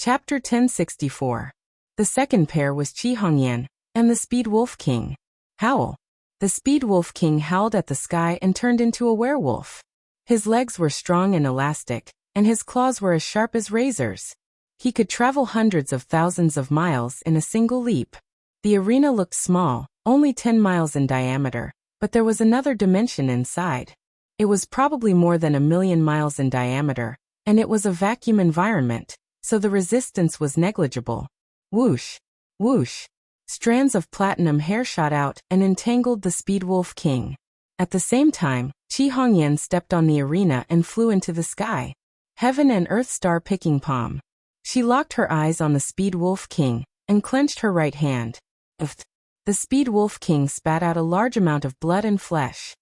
Chapter 1064. The second pair was Qi Hongyan and the Speed Wolf King. Howl. The Speed Wolf King howled at the sky and turned into a werewolf. His legs were strong and elastic, and his claws were as sharp as razors. He could travel hundreds of thousands of miles in a single leap. The arena looked small, only 10 miles in diameter, but there was another dimension inside. It was probably more than 1,000,000 miles in diameter, and it was a vacuum environment, so the resistance was negligible. Whoosh! Whoosh! Strands of platinum hair shot out and entangled the Speed Wolf King. At the same time, Qi Hongyan stepped on the arena and flew into the sky. Heaven and Earth star picking palm. She locked her eyes on the Speed Wolf King and clenched her right hand. The Speed Wolf King spat out a large amount of blood and flesh.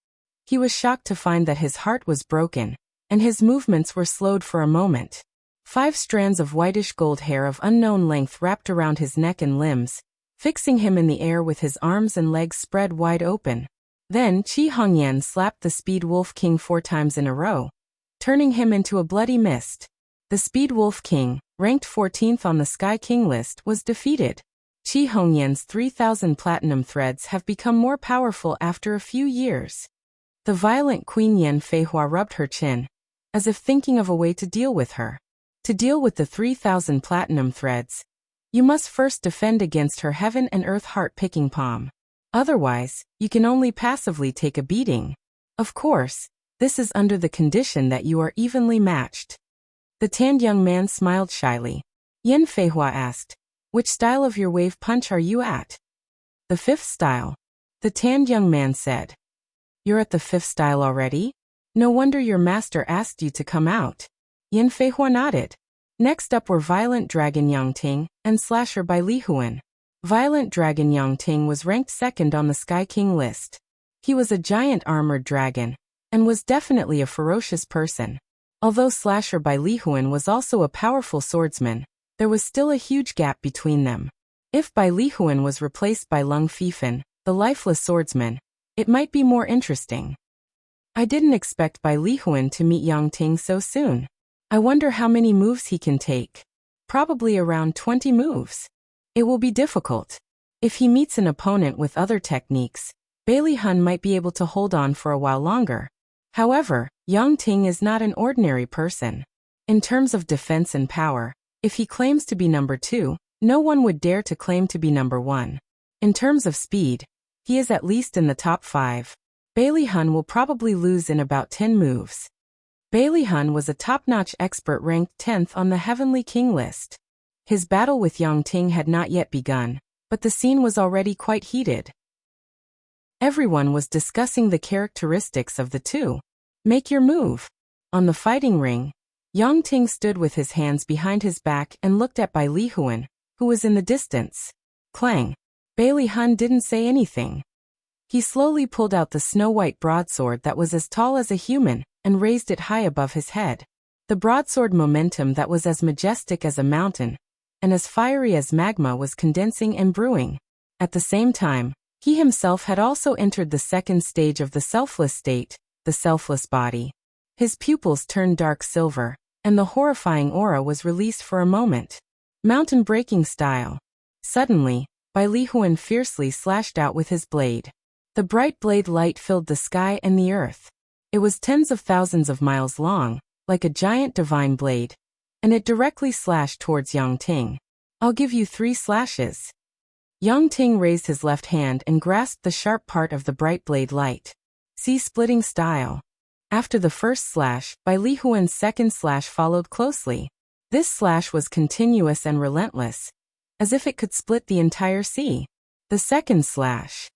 He was shocked to find that his heart was broken, and his movements were slowed for a moment. 5 strands of whitish gold hair of unknown length wrapped around his neck and limbs, fixing him in the air with his arms and legs spread wide open. Then Qi Hongyan slapped the Speed Wolf King 4 times in a row, turning him into a bloody mist. The Speed Wolf King, ranked 14th on the Sky King list, was defeated. Qi Hongyan's 3,000 platinum threads have become more powerful after a few years. The violent Queen Yan Feihua rubbed her chin, as if thinking of a way to deal with her. To deal with the 3,000 platinum threads, you must first defend against her heaven and earth heart-picking palm. Otherwise, you can only passively take a beating. Of course, this is under the condition that you are evenly matched. The tanned young man smiled shyly. Yan Feihua asked, "Which style of your wave punch are you at?" "The 5th style." The tanned young man said. "You're at the 5th style already? No wonder your master asked you to come out." Yan Feihua nodded. Next up were Violent Dragon Yangting and Slasher by Li Huan. Violent Dragon Yangting was ranked 2nd on the Sky King list. He was a giant armored dragon, and was definitely a ferocious person. Although Slasher by Li Huan was also a powerful swordsman, there was still a huge gap between them. If Bai Li Huan was replaced by Lung Fifan, the lifeless swordsman, it might be more interesting. I didn't expect Bai Li Huan to meet Yangting so soon. I wonder how many moves he can take. Probably around 20 moves. It will be difficult. If he meets an opponent with other techniques, Bai Li Huan might be able to hold on for a while longer. However, Yangting is not an ordinary person. In terms of defense and power, if he claims to be number 2, no one would dare to claim to be number 1. In terms of speed, he is at least in the top 5. Bai Li Huan will probably lose in about 10 moves. Bai Li Huan was a top-notch expert ranked 10th on the Heavenly King list. His battle with Yangting had not yet begun, but the scene was already quite heated. Everyone was discussing the characteristics of the two. "Make your move." On the fighting ring, Yangting stood with his hands behind his back and looked at Bai Li Huan, who was in the distance. Clang. Bai Li Huan didn't say anything. He slowly pulled out the snow-white broadsword that was as tall as a human, and raised it high above his head. The broadsword momentum that was as majestic as a mountain, and as fiery as magma was condensing and brewing. At the same time, he himself had also entered the second stage of the selfless state, the selfless body. His pupils turned dark silver, and the horrifying aura was released for a moment. Mountain-breaking style. Suddenly, Bai Li Huan fiercely slashed out with his blade. The bright blade light filled the sky and the earth. It was tens of thousands of miles long, like a giant divine blade, and it directly slashed towards Yangting. "I'll give you 3 slashes." Yangting raised his left hand and grasped the sharp part of the bright blade light. See splitting style. After the first slash, Bai Li Huan's second slash followed closely. This slash was continuous and relentless, as if it could split the entire sea. The second slash.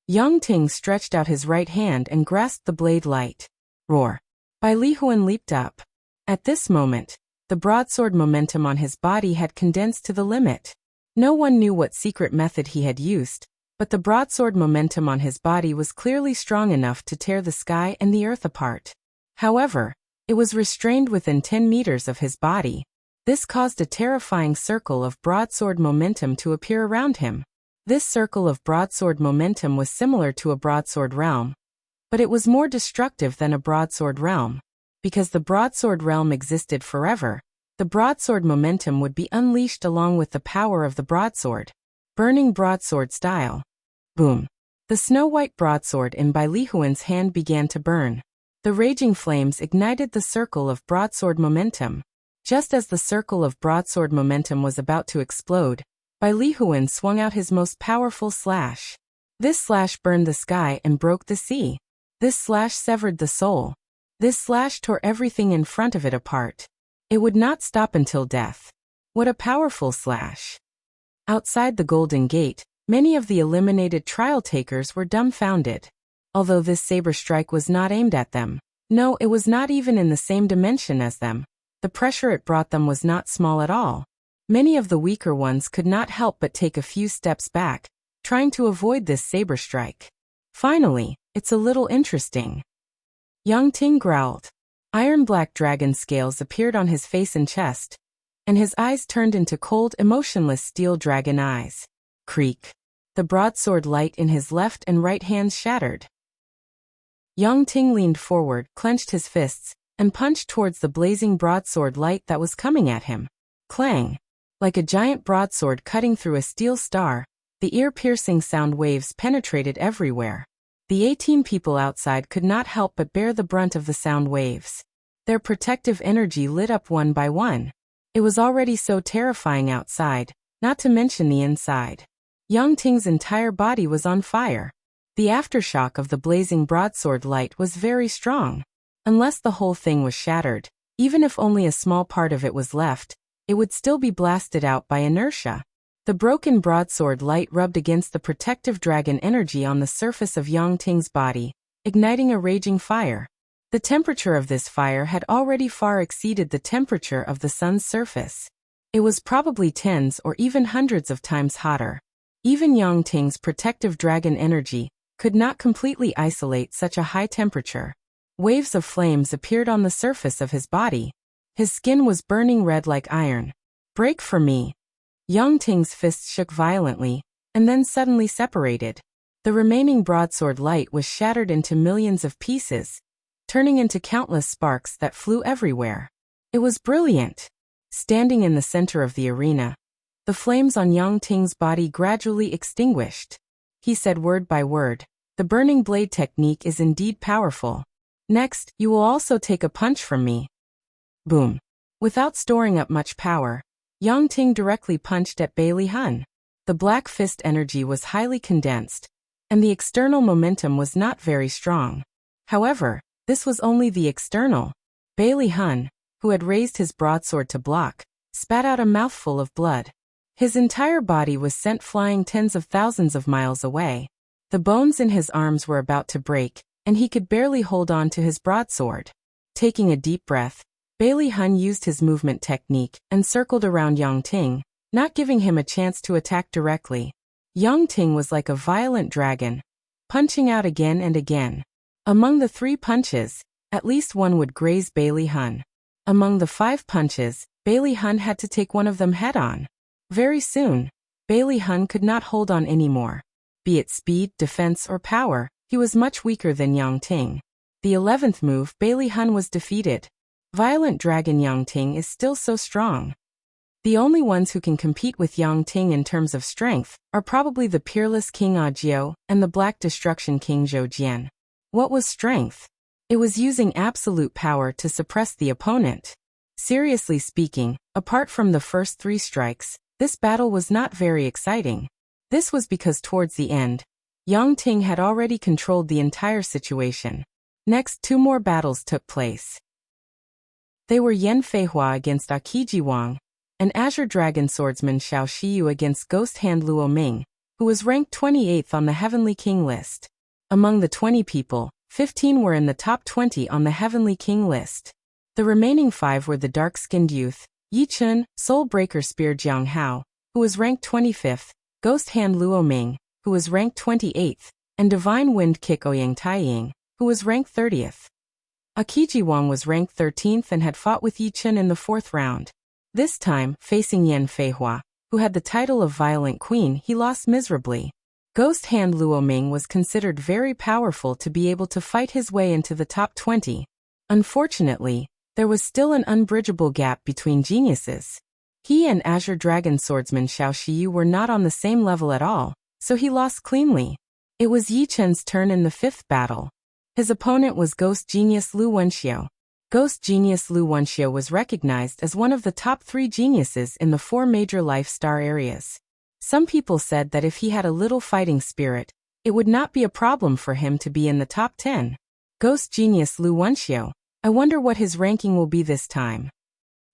Yangting stretched out his right hand and grasped the blade light. Roar. Bai Li Huan leaped up. At this moment, the broadsword momentum on his body had condensed to the limit. No one knew what secret method he had used, but the broadsword momentum on his body was clearly strong enough to tear the sky and the earth apart. However, it was restrained within 10 meters of his body. This caused a terrifying circle of broadsword momentum to appear around him. This circle of broadsword momentum was similar to a broadsword realm, but it was more destructive than a broadsword realm. Because the broadsword realm existed forever, The broadsword momentum would be unleashed along with the power of the broadsword. Burning broadsword style. Boom. The snow-white broadsword in Bai Lihuan's hand began to burn. The raging flames ignited the circle of broadsword momentum. Just as the circle of broadsword momentum was about to explode, Bai Lihuan swung out his most powerful slash. This slash burned the sky and broke the sea. This slash severed the soul. This slash tore everything in front of it apart. It would not stop until death. What a powerful slash. Outside the Golden Gate, many of the eliminated trial takers were dumbfounded. Although this saber strike was not aimed at them. No, it was not even in the same dimension as them. The pressure it brought them was not small at all. Many of the weaker ones could not help but take a few steps back, trying to avoid this saber strike. Finally, it's a little interesting. Yang Ting growled. Iron-black dragon scales appeared on his face and chest, and his eyes turned into cold, emotionless steel dragon eyes. Creak. The broadsword light in his left and right hands shattered. Yang Ting leaned forward, clenched his fists, and punched towards the blazing broadsword light that was coming at him. Clang. Like a giant broadsword cutting through a steel star, the ear-piercing sound waves penetrated everywhere. The 18 people outside could not help but bear the brunt of the sound waves. Their protective energy lit up one by one. It was already so terrifying outside, not to mention the inside. Yang Ting's entire body was on fire. The aftershock of the blazing broadsword light was very strong. Unless the whole thing was shattered, even if only a small part of it was left, it would still be blasted out by inertia. The broken broadsword light rubbed against the protective dragon energy on the surface of Yang Ting's body, igniting a raging fire. The temperature of this fire had already far exceeded the temperature of the sun's surface. It was probably tens or even hundreds of times hotter. Even Yang Ting's protective dragon energy could not completely isolate such a high temperature. Waves of flames appeared on the surface of his body. His skin was burning red like iron. Break for me. Yang Ting's fists shook violently, and then suddenly separated. The remaining broadsword light was shattered into millions of pieces, turning into countless sparks that flew everywhere. It was brilliant. Standing in the center of the arena, the flames on Yang Ting's body gradually extinguished. He said word by word, "The burning blade technique is indeed powerful. Next, you will also take a punch from me." Boom. Without storing up much power, Yang Ting directly punched at Bai Lihuan. The black fist energy was highly condensed, and the external momentum was not very strong. However, this was only the external. Bai Lihuan, who had raised his broadsword to block, spat out a mouthful of blood. His entire body was sent flying tens of thousands of miles away. The bones in his arms were about to break, and he could barely hold on to his broadsword. Taking a deep breath, Bai Lihuan used his movement technique and circled around Yang Ting, not giving him a chance to attack directly. Yang Ting was like a violent dragon, punching out again and again. Among the 3 punches, at least one would graze Bai Lihuan. Among the 5 punches, Bai Lihuan had to take one of them head-on. Very soon, Bai Lihuan could not hold on anymore. Be it speed, defense, or power, he was much weaker than Yang Ting. The 11th move, Bai Lihuan was defeated. Violent Dragon Yang Ting is still so strong. The only ones who can compete with Yang Ting in terms of strength are probably the Peerless King Ajiao and the Black Destruction King Zhou Jian. What was strength? It was using absolute power to suppress the opponent. Seriously speaking, apart from the first 3 strikes, this battle was not very exciting. This was because towards the end, Yang Ting had already controlled the entire situation. Next, 2 more battles took place. They were Yan Feihua against Akiji Wang, and Azure Dragon Swordsman Xiao Shiyu against Ghost Hand Luo Ming, who was ranked 28th on the Heavenly King list. Among the 20 people, 15 were in the top 20 on the Heavenly King list. The remaining 5 were the dark-skinned youth, Yi Chun, Soul Breaker Spear Jiang Hao, who was ranked 25th, Ghost Hand Luo Ming, who was ranked 28th, and Divine Wind Kick Ouyang Taiying, who was ranked 30th. Akiji Wang was ranked 13th and had fought with Yi Chun in the 4th round. This time, facing Yan Feihua, who had the title of Violent Queen, he lost miserably. Ghost Hand Luo Ming was considered very powerful to be able to fight his way into the top 20. Unfortunately, There was still an unbridgeable gap between geniuses. He and Azure Dragon swordsman Xiao Shiyu were not on the same level at all, so he lost cleanly. It was Yi Chen's turn in the fifth battle. His opponent was Ghost Genius Lu Wenxiu. Ghost Genius Lu Wenxiu was recognized as one of the top 3 geniuses in the 4 major life star areas. Some people said that if he had a little fighting spirit, it would not be a problem for him to be in the top 10. Ghost Genius Lu Wenxiu. I wonder what his ranking will be this time.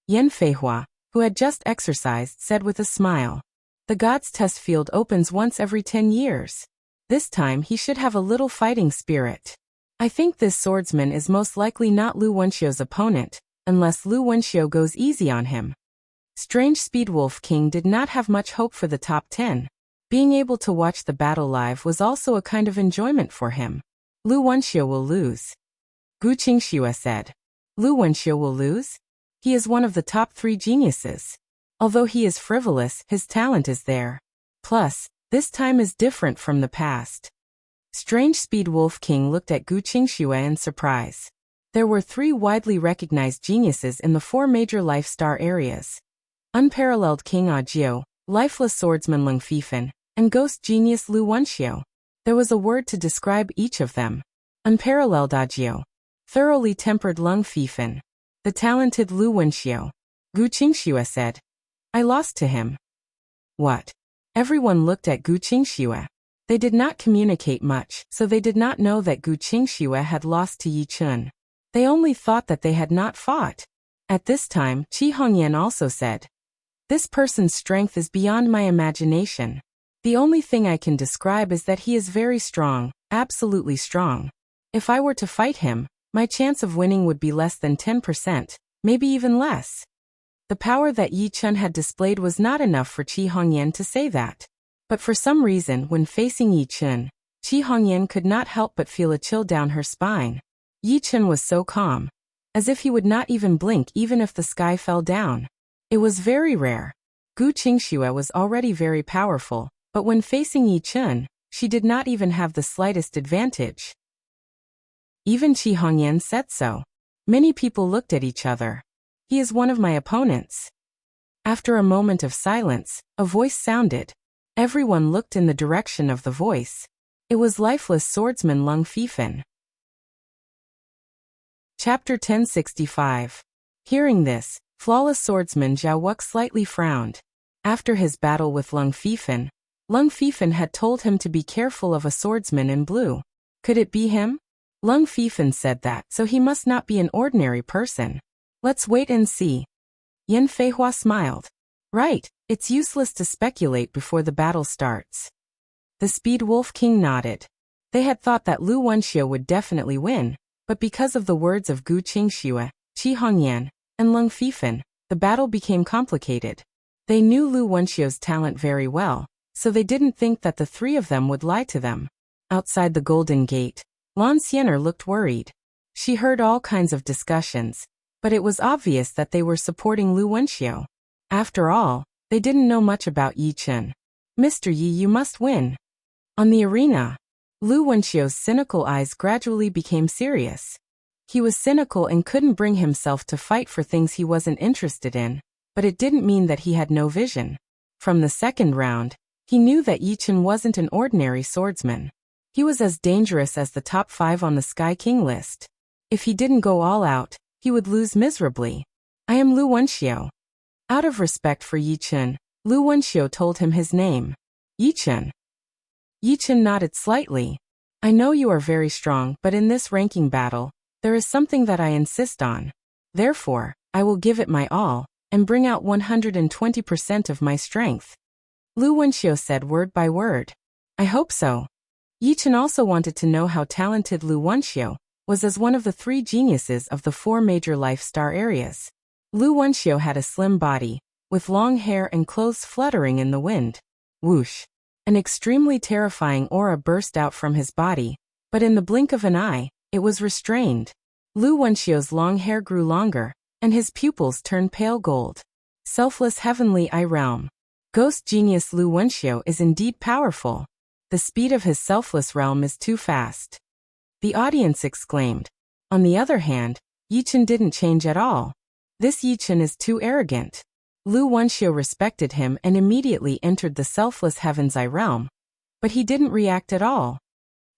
Yan Feihua, who had just exercised, said with a smile. The God's test field opens once every 10 years. This time he should have a little fighting spirit. I think this swordsman is most likely not Lu Wenxiu's opponent, unless Lu Wenxiu goes easy on him. Strange Speed Wolf King did not have much hope for the top 10. Being able to watch the battle live was also a kind of enjoyment for him. Lu Wenxiu will lose. Gu Qingxue said. Lu Wenxiu will lose? He is one of the top 3 geniuses. Although he is frivolous, his talent is there. Plus, this time is different from the past. Strange Speed Wolf King looked at Gu Qingxue in surprise. There were 3 widely recognized geniuses in the 4 major life star areas. Unparalleled King Ajiu, Lifeless Swordsman Leng Fifan, and Ghost Genius Lu Wenxiu. There was a word to describe each of them. Unparalleled Ajiu. Thoroughly tempered Leng Fifan. The talented Lu Wenxiu. Gu Qingxue said. I lost to him. What? Everyone looked at Gu Qingxue. They did not communicate much, so they did not know that Gu Qingxue had lost to Yi Chun. They only thought that they had not fought. At this time, Qi Hongyan also said. This person's strength is beyond my imagination. The only thing I can describe is that he is very strong, absolutely strong. If I were to fight him, my chance of winning would be less than 10%, maybe even less. The power that Yi Chun had displayed was not enough for Qi Hongyan to say that. But for some reason, when facing Yi Chun, Qi Hongyan could not help but feel a chill down her spine. Yi Chun was so calm, as if he would not even blink even if the sky fell down. It was very rare. Gu Qingxue was already very powerful, but when facing Yi Chun, she did not even have the slightest advantage. Even Qi Hongyan said so. Many people looked at each other. He is one of my opponents. After a moment of silence, a voice sounded. Everyone looked in the direction of the voice. It was Lifeless Swordsman Leng Fifan. Chapter 1065. Hearing this, Flawless Swordsman Zhao Wuk slightly frowned. After his battle with Leng Fifan had told him to be careful of a swordsman in blue. Could it be him? Leng Fifan said that, so he must not be an ordinary person. Let's wait and see. Yan Feihua smiled. Right, it's useless to speculate before the battle starts. The Speed Wolf King nodded. They had thought that Lu Wenxiu would definitely win, but because of the words of Gu Qingxue, Qi Hongyan, and Leng Fifan, the battle became complicated. They knew Lu Wenxiu's talent very well, so they didn't think that the 3 of them would lie to them. Outside the Golden Gate, Lan Xiener looked worried. She heard all kinds of discussions, but it was obvious that they were supporting Lu Wenxiu. After all, they didn't know much about Yi Chun. Mr. Yi, you must win. On the arena, Lu Wenxiu's cynical eyes gradually became serious. He was cynical and couldn't bring himself to fight for things he wasn't interested in, but it didn't mean that he had no vision. From the second round, he knew that Yi Chun wasn't an ordinary swordsman. He was as dangerous as the top 5 on the Sky King list. If he didn't go all out, he would lose miserably. I am Lu Wenxiu. Out of respect for Yi Chun, Lu Wenxiu told him his name. Yi Chun. Yi Chun nodded slightly. I know you are very strong, but in this ranking battle, there is something that I insist on. Therefore, I will give it my all, and bring out 120% of my strength. Lu Wenxiu said word by word. I hope so. Yi Chun also wanted to know how talented Lu Wenxiu was as one of the 3 geniuses of the 4 major life star areas. Lu Wenxiu had a slim body, with long hair and clothes fluttering in the wind. Whoosh! An extremely terrifying aura burst out from his body, but in the blink of an eye, it was restrained. Lu Wenxiu's long hair grew longer, and his pupils turned pale gold. Selfless heavenly eye realm. Ghost genius Lu Wenxiu is indeed powerful. The speed of his selfless realm is too fast. The audience exclaimed. On the other hand, Yichen didn't change at all. This Yichen is too arrogant. Lu Wenxiu respected him and immediately entered the selfless Heaven's Eye realm. But he didn't react at all.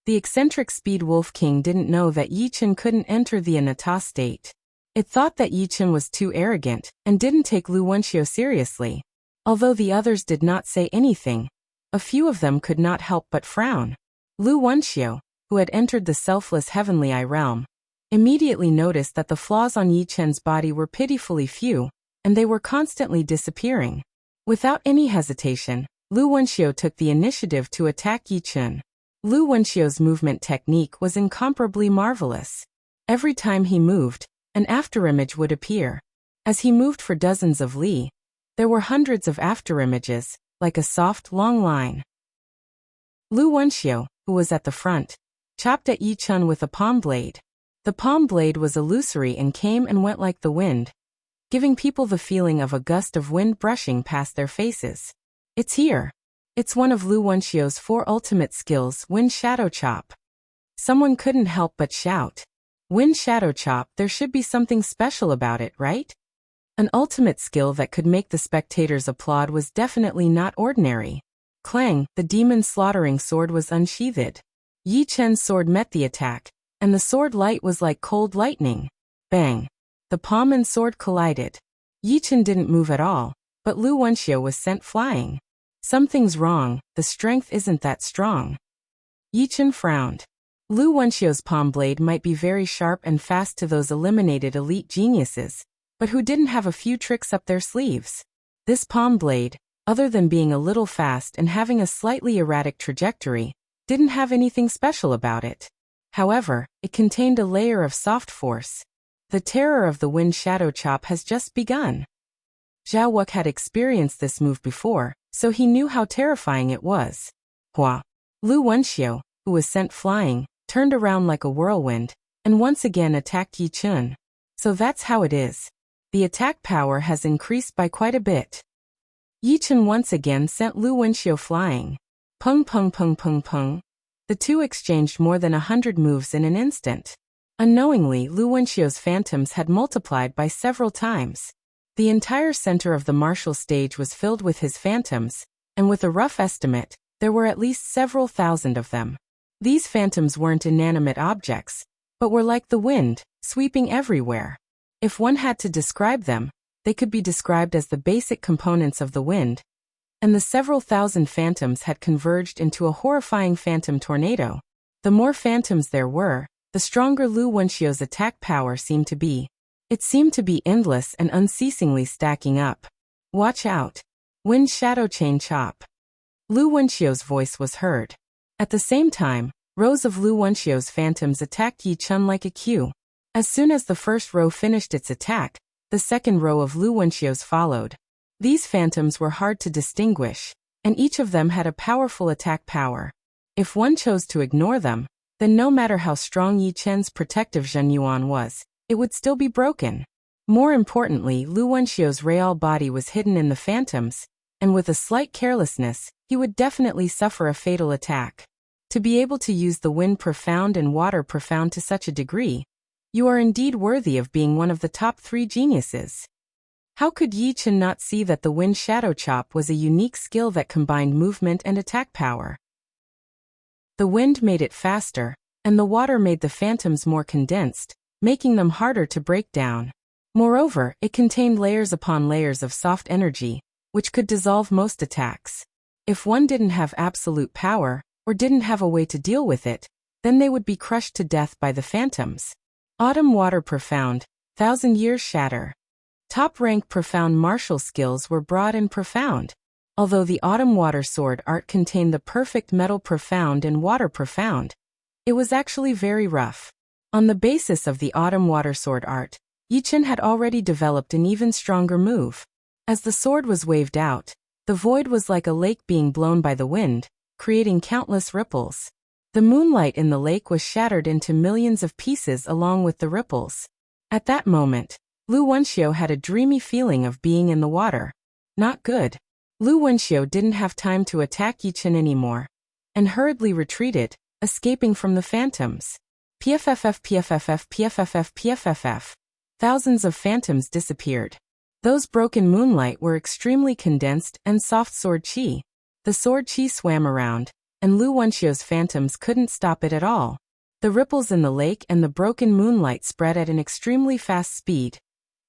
The eccentric Speed Wolf King didn't know that Yichen couldn't enter the Anata state. It thought that Yichen was too arrogant and didn't take Lu Wenxiu seriously. Although the others did not say anything, a few of them could not help but frown. Lu Wenxiu, who had entered the selfless Heavenly Eye realm, immediately noticed that the flaws on Yichen's body were pitifully few, and they were constantly disappearing. Without any hesitation, Lu Wenxiu took the initiative to attack Yichen. Lu Wenxiu's movement technique was incomparably marvelous. Every time he moved, an afterimage would appear. As he moved for dozens of li, there were hundreds of afterimages, like a soft, long line. Lu Wenxiu, who was at the front, chopped at Yichen with a palm blade. The palm blade was illusory and came and went like the wind, giving people the feeling of a gust of wind brushing past their faces. It's here. It's one of Lu Wenxiu's 4 ultimate skills, Wind Shadow Chop. Someone couldn't help but shout. Wind Shadow Chop, there should be something special about it, right? An ultimate skill that could make the spectators applaud was definitely not ordinary. Clang, the demon slaughtering sword was unsheathed. Yi Chen's sword met the attack, and the sword light was like cold lightning. Bang! The palm and sword collided. Yi Chen didn't move at all, but Lu Wenxiu was sent flying. Something's wrong, the strength isn't that strong. Yi Chen frowned. Lu Wenxiu's palm blade might be very sharp and fast to those eliminated elite geniuses, but who didn't have a few tricks up their sleeves. This palm blade, other than being a little fast and having a slightly erratic trajectory, didn't have anything special about it. However, it contained a layer of soft force. The terror of the Wind Shadow Chop has just begun. Zhao Wuk had experienced this move before, so he knew how terrifying it was. Hua! Lu Wenxiu, who was sent flying, turned around like a whirlwind, and once again attacked Yi Chen. So that's how it is. The attack power has increased by quite a bit. Yi Chen once again sent Lu Wenxiu flying. Pung pung pung pung pung. The two exchanged more than 100 moves in an instant. Unknowingly, Lu Wenxiu's phantoms had multiplied by several times. The entire center of the martial stage was filled with his phantoms, and with a rough estimate, there were at least several thousand of them. These phantoms weren't inanimate objects, but were like the wind, sweeping everywhere. If one had to describe them, they could be described as the basic components of the wind, and the several thousand phantoms had converged into a horrifying phantom tornado. The more phantoms there were, the stronger Lu Wenxiu's attack power seemed to be. It seemed to be endless and unceasingly stacking up. Watch out! Wind Shadow Chain Chop. Lu Wenxiu's voice was heard. At the same time, rows of Lu Wenxiu's phantoms attacked Yi Chen like a queue. As soon as the first row finished its attack, the second row of Lu Wenxiu's followed. These phantoms were hard to distinguish, and each of them had a powerful attack power. If one chose to ignore them, then no matter how strong Yi Chen's protective Zhenyuan was, it would still be broken. More importantly, Lu Wenxiu's real body was hidden in the phantoms, and with a slight carelessness, he would definitely suffer a fatal attack. To be able to use the wind profound and water profound to such a degree, you are indeed worthy of being one of the top 3 geniuses. How could Yi Chen not see that the Wind Shadow Chop was a unique skill that combined movement and attack power? The wind made it faster, and the water made the phantoms more condensed, making them harder to break down. Moreover, it contained layers upon layers of soft energy, which could dissolve most attacks. If one didn't have absolute power, or didn't have a way to deal with it, then they would be crushed to death by the phantoms. Autumn Water Profound, 1,000 Years Shatter. Top-rank profound martial skills were broad and profound. Although the Autumn Water Sword art contained the perfect metal profound and water profound, it was actually very rough. On the basis of the Autumn Water Sword art, Yi Chen had already developed an even stronger move. As the sword was waved out, the void was like a lake being blown by the wind, creating countless ripples. The moonlight in the lake was shattered into millions of pieces along with the ripples. At that moment, Lu Wenxiu had a dreamy feeling of being in the water. Not good. Lu Wenxiu didn't have time to attack Yi Chen anymore, and hurriedly retreated, escaping from the phantoms. PFFF PFFF PFFF PFFF. thousands of phantoms disappeared. Those broken moonlight were extremely condensed and soft sword chi. The sword chi swam around, and Lu Wenxiu's phantoms couldn't stop it at all. The ripples in the lake and the broken moonlight spread at an extremely fast speed,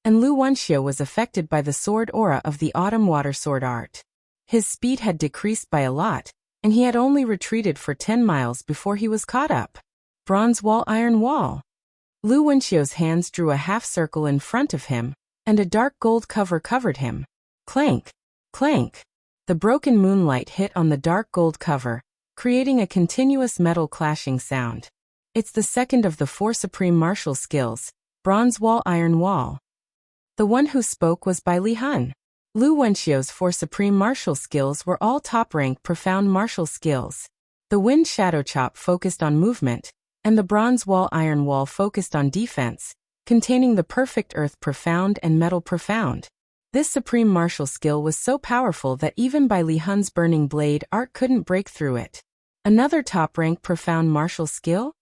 and Lu Wenxiu was affected by the sword aura of the autumn water sword art. His speed had decreased by a lot, and he had only retreated for 10 miles before he was caught up. Bronze wall, iron wall. Lu Wenxiu's hands drew a half circle in front of him, and a dark gold cover covered him. Clank! Clank! The broken moonlight hit on the dark gold cover, creating a continuous metal clashing sound. It's the second of the 4 supreme martial skills, bronze wall, iron wall. The one who spoke was Bai Li Hun. Lu Wenxiu's 4 supreme martial skills were all top-rank profound martial skills. The wind shadow chop focused on movement, and the bronze wall, iron wall focused on defense, containing the perfect earth profound and metal profound. This supreme martial skill was so powerful that even Bai Li Hun's burning blade art couldn't break through it. Another top-rank profound martial skill?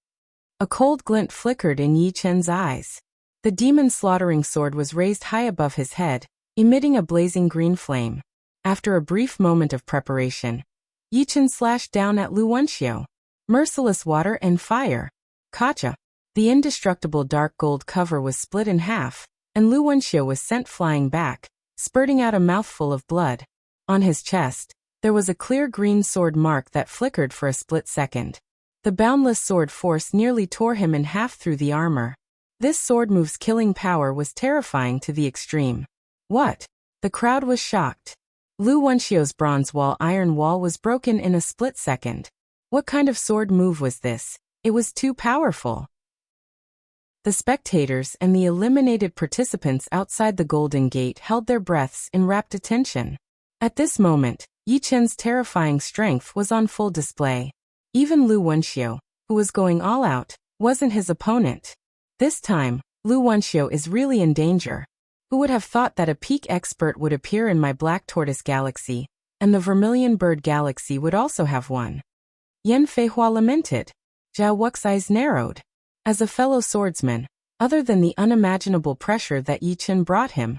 A cold glint flickered in Yi Chen's eyes. The demon-slaughtering sword was raised high above his head, emitting a blazing green flame. After a brief moment of preparation, Yi Chen slashed down at Lu Wenxiu. Merciless water and fire. Kacha. The indestructible dark gold cover was split in half, and Lu Wenxiu was sent flying back, spurting out a mouthful of blood. On his chest, there was a clear green sword mark that flickered for a split second. The boundless sword force nearly tore him in half through the armor. This sword move's killing power was terrifying to the extreme. What? The crowd was shocked. Lu Wenxiu's bronze wall, iron wall was broken in a split second. What kind of sword move was this? It was too powerful. The spectators and the eliminated participants outside the Golden Gate held their breaths in rapt attention. At this moment, Yi Chen's terrifying strength was on full display. Even Lu Wenxiu, who was going all out, wasn't his opponent. This time, Lu Wenxiu is really in danger. Who would have thought that a peak expert would appear in my Black Tortoise Galaxy, and the Vermilion Bird Galaxy would also have one? Yan Feihua lamented. Zhao Wu's eyes narrowed. As a fellow swordsman, other than the unimaginable pressure that Yi Chen brought him,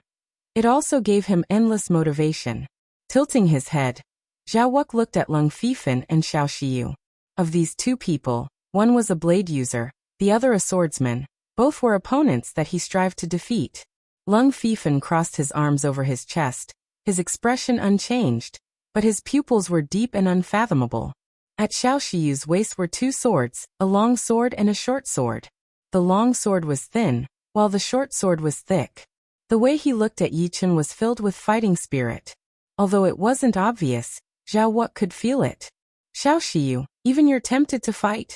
it also gave him endless motivation. Tilting his head, Zhao Wu looked at Lung Fifan and Xiao Shiyu. Of these 2 people, one was a blade user, the other a swordsman. Both were opponents that he strived to defeat. Lung Fifan crossed his arms over his chest, his expression unchanged, but his pupils were deep and unfathomable. At Xiao Shiyu's waist were 2 swords, a long sword and a short sword. The long sword was thin, while the short sword was thick. The way he looked at Yi Chen was filled with fighting spirit. Although it wasn't obvious, Zhao Wu could feel it. Xiao Shiyu, even you're tempted to fight?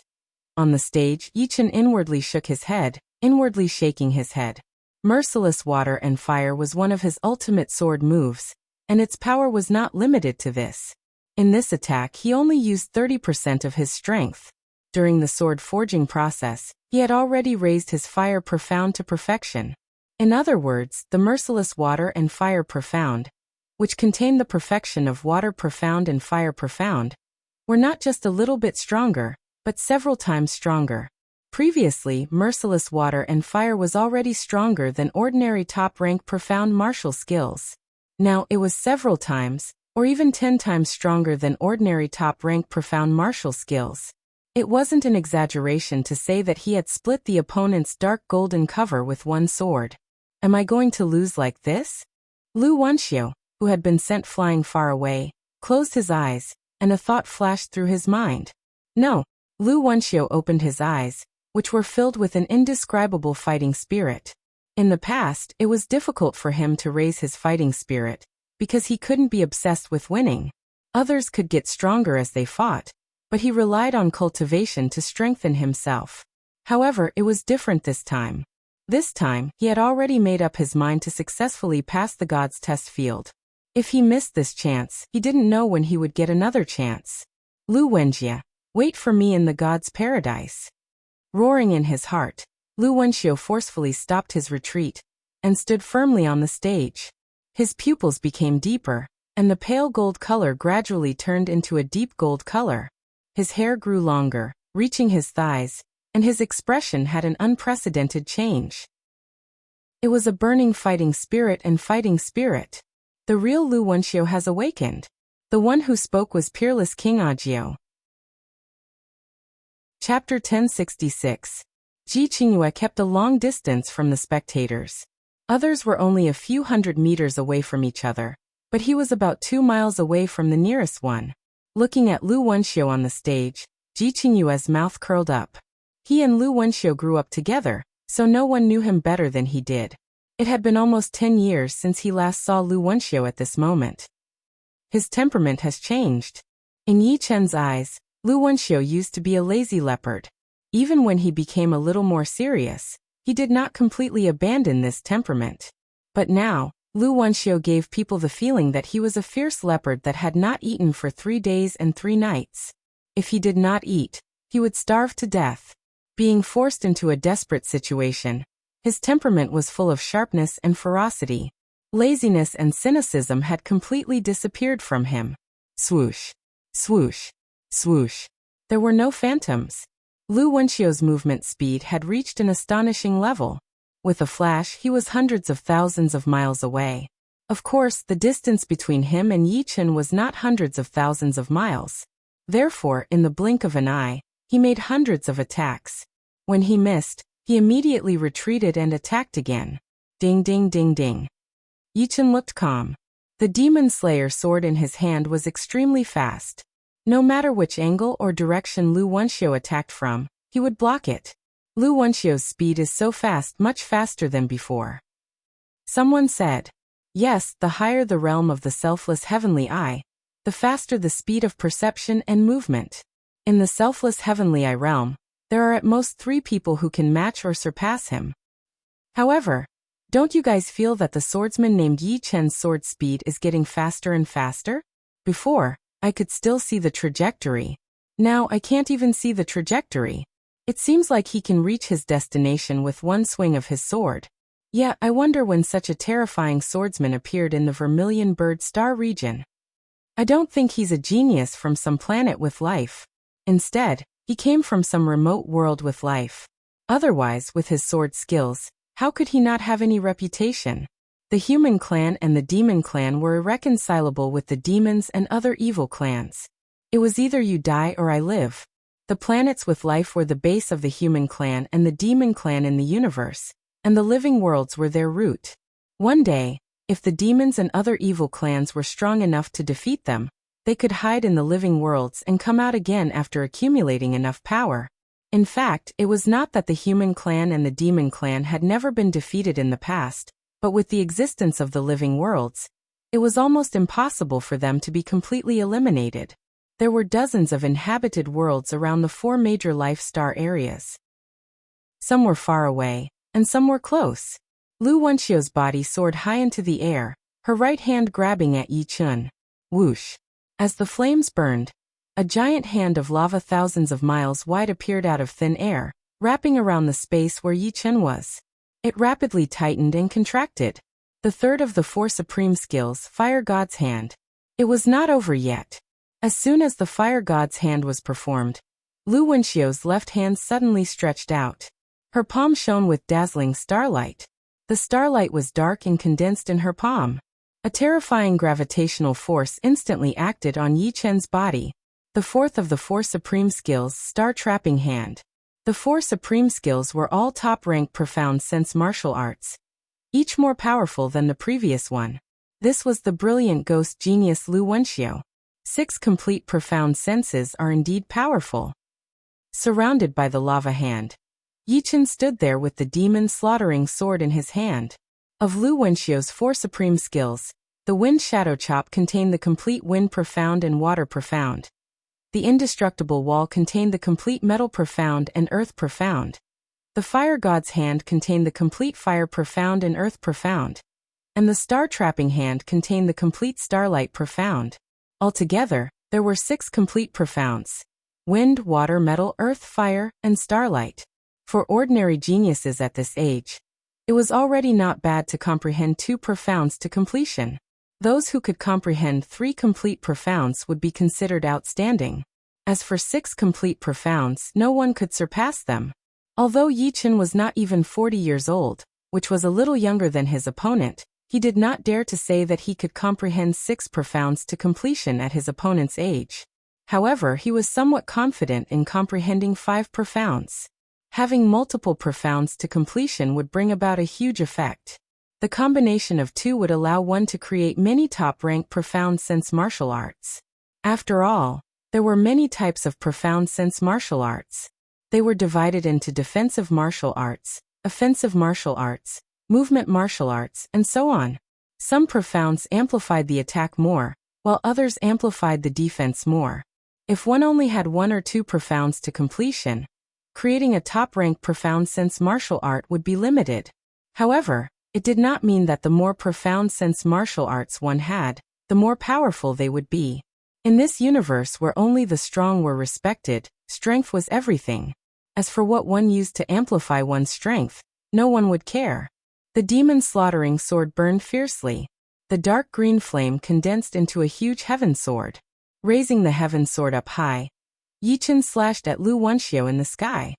On the stage, Yi Chen inwardly shook his head, inwardly shaking his head. Merciless water and fire was one of his ultimate sword moves, and its power was not limited to this. In this attack he only used 30% of his strength. During the sword forging process, he had already raised his fire profound to perfection. In other words, the merciless water and fire profound, which contained the perfection of water profound and fire profound, were not just a little bit stronger, but several times stronger. Previously, merciless water and fire was already stronger than ordinary top-rank profound martial skills. Now it was several times, or even 10 times stronger than ordinary top-rank profound martial skills. It wasn't an exaggeration to say that he had split the opponent's dark golden cover with one sword. Am I going to lose like this? Lu Wenxiu, who had been sent flying far away, closed his eyes, and a thought flashed through his mind. No. Lu Wenxiu opened his eyes, which were filled with an indescribable fighting spirit. In the past, it was difficult for him to raise his fighting spirit, because he couldn't be obsessed with winning. Others could get stronger as they fought, but he relied on cultivation to strengthen himself. However, it was different this time. This time, he had already made up his mind to successfully pass the God's test field. If he missed this chance, he didn't know when he would get another chance. Lu Wenjie, wait for me in the God's paradise. Roaring in his heart, Lu Wenxiu forcefully stopped his retreat, and stood firmly on the stage. His pupils became deeper, and the pale gold color gradually turned into a deep gold color. His hair grew longer, reaching his thighs, and his expression had an unprecedented change. It was a burning fighting spirit and fighting spirit. The real Lu Wenxiu has awakened. The one who spoke was peerless King Ajio. Chapter 1066. Ji Qingyue kept a long distance from the spectators. Others were only a few hundred meters away from each other, but he was about 2 miles away from the nearest one. Looking at Lu Wenxiu on the stage, Ji Qingyue's mouth curled up. He and Lu Wenxiu grew up together, so no one knew him better than he did. It had been almost 10 years since he last saw Lu Wenxiu at this moment. His temperament has changed. In Yi Chen's eyes, Lu Wenxiu used to be a lazy leopard. Even when he became a little more serious, he did not completely abandon this temperament. But now, Lu Wenxiu gave people the feeling that he was a fierce leopard that had not eaten for 3 days and 3 nights. If he did not eat, he would starve to death. Being forced into a desperate situation, his temperament was full of sharpness and ferocity. Laziness and cynicism had completely disappeared from him. Swoosh, swoosh, swoosh. There were no phantoms. Lu Wenxiu's movement speed had reached an astonishing level. With a flash, he was hundreds of thousands of miles away. Of course, the distance between him and Yi Chen was not hundreds of thousands of miles. Therefore, in the blink of an eye, he made hundreds of attacks. When he missed, he immediately retreated and attacked again. Ding ding ding ding. Yi Chen looked calm. The Demon Slayer sword in his hand was extremely fast. No matter which angle or direction Lu Wenxiu attacked from, he would block it. Lu Wenxiu's speed is so fast, much faster than before. Someone said, yes, the higher the realm of the selfless heavenly eye, the faster the speed of perception and movement. In the selfless heavenly eye realm, there are at most 3 people who can match or surpass him. However, don't you guys feel that the swordsman named Yi Chen's sword speed is getting faster and faster? Before, I could still see the trajectory. Now I can't even see the trajectory. It seems like he can reach his destination with one swing of his sword. Yeah, I wonder when such a terrifying swordsman appeared in the Vermilion Bird Star region. I don't think he's a genius from some planet with life. Instead, he came from some remote world with life. Otherwise, with his sword skills, how could he not have any reputation? The human clan and the demon clan were irreconcilable with the demons and other evil clans. It was either you die or I live. The planets with life were the base of the human clan and the demon clan in the universe, and the living worlds were their root. One day, if the demons and other evil clans were strong enough to defeat them, they could hide in the living worlds and come out again after accumulating enough power. In fact, it was not that the human clan and the demon clan had never been defeated in the past, but with the existence of the living worlds, it was almost impossible for them to be completely eliminated. There were dozens of inhabited worlds around the 4 major life star areas. Some were far away, and some were close. Lu Wenxiu's body soared high into the air, her right hand grabbing at Yi Chen. Whoosh! As the flames burned, a giant hand of lava thousands of miles wide appeared out of thin air, wrapping around the space where Yi Chen was. It rapidly tightened and contracted. The third of the 4 supreme skills, Fire God's Hand. It was not over yet. As soon as the Fire God's Hand was performed, Lu Wenxiu's left hand suddenly stretched out. Her palm shone with dazzling starlight. The starlight was dark and condensed in her palm. A terrifying gravitational force instantly acted on Yi Chen's body. The fourth of the 4 supreme skills, Star Trapping Hand. The 4 supreme skills were all top-rank profound sense martial arts, each more powerful than the previous one. This was the brilliant ghost genius Lu Wenxiu. 6 complete profound senses are indeed powerful. Surrounded by the lava hand, Yi Chen stood there with the demon slaughtering sword in his hand. Of Lu Wenxiu's 4 supreme skills, the Wind Shadow Chop contained the complete Wind Profound and Water Profound. The Indestructible Wall contained the complete Metal Profound and Earth Profound. The Fire God's Hand contained the complete Fire Profound and Earth Profound. And the Star Trapping Hand contained the complete Starlight Profound. Altogether, there were 6 complete profounds: Wind, Water, Metal, Earth, Fire, and Starlight. For ordinary geniuses at this age, it was already not bad to comprehend 2 profounds to completion. Those who could comprehend 3 complete profounds would be considered outstanding. As for 6 complete profounds, no one could surpass them. Although Yi Chen was not even 40 years old, which was a little younger than his opponent, he did not dare to say that he could comprehend 6 profounds to completion at his opponent's age. However, he was somewhat confident in comprehending 5 profounds. Having multiple profounds to completion would bring about a huge effect. The combination of 2 would allow one to create many top-rank profound sense martial arts. After all, there were many types of profound sense martial arts. They were divided into defensive martial arts, offensive martial arts, movement martial arts, and so on. Some profounds amplified the attack more, while others amplified the defense more. If one only had 1 or 2 profounds to completion, creating a top-ranked profound sense martial art would be limited. However, it did not mean that the more profound sense martial arts one had, the more powerful they would be. In this universe where only the strong were respected, strength was everything. As for what one used to amplify one's strength, no one would care. The demon slaughtering sword burned fiercely. The dark green flame condensed into a huge heaven sword. Raising the heaven sword up high, Yi Chen slashed at Lu Wenxiu in the sky.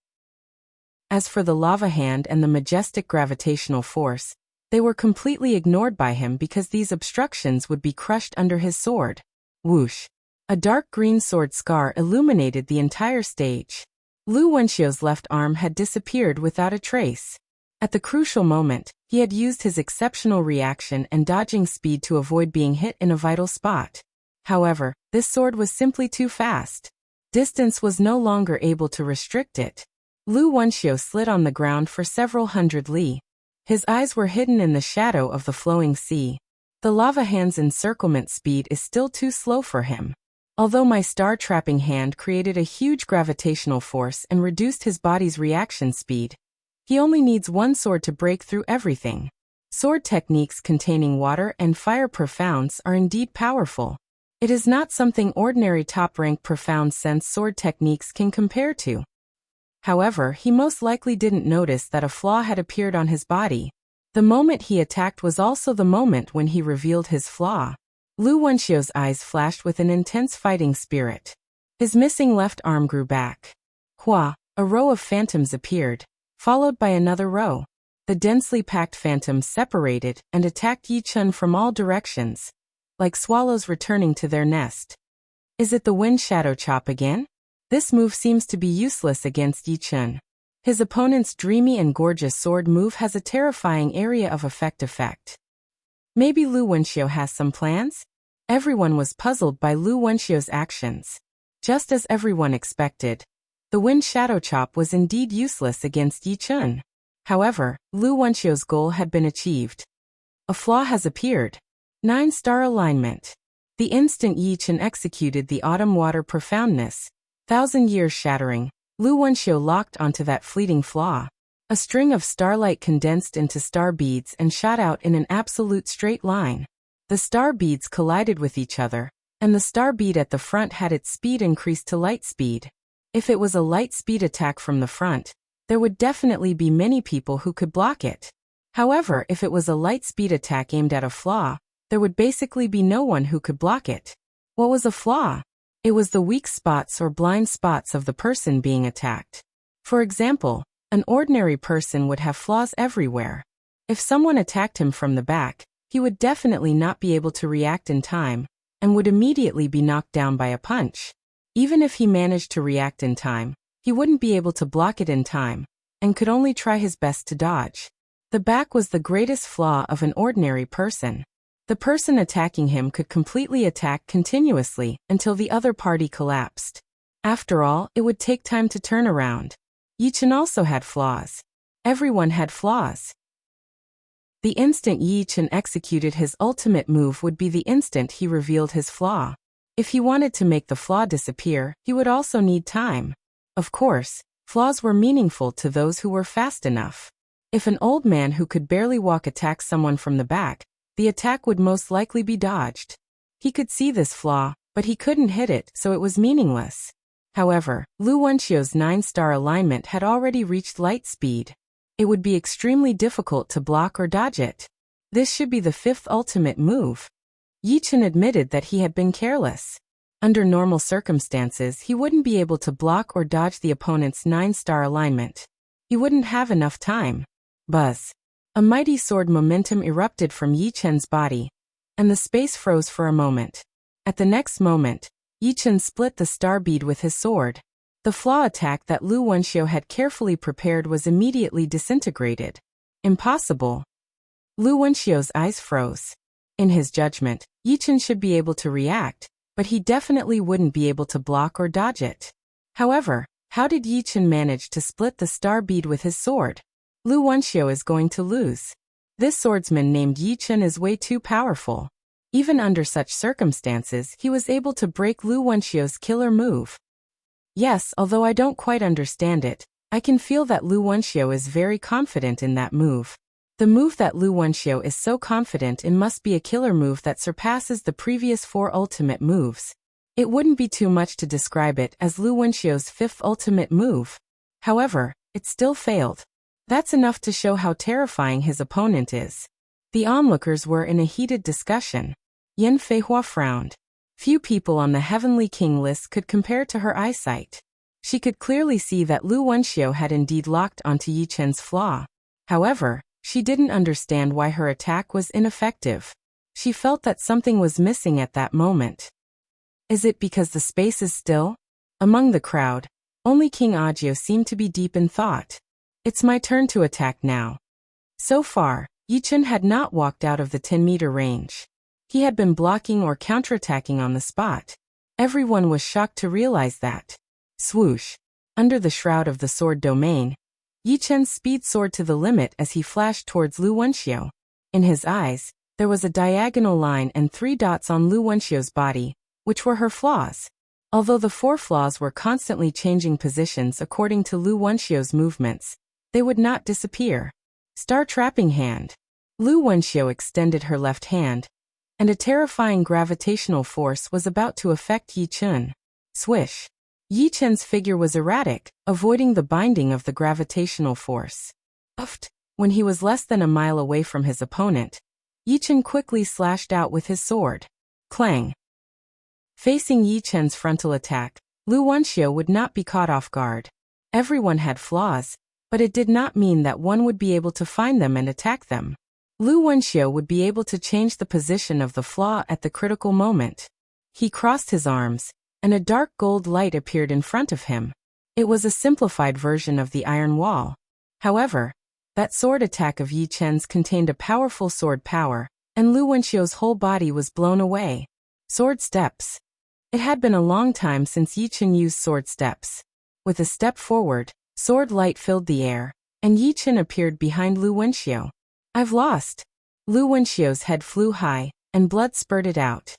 As for the lava hand and the majestic gravitational force, they were completely ignored by him because these obstructions would be crushed under his sword. Whoosh! A dark green sword scar illuminated the entire stage. Lu Wenxiu's left arm had disappeared without a trace. At the crucial moment, he had used his exceptional reaction and dodging speed to avoid being hit in a vital spot. However, this sword was simply too fast. Distance was no longer able to restrict it. Lu Wenxiu slid on the ground for several hundred li. His eyes were hidden in the shadow of the flowing sea. The lava hand's encirclement speed is still too slow for him. Although my star-trapping hand created a huge gravitational force and reduced his body's reaction speed, he only needs 1 sword to break through everything. Sword techniques containing water and fire profounds are indeed powerful. It is not something ordinary top-rank profound sense sword techniques can compare to. However, he most likely didn't notice that a flaw had appeared on his body. The moment he attacked was also the moment when he revealed his flaw. Lu Wenxiu's eyes flashed with an intense fighting spirit. His missing left arm grew back. Hua! A row of phantoms appeared, followed by another row. The densely packed phantoms separated and attacked Yi Chen from all directions, like swallows returning to their nest. Is it the wind shadow chop again? This move seems to be useless against Yi Chen. His opponent's dreamy and gorgeous sword move has a terrifying area of effect. Maybe Lu Wenxiu has some plans? Everyone was puzzled by Lu Wenxiu's actions. Just as everyone expected, the wind shadow chop was indeed useless against Yi Chen. However, Lu Wenxiu's goal had been achieved. A flaw has appeared. 9-star alignment. The instant Yi Chen executed the autumn water profoundness, 1,000 years shattering, Lu Wenxiu locked onto that fleeting flaw. A string of starlight condensed into star beads and shot out in an absolute straight line. The star beads collided with each other, and the star bead at the front had its speed increased to light speed. If it was a light speed attack from the front, there would definitely be many people who could block it. However, if it was a light speed attack aimed at a flaw, there would basically be no one who could block it. What was a flaw? It was the weak spots or blind spots of the person being attacked. For example, an ordinary person would have flaws everywhere. If someone attacked him from the back, he would definitely not be able to react in time, and would immediately be knocked down by a punch. Even if he managed to react in time, he wouldn't be able to block it in time, and could only try his best to dodge. The back was the greatest flaw of an ordinary person. The person attacking him could completely attack continuously until the other party collapsed. After all, it would take time to turn around. Yi Chen also had flaws. Everyone had flaws. The instant Yi Chen executed his ultimate move would be the instant he revealed his flaw. If he wanted to make the flaw disappear, he would also need time. Of course, flaws were meaningful to those who were fast enough. If an old man who could barely walk attacks someone from the back, the attack would most likely be dodged. He could see this flaw, but he couldn't hit it, so it was meaningless. However, Lu Wenxiu's 9-star alignment had already reached light speed. It would be extremely difficult to block or dodge it. This should be the 5th ultimate move. Yi Chen admitted that he had been careless. Under normal circumstances, he wouldn't be able to block or dodge the opponent's 9-star alignment. He wouldn't have enough time. Buzz. A mighty sword momentum erupted from Yi Chen's body, and the space froze for a moment. At the next moment, Yi Chen split the star bead with his sword. The flaw attack that Lu Wenxiu had carefully prepared was immediately disintegrated. Impossible. Lu Wenxiu's eyes froze. In his judgment, Yi Chen should be able to react, but he definitely wouldn't be able to block or dodge it. However, how did Yi Chen manage to split the star bead with his sword? Lu Wenxiu is going to lose. This swordsman named Yi Chen is way too powerful. Even under such circumstances, he was able to break Lu Wenxiu's killer move. Yes, although I don't quite understand it, I can feel that Lu Wenxiu is very confident in that move. The move that Lu Wenxiu is so confident in must be a killer move that surpasses the previous 4 ultimate moves. It wouldn't be too much to describe it as Lu Wenxiu's 5th ultimate move. However, it still failed. That's enough to show how terrifying his opponent is. The onlookers were in a heated discussion. Yan Feihua frowned. Few people on the Heavenly King list could compare to her eyesight. She could clearly see that Lu Wenxiu had indeed locked onto Yi Chen's flaw. However, she didn't understand why her attack was ineffective. She felt that something was missing at that moment. Is it because the space is still? Among the crowd, only King Ajio seemed to be deep in thought. It's my turn to attack now. So far, Yi Chen had not walked out of the 10-meter range. He had been blocking or counterattacking on the spot. Everyone was shocked to realize that. Swoosh. Under the shroud of the sword domain, Yi Chen's speed soared to the limit as he flashed towards Lu Wenxiu. In his eyes, there was a diagonal line and 3 dots on Lu Wenxiu's body, which were her flaws. Although the 4 flaws were constantly changing positions according to Lu Wenxiu's movements, they would not disappear. Star Trapping Hand. Lu Wenxiu extended her left hand, and a terrifying gravitational force was about to affect Yi Chen. Swish. Yi Chen's figure was erratic, avoiding the binding of the gravitational force. Uffed. When he was less than a mile away from his opponent, Yi Chen quickly slashed out with his sword. Clang. Facing Yi Chen's frontal attack, Lu Wenxiu would not be caught off guard. Everyone had flaws, but it did not mean that one would be able to find them and attack them. Lu Wenxiu would be able to change the position of the flaw at the critical moment. He crossed his arms, and a dark gold light appeared in front of him. It was a simplified version of the iron wall. However, that sword attack of Yi Chen's contained a powerful sword power, and Lu Wenxiu's whole body was blown away. Sword steps. It had been a long time since Yi Chen used sword steps. With a step forward, sword light filled the air, and Yi Chen appeared behind Lu Wenxiu. I've lost. Lu Wenxiu's head flew high, and blood spurted out.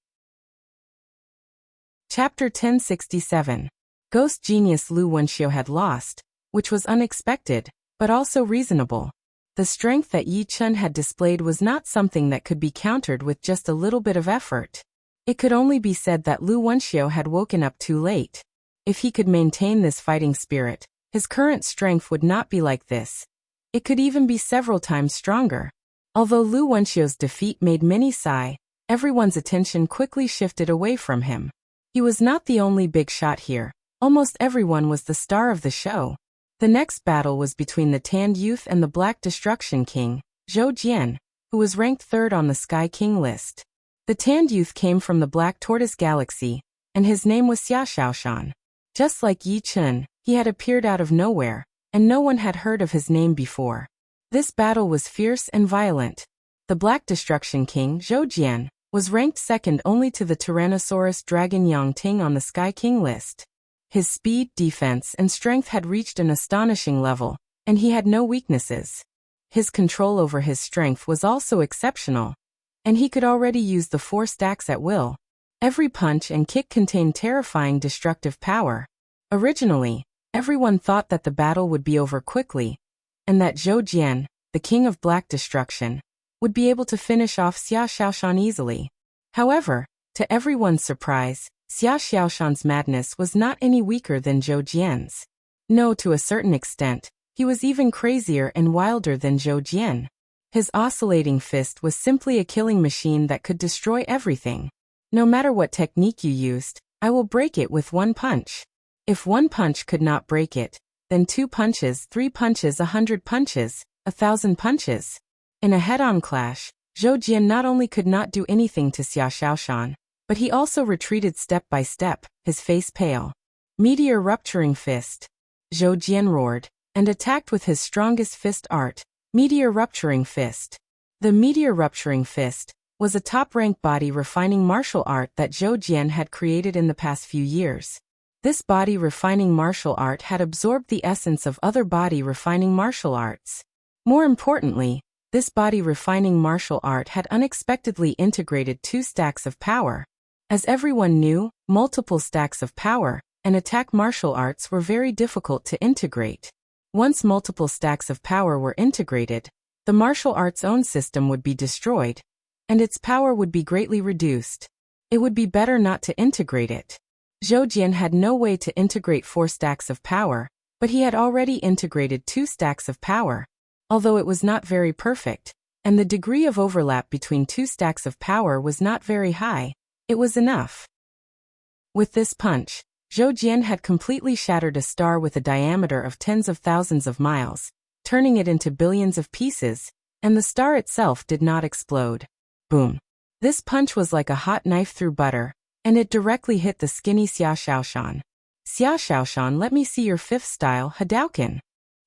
Chapter 1067. Ghost Genius. Lu Wenxiu had lost, which was unexpected, but also reasonable. The strength that Yi Chen had displayed was not something that could be countered with just a little bit of effort. It could only be said that Lu Wenxiu had woken up too late. If he could maintain this fighting spirit, his current strength would not be like this. It could even be several times stronger. Although Lu Wenxiu's defeat made many sigh, everyone's attention quickly shifted away from him. He was not the only big shot here. Almost everyone was the star of the show. The next battle was between the Tanned Youth and the Black Destruction King, Zhou Jian, who was ranked 3rd on the Sky King list. The Tanned Youth came from the Black Tortoise Galaxy, and his name was Xia Xiaoshan. Just like Yi Chen, he had appeared out of nowhere, and no one had heard of his name before. This battle was fierce and violent. The Black Destruction King, Zhou Jian, was ranked 2nd only to the Tyrannosaurus Dragon Yangting on the Sky King list. His speed, defense, and strength had reached an astonishing level, and he had no weaknesses. His control over his strength was also exceptional, and he could already use the 4 stacks at will. Every punch and kick contained terrifying destructive power. Originally, everyone thought that the battle would be over quickly, and that Zhou Jian, the king of black destruction, would be able to finish off Xia Xiaoshan easily. However, to everyone's surprise, Xia Xiaoshan's madness was not any weaker than Zhou Jian's. No, to a certain extent, he was even crazier and wilder than Zhou Jian. His oscillating fist was simply a killing machine that could destroy everything. No matter what technique you used, I will break it with 1 punch. If 1 punch could not break it, then 2 punches, 3 punches, 100 punches, 1,000 punches. In a head-on clash, Zhou Jian not only could not do anything to Xia Xiaoshan, but he also retreated step by step, his face pale. Meteor rupturing fist. Zhou Jian roared, and attacked with his strongest fist art, meteor rupturing fist. The meteor rupturing fist was a top-rank body refining martial art that Zhou Jian had created in the past few years. This body refining martial art had absorbed the essence of other body refining martial arts. More importantly, this body refining martial art had unexpectedly integrated 2 stacks of power. As everyone knew, multiple stacks of power and attack martial arts were very difficult to integrate. Once multiple stacks of power were integrated, the martial arts' own system would be destroyed, and its power would be greatly reduced. It would be better not to integrate it. Zhou Jian had no way to integrate 4 stacks of power, but he had already integrated 2 stacks of power. Although it was not very perfect, and the degree of overlap between 2 stacks of power was not very high, it was enough. With this punch, Zhou Jian had completely shattered a star with a diameter of tens of thousands of miles, turning it into billions of pieces, and the star itself did not explode. Boom. This punch was like a hot knife through butter, and it directly hit the skinny Xia Xiaoshan. Xia Xiaoshan, let me see your 5th style, Hadouken.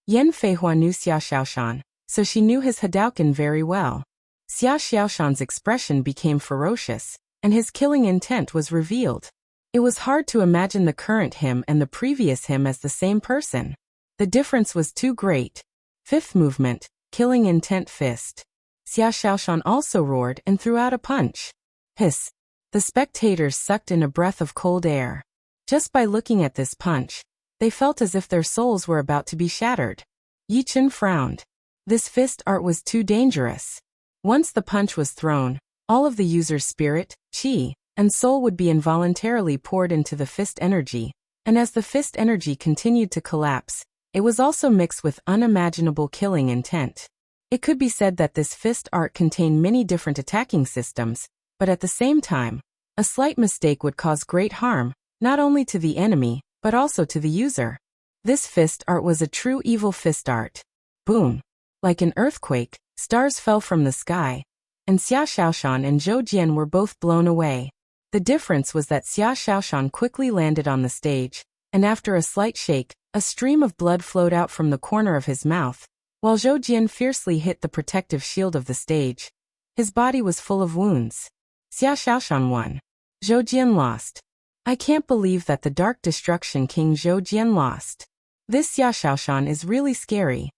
Yan Feihua knew Xia Xiaoshan, so she knew his Hadouken very well. Xia Xiaoshan's expression became ferocious, and his killing intent was revealed. It was hard to imagine the current him and the previous him as the same person. The difference was too great. 5th movement, killing intent fist. Xia Xiaoshan also roared and threw out a punch. Hiss. The spectators sucked in a breath of cold air. Just by looking at this punch, they felt as if their souls were about to be shattered. Yi Chen frowned. This fist art was too dangerous. Once the punch was thrown, all of the user's spirit, qi, and soul would be involuntarily poured into the fist energy, and as the fist energy continued to collapse, it was also mixed with unimaginable killing intent. It could be said that this fist art contained many different attacking systems, but at the same time, a slight mistake would cause great harm, not only to the enemy, but also to the user. This fist art was a true evil fist art. Boom! Like an earthquake, stars fell from the sky, and Xia Xiaoshan and Zhou Jian were both blown away. The difference was that Xia Xiaoshan quickly landed on the stage, and after a slight shake, a stream of blood flowed out from the corner of his mouth, while Zhou Jian fiercely hit the protective shield of the stage. His body was full of wounds. Xia Xiaoshan won. Zhou Jian lost. I can't believe that the Dark Destruction King Zhou Jian lost. This Xia Xiaoshan is really scary.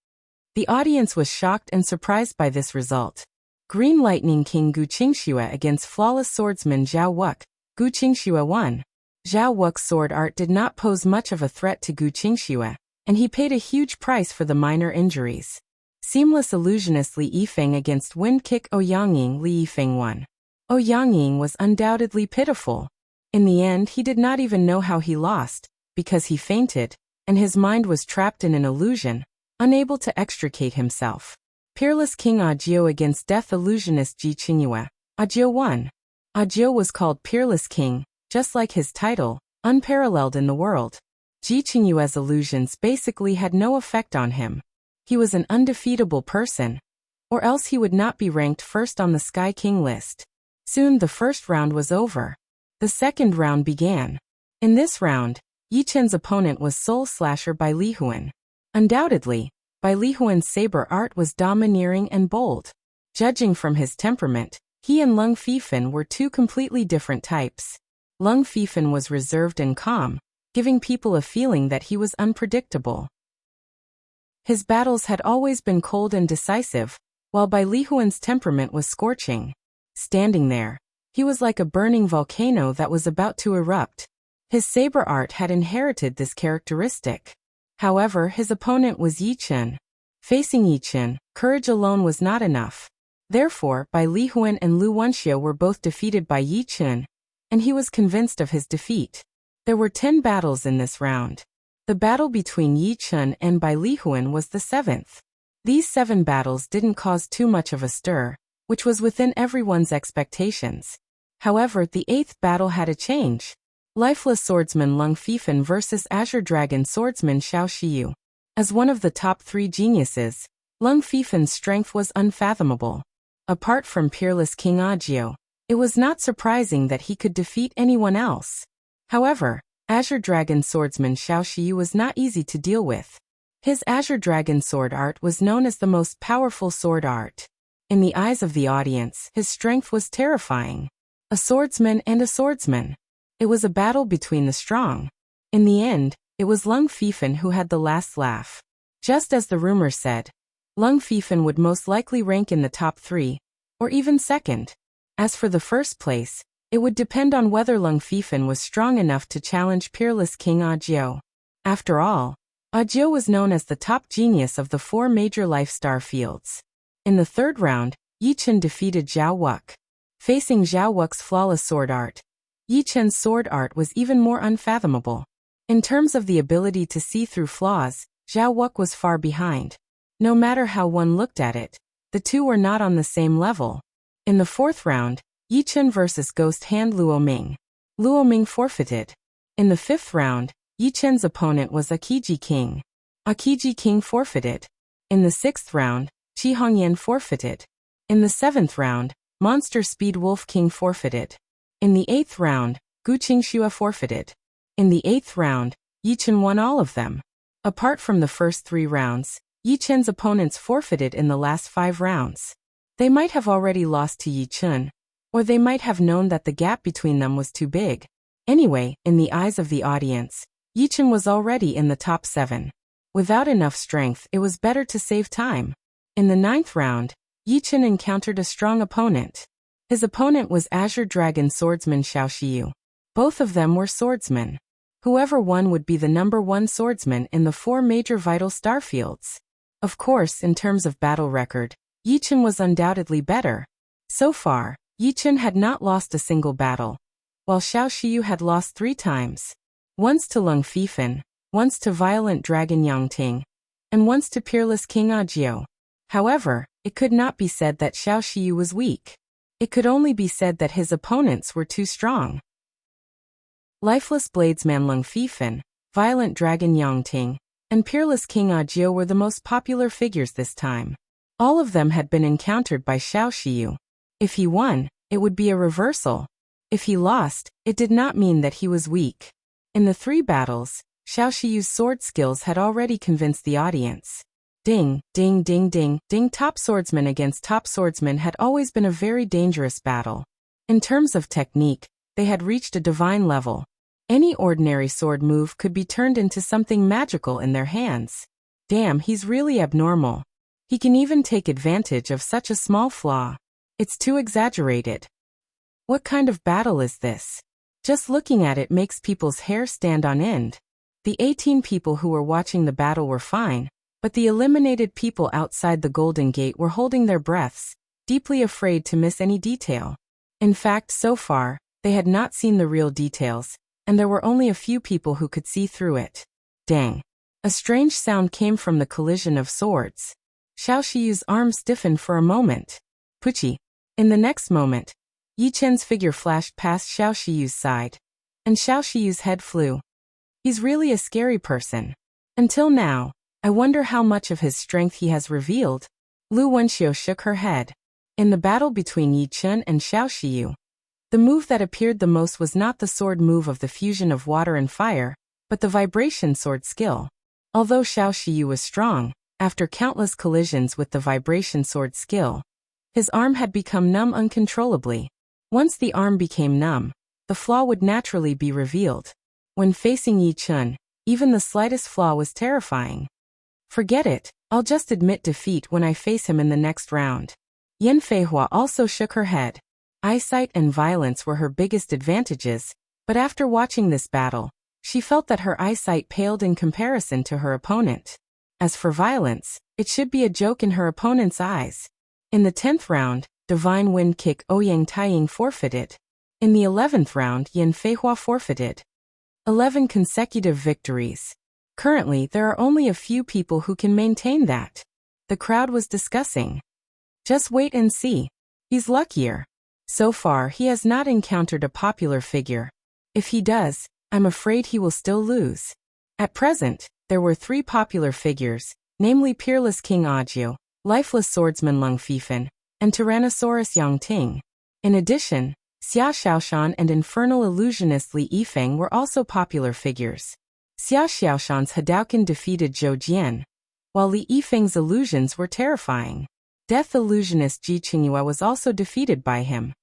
The audience was shocked and surprised by this result. Green Lightning King Gu Qingxue against Flawless Swordsman Zhao Wuk. Gu Qingxue won. Zhao Wuk's sword art did not pose much of a threat to Gu Qingxue, and he paid a huge price for the minor injuries. Seamless Illusionist Li Yifeng against Wind Kick Ouyang Li Yifeng won. Ouyang was undoubtedly pitiful. In the end, he did not even know how he lost, because he fainted, and his mind was trapped in an illusion, unable to extricate himself. Peerless King Ajiu against Death Illusionist Ji Qingyue. Ajiu won. Ajiu was called Peerless King, just like his title, unparalleled in the world. Ji Qingyue's illusions basically had no effect on him. He was an undefeatable person, or else he would not be ranked first on the Sky King list. Soon the first round was over. The second round began. In this round, Yi Chen's opponent was Soul Slasher by Li Huan. Undoubtedly, Bai Lihuan's saber art was domineering and bold. Judging from his temperament, he and Lung Fifan were 2 completely different types. Lung Fifan was reserved and calm, giving people a feeling that he was unpredictable. His battles had always been cold and decisive, while Bai Lihuan's temperament was scorching. Standing there, he was like a burning volcano that was about to erupt. His saber art had inherited this characteristic. However, his opponent was Yi Chen. Facing Yi Chen, courage alone was not enough. Therefore, Bai Lihuan and Lu Wenxia were both defeated by Yi Chen, and he was convinced of his defeat. There were 10 battles in this round. The battle between Yi Chen and Bai Lihuan was the 7th. These 7 battles didn't cause too much of a stir, which was within everyone's expectations. However, the 8th battle had a change. Lifeless Swordsman Lung Fifan versus Azure Dragon Swordsman Xiao Shiyu. As one of the top 3 geniuses, Lung Fifan's strength was unfathomable. Apart from peerless King Agio, it was not surprising that he could defeat anyone else. However, Azure Dragon swordsman Xiao Shiyu was not easy to deal with. His Azure Dragon sword art was known as the most powerful sword art. In the eyes of the audience, his strength was terrifying. A swordsman and a swordsman. It was a battle between the strong. In the end, it was Lung Fifan who had the last laugh. Just as the rumor said, Lung Fifan would most likely rank in the top 3, or even second. As for the first place, it would depend on whether Lung Fifan was strong enough to challenge peerless King Agio. After all, Agio was known as the top genius of the 4 major life star fields. In the third round, Yi Chen defeated Zhao Wuk. Facing Zhao Wuk's flawless sword art, Yi Chen's sword art was even more unfathomable. In terms of the ability to see through flaws, Zhao Wuk was far behind. No matter how one looked at it, the two were not on the same level. In the fourth round, Yi Chen vs. Ghost Hand Luo Ming. Luo Ming forfeited. In the fifth round, Yi Chen's opponent was Akiji King. Akiji King forfeited. In the sixth round, Qi Hongyan forfeited. In the seventh round, Monster Speed Wolf King forfeited. In the eighth round, Gu Qingxue forfeited. In the eighth round, Yi Chen won all of them. Apart from the first 3 rounds, Yi Chen's opponents forfeited in the last 5 rounds. They might have already lost to Yi Chen, or they might have known that the gap between them was too big. Anyway, in the eyes of the audience, Yi Chen was already in the top 7. Without enough strength, it was better to save time. In the 9th round, Yi Chen encountered a strong opponent. His opponent was Azure Dragon swordsman Xiao Shiyu. Both of them were swordsmen. Whoever won would be the number 1 swordsman in the 4 major vital star fields. Of course, in terms of battle record, Yi Chen was undoubtedly better. So far, Yi Chen had not lost a single battle, while Xiao Shiyu had lost 3 times. Once to Lung Fifan, once to Violent Dragon Yangting, and once to peerless King Agio. However, it could not be said that Xiao Shiyu was weak. It could only be said that his opponents were too strong. Lifeless Bladesman Lung Fifan, Violent Dragon Yangting, and peerless King Agio were the most popular figures this time. All of them had been encountered by Xiao Shiyu. If he won, it would be a reversal. If he lost, it did not mean that he was weak. In the 3 battles, Xiao Shiyu's sword skills had already convinced the audience. Ding, ding, ding, ding, ding. Top swordsman against top swordsman had always been a very dangerous battle. In terms of technique, they had reached a divine level. Any ordinary sword move could be turned into something magical in their hands. Damn, he's really abnormal. He can even take advantage of such a small flaw. It's too exaggerated. What kind of battle is this? Just looking at it makes people's hair stand on end. The 18 people who were watching the battle were fine, but the eliminated people outside the Golden Gate were holding their breaths, deeply afraid to miss any detail. In fact, so far, they had not seen the real details, and there were only a few people who could see through it. Dang. A strange sound came from the collision of swords. Xiao Shiyu's arm stiffened for a moment. Puchi. In the next moment, Yi Chen's figure flashed past Xiao Shiyu's side, and Xiao Shiyu's head flew. He's really a scary person. Until now, I wonder how much of his strength he has revealed. Lu Wenxiu shook her head. In the battle between Yi Chen and Xiao Shiyu, the move that appeared the most was not the sword move of the fusion of water and fire, but the vibration sword skill. Although Xiao Shiyu was strong, after countless collisions with the vibration sword skill, his arm had become numb uncontrollably. Once the arm became numb, the flaw would naturally be revealed. When facing Yi Chen, even the slightest flaw was terrifying. Forget it, I'll just admit defeat when I face him in the next round. Yan Feihua also shook her head. Eyesight and violence were her biggest advantages, but after watching this battle, she felt that her eyesight paled in comparison to her opponent. As for violence, it should be a joke in her opponent's eyes. In the 10th round, Divine Wind Kick Ouyang Taiying forfeited. In the 11th round, Yan Feihua forfeited. 11 consecutive victories. Currently, there are only a few people who can maintain that. The crowd was discussing. Just wait and see. He's luckier. So far, he has not encountered a popular figure. If he does, I'm afraid he will still lose. At present, there were 3 popular figures, namely peerless King Agio, lifeless swordsman Lung Fifan, and Tyrannosaurus Yang Ting. In addition, Xia Xiaoshan and infernal illusionist Li Yifeng were also popular figures. Xia Xiaoshan's Hadouken defeated Zhou Jian, while Li Yifeng's illusions were terrifying. Death illusionist Ji Qingyue was also defeated by him.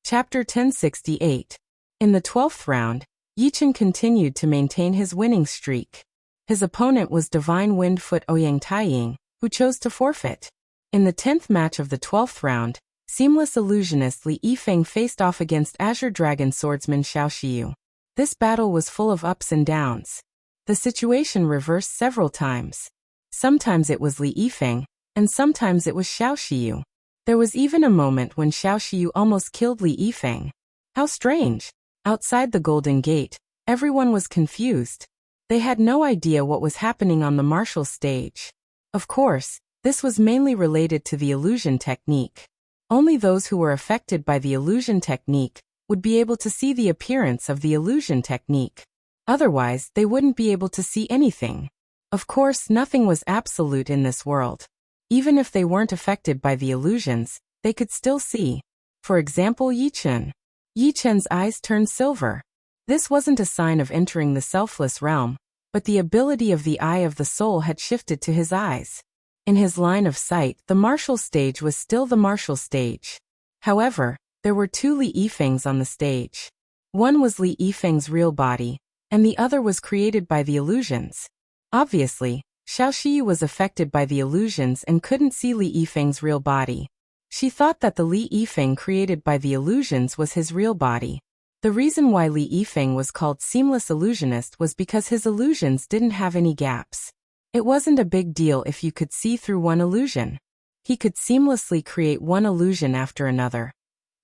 Chapter 1068. In the 12th round, Yichen continued to maintain his winning streak. His opponent was Divine Wind Foot Ouyang Taiying, who chose to forfeit. In the 10th match of the 12th round, Seamless Illusionist Li Yifeng faced off against Azure Dragon Swordsman Xiao Shiyu. This battle was full of ups and downs. The situation reversed several times. Sometimes it was Li Yifeng, and sometimes it was Xiao Shiyu. There was even a moment when Xiao Shiyu almost killed Li Yifeng. How strange! Outside the Golden Gate, everyone was confused. They had no idea what was happening on the martial stage. Of course, this was mainly related to the illusion technique. Only those who were affected by the illusion technique would be able to see the appearance of the illusion technique. Otherwise, they wouldn't be able to see anything. Of course, nothing was absolute in this world. Even if they weren't affected by the illusions, they could still see. For example, Yichen. Yichen's eyes turned silver. This wasn't a sign of entering the selfless realm, but the ability of the eye of the soul had shifted to his eyes. In his line of sight, the martial stage was still the martial stage. However, there were two Li Yifengs on the stage. One was Li Yifeng's real body, and the other was created by the illusions. Obviously, Xiao Shiyu was affected by the illusions and couldn't see Li Yifeng's real body. She thought that the Li Yifeng created by the illusions was his real body. The reason why Li Yifeng was called Seamless Illusionist was because his illusions didn't have any gaps. It wasn't a big deal if you could see through one illusion. He could seamlessly create one illusion after another,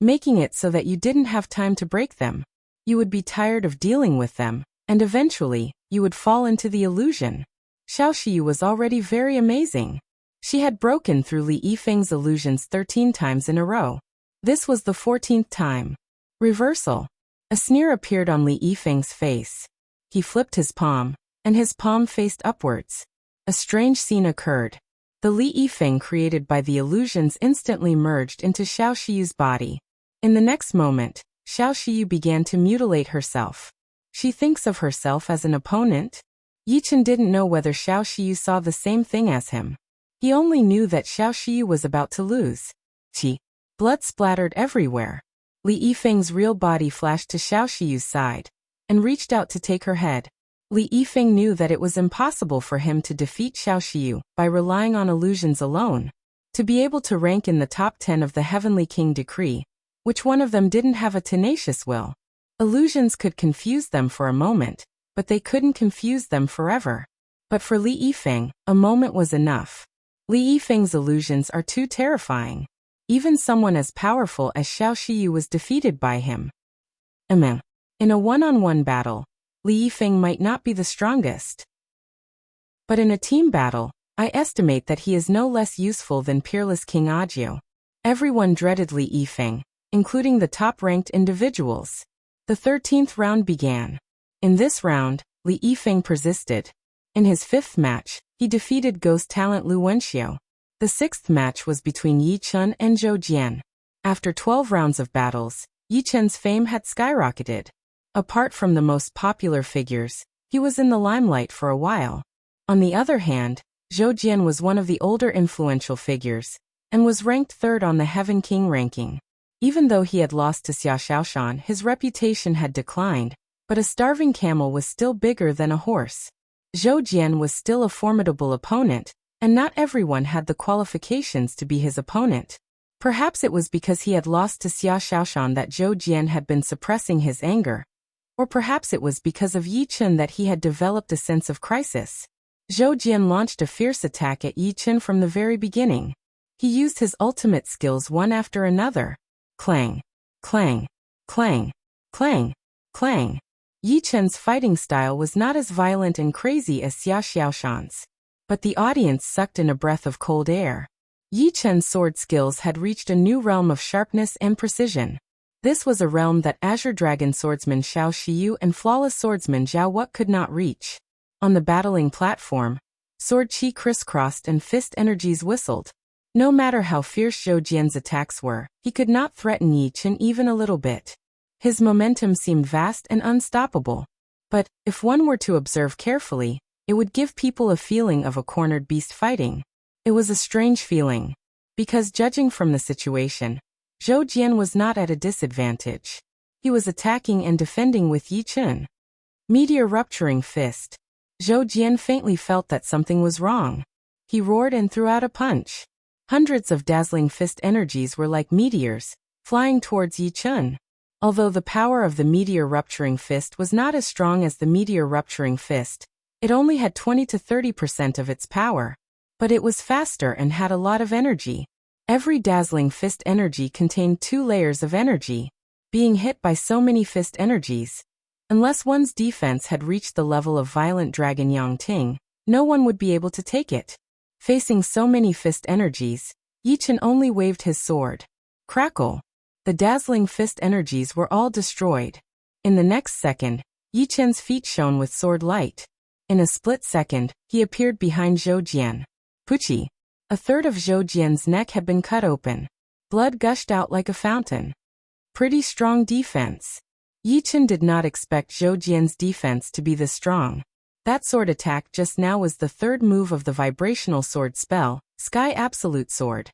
making it so that you didn't have time to break them. You would be tired of dealing with them, and eventually, you would fall into the illusion. Xiao Shiyu was already very amazing. She had broken through Li Yifeng's illusions 13 times in a row. This was the 14th time. Reversal. A sneer appeared on Li Yifeng's face. He flipped his palm, and his palm faced upwards. A strange scene occurred. The Li Yifeng created by the illusions instantly merged into Xiao Shiyu's body. In the next moment, Xiao Shiyu began to mutilate herself. She thinks of herself as an opponent? Yichen didn't know whether Xiao Shiyu saw the same thing as him. He only knew that Xiao Shiyu was about to lose. Blood splattered everywhere. Li Yifeng's real body flashed to Xiao Shiyu's side, and reached out to take her head. Li Yifeng knew that it was impossible for him to defeat Xiao Shiyu by relying on illusions alone. To be able to rank in the top 10 of the Heavenly King decree, which one of them didn't have a tenacious will? Illusions could confuse them for a moment, but they couldn't confuse them forever. But for Li Yifeng, a moment was enough. Li Yifeng's illusions are too terrifying. Even someone as powerful as Xiao Shiyu was defeated by him. In a one-on-one battle, Li Yifeng might not be the strongest. But in a team battle, I estimate that he is no less useful than peerless King Ajio. Everyone dreaded Li Yifeng, including the top-ranked individuals. The 13th round began. In this round, Li Yifeng persisted. In his 5th match, he defeated Ghost Talent Lu Wenxiu. The 6th match was between Yi Chen and Zhou Jian. After 12 rounds of battles, Yi Chen's fame had skyrocketed. Apart from the most popular figures, he was in the limelight for a while. On the other hand, Zhou Jian was one of the older influential figures, and was ranked 3rd on the Heaven King ranking. Even though he had lost to Xia Xiaoshan, his reputation had declined, but a starving camel was still bigger than a horse. Zhou Jian was still a formidable opponent, and not everyone had the qualifications to be his opponent. Perhaps it was because he had lost to Xia Xiaoshan that Zhou Jian had been suppressing his anger. Or perhaps it was because of Yi Chen that he had developed a sense of crisis. Zhou Jian launched a fierce attack at Yi Chen from the very beginning. He used his ultimate skills one after another. Clang, clang, clang, clang, clang. Yi Chen's fighting style was not as violent and crazy as Xia Xiaoshan's. But the audience sucked in a breath of cold air. Yi Chen's sword skills had reached a new realm of sharpness and precision. This was a realm that Azure Dragon Swordsman Xiao Shiyu and Flawless Swordsman Zhao Wut could not reach. On the battling platform, Sword chi crisscrossed and fist energies whistled. No matter how fierce Zhou Jian's attacks were, he could not threaten Yi Chen even a little bit. His momentum seemed vast and unstoppable. But, if one were to observe carefully, it would give people a feeling of a cornered beast fighting. It was a strange feeling. Because judging from the situation, Zhou Jian was not at a disadvantage. He was attacking and defending with Yi Chen. Meteor rupturing fist. Zhou Jian faintly felt that something was wrong. He roared and threw out a punch. Hundreds of dazzling fist energies were like meteors, flying towards Yi Chen. Although the power of the meteor rupturing fist was not as strong as the meteor rupturing fist, it only had 20 to 30% of its power. But it was faster and had a lot of energy. Every dazzling fist energy contained 2 layers of energy. Being hit by so many fist energies, unless one's defense had reached the level of violent dragon Yang Ting, no one would be able to take it. Facing so many fist energies, Yi Chen only waved his sword. Crackle! The dazzling fist energies were all destroyed. In the next second, Yi Chen's feet shone with sword light. In a split second, he appeared behind Zhou Jian. Puchi! A third of Zhou Jian's neck had been cut open. Blood gushed out like a fountain. Pretty strong defense. Yi Chen did not expect Zhou Jian's defense to be this strong. That sword attack just now was the 3rd move of the vibrational sword spell, Sky Absolute Sword.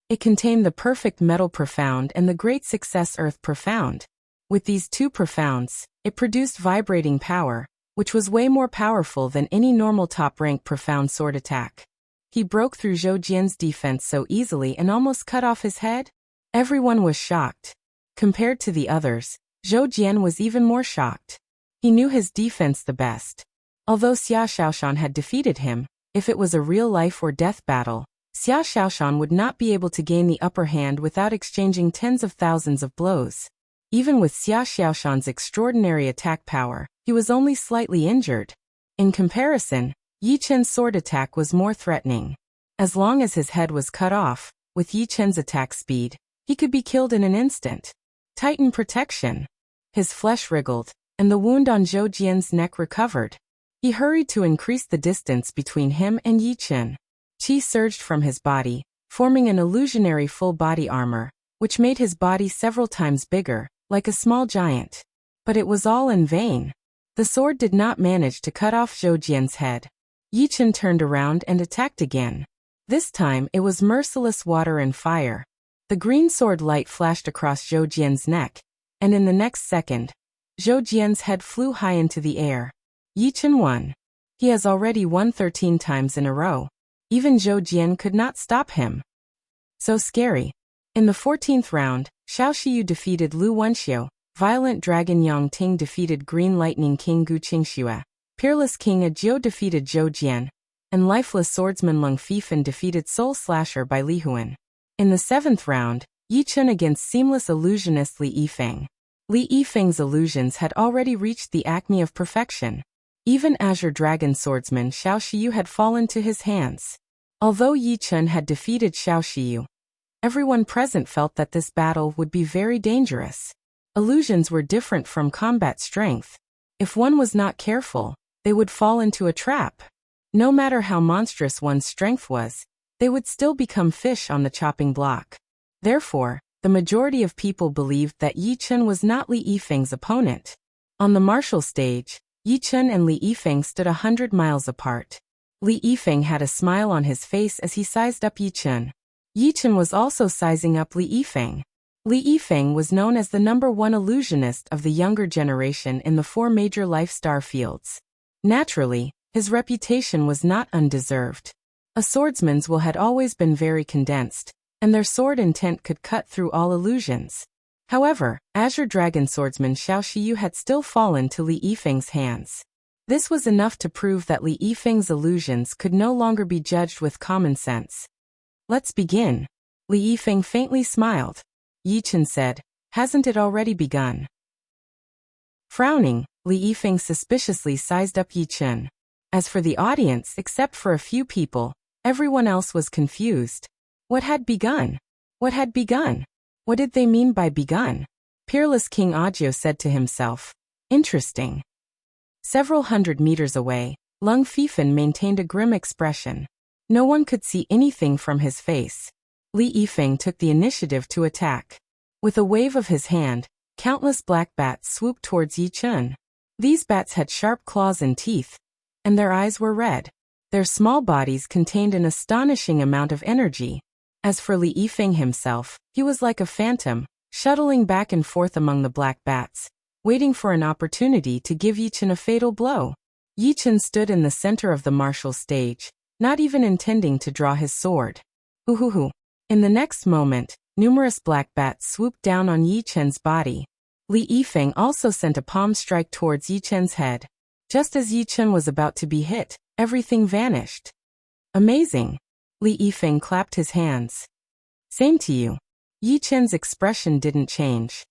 It contained the perfect Metal Profound and the Great Success Earth Profound. With these 2 profounds, it produced vibrating power, which was way more powerful than any normal top-rank profound sword attack. He broke through Zhou Jian's defense so easily and almost cut off his head. Everyone was shocked. Compared to the others, Zhou Jian was even more shocked. He knew his defense the best. Although Xia Xiaoshan had defeated him, if it was a real life or death battle, Xia Xiaoshan would not be able to gain the upper hand without exchanging tens of thousands of blows. Even with Xia Xiaoshan's extraordinary attack power, he was only slightly injured. In comparison, Yi Chen's sword attack was more threatening. As long as his head was cut off, with Yi Chen's attack speed, he could be killed in an instant. Titan protection. His flesh wriggled, and the wound on Zhou Jian's neck recovered. He hurried to increase the distance between him and Yi Chen. Qi surged from his body, forming an illusionary full body armor, which made his body several times bigger, like a small giant. But it was all in vain. The sword did not manage to cut off Zhou Jian's head. Yi Chen turned around and attacked again. This time it was merciless water and fire. The green sword light flashed across Zhou Jian's neck, and in the next second, Zhou Jian's head flew high into the air. Yi Chen won. He has already won 13 times in a row. Even Zhou Jian could not stop him. So scary. In the 14th round, Xiao Shiyu defeated Lu Wenxiu, Violent Dragon Yang Ting defeated Green Lightning King Gu Qingxue, Peerless King Ajiu defeated Zhou Jian, and Lifeless Swordsman Leng Fifan defeated Soul Slasher by Li Huan. In the 7th round, Yi Chen against Seamless Illusionist Li Yifeng. Li Yifeng's illusions had already reached the acme of perfection. Even Azure Dragon Swordsman Xiao Shiyu had fallen to his hands. Although Yi Chen had defeated Xiao Shiyu, everyone present felt that this battle would be very dangerous. Illusions were different from combat strength. If one was not careful, they would fall into a trap. No matter how monstrous one's strength was, they would still become fish on the chopping block. Therefore, the majority of people believed that Yi Chen was not Li Yifeng's opponent. On the martial stage, Yi Chen and Li Yifeng stood 100 miles apart. Li Yifeng had a smile on his face as he sized up Yi Chen. Yi Chen was also sizing up Li Yifeng. Li Yifeng was known as the #1 illusionist of the younger generation in the 4 major life star fields. Naturally, his reputation was not undeserved. A swordsman's will had always been very condensed, and their sword intent could cut through all illusions. However, Azure Dragon Swordsman Xiao Shiyu had still fallen to Li Yifeng's hands. This was enough to prove that Li Yifeng's illusions could no longer be judged with common sense. Let's begin. Li Yifeng faintly smiled. Yi Chen said, hasn't it already begun? Frowning, Li Yifeng suspiciously sized up Yi Chen. As for the audience, except for a few people, everyone else was confused. What had begun? What had begun? What did they mean by begun? Peerless King Ajiu said to himself. Interesting. Several hundred meters away, Lung Fifan maintained a grim expression. No one could see anything from his face. Li Yifeng took the initiative to attack. With a wave of his hand, countless black bats swooped towards Yi Chun. These bats had sharp claws and teeth, and their eyes were red. Their small bodies contained an astonishing amount of energy. As for Li Yifeng himself, he was like a phantom, shuttling back and forth among the black bats, waiting for an opportunity to give Yi Chun a fatal blow. Yi Chun stood in the center of the martial stage, not even intending to draw his sword. Hoo-hoo-hoo. In the next moment, numerous black bats swooped down on Yi Chun's body. Li Yifeng also sent a palm strike towards Yi Chun's head. Just as Yi Chun was about to be hit, everything vanished. Amazing. Li Yifeng clapped his hands. Same to you. Yi Chun's expression didn't change.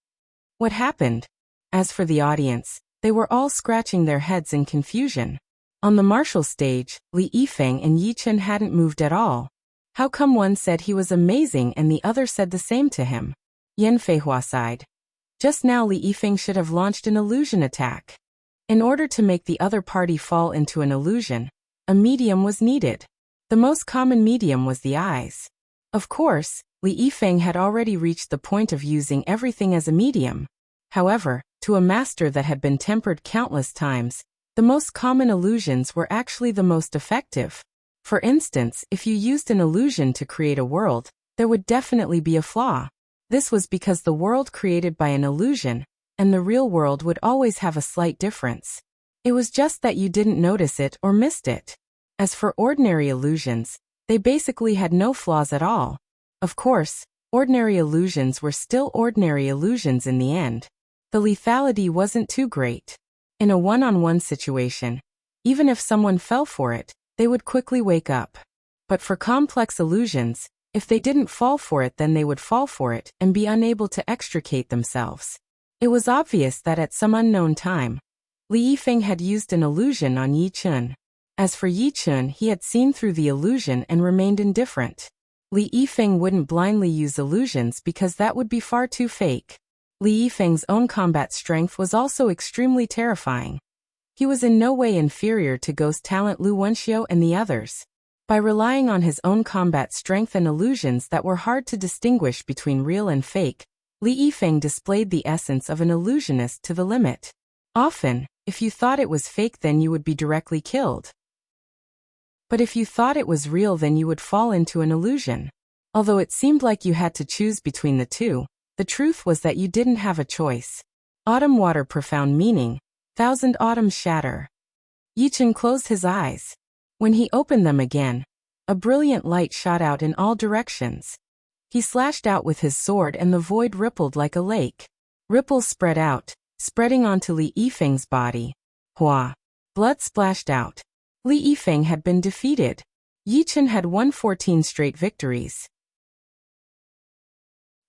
What happened? As for the audience, they were all scratching their heads in confusion. On the martial stage, Li Yifeng and Yi Chun hadn't moved at all. How come one said he was amazing and the other said the same to him? Yan Feihua sighed. Just now Li Yifeng should have launched an illusion attack. In order to make the other party fall into an illusion, a medium was needed. The most common medium was the eyes. Of course, Li Yifeng had already reached the point of using everything as a medium. However, to a master that had been tempered countless times, the most common illusions were actually the most effective. For instance, if you used an illusion to create a world, there would definitely be a flaw. This was because the world created by an illusion and the real world would always have a slight difference. It was just that you didn't notice it or missed it. As for ordinary illusions, they basically had no flaws at all. Of course, ordinary illusions were still ordinary illusions in the end. The lethality wasn't too great. In a one-on-one situation, even if someone fell for it, they would quickly wake up. But for complex illusions, if they didn't fall for it, then they would fall for it and be unable to extricate themselves. It was obvious that at some unknown time, Li Yifeng had used an illusion on Yi Chun. As for Yi Chun, he had seen through the illusion and remained indifferent. Li Yifeng wouldn't blindly use illusions because that would be far too fake. Li Yifeng's own combat strength was also extremely terrifying. He was in no way inferior to ghost talent Lu Wenxiu and the others. By relying on his own combat strength and illusions that were hard to distinguish between real and fake, Li Yifeng displayed the essence of an illusionist to the limit. Often, if you thought it was fake, then you would be directly killed. But if you thought it was real, then you would fall into an illusion. Although it seemed like you had to choose between the two, the truth was that you didn't have a choice. Autumn water, profound meaning. Thousand autumns shatter. Yi Chun closed his eyes. When he opened them again, a brilliant light shot out in all directions. He slashed out with his sword and the void rippled like a lake. Ripples spread out, spreading onto Li Yifeng's body. Hua! Blood splashed out. Li Yifeng had been defeated. Yi Chun had won 14 straight victories.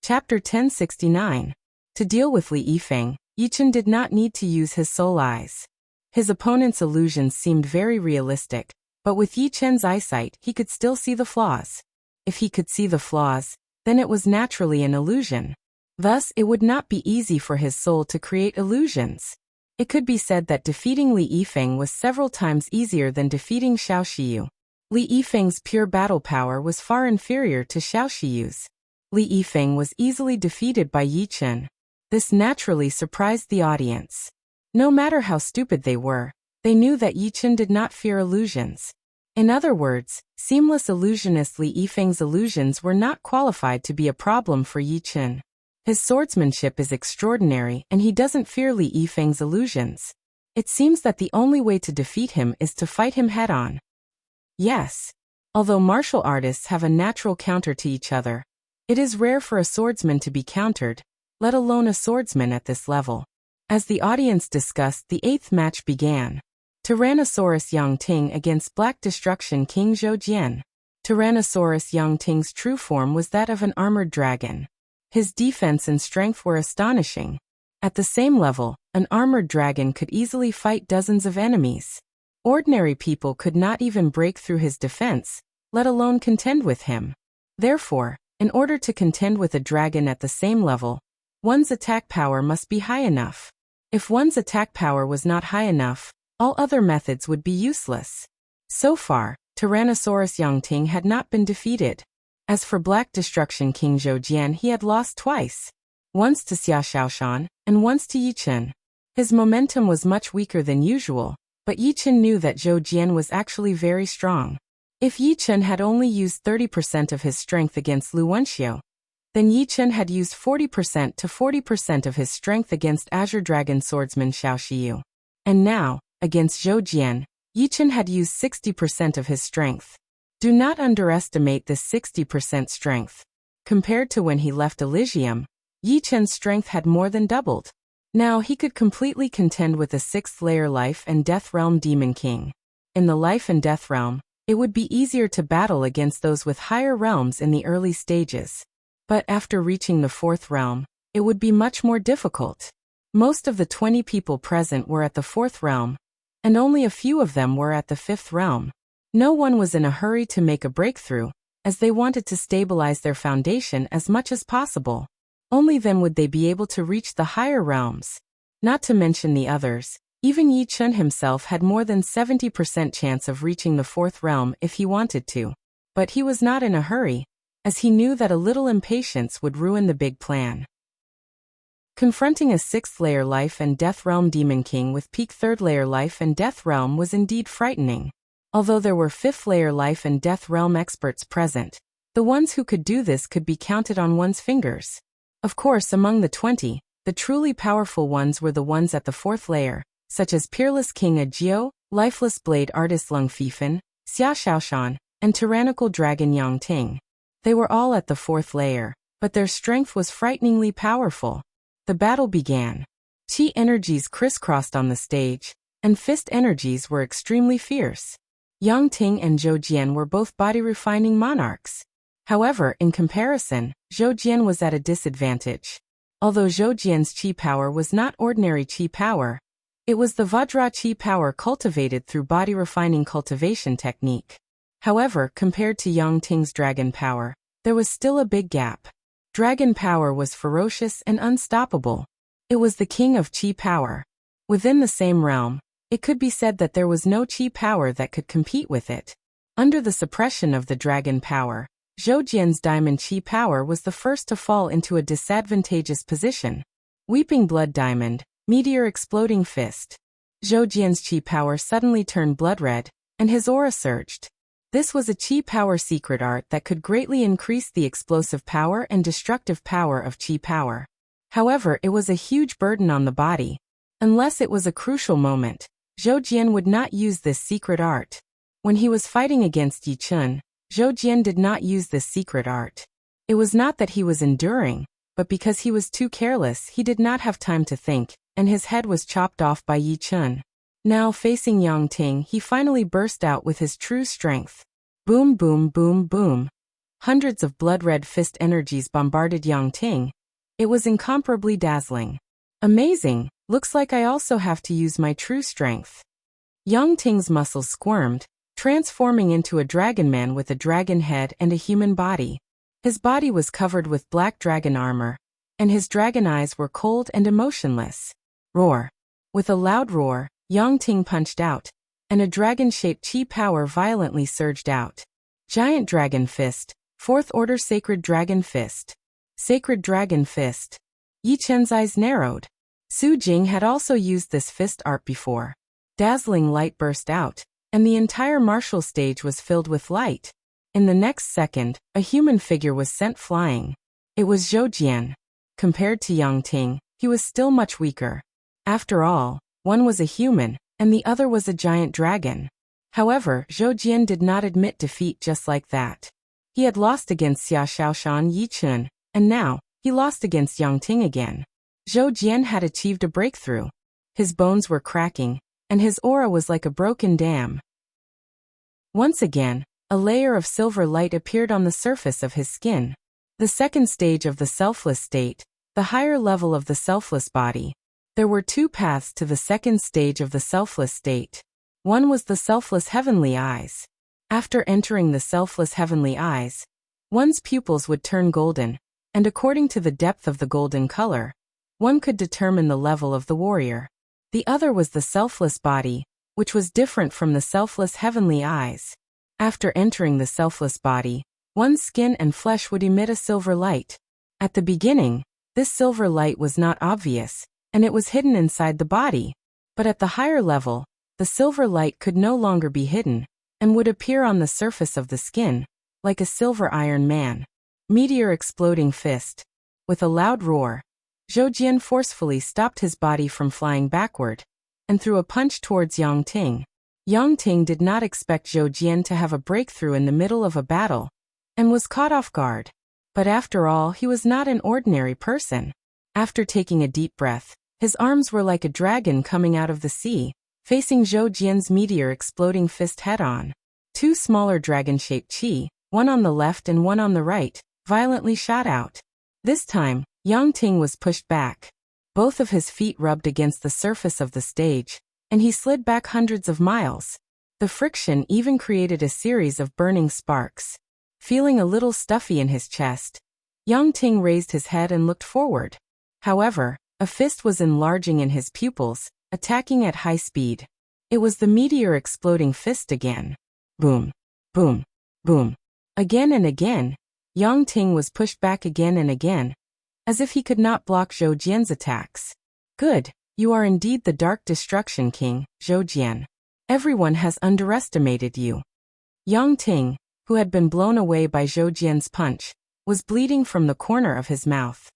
Chapter 1069. To deal with Li Yifeng, Yi Chun did not need to use his soul eyes. His opponent's illusions seemed very realistic, but with Yi Chun's eyesight he could still see the flaws. If he could see the flaws, then it was naturally an illusion. Thus, it would not be easy for his soul to create illusions. It could be said that defeating Li Yifeng was several times easier than defeating Xiao Shiyu. Li Yifeng's pure battle power was far inferior to Xiao Shiyu's. Li Yifeng was easily defeated by Yi Chun. This naturally surprised the audience. No matter how stupid they were, they knew that Yi Chun did not fear illusions. In other words, seamless illusionist Li Yifeng's illusions were not qualified to be a problem for Yi Chun. His swordsmanship is extraordinary and he doesn't fear Li Yifeng's illusions. It seems that the only way to defeat him is to fight him head-on. Yes. Although martial artists have a natural counter to each other, it is rare for a swordsman to be countered, let alone a swordsman at this level. As the audience discussed, the 8th match began. Tyrannosaurus Yangting against Black Destruction King Zhou Jian. Tyrannosaurus Yangting's true form was that of an armored dragon. His defense and strength were astonishing. At the same level, an armored dragon could easily fight dozens of enemies. Ordinary people could not even break through his defense, let alone contend with him. Therefore, in order to contend with a dragon at the same level, one's attack power must be high enough. If one's attack power was not high enough, All other methods would be useless. So far, Tyrannosaurus Yangting had not been defeated. As for Black Destruction King Zhou Jian, he had lost twice. Once to Xia Xiaoshan, and once to Yi Chen. His momentum was much weaker than usual, but Yi Chen knew that Zhou Jian was actually very strong. If Yi Chen had only used 30% of his strength against Lu Wenxiu, then Yi Chen had used 40% to 40% of his strength against Azure Dragon Swordsman Xiao Shiyu. And now, against Zhou Jian, Yi Chen had used 60% of his strength. Do not underestimate this 60% strength. Compared to when he left Elysium, Yi Chen's strength had more than doubled. Now he could completely contend with the 6th layer Life and Death Realm Demon King. In the Life and Death Realm, it would be easier to battle against those with higher realms in the early stages. But after reaching the 4th realm, it would be much more difficult. Most of the 20 people present were at the 4th realm, and only a few of them were at the 5th realm. No one was in a hurry to make a breakthrough, as they wanted to stabilize their foundation as much as possible. Only then would they be able to reach the higher realms. Not to mention the others, even Yi Chen himself had more than 70% chance of reaching the 4th realm if he wanted to. But he was not in a hurry, as he knew that a little impatience would ruin the big plan. Confronting a 6th layer Life and Death Realm Demon King with peak 3rd layer Life and Death Realm was indeed frightening. Although there were 5th layer Life and Death Realm experts present, the ones who could do this could be counted on one's fingers. Of course, among the 20, the truly powerful ones were the ones at the 4th layer, such as Peerless King Ajiu, Lifeless Blade Artist Lung Fifan, Xia Xiaoshan, and Tyrannical Dragon Yangting. They were all at the 4th layer, but their strength was frighteningly powerful. The battle began. Qi energies crisscrossed on the stage, and fist energies were extremely fierce. Yangting and Zhou Jian were both body-refining monarchs. However, in comparison, Zhou Jian was at a disadvantage. Although Zhou Jian's qi power was not ordinary qi power, it was the Vajra qi power cultivated through body-refining cultivation technique. However, compared to Yangting's dragon power, there was still a big gap. Dragon power was ferocious and unstoppable. It was the king of qi power. Within the same realm, it could be said that there was no qi power that could compete with it. Under the suppression of the dragon power, Zhou Jian's diamond qi power was the first to fall into a disadvantageous position. Weeping Blood Diamond, Meteor Exploding Fist. Zhou Jian's qi power suddenly turned blood red, and his aura surged. This was a qi power secret art that could greatly increase the explosive power and destructive power of qi power. However, it was a huge burden on the body. Unless it was a crucial moment, Zhou Jian would not use this secret art. When he was fighting against Yi Chen, Zhou Jian did not use this secret art. It was not that he was enduring, but because he was too careless, he did not have time to think, and his head was chopped off by Yi Chen. Now facing Yangting, he finally burst out with his true strength. Boom boom boom boom. Hundreds of blood-red fist energies bombarded Yangting. It was incomparably dazzling. Amazing, looks like I also have to use my true strength. Yangting's muscles squirmed, transforming into a dragon man with a dragon head and a human body. His body was covered with black dragon armor, and his dragon eyes were cold and emotionless. Roar. With a loud roar, Yangting punched out, and a dragon-shaped qi power violently surged out. Giant Dragon Fist, 4th Order Sacred Dragon Fist. Sacred Dragon Fist. Yi Chen's eyes narrowed. Su Jing had also used this fist art before. Dazzling light burst out, and the entire martial stage was filled with light. In the next second, a human figure was sent flying. It was Zhou Jian. Compared to Yangting, he was still much weaker. After all, one was a human, and the other was a giant dragon. However, Zhou Jian did not admit defeat just like that. He had lost against Xia Xiaoshan Yi Chen, and now, he lost against Yangting again. Zhou Jian had achieved a breakthrough. His bones were cracking, and his aura was like a broken dam. Once again, a layer of silver light appeared on the surface of his skin. The second stage of the selfless state, the higher level of the selfless body. There were two paths to the second stage of the selfless state. One was the selfless heavenly eyes. After entering the selfless heavenly eyes, one's pupils would turn golden, and according to the depth of the golden color, one could determine the level of the warrior. The other was the selfless body, which was different from the selfless heavenly eyes. After entering the selfless body, one's skin and flesh would emit a silver light. At the beginning, this silver light was not obvious, and it was hidden inside the body. But at the higher level, the silver light could no longer be hidden, and would appear on the surface of the skin, like a silver Iron Man. Meteor exploding fist. With a loud roar, Zhou Jian forcefully stopped his body from flying backward, and threw a punch towards Yang Ting. Yang Ting did not expect Zhou Jian to have a breakthrough in the middle of a battle, and was caught off guard. But after all, he was not an ordinary person. After taking a deep breath, his arms were like a dragon coming out of the sea, facing Zhou Jian's meteor exploding fist head-on. Two smaller dragon-shaped chi, one on the left and one on the right, violently shot out. This time, Yang Ting was pushed back. Both of his feet rubbed against the surface of the stage, and he slid back hundreds of miles. The friction even created a series of burning sparks. Feeling a little stuffy in his chest, Yang Ting raised his head and looked forward. However, a fist was enlarging in his pupils, attacking at high speed. It was the meteor exploding fist again. Boom, boom, boom. Again and again, Yang Ting was pushed back again and again, as if he could not block Zhou Jian's attacks. Good, you are indeed the Dark Destruction King, Zhou Jian. Everyone has underestimated you. Yang Ting, who had been blown away by Zhou Jian's punch, was bleeding from the corner of his mouth.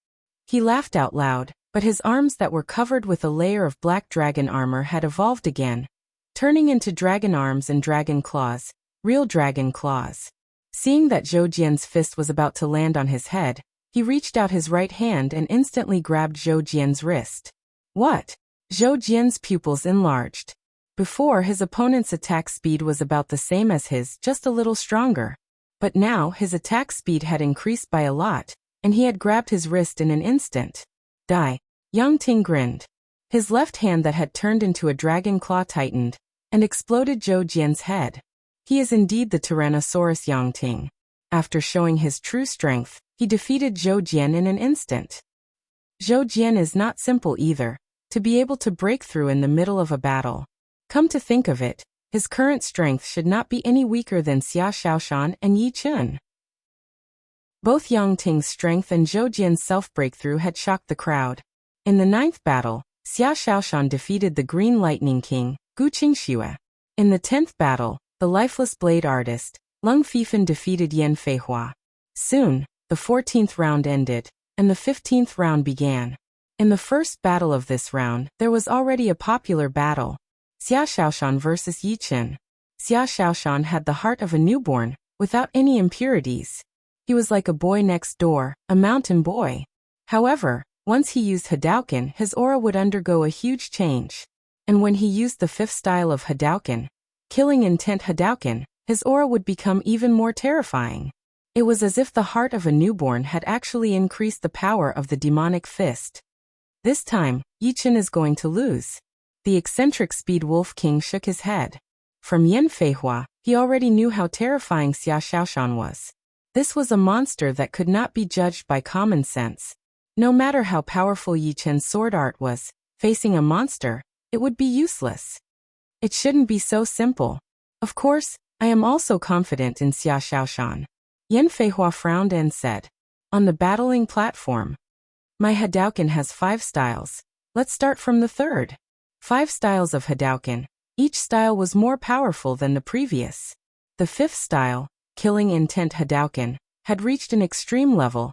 He laughed out loud, but his arms that were covered with a layer of black dragon armor had evolved again, turning into dragon arms and dragon claws, real dragon claws. Seeing that Zhou Jian's fist was about to land on his head, he reached out his right hand and instantly grabbed Zhou Jian's wrist. What? Zhou Jian's pupils enlarged. Before, his opponent's attack speed was about the same as his, just a little stronger. But now, his attack speed had increased by a lot, and he had grabbed his wrist in an instant. Die. Yang Ting grinned. His left hand that had turned into a dragon claw tightened, and exploded Zhou Jian's head. He is indeed the Tyrannosaurus Yang Ting. After showing his true strength, he defeated Zhou Jian in an instant. Zhou Jian is not simple either, to be able to break through in the middle of a battle. Come to think of it, his current strength should not be any weaker than Xia Xiaoshan and Yi Chun. Both Yang Ting's strength and Zhou Jian's self-breakthrough had shocked the crowd. In the 9th battle, Xia Xiaoshan defeated the Green Lightning King, Gu Qingxue. In the 10th battle, the lifeless blade artist, Lung Fifan defeated Yan Feihua. Soon, the 14th round ended, and the 15th round began. In the first battle of this round, there was already a popular battle. Xia Xiaoshan versus Yi Chun. Xia Xiaoshan had the heart of a newborn, without any impurities. He was like a boy next door, a mountain boy. However, once he used Hadouken, his aura would undergo a huge change. And when he used the 5th style of Hadouken, Killing Intent Hadouken, his aura would become even more terrifying. It was as if the heart of a newborn had actually increased the power of the demonic fist. This time, Yi Chun is going to lose. The eccentric Speed Wolf King shook his head. From Yan Feihua, he already knew how terrifying Xia Xiaoshan was. This was a monster that could not be judged by common sense. No matter how powerful Yi Chun's sword art was, facing a monster, it would be useless. It shouldn't be so simple. Of course, I am also confident in Xia Xiaoshan. Yan Feihua frowned and said, on the battling platform. My Hadouken has 5 styles. Let's start from the 3rd. 5 styles of Hadouken. Each style was more powerful than the previous. The 5th style, Killing Intent Hadouken, had reached an extreme level,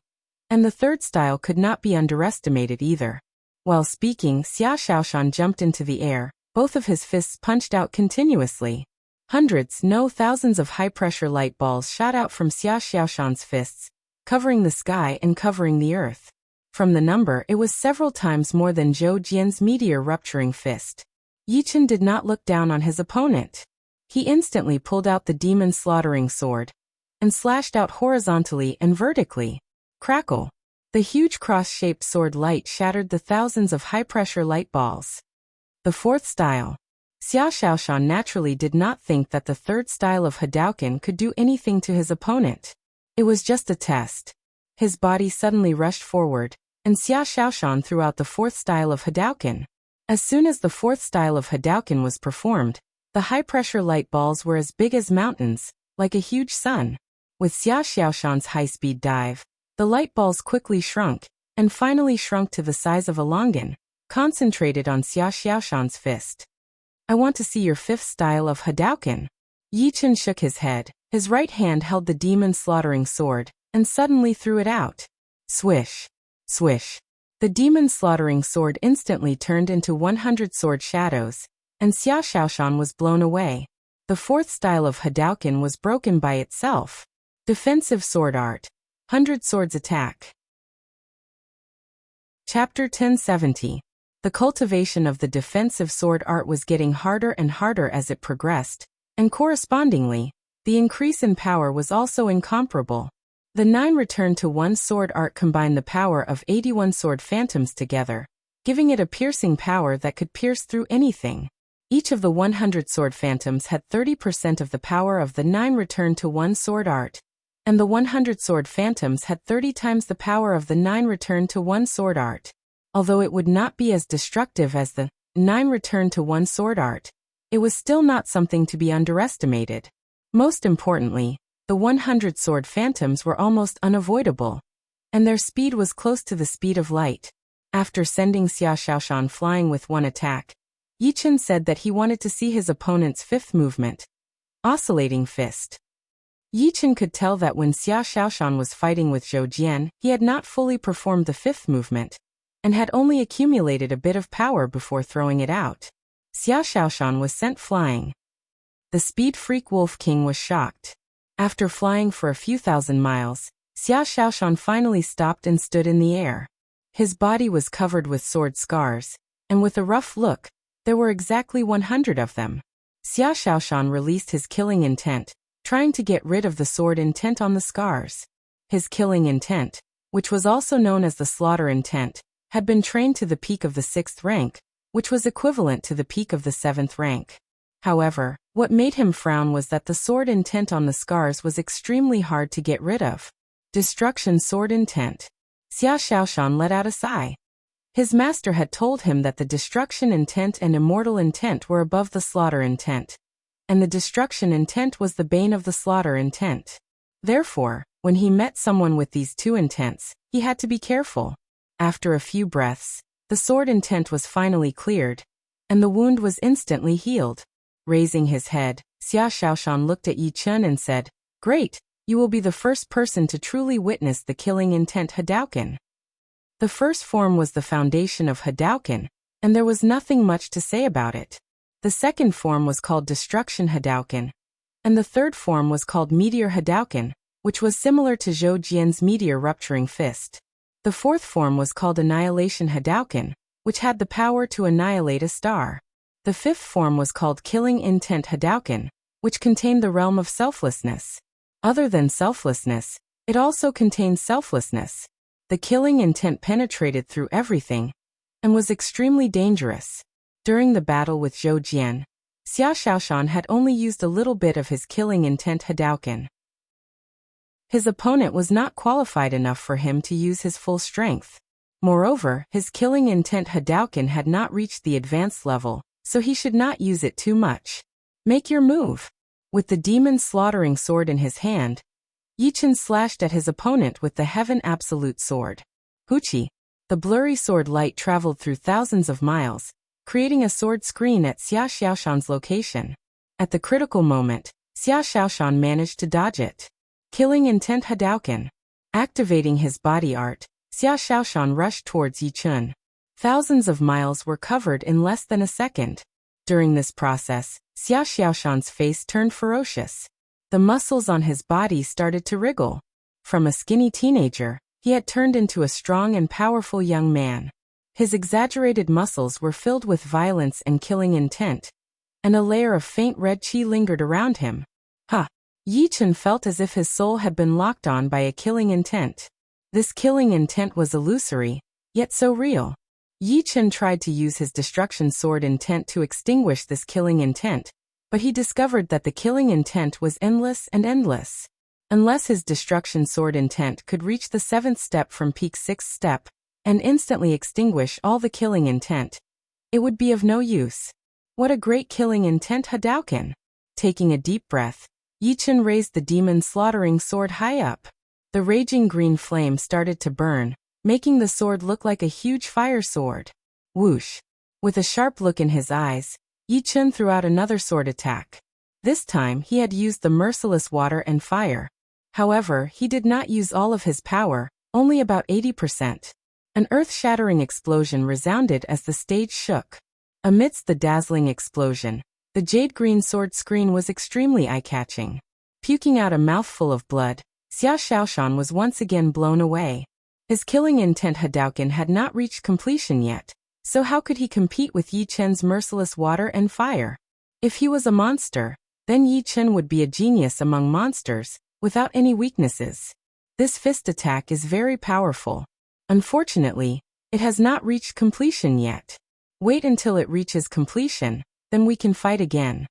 and the 3rd style could not be underestimated either. While speaking, Xia Xiaoshan jumped into the air, both of his fists punched out continuously. Hundreds, no thousands of high-pressure light balls shot out from Xia Xiaoshan's fists, covering the sky and covering the earth. From the number, it was several times more than Zhou Jian's meteor-rupturing fist. Yi Chun did not look down on his opponent. He instantly pulled out the demon-slaughtering sword and slashed out horizontally and vertically. Crackle! The huge cross-shaped sword light shattered the thousands of high-pressure light balls. The 4th style. Xia Xiaoshan naturally did not think that the 3rd style of Hadouken could do anything to his opponent. It was just a test. His body suddenly rushed forward, and Xia Xiaoshan threw out the 4th style of Hadouken. As soon as the 4th style of Hadouken was performed, The high-pressure light balls were as big as mountains, like a huge sun. With Xia Xiaoshan's high-speed dive, the light balls quickly shrunk, and finally shrunk to the size of a longan, concentrated on Xia Xiaoshan's fist. I want to see your fifth style of Hadouken. Yi Chen shook his head. His right hand held the demon slaughtering sword, and suddenly threw it out. Swish. Swish. The demon slaughtering sword instantly turned into 100 sword shadows, and Xia Xiaoshan was blown away. The fourth style of Hadouken was broken by itself. Defensive Sword Art. 100 Swords Attack. Chapter 1070. The cultivation of the defensive sword art was getting harder and harder as it progressed, and correspondingly, the increase in power was also incomparable. The 9 return to 1 sword art combined the power of 81 sword phantoms together, giving it a piercing power that could pierce through anything. Each of the 100 sword phantoms had 30% of the power of the 9 return to 1 sword art, and the 100 sword phantoms had 30 times the power of the 9 return to 1 sword art. Although it would not be as destructive as the 9 return to 1 sword art, it was still not something to be underestimated. Most importantly, the 100 sword phantoms were almost unavoidable, and their speed was close to the speed of light. After sending Xia Xiaoshan flying with one attack, Yi Chen said that he wanted to see his opponent's fifth movement, Oscillating Fist. Yi Chen could tell that when Xia Xiaoshan was fighting with Zhou Jian, he had not fully performed the fifth movement, and had only accumulated a bit of power before throwing it out. Xia Xiaoshan was sent flying. The Speed Freak Wolf King was shocked. After flying for a few thousand miles, Xia Xiaoshan finally stopped and stood in the air. His body was covered with sword scars, and with a rough look, there were exactly 100 of them. Xia Xiaoshan released his killing intent, trying to get rid of the sword intent on the scars. His killing intent, which was also known as the slaughter intent, had been trained to the peak of the 6th rank, which was equivalent to the peak of the 7th rank. However, what made him frown was that the sword intent on the scars was extremely hard to get rid of. Destruction Sword Intent. Xia Xiaoshan let out a sigh. His master had told him that the destruction intent and immortal intent were above the slaughter intent, and the destruction intent was the bane of the slaughter intent. Therefore, when he met someone with these two intents, he had to be careful. After a few breaths, the sword intent was finally cleared, and the wound was instantly healed. Raising his head, Xia Xiaoshan looked at Yi Chen and said, "Great, you will be the first person to truly witness the killing intent Hadouken." The first form was the foundation of Hadouken, and there was nothing much to say about it. The second form was called Destruction Hadouken, and the third form was called Meteor Hadouken, which was similar to Zhou Jian's Meteor Rupturing Fist. The fourth form was called Annihilation Hadouken, which had the power to annihilate a star. The fifth form was called Killing Intent Hadouken, which contained the realm of selflessness. Other than selflessness, it also contained selflessness. The killing intent penetrated through everything, and was extremely dangerous. During the battle with Zhou Jian, Xia Xiaoshan had only used a little bit of his killing intent Hadouken. His opponent was not qualified enough for him to use his full strength. Moreover, his killing intent Hadouken had not reached the advanced level, so he should not use it too much. Make your move. With the demon slaughtering sword in his hand, Yi Chen slashed at his opponent with the Heaven Absolute Sword. Huchi. The blurry sword light traveled through thousands of miles, creating a sword screen at Xia Xiaoshan's location. At the critical moment, Xia Xiaoshan managed to dodge it. Killing Intent Hadouken. Activating his body art, Xia Xiaoshan rushed towards Yi Chen. Thousands of miles were covered in less than a second. During this process, Xia Xiaoshan's face turned ferocious. The muscles on his body started to wriggle. From a skinny teenager, he had turned into a strong and powerful young man. His exaggerated muscles were filled with violence and killing intent, and a layer of faint red qi lingered around him. Ha! Yi Chen felt as if his soul had been locked on by a killing intent. This killing intent was illusory, yet so real. Yi Chen tried to use his destruction sword intent to extinguish this killing intent, but he discovered that the killing intent was endless and endless. Unless his destruction sword intent could reach the 7th step from peak 6th step, and instantly extinguish all the killing intent, it would be of no use. What a great killing intent Hadouken! Taking a deep breath, Yichen raised the demon-slaughtering sword high up. The raging green flame started to burn, making the sword look like a huge fire sword. Whoosh! With a sharp look in his eyes, Yichen threw out another sword attack. This time he had used the merciless water and fire. However, he did not use all of his power, only about 80%. An earth-shattering explosion resounded as the stage shook. Amidst the dazzling explosion, the jade-green sword screen was extremely eye-catching. Puking out a mouthful of blood, Xia Xiaoshan was once again blown away. His killing intent Hadouken had not reached completion yet, so how could he compete with Yi Chen's merciless water and fire? If he was a monster, then Yi Chen would be a genius among monsters, without any weaknesses. This fist attack is very powerful. Unfortunately, it has not reached completion yet. Wait until it reaches completion, then we can fight again.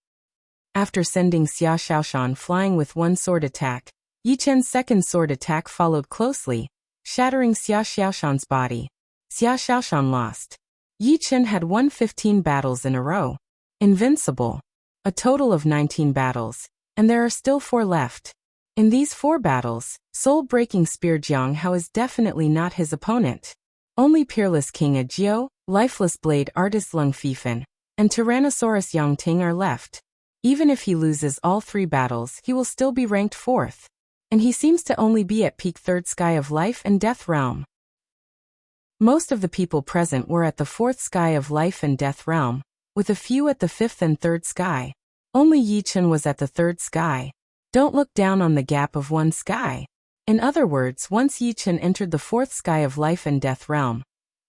After sending Xia Xiaoshan flying with one sword attack, Yi Chen's second sword attack followed closely, shattering Xia Xiaoshan's body. Xia Xiaoshan lost. Yi Chen had won 15 battles in a row. Invincible. A total of 19 battles, and there are still 4 left. In these 4 battles, soul-breaking Spear Jiang Hao is definitely not his opponent. Only Peerless King Ajiu, Lifeless Blade Artist Lung Fifan, and Tyrannosaurus Yangting are left. Even if he loses all 3 battles, he will still be ranked 4th. And he seems to only be at peak 3rd sky of life and death realm. Most of the people present were at the 4th sky of life and death realm, with a few at the 5th and 3rd sky. Only Yi Chen was at the 3rd sky. Don't look down on the gap of 1 sky. In other words, once Yi Chen entered the 4th sky of life and death realm,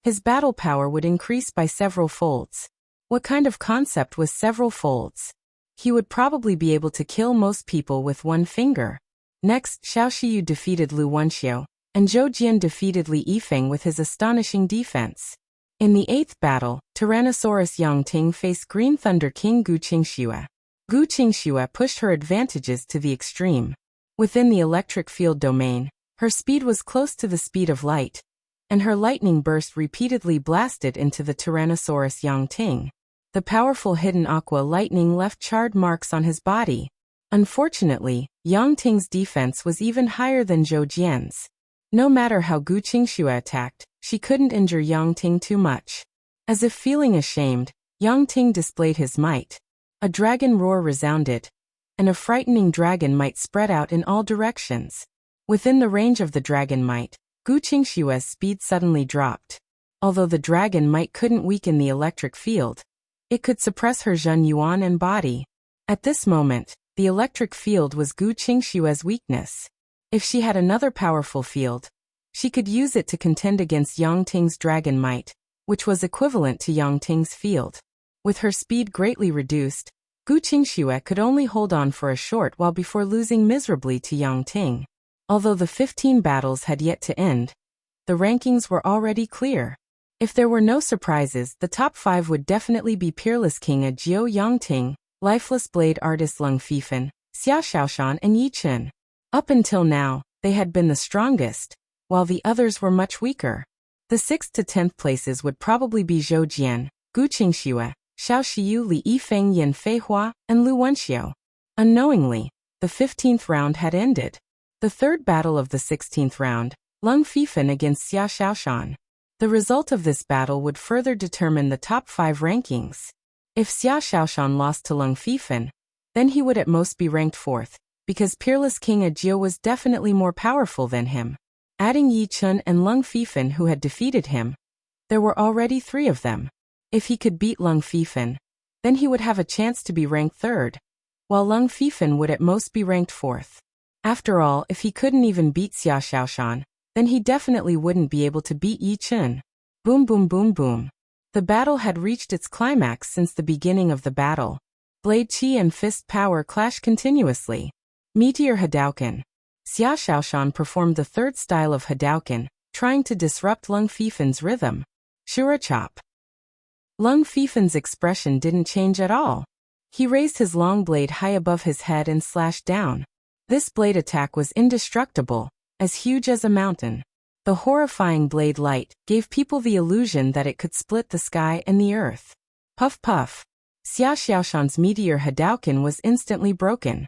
his battle power would increase by several folds. What kind of concept was several folds? He would probably be able to kill most people with 1 finger. Next, Xiao Shiyu defeated Lu Wenxiu, and Zhou Jian defeated Li Yifeng with his astonishing defense. In the 8th battle, Tyrannosaurus Yangting faced Green Thunder King Gu Qingxue. Gu Qingxue pushed her advantages to the extreme. Within the electric field domain, her speed was close to the speed of light, and her lightning burst repeatedly blasted into the Tyrannosaurus Yangting. The powerful hidden aqua lightning left charred marks on his body. Unfortunately, Yangting's defense was even higher than Zhou Jian's. No matter how Gu Qingxue attacked, she couldn't injure Yangting too much. As if feeling ashamed, Yangting displayed his might. A dragon roar resounded, and a frightening dragon might spread out in all directions. Within the range of the dragon might, Gu Qingxue's speed suddenly dropped. Although the dragon might couldn't weaken the electric field, it could suppress her Zhen Yuan and body. At this moment, the electric field was Gu Qingxue's weakness. If she had another powerful field, she could use it to contend against Yangting's dragon might, which was equivalent to Yangting's field. With her speed greatly reduced, Gu Qingxue could only hold on for a short while before losing miserably to Yangting. Although the 15 battles had yet to end, the rankings were already clear. If there were no surprises, the top 5 would definitely be Peerless King Ajiu Yangting, Lifeless Blade Artist Lung Fifan, Xia Xiaoshan and Yi Chen. Up until now, they had been the strongest, while the others were much weaker. The 6th to 10th places would probably be Zhou Jian, Gu Qingxue, Xiao Shiyu, Li Yifeng, Yin Feihua, and Lu Wenxiu. Unknowingly, the 15th round had ended. The 3rd battle of the 16th round, Lung Fifan against Xia Xiaoshan. The result of this battle would further determine the top 5 rankings. If Xia Xiaoshan lost to Lung Fifan, then he would at most be ranked 4th, because Peerless King Ajiu was definitely more powerful than him. Adding Yi Chen and Lung Fifan who had defeated him, there were already 3 of them. If he could beat Lung Fifan, then he would have a chance to be ranked 3rd, while Lung Fifan would at most be ranked 4th. After all, if he couldn't even beat Xia Xiaoshan, then he definitely wouldn't be able to beat Yi Chen. Boom boom boom boom. The battle had reached its climax since the beginning of the battle. Blade Qi and fist power clashed continuously. Meteor Hadouken. Xia Xiaoshan performed the 3rd style of Hadouken, trying to disrupt Lung Fifan's rhythm. Shura Chop. Lung Fifan's expression didn't change at all. He raised his long blade high above his head and slashed down. This blade attack was indestructible, as huge as a mountain. The horrifying blade light gave people the illusion that it could split the sky and the earth. Puff puff. Xia Xiaoshan's meteor Hadouken was instantly broken.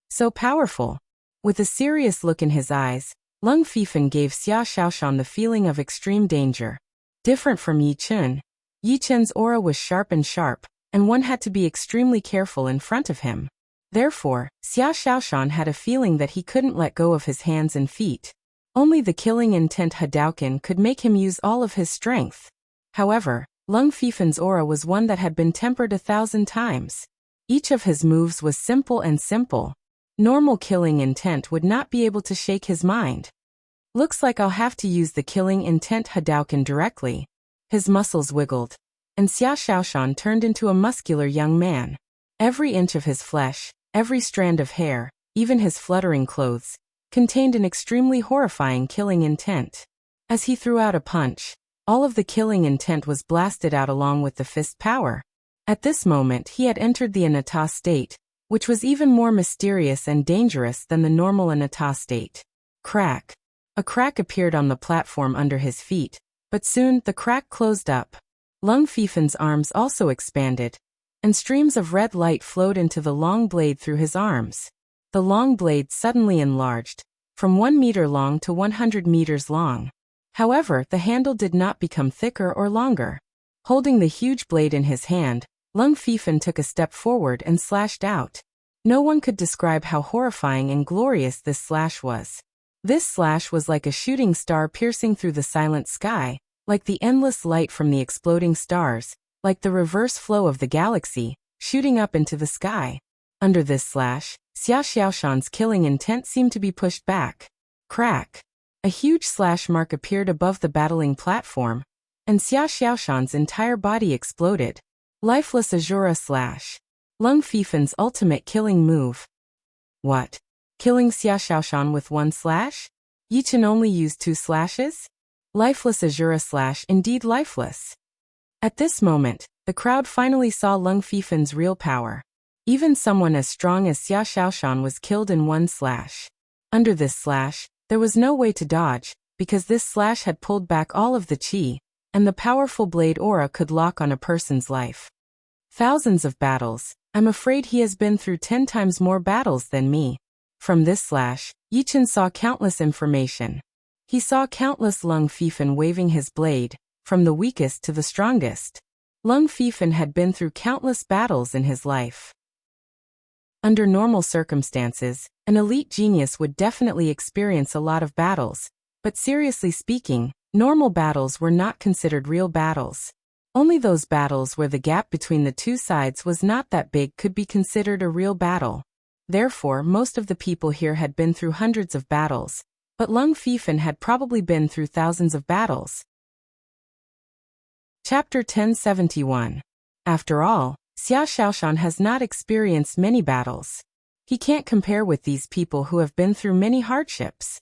So powerful. With a serious look in his eyes, Lung Fifan gave Xia Xiaoshan the feeling of extreme danger. Different from Yi Chen. Yi Chen's aura was sharp, and one had to be extremely careful in front of him. Therefore, Xia Xiaoshan had a feeling that he couldn't let go of his hands and feet. Only the killing intent Hadouken could make him use all of his strength. However, Lung Fifan's aura was one that had been tempered 1,000 times. Each of his moves was simple. Normal killing intent would not be able to shake his mind. Looks like I'll have to use the killing intent Hadouken directly. His muscles wiggled, and Xia Xiaoshan turned into a muscular young man. Every inch of his flesh, every strand of hair, even his fluttering clothes, contained an extremely horrifying killing intent. As he threw out a punch, all of the killing intent was blasted out along with the fist power. At this moment he had entered the Anatta state, which was even more mysterious and dangerous than the normal Anatta state. Crack. A crack appeared on the platform under his feet, but soon the crack closed up. Lung Fifan's arms also expanded, and streams of red light flowed into the long blade through his arms. The long blade suddenly enlarged, from 1 meter long to 100 meters long. However, the handle did not become thicker or longer. Holding the huge blade in his hand, Lung Fifan took a step forward and slashed out. No one could describe how horrifying and glorious this slash was. This slash was like a shooting star piercing through the silent sky, like the endless light from the exploding stars, like the reverse flow of the galaxy, shooting up into the sky. Under this slash, Xia Xiaoshan's killing intent seemed to be pushed back. Crack. A huge slash mark appeared above the battling platform, and Xia Xiaoshan's entire body exploded. Lifeless Azura slash. Lung Fifan's ultimate killing move. What? Killing Xia Xiaoshan with 1 slash? Yi Chen only used 2 slashes? Lifeless Azura slash, indeed lifeless. At this moment, the crowd finally saw Lung Fifan's real power. Even someone as strong as Xia Xiaoshan was killed in 1 slash. Under this slash, there was no way to dodge, because this slash had pulled back all of the chi, and the powerful blade aura could lock on a person's life. Thousands of battles. I'm afraid he has been through 10 times more battles than me. From this slash, Yi Chen saw countless information. He saw countless Lung Fifan waving his blade, from the weakest to the strongest. Lung Fifan had been through countless battles in his life. Under normal circumstances, an elite genius would definitely experience a lot of battles, but seriously speaking, normal battles were not considered real battles. Only those battles where the gap between the two sides was not that big could be considered a real battle. Therefore, most of the people here had been through hundreds of battles, but Lung Fifan had probably been through thousands of battles. Chapter 1071. After all, Xia Xiaoshan has not experienced many battles. He can't compare with these people who have been through many hardships.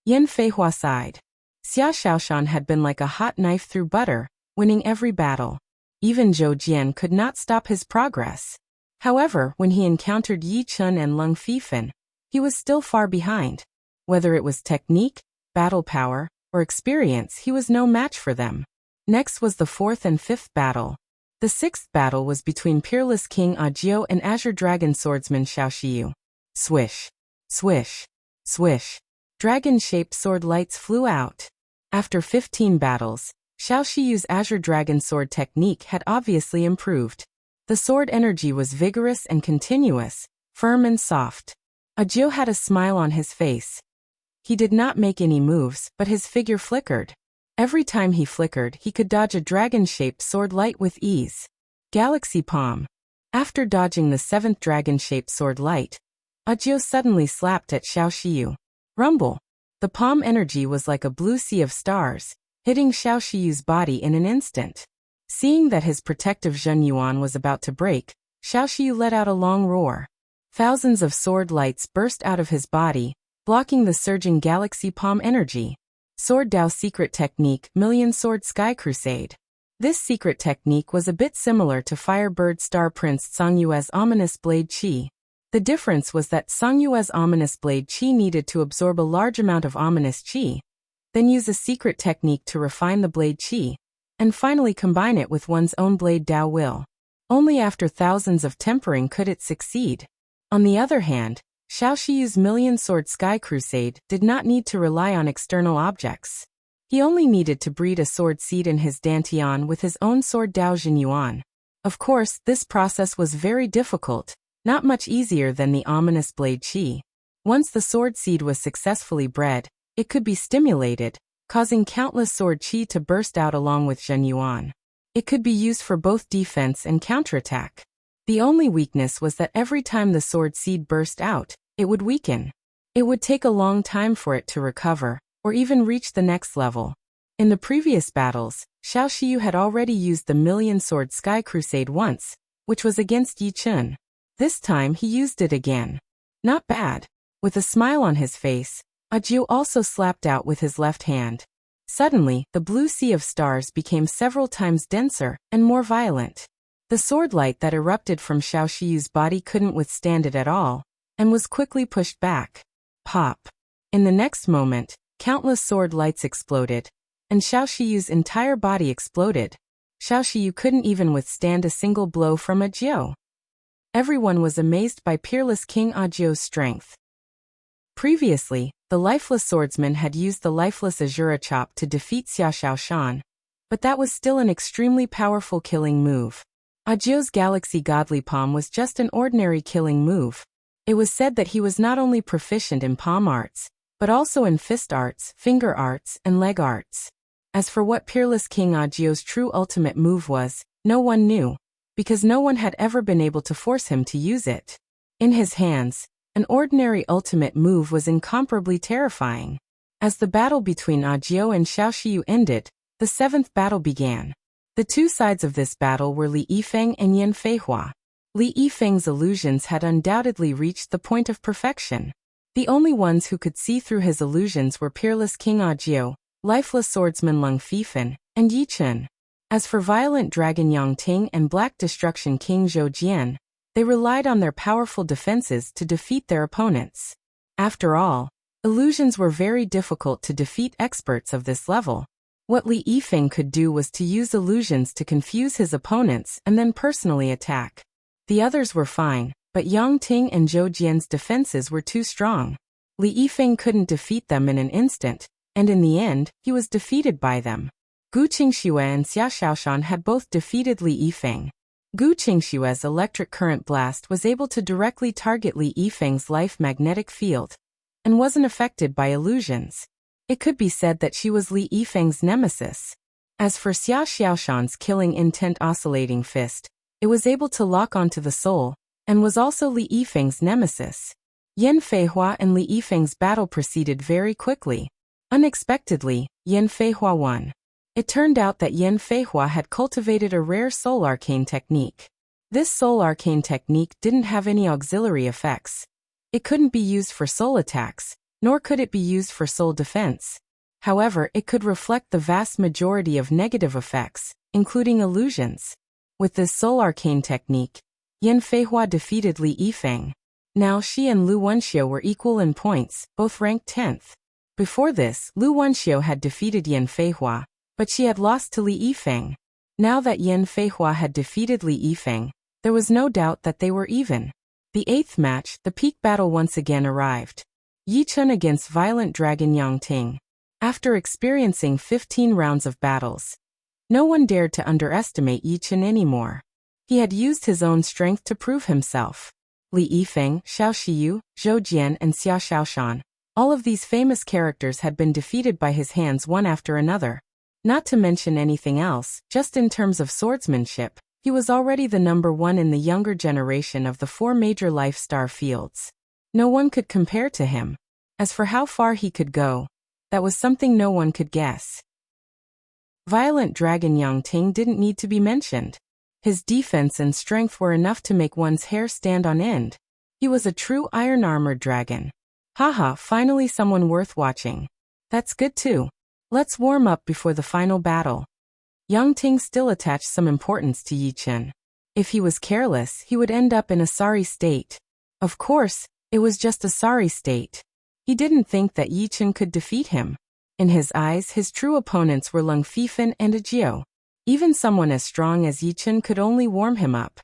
Yan Feihua sighed. Xia Xiaoshan had been like a hot knife through butter, winning every battle. Even Zhou Jian could not stop his progress. However, when he encountered Yi Chen and Lung Fifan, he was still far behind. Whether it was technique, battle power, or experience, he was no match for them. Next was the 4th and 5th battle. The 6th battle was between Peerless King Ajiu and Azure Dragon Swordsman Xiaoxiyu. Swish. Swish. Swish. Dragon-shaped sword lights flew out. After 15 battles, Xiaoxiyu's Azure Dragon Sword technique had obviously improved. The sword energy was vigorous and continuous, firm and soft. Ajiu had a smile on his face. He did not make any moves, but his figure flickered. Every time he flickered, he could dodge a dragon-shaped sword light with ease. Galaxy Palm. After dodging the 7th dragon-shaped sword light, Ajiu suddenly slapped at Xiaoxiyu. Rumble. The palm energy was like a blue sea of stars, hitting Xiaoxiyu's body in an instant. Seeing that his protective Zhenyuan was about to break, Xiaoxiyu let out a long roar. Thousands of sword lights burst out of his body, blocking the surging Galaxy Palm energy. Sword Dao secret technique, Million Sword Sky Crusade. This secret technique was a bit similar to Firebird Star Prince Songyue's Ominous Blade Qi. The difference was that Songyue's Ominous Blade Qi needed to absorb a large amount of Ominous Qi, then use a secret technique to refine the Blade Qi, and finally combine it with one's own Blade Dao will. Only after thousands of tempering could it succeed. On the other hand, Xiao Shiyu's million-sword sky crusade did not need to rely on external objects. He only needed to breed a sword seed in his dantian with his own sword Dao Jin Yuan. Of course, this process was very difficult, not much easier than the ominous blade qi. Once the sword seed was successfully bred, it could be stimulated, causing countless sword qi to burst out along with Zhen Yuan. It could be used for both defense and counterattack. The only weakness was that every time the sword seed burst out, it would weaken. It would take a long time for it to recover, or even reach the next level. In the previous battles, Xiao Shiyu had already used the million-sword Sky Crusade once, which was against Yi Chun. This time he used it again. Not bad. With a smile on his face, Ajiu also slapped out with his left hand. Suddenly, the blue sea of stars became several times denser and more violent. The sword light that erupted from Xiao Shiyu's body couldn't withstand it at all, and was quickly pushed back. Pop. In the next moment, countless sword lights exploded, and Xiao Shiyu's entire body exploded. Xiao Shiyu couldn't even withstand a single blow from Ajiu. Everyone was amazed by peerless King Ajiu's strength. Previously, the lifeless swordsman had used the lifeless Azura Chop to defeat Xia Shaoshan, but that was still an extremely powerful killing move. Ajiu's Galaxy Godly Palm was just an ordinary killing move. It was said that he was not only proficient in palm arts, but also in fist arts, finger arts, and leg arts. As for what Peerless King Ajiu's true ultimate move was, no one knew, because no one had ever been able to force him to use it. In his hands, an ordinary ultimate move was incomparably terrifying. As the battle between Ajiu and Xiao Shiyu ended, the seventh battle began. The two sides of this battle were Li Yifeng and Yan Feihua. Li Yifeng's illusions had undoubtedly reached the point of perfection. The only ones who could see through his illusions were Peerless King Ajiu, Lifeless Swordsman Lung Fifan, and Yi Chun. As for Violent Dragon Yang Ting and Black Destruction King Zhou Jian, they relied on their powerful defenses to defeat their opponents. After all, illusions were very difficult to defeat experts of this level. What Li Yifeng could do was to use illusions to confuse his opponents and then personally attack. The others were fine, but Yang Ting and Zhou Jian's defenses were too strong. Li Yifeng couldn't defeat them in an instant, and in the end, he was defeated by them. Gu Qingxue and Xia Shaoshan had both defeated Li Yifeng. Gu Qingxue's electric current blast was able to directly target Li Yifeng's life magnetic field, and wasn't affected by illusions. It could be said that she was Li Yifeng's nemesis. As for Xia Xiaoshan's killing intent oscillating fist, it was able to lock onto the soul, and was also Li Yifeng's nemesis. Yan Feihua and Li Yifeng's battle proceeded very quickly. Unexpectedly, Yan Feihua won. It turned out that Yan Feihua had cultivated a rare soul arcane technique. This soul arcane technique didn't have any auxiliary effects. It couldn't be used for soul attacks, nor could it be used for soul defense. However, it could reflect the vast majority of negative effects, including illusions. With this soul arcane technique, Yan Feihua defeated Li Yifeng. Now she and Lu Wenxiu were equal in points, both ranked 10th. Before this, Lu Wenxiu had defeated Yan Feihua, but she had lost to Li Yifeng. Now that Yan Feihua had defeated Li Yifeng, there was no doubt that they were even. The eighth match, the peak battle once again arrived. Yi Chun against Violent Dragon Yang Ting. After experiencing 15 rounds of battles, no one dared to underestimate Yi Chun anymore. He had used his own strength to prove himself. Li Yifeng, Xiao Shiyu, Zhou Jian and Xia Shaoshan, all of these famous characters had been defeated by his hands one after another. Not to mention anything else, just in terms of swordsmanship, he was already the number one in the younger generation of the four major life star fields. No one could compare to him. As for how far he could go, that was something no one could guess. Violent Dragon Yang Ting didn't need to be mentioned. His defense and strength were enough to make one's hair stand on end. He was a true iron-armored dragon. Haha, finally someone worth watching. That's good too. Let's warm up before the final battle. Yang Ting still attached some importance to Yi Chun. If he was careless, he would end up in a sorry state. Of course, it was just a sorry state. He didn't think that Yi Chun could defeat him. In his eyes, his true opponents were Lung Fifan and Ajiu. Even someone as strong as Yi Chen could only warm him up.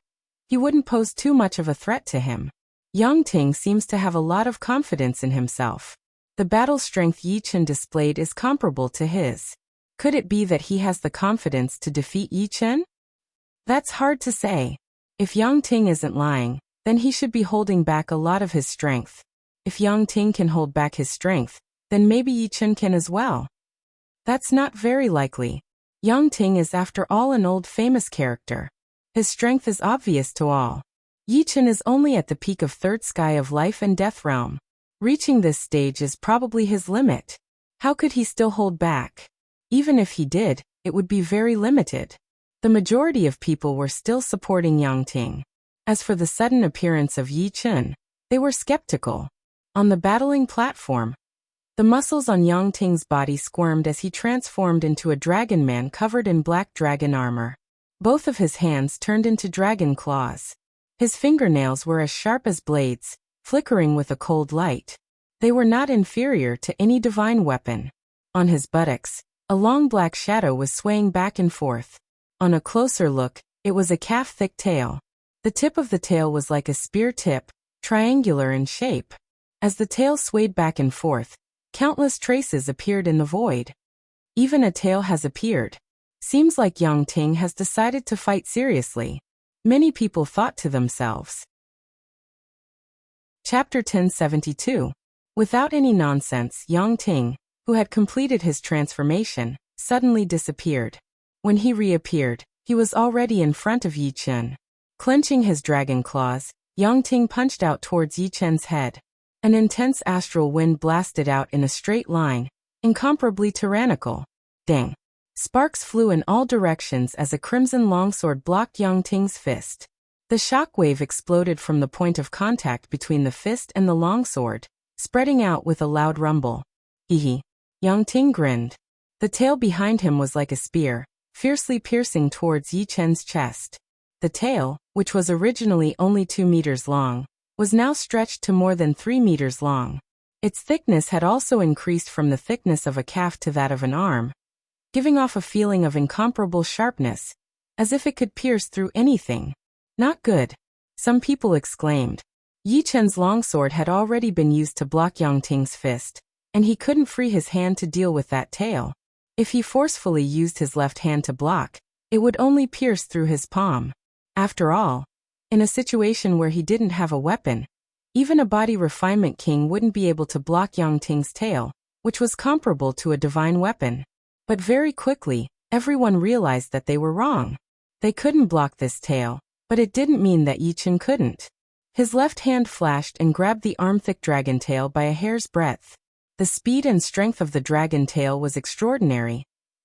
He wouldn't pose too much of a threat to him. Yang Ting seems to have a lot of confidence in himself. The battle strength Yi Chen displayed is comparable to his. Could it be that he has the confidence to defeat Yi Chen? That's hard to say. If Yang Ting isn't lying, then he should be holding back a lot of his strength. If Yang Ting can hold back his strength, then maybe Yi Chen can as well. That's not very likely. Yang Ting is after all an old famous character. His strength is obvious to all. Yi Chen is only at the peak of third sky of life and death realm. Reaching this stage is probably his limit. How could he still hold back? Even if he did, it would be very limited. The majority of people were still supporting Yang Ting. As for the sudden appearance of Yi Chen, they were skeptical. On the battling platform, the muscles on Yang Ting's body squirmed as he transformed into a dragon man covered in black dragon armor. Both of his hands turned into dragon claws. His fingernails were as sharp as blades, flickering with a cold light. They were not inferior to any divine weapon. On his buttocks, a long black shadow was swaying back and forth. On a closer look, it was a calf-thick tail. The tip of the tail was like a spear tip, triangular in shape. As the tail swayed back and forth, countless traces appeared in the void. Even a tail has appeared. Seems like Yang Ting has decided to fight seriously. Many people thought to themselves. Chapter 1072. Without any nonsense, Yang Ting, who had completed his transformation, suddenly disappeared. When he reappeared, he was already in front of Yi Chen. Clenching his dragon claws, Yang Ting punched out towards Yi Chen's head. An intense astral wind blasted out in a straight line, incomparably tyrannical. Dang! Sparks flew in all directions as a crimson longsword blocked Yang Ting's fist. The shockwave exploded from the point of contact between the fist and the longsword, spreading out with a loud rumble. Hee. Yang Ting grinned. The tail behind him was like a spear, fiercely piercing towards Yi Chen's chest. The tail, which was originally only 2 meters long, was now stretched to more than 3 meters long. Its thickness had also increased from the thickness of a calf to that of an arm, giving off a feeling of incomparable sharpness, as if it could pierce through anything. Not good, some people exclaimed. Yi Chen's longsword had already been used to block Yang Ting's fist, and he couldn't free his hand to deal with that tail. If he forcefully used his left hand to block, it would only pierce through his palm. After all, in a situation where he didn't have a weapon, even a body refinement king wouldn't be able to block Yang Ting's tail, which was comparable to a divine weapon. But very quickly, everyone realized that they were wrong. They couldn't block this tail, but it didn't mean that Yi Chen couldn't. His left hand flashed and grabbed the arm-thick dragon tail by a hair's breadth. The speed and strength of the dragon tail was extraordinary,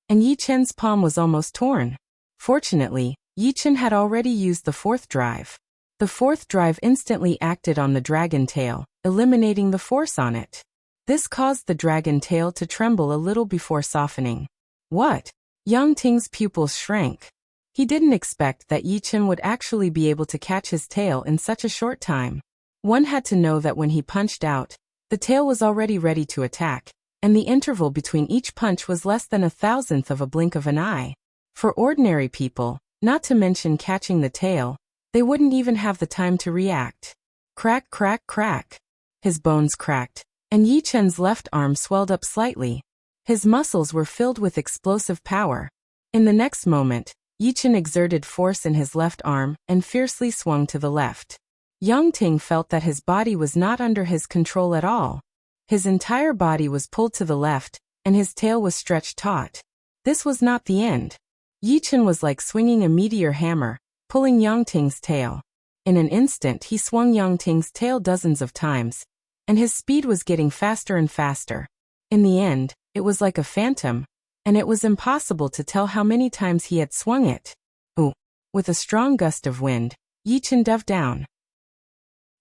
and Yi Chen's palm was almost torn. Fortunately, Yi Chen had already used the fourth drive. The fourth drive instantly acted on the dragon tail, eliminating the force on it. This caused the dragon tail to tremble a little before softening. What? Yang Ting's pupils shrank. He didn't expect that Yi Chen would actually be able to catch his tail in such a short time. One had to know that when he punched out, the tail was already ready to attack, and the interval between each punch was less than 1,000th of a blink of an eye. For ordinary people, not to mention catching the tail, they wouldn't even have the time to react. Crack, crack, crack. His bones cracked, and Yi Chen's left arm swelled up slightly. His muscles were filled with explosive power. In the next moment, Yi Chen exerted force in his left arm and fiercely swung to the left. Yang Ting felt that his body was not under his control at all. His entire body was pulled to the left, and his tail was stretched taut. This was not the end. Yi Chen was like swinging a meteor hammer, pulling Yang Ting's tail. In an instant he swung Yang Ting's tail dozens of times, and his speed was getting faster and faster. In the end, it was like a phantom, and it was impossible to tell how many times he had swung it. Ooh! With a strong gust of wind, Yi Chen dove down.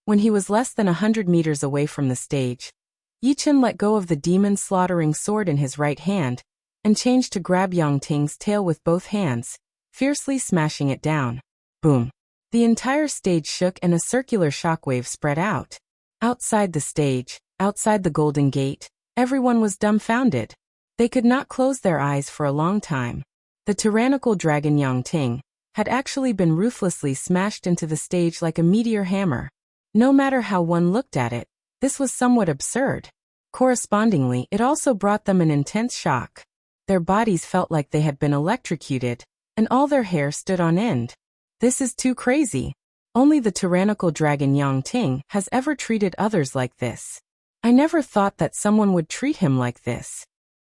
When he was less than 100 meters away from the stage, Yi Chen let go of the demon-slaughtering sword in his right hand, and changed to grab Yang Ting's tail with both hands, fiercely smashing it down. Boom! The entire stage shook and a circular shockwave spread out. Outside the stage, outside the Golden Gate, everyone was dumbfounded. They could not close their eyes for a long time. The tyrannical dragon Yang Ting had actually been ruthlessly smashed into the stage like a meteor hammer. No matter how one looked at it, this was somewhat absurd. Correspondingly, it also brought them an intense shock. Their bodies felt like they had been electrocuted, and all their hair stood on end. This is too crazy. Only the tyrannical dragon Yang Ting has ever treated others like this. I never thought that someone would treat him like this.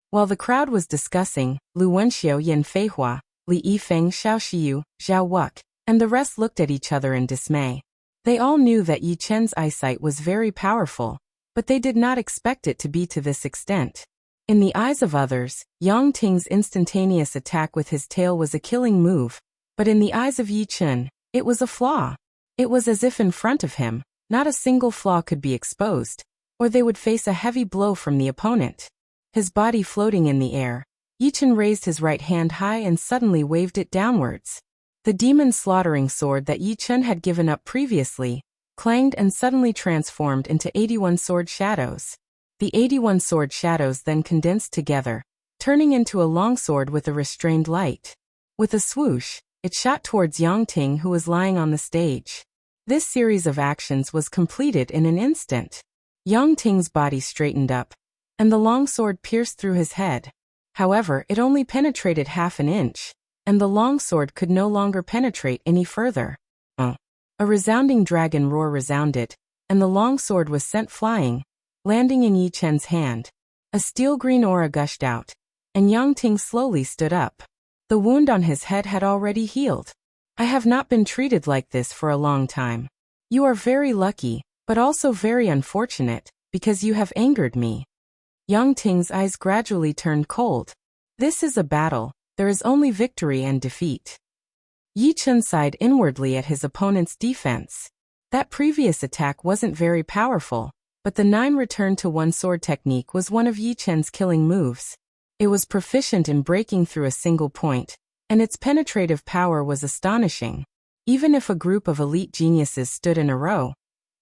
While the crowd was discussing, Lu Wenxiu Yin Feihua, Li Yifeng Xiao Xiu, Zhao Wuk, and the rest looked at each other in dismay. They all knew that Yi Chen's eyesight was very powerful, but they did not expect it to be to this extent. In the eyes of others, Yang Ting's instantaneous attack with his tail was a killing move, but in the eyes of Yi Chen, it was a flaw. It was as if in front of him, not a single flaw could be exposed, or they would face a heavy blow from the opponent. His body floating in the air, Yi Chen raised his right hand high and suddenly waved it downwards. The demon slaughtering sword that Yi Chen had given up previously clanged and suddenly transformed into 81 sword shadows. The 81 sword shadows then condensed together, turning into a long sword with a restrained light. With a swoosh, it shot towards Yang Ting, who was lying on the stage. This series of actions was completed in an instant. Yang Ting's body straightened up, and the long sword pierced through his head. However, it only penetrated half an inch, and the long sword could no longer penetrate any further. A resounding dragon roar resounded, and the long sword was sent flying, landing in Yi Chen's hand. A steel-green aura gushed out, and Yang Ting slowly stood up. The wound on his head had already healed. I have not been treated like this for a long time. You are very lucky, but also very unfortunate, because you have angered me. Yang Ting's eyes gradually turned cold. This is a battle, there is only victory and defeat. Yi Chen sighed inwardly at his opponent's defense. That previous attack wasn't very powerful, but the 9 return to 1 sword technique was one of Yi Chen's killing moves. It was proficient in breaking through a single point, and its penetrative power was astonishing. Even if a group of elite geniuses stood in a row,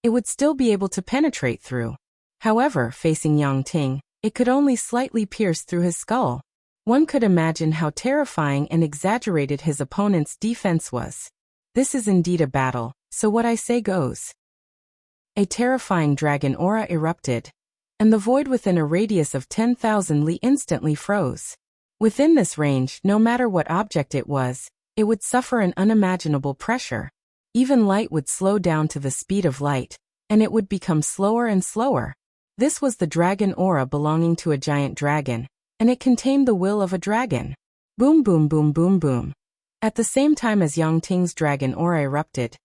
it would still be able to penetrate through. However, facing Yang Ting, it could only slightly pierce through his skull. One could imagine how terrifying and exaggerated his opponent's defense was. This is indeed a battle, so what I say goes. A terrifying dragon aura erupted, and the void within a radius of 10,000 li instantly froze. Within this range, no matter what object it was, it would suffer an unimaginable pressure. Even light would slow down to the speed of light, and it would become slower and slower. This was the dragon aura belonging to a giant dragon, and it contained the will of a dragon. Boom boom boom boom boom. At the same time as Yang Ting's dragon aura erupted,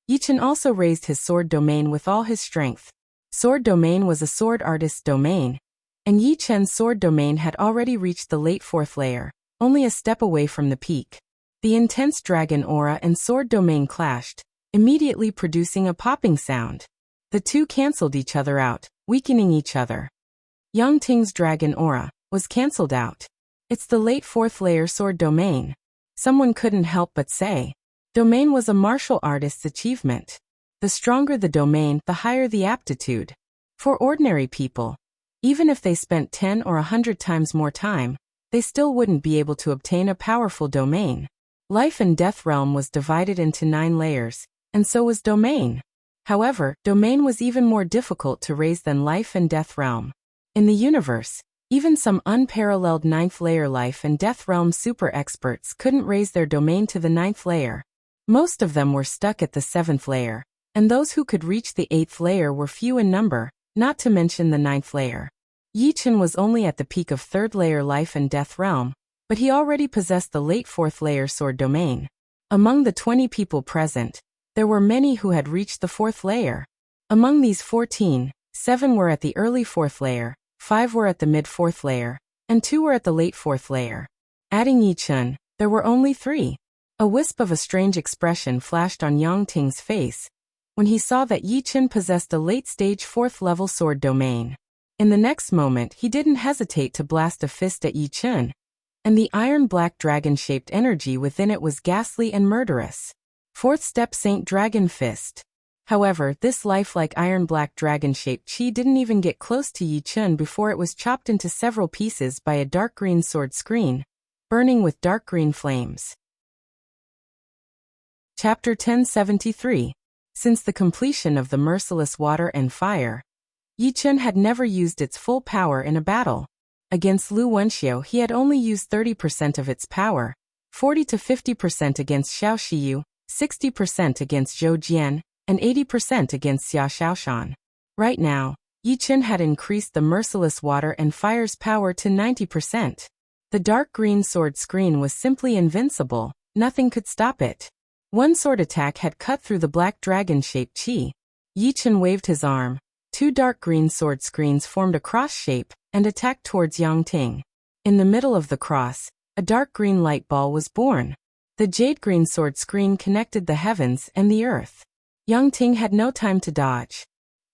Yi Chen also raised his sword domain with all his strength. Sword domain was a sword artist's domain, and Yi Chen's sword domain had already reached the late 4th layer, only a step away from the peak. The intense dragon aura and sword domain clashed, immediately producing a popping sound. The two cancelled each other out, weakening each other. Yang Ting's dragon aura was cancelled out. It's the late 4th layer sword domain. Someone couldn't help but say. Domain was a martial artist's achievement. The stronger the domain, the higher the aptitude. For ordinary people, even if they spent 10 or 100 times more time, they still wouldn't be able to obtain a powerful domain. Life and Death Realm was divided into 9 layers, and so was domain. However, domain was even more difficult to raise than Life and Death Realm. In the universe, even some unparalleled 9th layer Life and Death Realm super experts couldn't raise their domain to the 9th layer. Most of them were stuck at the 7th layer, and those who could reach the 8th layer were few in number, not to mention the 9th layer. Yi Chen was only at the peak of 3rd layer Life and Death Realm, but he already possessed the late 4th layer sword domain. Among the 20 people present, there were many who had reached the 4th layer. Among these 14, 7 were at the early 4th layer, 5 were at the mid 4th layer, and 2 were at the late 4th layer. Adding Yi Chen, there were only 3. A wisp of a strange expression flashed on Yang Ting's face when he saw that Yi Chen possessed a late-stage 4th level sword domain. In the next moment, he didn't hesitate to blast a fist at Yi Chen, and the iron-black dragon-shaped energy within it was ghastly and murderous. 4th step Saint Dragon Fist. However, this lifelike iron-black dragon-shaped chi didn't even get close to Yi Chen before it was chopped into several pieces by a dark green sword screen. burning with dark green flames. Chapter 1073. Since the completion of the merciless water and fire, Yi Chen had never used its full power in a battle. Against Lu Wenxiu he had only used 30% of its power, 40 to 50% against Xiao Shiyu, 60% against Zhou Jian, and 80% against Xia Xiaoshan. Right now, Yi Chen had increased the merciless water and fire's power to 90%. The dark green sword screen was simply invincible, nothing could stop it. One sword attack had cut through the black dragon-shaped qi. Yi Chen waved his arm. Two dark green sword screens formed a cross shape and attacked towards Yang Ting. In the middle of the cross, a dark green light ball was born. The jade green sword screen connected the heavens and the earth. Yang Ting had no time to dodge.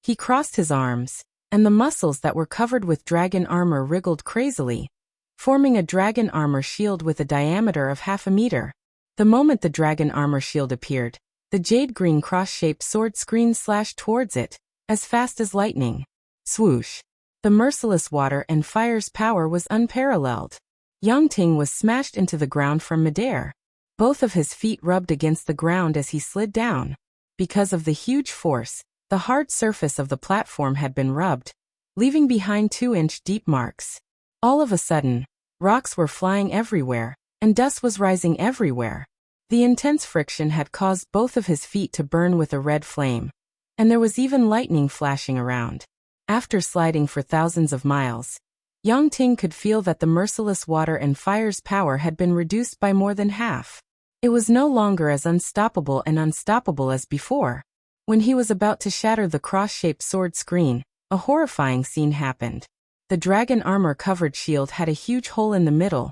He crossed his arms, and the muscles that were covered with dragon armor wriggled crazily, forming a dragon armor shield with a diameter of 0.5 meter. The moment the dragon armor shield appeared, the jade green cross-shaped sword screen slashed towards it, as fast as lightning. Swoosh! The merciless water and fire's power was unparalleled. Yang Ting was smashed into the ground from midair. Both of his feet rubbed against the ground as he slid down. Because of the huge force, the hard surface of the platform had been rubbed, leaving behind 2-inch deep marks. All of a sudden, rocks were flying everywhere, and dust was rising everywhere. The intense friction had caused both of his feet to burn with a red flame, and there was even lightning flashing around. After sliding for thousands of miles, Yang Ting could feel that the merciless water and fire's power had been reduced by more than half. It was no longer as unstoppable as before. When he was about to shatter the cross-shaped sword screen, a horrifying scene happened. The dragon armor-covered shield had a huge hole in the middle,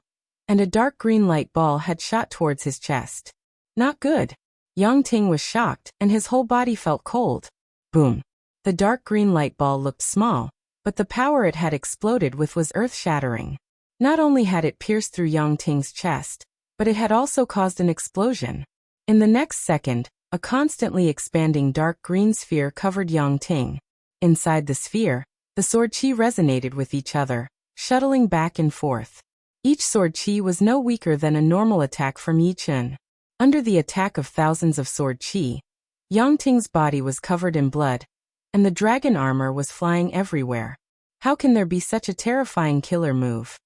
and a dark green light ball had shot towards his chest. Not good. Yang Ting was shocked, and his whole body felt cold. Boom. The dark green light ball looked small, but the power it had exploded with was earth-shattering. Not only had it pierced through Yang Ting's chest, but it had also caused an explosion. In the next second, a constantly expanding dark green sphere covered Yang Ting. Inside the sphere, the sword qi resonated with each other, shuttling back and forth. Each sword qi was no weaker than a normal attack from Yi Chen. Under the attack of thousands of sword qi, Yang Ting's body was covered in blood, and the dragon armor was flying everywhere. How can there be such a terrifying killer move?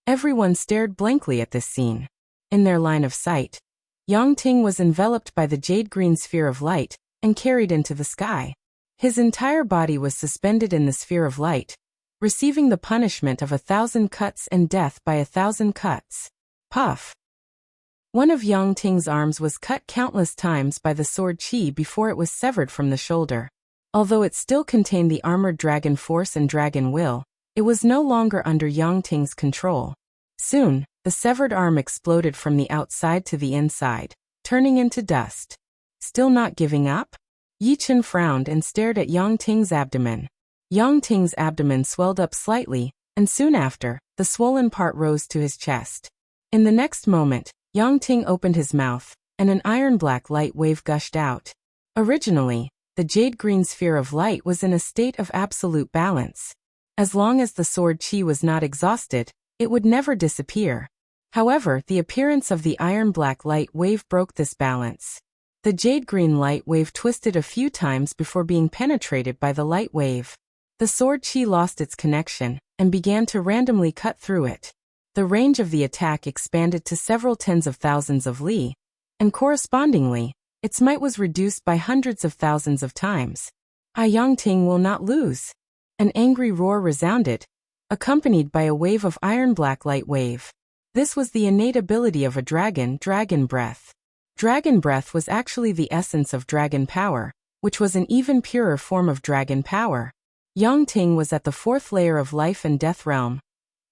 Everyone stared blankly at this scene. In their line of sight, Yang Ting was enveloped by the jade green sphere of light and carried into the sky. His entire body was suspended in the sphere of light, receiving the punishment of 1,000 cuts and death by 1,000 cuts. Puff! One of Yang Ting's arms was cut countless times by the sword qi before it was severed from the shoulder. Although it still contained the armored dragon force and dragon will, it was no longer under Yang Ting's control. Soon, the severed arm exploded from the outside to the inside, turning into dust. Still not giving up? Yi Chen frowned and stared at Yang Ting's abdomen. Yang Ting's abdomen swelled up slightly, and soon after, the swollen part rose to his chest. In the next moment, Yang Ting opened his mouth, and an iron-black light wave gushed out. Originally, the jade-green sphere of light was in a state of absolute balance. As long as the sword qi was not exhausted, it would never disappear. However, the appearance of the iron-black light wave broke this balance. The jade-green light wave twisted a few times before being penetrated by the light wave. The sword qi lost its connection, and began to randomly cut through it. The range of the attack expanded to several tens of thousands of li, and correspondingly, its might was reduced by hundreds of thousands of times. Yang Ting will not lose. An angry roar resounded, accompanied by a wave of iron-black light wave. This was the innate ability of a dragon breath. Dragon breath was actually the essence of dragon power, which was an even purer form of dragon power. Yang Ting was at the 4th layer of life and death realm,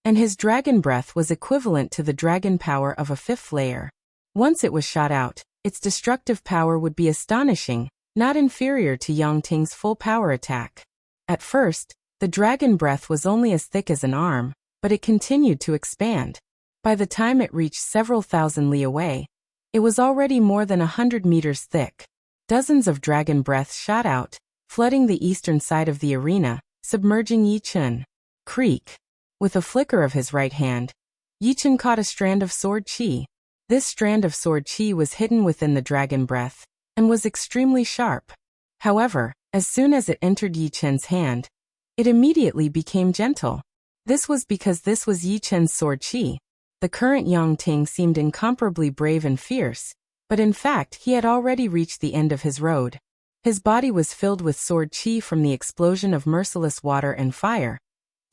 and his dragon breath was equivalent to the dragon power of a 5th layer. Once it was shot out, its destructive power would be astonishing, not inferior to Yang Ting's full power attack. At first, the dragon breath was only as thick as an arm, but it continued to expand. By the time it reached several thousand li away, it was already more than 100 meters thick. Dozens of dragon breaths shot out, flooding the eastern side of the arena, submerging Yi Chen. Creak! With a flicker of his right hand, Yichen caught a strand of sword qi. This strand of sword qi was hidden within the dragon breath, and was extremely sharp. However, as soon as it entered Yichen's hand, it immediately became gentle. This was because this was Yichen's sword qi. The current Yangting seemed incomparably brave and fierce, but in fact he had already reached the end of his road. His body was filled with sword qi from the explosion of merciless water and fire,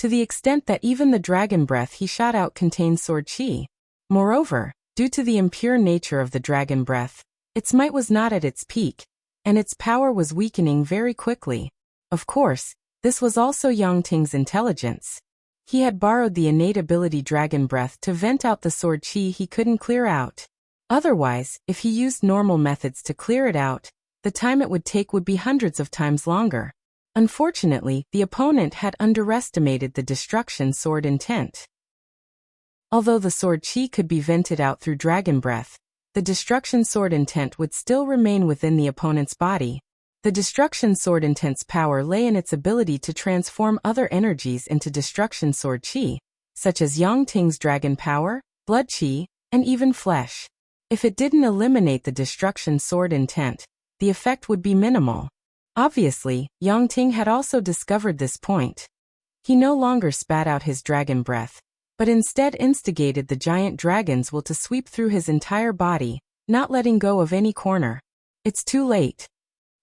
to the extent that even the dragon breath he shot out contained sword qi. Moreover, due to the impure nature of the dragon breath, its might was not at its peak, and its power was weakening very quickly. Of course, this was also Yangting's intelligence. He had borrowed the innate ability dragon breath to vent out the sword qi he couldn't clear out. Otherwise, if he used normal methods to clear it out, the time it would take would be hundreds of times longer. Unfortunately, the opponent had underestimated the destruction sword intent. Although the sword qi could be vented out through dragon breath, the destruction sword intent would still remain within the opponent's body. The destruction sword intent's power lay in its ability to transform other energies into destruction sword qi, such as Yangting's dragon power, blood qi, and even flesh. If it didn't eliminate the destruction sword intent, the effect would be minimal. Obviously, Yangting had also discovered this point. He no longer spat out his dragon breath, but instead instigated the giant dragon's will to sweep through his entire body, not letting go of any corner. It's too late.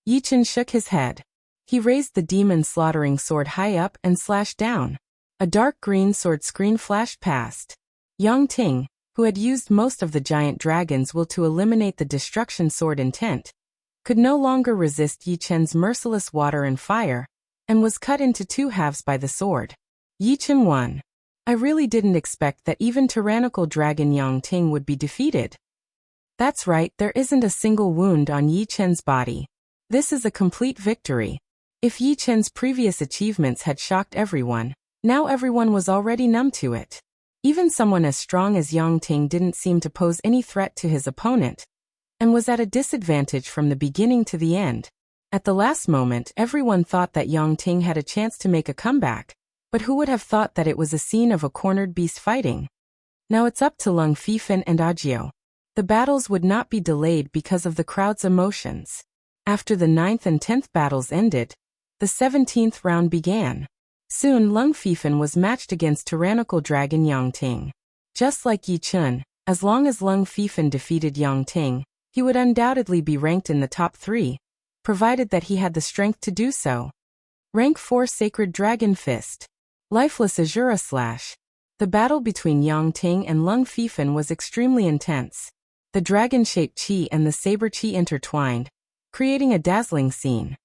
Yichen shook his head. He raised the demon-slaughtering sword high up and slashed down. A dark green sword screen flashed past. Yangting, who had used most of the giant dragon's will to eliminate the destruction sword intent, could no longer resist Yichen's merciless water and fire, and was cut into two halves by the sword. Yichen won. I really didn't expect that even tyrannical dragon Yangting would be defeated. That's right, there isn't a single wound on Yichen's body. This is a complete victory. If Yichen's previous achievements had shocked everyone, now everyone was already numb to it. Even someone as strong as Yangting didn't seem to pose any threat to his opponent, and was at a disadvantage from the beginning to the end. At the last moment, everyone thought that Yangting had a chance to make a comeback, but who would have thought that it was a scene of a cornered beast fighting? Now it's up to Lung Fifan and Ajio. The battles would not be delayed because of the crowd's emotions. After the 9th and 10th battles ended, the 17th round began. Soon Lung Fifan was matched against tyrannical dragon Yangting. Just like Yi Chun, as long as Lung Fifan defeated Yangting, he would undoubtedly be ranked in the top 3, provided that he had the strength to do so. Rank 4 Sacred Dragon Fist. Lifeless Azura Slash. The battle between Yangting and Lung Fifan was extremely intense. The dragon-shaped qi and the saber qi intertwined, creating a dazzling scene.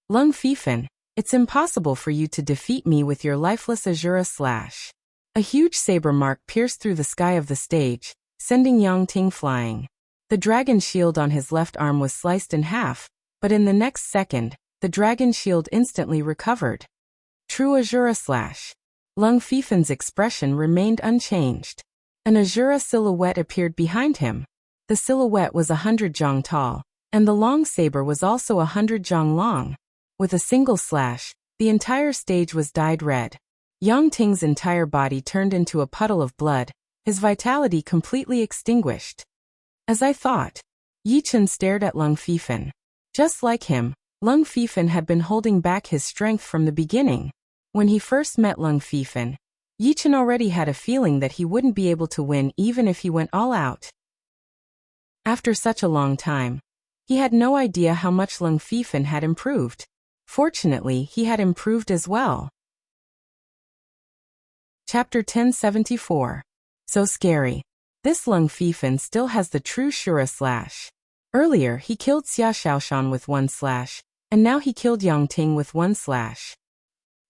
Lung Fifan, it's impossible for you to defeat me with your lifeless Azura Slash. A huge saber mark pierced through the sky of the stage, sending Yangting flying. The dragon shield on his left arm was sliced in half, but in the next second, the dragon shield instantly recovered. True Azura Slash. Lung Fifan's expression remained unchanged. An Azura silhouette appeared behind him. The silhouette was 100 zhang tall, and the long saber was also 100 zhang long. With a single slash, the entire stage was dyed red. Yangting's entire body turned into a puddle of blood, his vitality completely extinguished. As I thought, Yi Chun stared at Lung Fifan. Just like him, Lung Fifan had been holding back his strength from the beginning. When he first met Lung Fifan, Yi Chun already had a feeling that he wouldn't be able to win even if he went all out. After such a long time, he had no idea how much Lung Fifan had improved. Fortunately, he had improved as well. Chapter 1074. So scary. This Lung Fifan still has the true Shura Slash. Earlier, he killed Xia Shaoshan with 1 slash, and now he killed Yangting with 1 slash.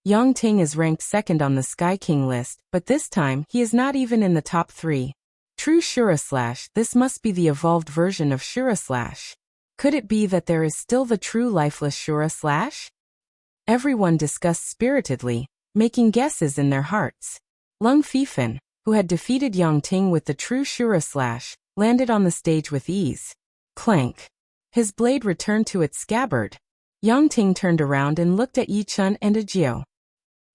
Yangting is ranked 2nd on the Sky King list, but this time, he is not even in the top 3. True Shura Slash, this must be the evolved version of Shura Slash. Could it be that there is still the true lifeless Shura Slash? Everyone discussed spiritedly, making guesses in their hearts. Lung Fifan, who had defeated Yangting with the true Shura Slash, landed on the stage with ease. Clank. His blade returned to its scabbard. Yangting turned around and looked at Yi Chun and Ajio.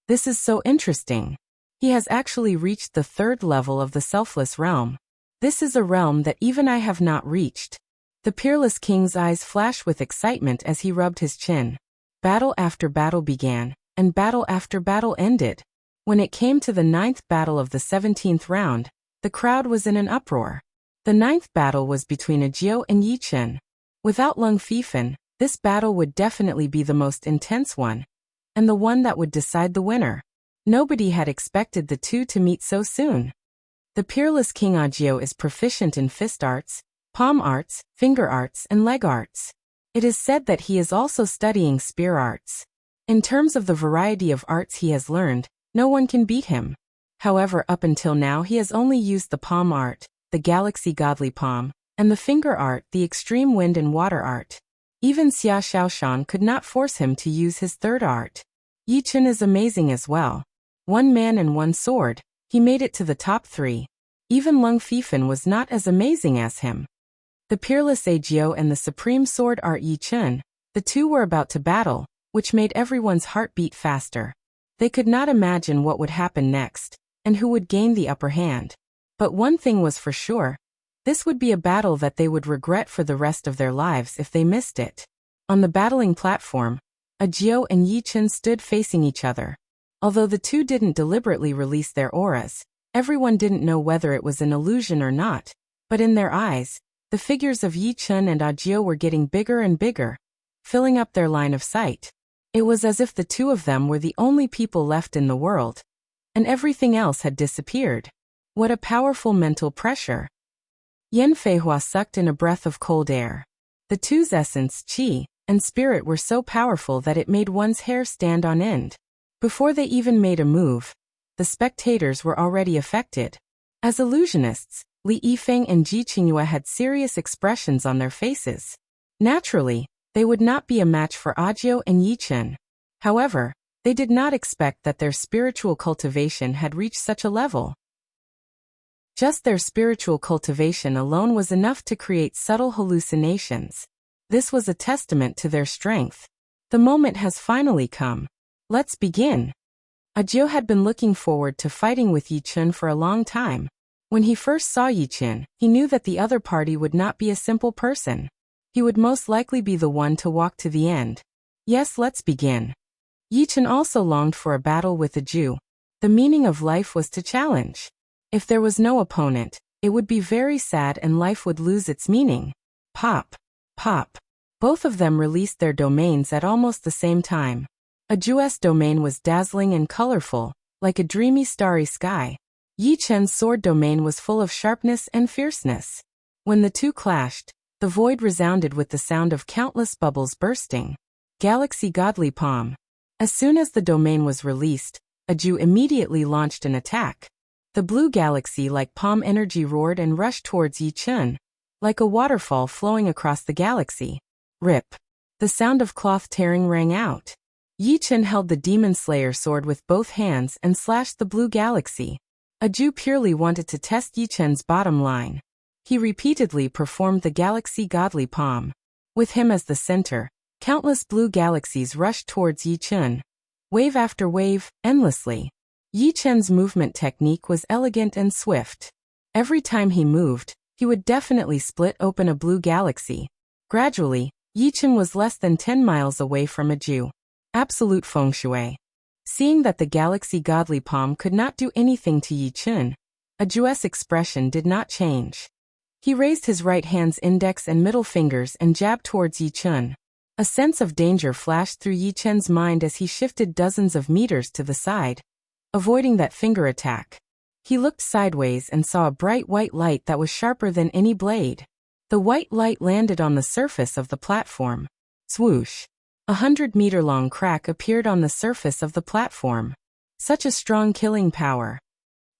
This is so interesting. He has actually reached the third level of the selfless realm. This is a realm that even I have not reached. The peerless king's eyes flashed with excitement as he rubbed his chin. Battle after battle began, and battle after battle ended. When it came to the 9th battle of the 17th round, the crowd was in an uproar. The 9th battle was between Audiobook and Yi Chen. Without Lung Fifan, this battle would definitely be the most intense one, and the one that would decide the winner. Nobody had expected the two to meet so soon. The peerless King Audiobook is proficient in fist arts, palm arts, finger arts, and leg arts. It is said that he is also studying spear arts. In terms of the variety of arts he has learned, no one can beat him. However, up until now he has only used the palm art, the galaxy godly palm, and the finger art, the extreme wind and water art. Even Xia Xiaoshan could not force him to use his third art. Yi Chen is amazing as well. One man and one sword, he made it to the top 3. Even Lung Fifan was not as amazing as him. The peerless Audiobook and the supreme sword art Yi Chen, the two were about to battle, which made everyone's heart beat faster. They could not imagine what would happen next, and who would gain the upper hand. But one thing was for sure. This would be a battle that they would regret for the rest of their lives if they missed it. On the battling platform, Audiobook and Yi Chen stood facing each other. Although the two didn't deliberately release their auras, everyone didn't know whether it was an illusion or not, but in their eyes, the figures of Yi Chen and Audiobook were getting bigger and bigger, filling up their line of sight. It was as if the two of them were the only people left in the world, and everything else had disappeared. What a powerful mental pressure. Yan Feihua sucked in a breath of cold air. The two's essence, qi, and spirit were so powerful that it made one's hair stand on end. Before they even made a move, the spectators were already affected. As illusionists, Li Yifeng and Ji Qingyue had serious expressions on their faces. Naturally, they would not be a match for Audiobook and Yi Chen. However, they did not expect that their spiritual cultivation had reached such a level. Just their spiritual cultivation alone was enough to create subtle hallucinations. This was a testament to their strength. The moment has finally come. Let's begin. Audiobook had been looking forward to fighting with Yi Chen for a long time. When he first saw Yi Chen, he knew that the other party would not be a simple person. He would most likely be the one to walk to the end. Yes, let's begin. Yi Chen also longed for a battle with Audiobook. The meaning of life was to challenge. If there was no opponent, it would be very sad and life would lose its meaning. Pop. Pop. Both of them released their domains at almost the same time. Audiobook's domain was dazzling and colorful, like a dreamy starry sky. Yi Chen's sword domain was full of sharpness and fierceness. When the two clashed, the void resounded with the sound of countless bubbles bursting. Galaxy Godly Palm. As soon as the domain was released, Audiobook immediately launched an attack. The blue galaxy-like palm energy roared and rushed towards Yi Chen, like a waterfall flowing across the galaxy. Rip. The sound of cloth tearing rang out. Yi Chen held the Demon Slayer sword with both hands and slashed the blue galaxy. Audiobook purely wanted to test Yi Chen's bottom line. He repeatedly performed the Galaxy Godly Palm. With him as the center, countless blue galaxies rushed towards Yi Chen. Wave after wave, endlessly. Yi Chen's movement technique was elegant and swift. Every time he moved, he would definitely split open a blue galaxy. Gradually, Yi Chen was less than 10 miles away from Audiobook. Absolute feng shui. Seeing that the Galaxy Godly Palm could not do anything to Yi Chen, Audiobook's expression did not change. He raised his right hand's index and middle fingers and jabbed towards Yi Chen. A sense of danger flashed through Yi Chen's mind as he shifted dozens of meters to the side, avoiding that finger attack. He looked sideways and saw a bright white light that was sharper than any blade. The white light landed on the surface of the platform. Swoosh. 100-meter-long crack appeared on the surface of the platform. Such a strong killing power.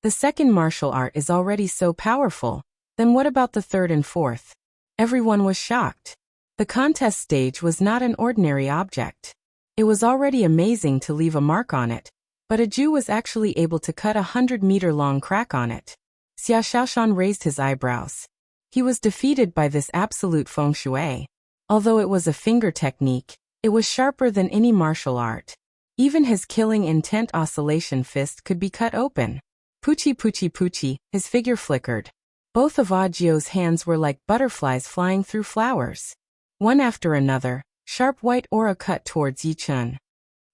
The second martial art is already so powerful, then what about the third and fourth? Everyone was shocked. The contest stage was not an ordinary object. It was already amazing to leave a mark on it, but Audiobook was actually able to cut a 100-meter-long crack on it. Xia Xiaoshan raised his eyebrows. He was defeated by this absolute feng shui. Although it was a finger technique, it was sharper than any martial art. Even his killing intent oscillation fist could be cut open. Poochie poochie poochie, his figure flickered. Both of Agio's hands were like butterflies flying through flowers. One after another, sharp white aura cut towards Yi Chen.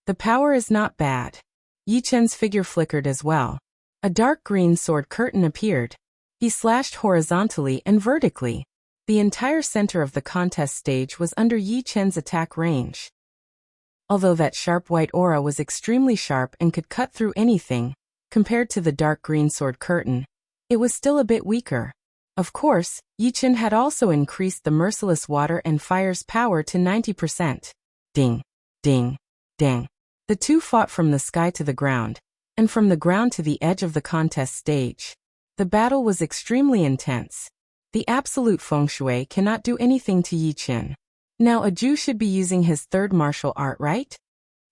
The power is not bad. Yi Chen's figure flickered as well. A dark green sword curtain appeared. He slashed horizontally and vertically. The entire center of the contest stage was under Yi Chen's attack range. Although that sharp white aura was extremely sharp and could cut through anything, compared to the dark green sword curtain, it was still a bit weaker. Of course, Yi Chen had also increased the merciless water and fire's power to 90%. Ding, ding, dang. The two fought from the sky to the ground, and from the ground to the edge of the contest stage. The battle was extremely intense. The absolute feng shui cannot do anything to Yi Chen. Now a Jew should be using his third martial art, right?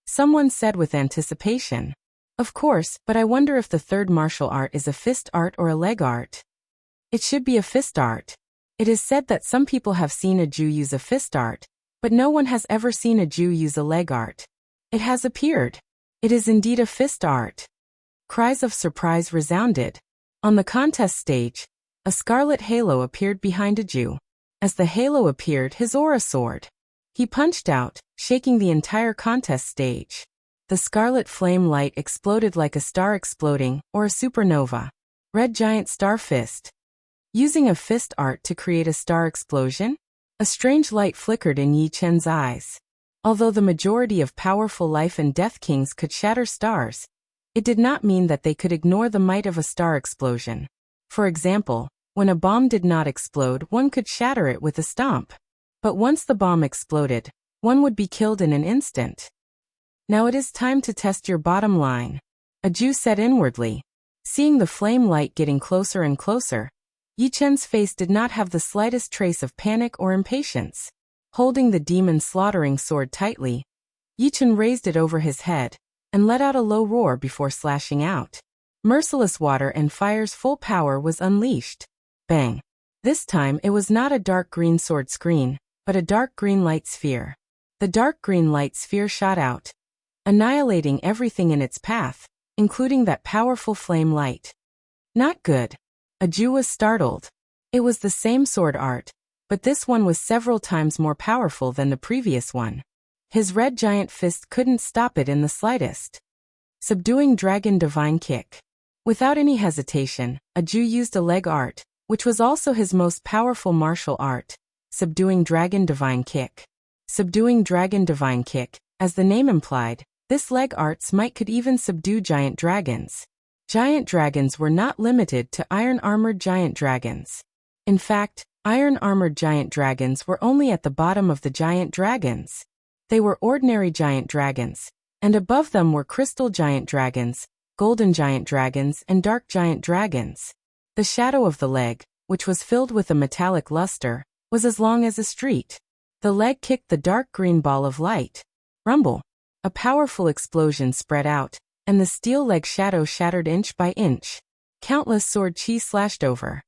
Someone said with anticipation. Of course, but I wonder if the third martial art is a fist art or a leg art. It should be a fist art. It is said that some people have seen a Jew use a fist art, but no one has ever seen a Jew use a leg art. It has appeared. It is indeed a fist art. Cries of surprise resounded. On the contest stage, a scarlet halo appeared behind a Jew. As the halo appeared, his aura soared. He punched out, shaking the entire contest stage. The scarlet flame light exploded like a star exploding, or a supernova. Red giant star fist. Using a fist art to create a star explosion? A strange light flickered in Yi Chen's eyes. Although the majority of powerful life and death kings could shatter stars, it did not mean that they could ignore the might of a star explosion. For example, when a bomb did not explode, one could shatter it with a stomp. But once the bomb exploded, one would be killed in an instant. Now it is time to test your bottom line, a Jew said inwardly. Seeing the flame light getting closer and closer, Yi Chen's face did not have the slightest trace of panic or impatience. Holding the demon slaughtering sword tightly, Yi Chen raised it over his head and let out a low roar before slashing out. Merciless water and fire's full power was unleashed. Bang! This time it was not a dark green sword screen, but a dark green light sphere. The dark green light sphere shot out, annihilating everything in its path, including that powerful flame light. Not good. A Jew was startled. It was the same sword art, but this one was several times more powerful than the previous one. His red giant fist couldn't stop it in the slightest. Subduing Dragon Divine Kick. Without any hesitation, a Jew used a leg art, which was also his most powerful martial art, Subduing Dragon Divine Kick. Subduing Dragon Divine Kick, as the name implied, this leg art's might could even subdue giant dragons. Giant dragons were not limited to iron-armored giant dragons. In fact, iron-armored giant dragons were only at the bottom of the giant dragons. They were ordinary giant dragons, and above them were crystal giant dragons, golden giant dragons, and dark giant dragons. The shadow of the leg, which was filled with a metallic luster, was as long as a street. The leg kicked the dark green ball of light. Rumble. A powerful explosion spread out, and the steel leg shadow shattered inch by inch. Countless sword chi slashed over.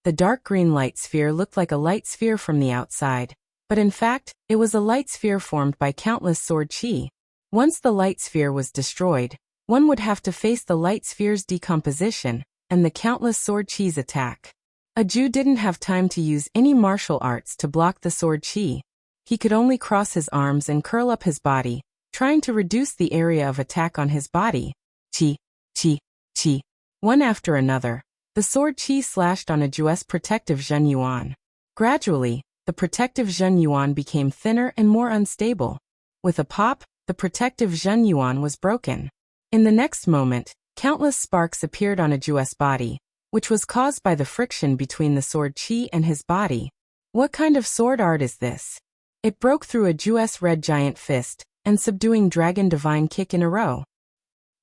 The dark green light sphere looked like a light sphere from the outside, but in fact, it was a light sphere formed by countless sword chi. Once the light sphere was destroyed, one would have to face the light sphere's decomposition, and the countless sword chi's attack. A Jew didn't have time to use any martial arts to block the sword chi. He could only cross his arms and curl up his body, trying to reduce the area of attack on his body. Chi, chi, chi. One after another, the sword chi slashed on a Jew's protective Zhen Yuan. Gradually, the protective Zhen Yuan became thinner and more unstable. With a pop, the protective Zhen Yuan was broken. In the next moment, countless sparks appeared on a Jew's body, which was caused by the friction between the sword chi and his body. What kind of sword art is this? It broke through a Jew's red giant fist, and subduing Dragon Divine Kick in a row.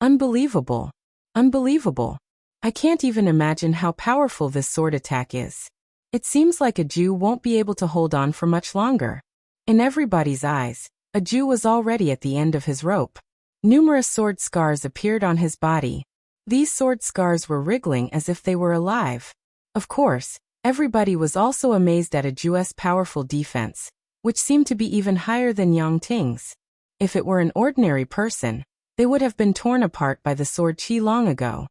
Unbelievable. Unbelievable. I can't even imagine how powerful this sword attack is. It seems like a Jew won't be able to hold on for much longer. In everybody's eyes, a Jew was already at the end of his rope. Numerous sword scars appeared on his body. These sword scars were wriggling as if they were alive. Of course, everybody was also amazed at a Jew's powerful defense, which seemed to be even higher than Yang Ting's. If it were an ordinary person, they would have been torn apart by the sword qi long ago.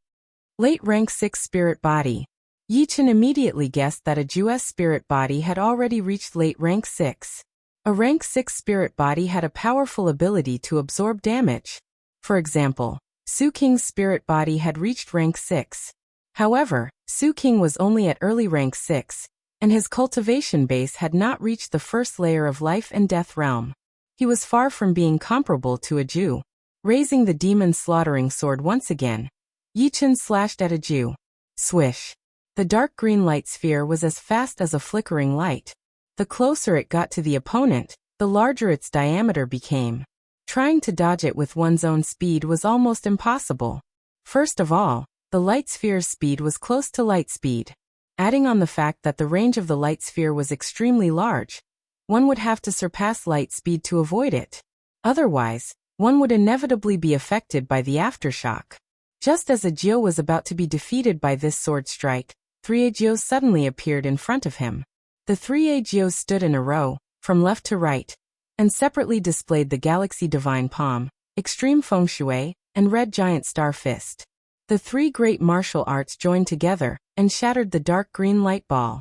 Late rank 6 spirit body. Yi Chen immediately guessed that a Jew's spirit body had already reached late rank 6. A rank 6 spirit body had a powerful ability to absorb damage. For example, Su Qing's spirit body had reached rank 6. However, Su Qing was only at early rank 6, and his cultivation base had not reached the first layer of life and death realm. He was far from being comparable to a Jew. Raising the demon slaughtering sword once again, Yi Chen slashed at a Jew. Swish. The dark green light sphere was as fast as a flickering light. The closer it got to the opponent, the larger its diameter became. Trying to dodge it with one's own speed was almost impossible. First of all, the light sphere's speed was close to light speed. Adding on the fact that the range of the light sphere was extremely large, one would have to surpass light speed to avoid it. Otherwise, one would inevitably be affected by the aftershock. Just as Ajio was about to be defeated by this sword strike, 3 Ajios suddenly appeared in front of him. The 3 Ajios stood in a row, from left to right, and separately displayed the Galaxy Divine Palm, Extreme Feng Shui, and Red Giant Star Fist. The 3 great martial arts joined together and shattered the dark green light ball.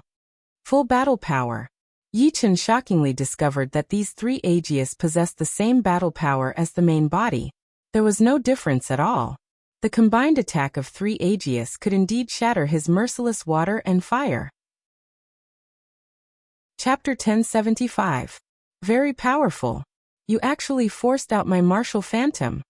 Full battle power. Yi Chen shockingly discovered that these 3 Ajios possessed the same battle power as the main body. There was no difference at all. The combined attack of 3 Ajios could indeed shatter his merciless water and fire. Chapter 1075. Very powerful. You actually forced out my martial phantom.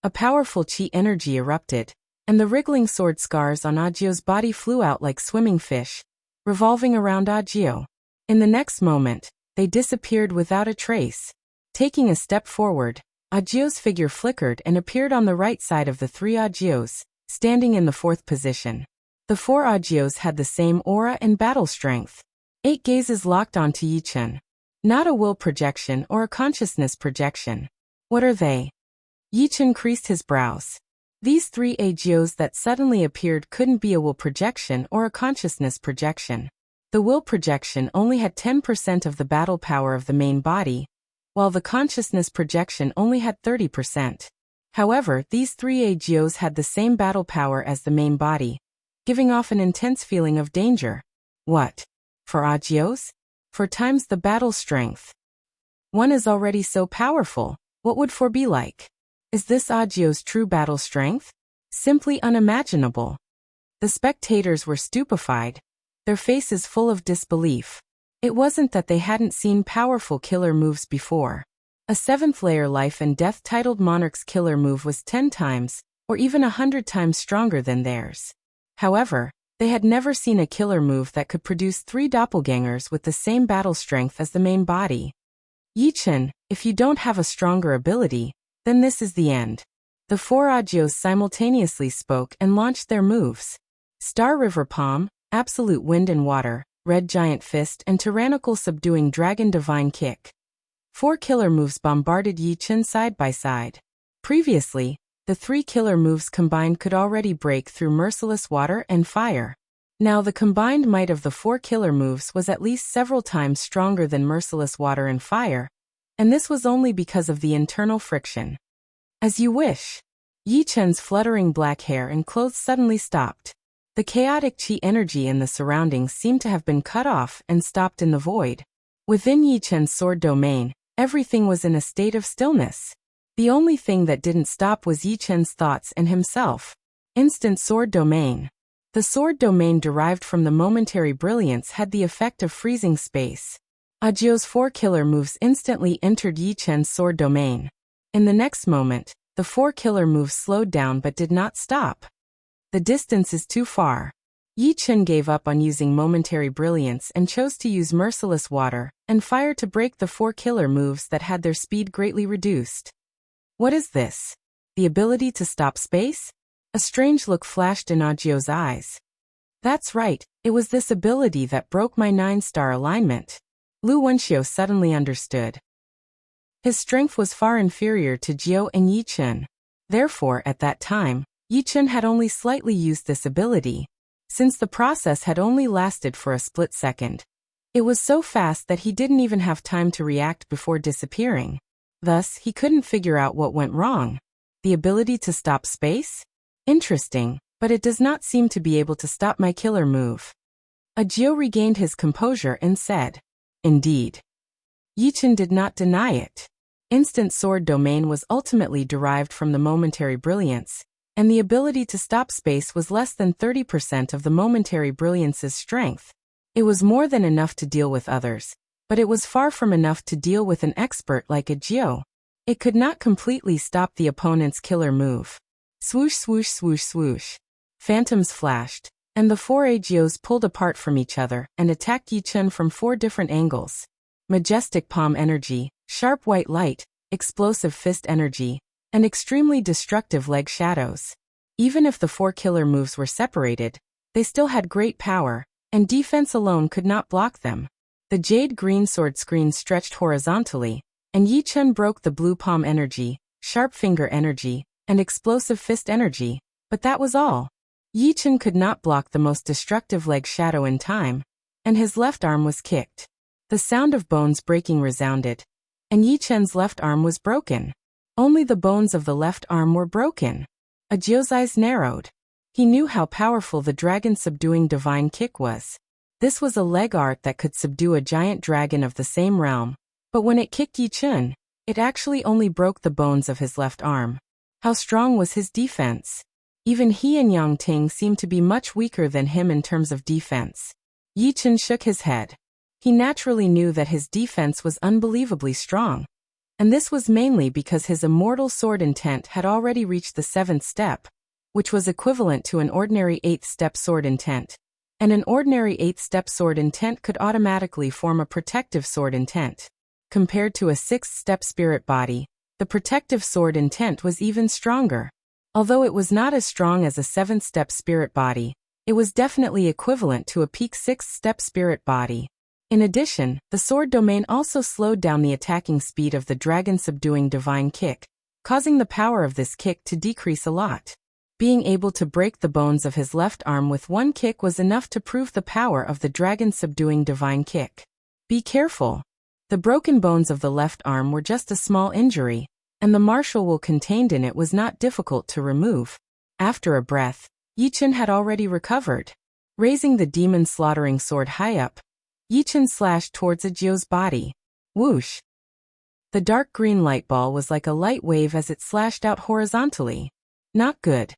A powerful qi energy erupted, and the wriggling sword scars on Ajio's body flew out like swimming fish, revolving around Ajio. In the next moment, they disappeared without a trace. Taking a step forward, Ajio's figure flickered and appeared on the right side of the 3 Ajios, standing in the 4th position. The 4 Ajios had the same aura and battle strength. 8 gazes locked onto Yi Chen. Not a will projection or a consciousness projection. What are they? Yi Chen creased his brows. These 3 Ajios that suddenly appeared couldn't be a will projection or a consciousness projection. The will projection only had 10% of the battle power of the main body, while the consciousness projection only had 30%. However, these 3 Ajios had the same battle power as the main body, giving off an intense feeling of danger. What? For Ajios? 4 times the battle strength. One is already so powerful, what would 4 be like? Is this Ajio's true battle strength? Simply unimaginable. The spectators were stupefied, their faces full of disbelief. It wasn't that they hadn't seen powerful killer moves before. A 7th layer life and death titled Monarch's killer move was 10 times, or even 100 times stronger than theirs. However, they had never seen a killer move that could produce 3 doppelgangers with the same battle strength as the main body. Yi Chen, if you don't have a stronger ability, then this is the end. The 4 Ajios simultaneously spoke and launched their moves. Star River Palm, Absolute Wind and Water, Red Giant Fist, and Tyrannical Subduing Dragon Divine Kick. 4 killer moves bombarded Yi Chen side by side. Previously, the 3 killer moves combined could already break through Merciless Water and Fire. Now the combined might of the 4 killer moves was at least several times stronger than Merciless Water and Fire, and this was only because of the internal friction. As you wish. Yi Chen's fluttering black hair and clothes suddenly stopped. The chaotic qi energy in the surroundings seemed to have been cut off and stopped in the void. Within Yi Chen's sword domain, everything was in a state of stillness. The only thing that didn't stop was Yi Chen's thoughts and himself. Instant sword domain. The sword domain derived from the momentary brilliance had the effect of freezing space. Ajio's 4 killer moves instantly entered Yi Chen's sword domain. In the next moment, the 4 killer moves slowed down but did not stop. The distance is too far. Yi Chen gave up on using momentary brilliance and chose to use Merciless Water and Fire to break the 4 killer moves that had their speed greatly reduced. What is this? The ability to stop space? A strange look flashed in Ajio's eyes. That's right, it was this ability that broke my 9-star alignment. Lu Wenxiu suddenly understood. His strength was far inferior to Jiao and Yi Chen. Therefore, at that time, Yi Chen had only slightly used this ability. Since the process had only lasted for a split second, it was so fast that he didn't even have time to react before disappearing. Thus, he couldn't figure out what went wrong. The ability to stop space? Interesting, but it does not seem to be able to stop my killer move. Jiao regained his composure and said, "Indeed." Yichen did not deny it. Instant sword domain was ultimately derived from the momentary brilliance, and the ability to stop space was less than 30% of the momentary brilliance's strength. It was more than enough to deal with others, but it was far from enough to deal with an expert like Jiao. It could not completely stop the opponent's killer move. Swoosh swoosh swoosh swoosh. Phantoms flashed, and the four Jiaos pulled apart from each other and attacked Yichen from 4 different angles. Majestic palm energy, sharp white light, explosive fist energy, and extremely destructive leg shadows. Even if the 4 killer moves were separated, they still had great power, and defense alone could not block them. The jade green sword screen stretched horizontally, and Yichen broke the blue palm energy, sharp finger energy, and explosive fist energy, but that was all. Yichen could not block the most destructive leg shadow in time, and his left arm was kicked. The sound of bones breaking resounded, and Yichen's left arm was broken. Only the bones of the left arm were broken. Jiao's eyes narrowed. He knew how powerful the dragon-subduing divine kick was. This was a leg art that could subdue a giant dragon of the same realm, but when it kicked Yichen, it actually only broke the bones of his left arm. How strong was his defense? Even he and Yang Ting seemed to be much weaker than him in terms of defense. Yichen shook his head. He naturally knew that his defense was unbelievably strong, and this was mainly because his immortal sword intent had already reached the 7th step, which was equivalent to an ordinary 8th step sword intent, and an ordinary 8th step sword intent could automatically form a protective sword intent. Compared to a 6th step spirit body, the protective sword intent was even stronger. Although it was not as strong as a 7th step spirit body, it was definitely equivalent to a peak 6th step spirit body. In addition, the sword domain also slowed down the attacking speed of the dragon-subduing divine kick, causing the power of this kick to decrease a lot. Being able to break the bones of his left arm with 1 kick was enough to prove the power of the dragon-subduing divine kick. Be careful. The broken bones of the left arm were just a small injury, and the martial will contained in it was not difficult to remove. After a breath, Yichen had already recovered. Raising the demon-slaughtering sword high up, Yichen slashed towards Jiao's body. Whoosh! The dark green light ball was like a light wave as it slashed out horizontally. Not good.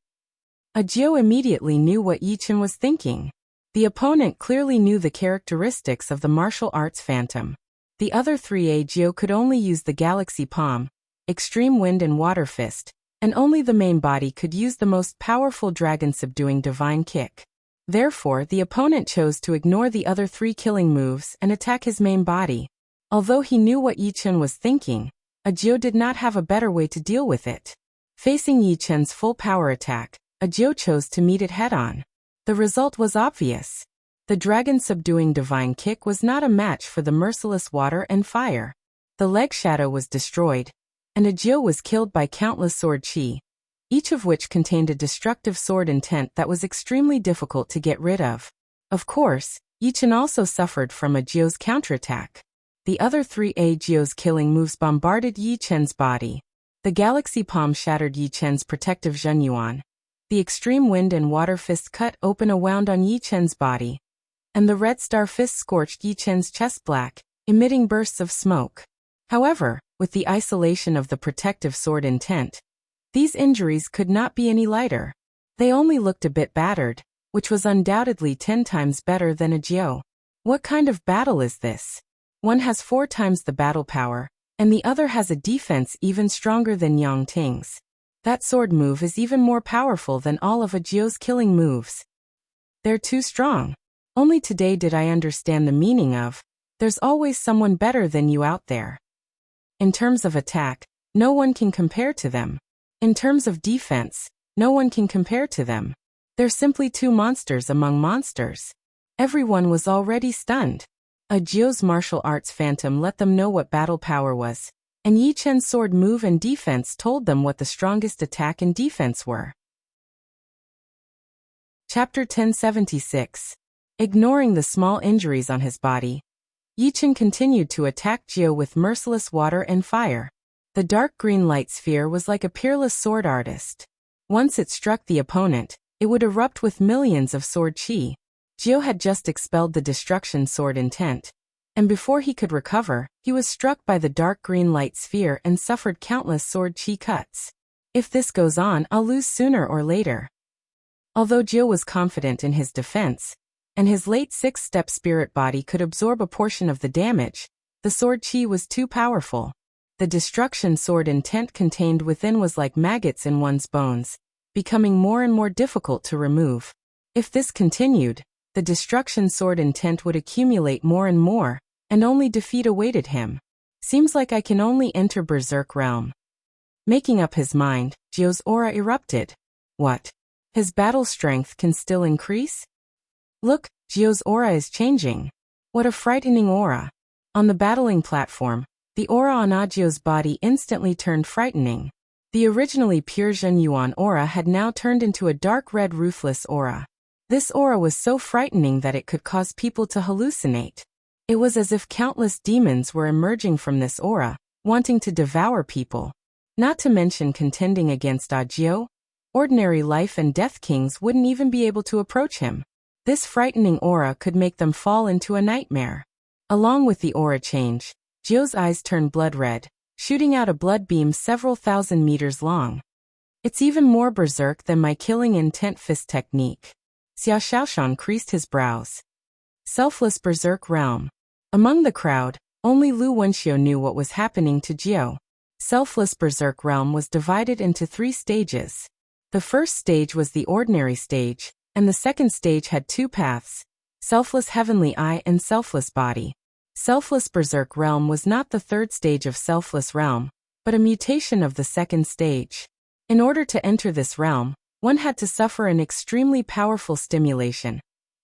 Jiao immediately knew what Yichen was thinking. The opponent clearly knew the characteristics of the martial arts phantom. The other 3 Jiao could only use the galaxy palm, extreme wind and water fist, and only the main body could use the most powerful dragon-subduing divine kick. Therefore, the opponent chose to ignore the other 3 killing moves and attack his main body. Although he knew what Yichen was thinking, Jiao did not have a better way to deal with it. Facing Yichen's full power attack, Jiao chose to meet it head-on. The result was obvious. The dragon-subduing divine kick was not a match for the merciless water and fire. The leg shadow was destroyed, and Jiao was killed by countless sword chi, each of which contained a destructive sword intent that was extremely difficult to get rid of. Of course, Yichen also suffered from Jiao's counterattack. The other 3 Jiao's killing moves bombarded Yichen's body. The galaxy palm shattered Yichen's protective Zhenyuan. The extreme wind and water fist cut open a wound on Yichen's body, and the red star fist scorched Yichen's chest black, emitting bursts of smoke. However, with the isolation of the protective sword intent, these injuries could not be any lighter. They only looked a bit battered, which was undoubtedly 10 times better than Jiao. What kind of battle is this? One has 4 times the battle power, and the other has a defense even stronger than Yang Ting's. That sword move is even more powerful than all of Jiao's killing moves. They're too strong. Only today did I understand the meaning of, there's always someone better than you out there. In terms of attack, no one can compare to them. In terms of defense, no one can compare to them. They're simply 2 monsters among monsters. Everyone was already stunned. Jiao's martial arts phantom let them know what battle power was, and Yichen's sword move and defense told them what the strongest attack and defense were. Chapter 1076. Ignoring the small injuries on his body, Yichen continued to attack Jiao with merciless water and fire. The dark green light sphere was like a peerless sword artist. Once it struck the opponent, it would erupt with millions of sword chi. Jiu had just expelled the destruction sword intent, and before he could recover, he was struck by the dark green light sphere and suffered countless sword chi cuts. If this goes on, I'll lose sooner or later. Although Jiu was confident in his defense, and his late sixth-step spirit body could absorb a portion of the damage, the sword chi was too powerful. The destruction sword intent contained within was like maggots in one's bones, becoming more and more difficult to remove. If this continued, the destruction sword intent would accumulate more and more, and only defeat awaited him. Seems like I can only enter Berserk realm. Making up his mind, Jiu's aura erupted. What? His battle strength can still increase? Look, Jiu's aura is changing. What a frightening aura. On the battling platform, the aura on Jiu's body instantly turned frightening. The originally pure Zhen Yuan aura had now turned into a dark red ruthless aura. This aura was so frightening that it could cause people to hallucinate. It was as if countless demons were emerging from this aura, wanting to devour people. Not to mention contending against Jiu. Ordinary life and death kings wouldn't even be able to approach him. This frightening aura could make them fall into a nightmare. Along with the aura change, Jiu's eyes turned blood red, shooting out a blood beam several thousand meters long. It's even more berserk than my killing intent fist technique. Xia Shaoshan creased his brows. Selfless Berserk Realm. Among the crowd, only Lu Wenxiu knew what was happening to Jiu. Selfless Berserk Realm was divided into 3 stages. The first stage was the ordinary stage, and the second stage had 2 paths: Selfless Heavenly Eye and Selfless Body. Selfless Berserk Realm was not the third stage of Selfless Realm, but a mutation of the second stage. In order to enter this realm, one had to suffer an extremely powerful stimulation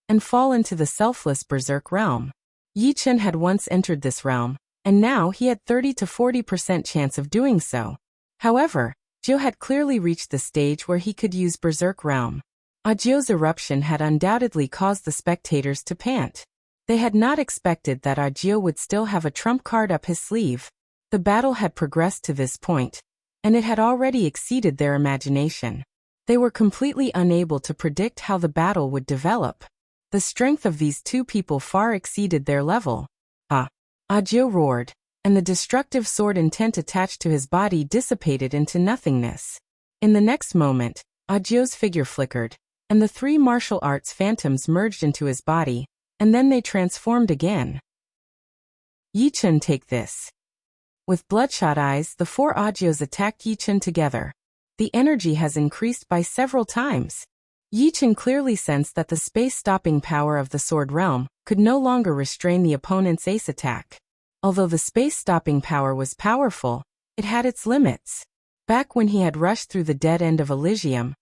and fall into the Selfless Berserk Realm. Yi Chen had once entered this realm, and now he had 30 to 40% chance of doing so. However, Jiu had clearly reached the stage where he could use Berserk Realm. Jiu's eruption had undoubtedly caused the spectators to pant. They had not expected that Jiu would still have a trump card up his sleeve. The battle had progressed to this point, and it had already exceeded their imagination. They were completely unable to predict how the battle would develop. The strength of these 2 people far exceeded their level. Jiu roared, and the destructive sword intent attached to his body dissipated into nothingness. In the next moment, Jiu's figure flickered, and the 3 martial arts phantoms merged into his body, and then they transformed again. Yi Chen, take this. With bloodshot eyes, the 4 Jius attacked Yi Chen together. The energy has increased by several times. Yi Chen clearly sensed that the space-stopping power of the Sword Realm could no longer restrain the opponent's ace attack. Although the space-stopping power was powerful, it had its limits. Back when he had rushed through the dead end of Elysium,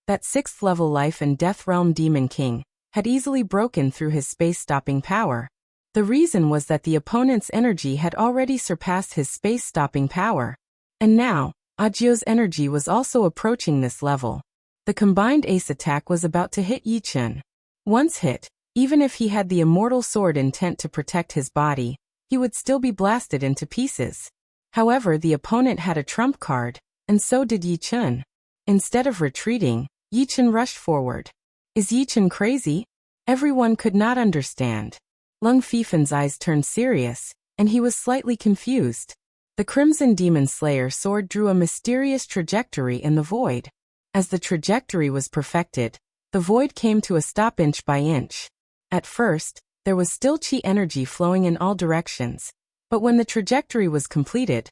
that 6th-level life and death realm demon king had easily broken through his space-stopping power. The reason was that the opponent's energy had already surpassed his space-stopping power. And now, Jiu's energy was also approaching this level. The combined ace attack was about to hit Yi Chen. Once hit, even if he had the immortal sword intent to protect his body, he would still be blasted into pieces. However, the opponent had a trump card, and so did Yi Chen. Instead of retreating, Yi Chen rushed forward. Is Yi Chen crazy? Everyone could not understand. Lung Fifen's eyes turned serious, and he was slightly confused. The Crimson Demon Slayer sword drew a mysterious trajectory in the void. As the trajectory was perfected, the void came to a stop inch by inch. At first, there was still chi energy flowing in all directions, but when the trajectory was completed,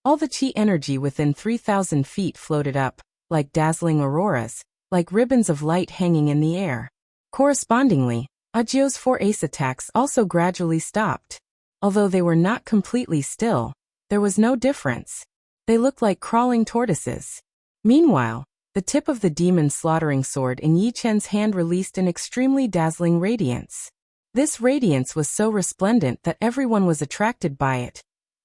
all the chi energy within 3,000 feet floated up, like dazzling auroras, like ribbons of light hanging in the air. Correspondingly, Jiu's 4 ace attacks also gradually stopped. Although they were not completely still, there was no difference. They looked like crawling tortoises. Meanwhile, the tip of the demon slaughtering sword in Yi Chen's hand released an extremely dazzling radiance. This radiance was so resplendent that everyone was attracted by it,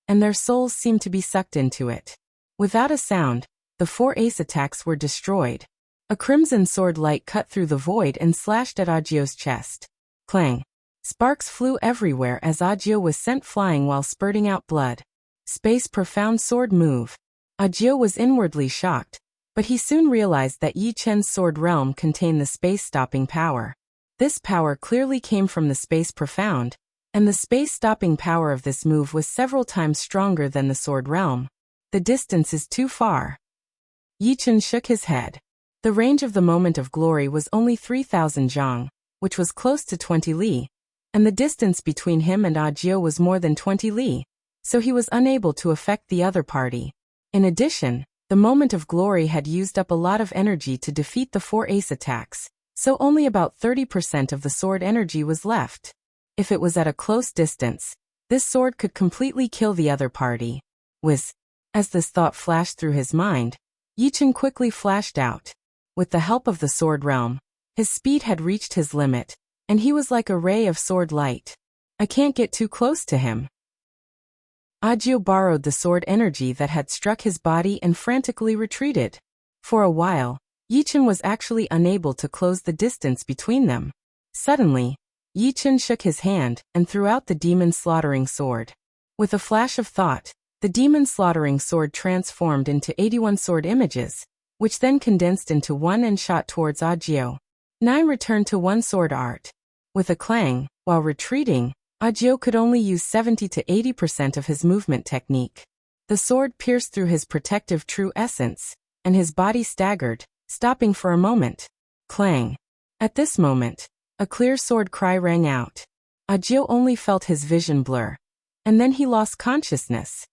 and their souls seemed to be sucked into it. Without a sound, the 4 ace attacks were destroyed. A crimson sword light cut through the void and slashed at Jiu's chest. Clang! Sparks flew everywhere as Jiu was sent flying while spurting out blood. Space profound sword move. Ajio was inwardly shocked, but he soon realized that Yi Chen's sword realm contained the space-stopping power. This power clearly came from the space profound, and the space-stopping power of this move was several times stronger than the sword realm. The distance is too far. Yi Chen shook his head. The range of the moment of glory was only 3,000 zhang, which was close to 20 li, and the distance between him and Ajio was more than 20 li, so he was unable to affect the other party. In addition, the moment of glory had used up a lot of energy to defeat the 4 ace attacks, so only about 30% of the sword energy was left. If it was at a close distance, this sword could completely kill the other party. As this thought flashed through his mind, Yi Chen quickly flashed out. With the help of the sword realm, his speed had reached his limit, and he was like a ray of sword light. I can't get too close to him. Ajio borrowed the sword energy that had struck his body and frantically retreated. For a while, Yi Chen was actually unable to close the distance between them. Suddenly, Yi Chen shook his hand and threw out the demon slaughtering sword. With a flash of thought, the demon slaughtering sword transformed into 81 sword images, which then condensed into one and shot towards Ajio. 9 returned to one sword art. With a clang, while retreating, Ajio could only use 70 to 80% of his movement technique. The sword pierced through his protective true essence, and his body staggered, stopping for a moment. Clang. At this moment, a clear sword cry rang out. Ajio only felt his vision blur, and then he lost consciousness.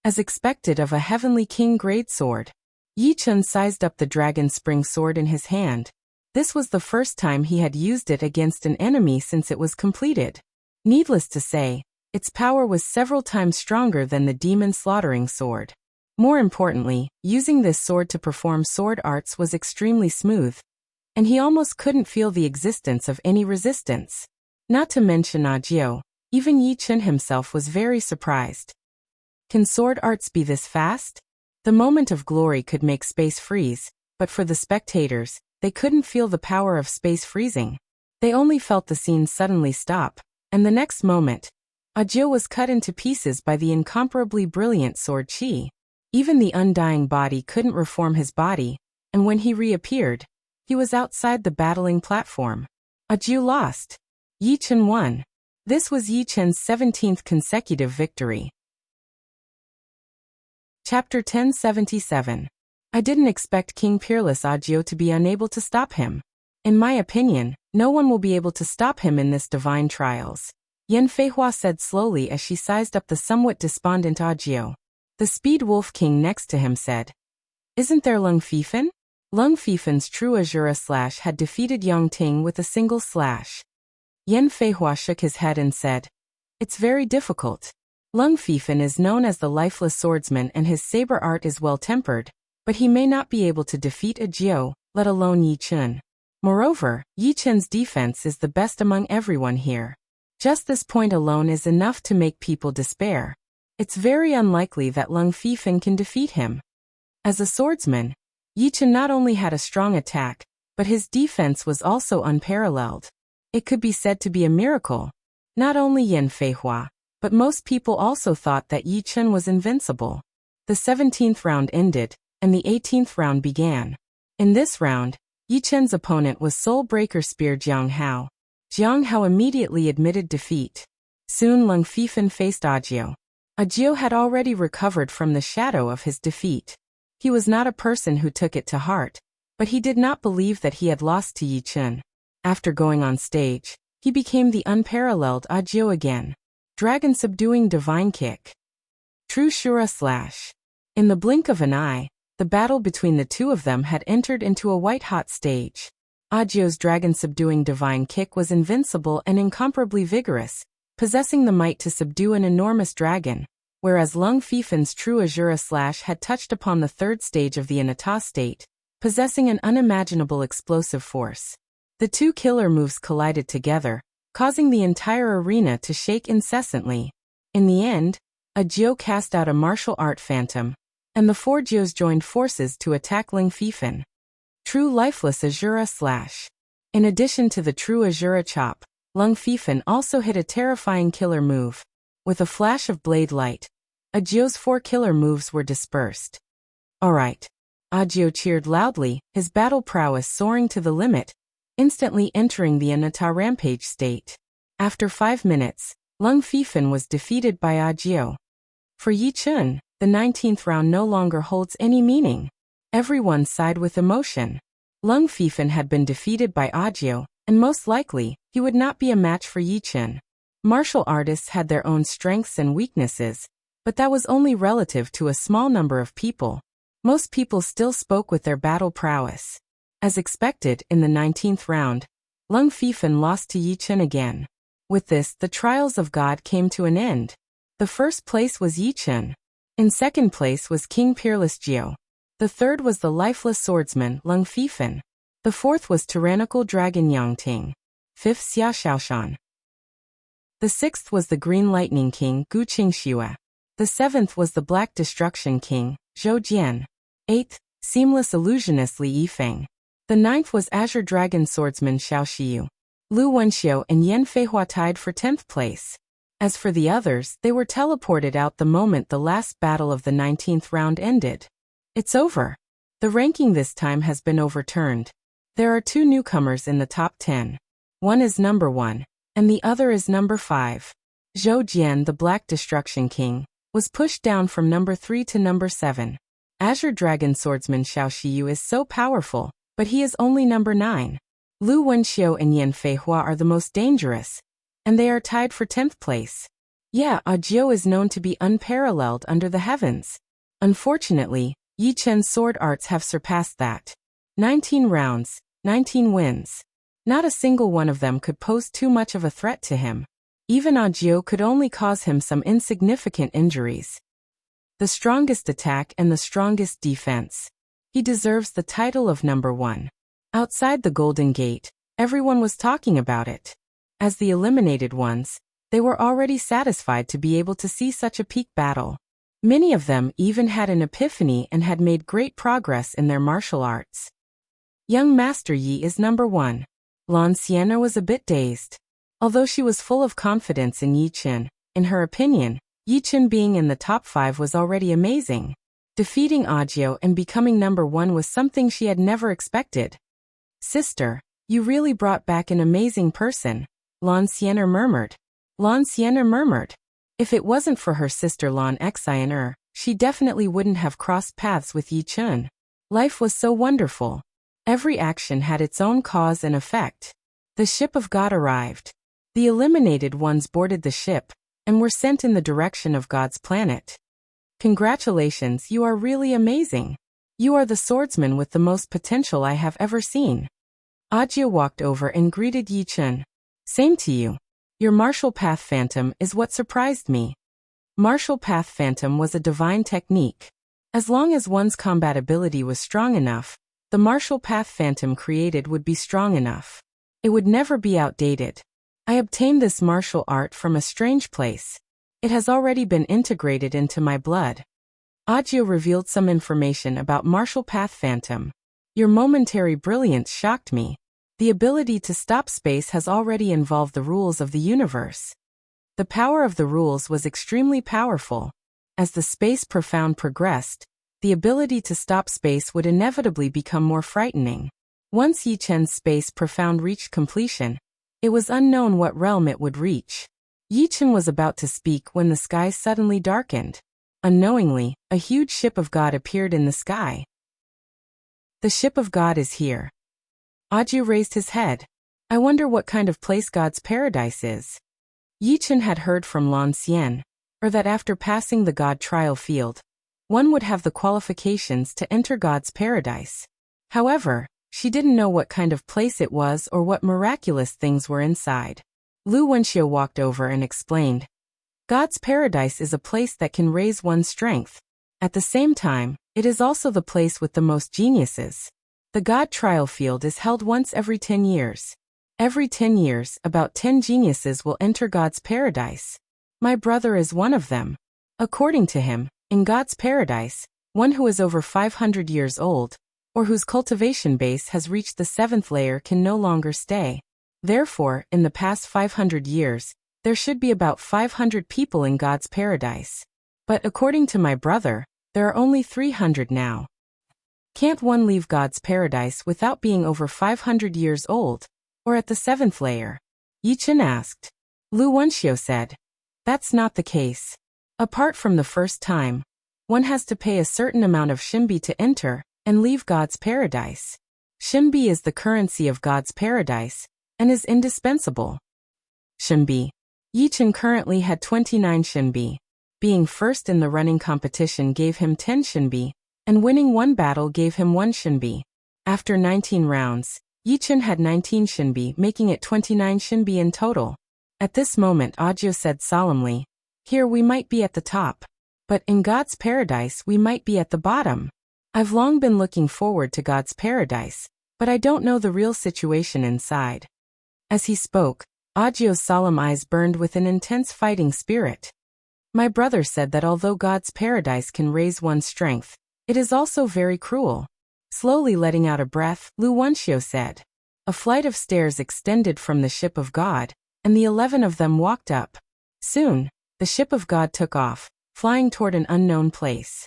As expected of a heavenly king grade sword, Yi Chen sized up the dragon spring sword in his hand. This was the first time he had used it against an enemy since it was completed. Needless to say, its power was several times stronger than the demon slaughtering sword. More importantly, using this sword to perform sword arts was extremely smooth, and he almost couldn't feel the existence of any resistance. Not to mention Ajio, even Yi Chen himself was very surprised. Can sword arts be this fast? The moment of glory could make space freeze, but for the spectators, they couldn't feel the power of space freezing. They only felt the scene suddenly stop, and the next moment, Ajio was cut into pieces by the incomparably brilliant sword chi. Even the undying body couldn't reform his body, and when he reappeared, he was outside the battling platform. Ajio lost. Yi Chen won. This was Yi Chen's 17th consecutive victory. Chapter 1077. I didn't expect King Peerless Ajio to be unable to stop him. In my opinion, no one will be able to stop him in this divine trials. Yan Feihua said slowly as she sized up the somewhat despondent Ajio. The Speed Wolf King next to him said, "Isn't there Lung Fifan?" Lung Fifan's true Azura slash had defeated Yang Ting with a single slash. Yan Feihua shook his head and said, "It's very difficult. Lung Fifan is known as the lifeless swordsman and his saber art is well-tempered, but he may not be able to defeat Ajio, let alone Yi Chen. Moreover, Yi Chen's defense is the best among everyone here. Just this point alone is enough to make people despair. It's very unlikely that Lung Fifan can defeat him." As a swordsman, Yi Chen not only had a strong attack, but his defense was also unparalleled. It could be said to be a miracle. Not only Yan Feihua, but most people also thought that Yi Chen was invincible. The 17th round ended, and the 18th round began. In this round, Yi Chen's opponent was Soul Breaker Spear Jiang Hao. Jiang Hao immediately admitted defeat. Soon Lung Fifan faced Ajio. Ajio had already recovered from the shadow of his defeat. He was not a person who took it to heart, but he did not believe that he had lost to Yi Chen. After going on stage, he became the unparalleled Ajio again. Dragon subduing divine kick. True Shura slash. In the blink of an eye, the battle between the two of them had entered into a white-hot stage. Ajio's dragon subduing divine kick was invincible and incomparably vigorous, possessing the might to subdue an enormous dragon, whereas Lung Fifan's true Azura slash had touched upon the third stage of the Anata state, possessing an unimaginable explosive force. The two killer moves collided together, causing the entire arena to shake incessantly. In the end, Ajio cast out a martial art phantom, and the four Jios joined forces to attack Lung Fifan. True lifeless Azura slash. In addition to the true Azura chop, Lung Fifan also hit a terrifying killer move. With a flash of blade light, Agio's 4 killer moves were dispersed. Alright. Agio cheered loudly, his battle prowess soaring to the limit, instantly entering the Anata rampage state. After 5 minutes, Lung Fifan was defeated by Agio. For Yi Chun, the 19th round no longer holds any meaning. Everyone sighed with emotion. Lung Fifan had been defeated by Agio, and most likely, he would not be a match for Yi Chun. Martial artists had their own strengths and weaknesses, but that was only relative to a small number of people. Most people still spoke with their battle prowess. As expected, in the 19th round, Lung Fifan lost to Yi Chun again. With this, the trials of God came to an end. The first place was Yi Chun. In second place was King Peerless Gio. The third was the lifeless swordsman Lung Fifan. The fourth was tyrannical dragon Yang Ting. Fifth Xia Shaoshan. The sixth was the Green Lightning King Gu Qingxue. The seventh was the Black Destruction King Zhou Jian. Eighth, Seamless Illusionist Li Yifeng. The ninth was Azure Dragon Swordsman Xiao Xiyu. Lu Wenxiu and Yan Feihua tied for 10th place. As for the others, they were teleported out the moment the last battle of the 19th round ended. It's over. The ranking this time has been overturned. There are 2 newcomers in the top 10. One is number 1, and the other is number 5. Zhou Jian, the Black Destruction King, was pushed down from number 3 to number 7. Azure Dragon Swordsman Xiao Xiyu is so powerful, but he is only number 9. Lu Wenxiu and Yan Feihua are the most dangerous, and they are tied for 10th place. Yeah, Agio is known to be unparalleled under the heavens. Unfortunately, Yi Chun's sword arts have surpassed that. 19 rounds, 19 wins. Not a single one of them could pose too much of a threat to him. Even Agio could only cause him some insignificant injuries. The strongest attack and the strongest defense. He deserves the title of number 1. Outside the Golden Gate, everyone was talking about it. As the eliminated ones, they were already satisfied to be able to see such a peak battle. Many of them even had an epiphany and had made great progress in their martial arts. Young Master Yi is number 1. Lan Sienna was a bit dazed. Although she was full of confidence in Yi Chun, in her opinion, Yi Chun being in the top 5 was already amazing. Defeating Agio and becoming number 1 was something she had never expected. Sister, you really brought back an amazing person, Lan Sienna murmured. Lan Sienna murmured. If it wasn't for her sister Lan Xian'er, she definitely wouldn't have crossed paths with Yi Chun. Life was so wonderful. Every action had its own cause and effect. The ship of God arrived. The eliminated ones boarded the ship, and were sent in the direction of God's planet. Congratulations, you are really amazing. You are the swordsman with the most potential I have ever seen. Agio walked over and greeted Yi Chun. Same to you. Your martial path phantom is what surprised me. Martial path phantom was a divine technique. As long as one's combat ability was strong enough, the martial path phantom created would be strong enough. It would never be outdated. I obtained this martial art from a strange place. It has already been integrated into my blood. Agio revealed some information about martial path phantom. Your momentary brilliance shocked me. The ability to stop space has already involved the rules of the universe. The power of the rules was extremely powerful. As the space profound progressed, the ability to stop space would inevitably become more frightening. Once Yi Chun's space profound reached completion, it was unknown what realm it would reach. Yi Chun was about to speak when the sky suddenly darkened. Unknowingly, a huge ship of God appeared in the sky. The ship of God is here. Agio raised his head. I wonder what kind of place God's paradise is. Yi Chun had heard from Lan Xian, or that after passing the God trial field, one would have the qualifications to enter God's paradise. However, she didn't know what kind of place it was or what miraculous things were inside. Lu Wenxiu walked over and explained. God's paradise is a place that can raise one's strength. At the same time, it is also the place with the most geniuses. The God trial field is held once every 10 years. Every 10 years, about 10 geniuses will enter God's paradise. My brother is one of them. According to him, in God's paradise, one who is over 500 years old, or whose cultivation base has reached the 7th layer can no longer stay. Therefore, in the past 500 years, there should be about 500 people in God's paradise. But according to my brother, there are only 300 now. Can't one leave God's paradise without being over 500 years old, or at the 7th layer? Yichen asked. Lu Wenxiu said. That's not the case. Apart from the first time, one has to pay a certain amount of Xinbi to enter and leave God's paradise. Xinbi is the currency of God's paradise and is indispensable. Xinbi. Yichen currently had 29 Xinbi. Being first in the running competition gave him 10 Xinbi, and winning one battle gave him 1 Xinbi. After 19 rounds, Yichen had 19 Xinbi, making it 29 Xinbi in total. At this moment Audiobook said solemnly, "Here we might be at the top. But in God's paradise we might be at the bottom. I've long been looking forward to God's paradise, but I don't know the real situation inside." As he spoke, Audio's solemn eyes burned with an intense fighting spirit. My brother said that although God's paradise can raise one's strength, it is also very cruel. Slowly letting out a breath, Lu Wenxiu said. A flight of stairs extended from the ship of God, and the 11 of them walked up. Soon, the ship of God took off, flying toward an unknown place.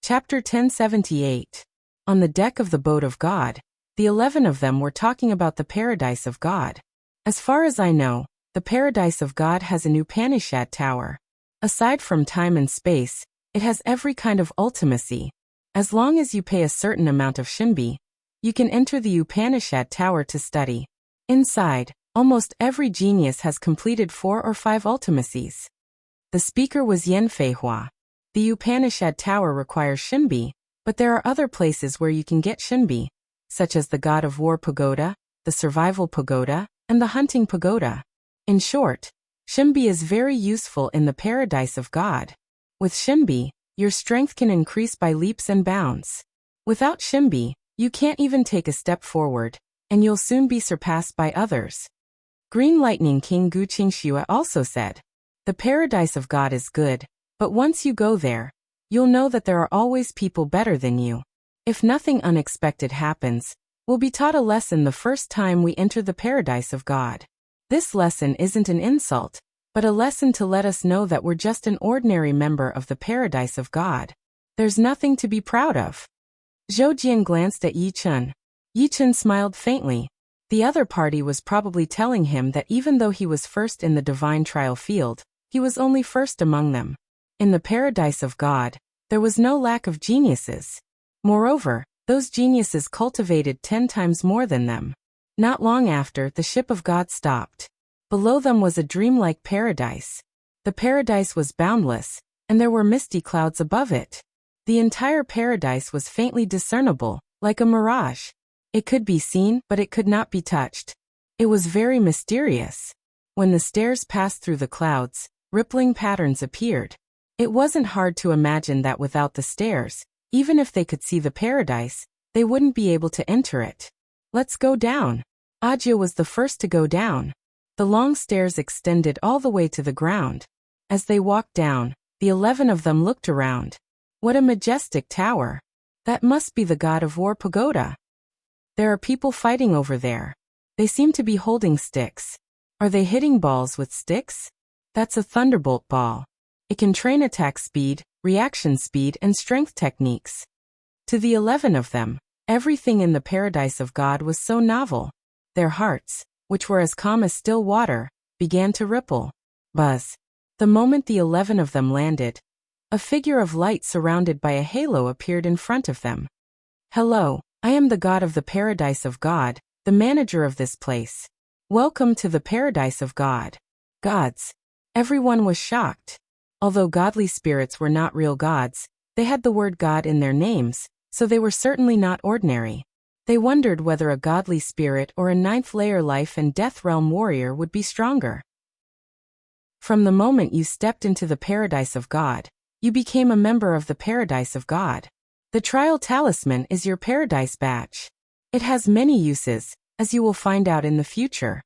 Chapter 1078. On the deck of the boat of God, the 11 of them were talking about the paradise of God. As far as I know, the paradise of God has an Upanishad tower. Aside from time and space, it has every kind of ultimacy. As long as you pay a certain amount of Xinbi, you can enter the Upanishad tower to study. Inside, almost every genius has completed 4 or 5 ultimacies. The speaker was Yan Feihua. The Upanishad tower requires Xinbi, but there are other places where you can get Xinbi, such as the God of War Pagoda, the Survival Pagoda, and the Hunting Pagoda. In short, Xinbi is very useful in the paradise of God. With Xinbi, your strength can increase by leaps and bounds. Without Xinbi, you can't even take a step forward, and you'll soon be surpassed by others. Green Lightning King Gu Qingxue also said, "The paradise of God is good, but once you go there, you'll know that there are always people better than you. If nothing unexpected happens, we'll be taught a lesson the first time we enter the paradise of God. This lesson isn't an insult, but a lesson to let us know that we're just an ordinary member of the paradise of God. There's nothing to be proud of." Zhou Jian glanced at Yichen. Yichen smiled faintly. The other party was probably telling him that even though he was first in the divine trial field, he was only first among them. In the paradise of God, there was no lack of geniuses. Moreover, those geniuses cultivated 10 times more than them. Not long after, the ship of God stopped. Below them was a dreamlike paradise. The paradise was boundless, and there were misty clouds above it. The entire paradise was faintly discernible, like a mirage. It could be seen, but it could not be touched. It was very mysterious. When the stairs passed through the clouds, rippling patterns appeared. It wasn't hard to imagine that without the stairs, even if they could see the paradise, they wouldn't be able to enter it. "Let's go down." Audiobook was the first to go down. The long stairs extended all the way to the ground. As they walked down, the 11 of them looked around. What a majestic tower. That must be the God of War Pagoda. There are people fighting over there. They seem to be holding sticks. Are they hitting balls with sticks? That's a thunderbolt ball. It can train attack speed, reaction speed, and strength techniques. To the 11 of them, everything in the paradise of God was so novel. Their hearts, which were as calm as still water, began to ripple. Buzz. The moment the 11 of them landed, a figure of light surrounded by a halo appeared in front of them. "Hello, I am the God of the paradise of God, the manager of this place. Welcome to the paradise of God." Gods. Everyone was shocked. Although godly spirits were not real gods, they had the word God in their names, so they were certainly not ordinary. They wondered whether a godly spirit or a 9th layer life and death realm warrior would be stronger. From the moment you stepped into the paradise of God, you became a member of the paradise of God. The trial talisman is your paradise badge. It has many uses, as you will find out in the future.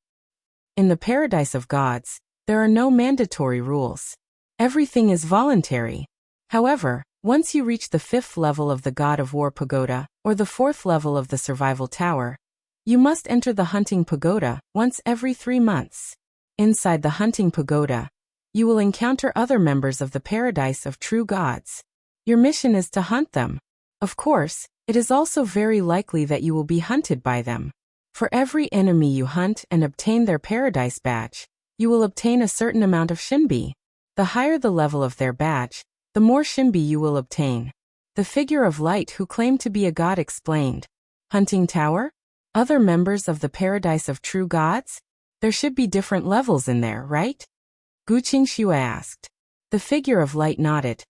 In the paradise of gods, there are no mandatory rules. Everything is voluntary. However, once you reach the 5th level of the God of War Pagoda, or the 4th level of the Survival Tower, you must enter the Hunting Pagoda once every 3 months. Inside the Hunting Pagoda, You will encounter other members of the paradise of true gods. Your mission is to hunt them. Of course, it is also very likely that you will be hunted by them. For every enemy you hunt and obtain their paradise badge, you will obtain a certain amount of shinbi. The higher the level of their badge, the more shinbi you will obtain. The figure of light who claimed to be a god explained. Hunting tower? Other members of the paradise of true gods? There should be different levels in there, right? Gu Qingxue asked. The figure of light nodded.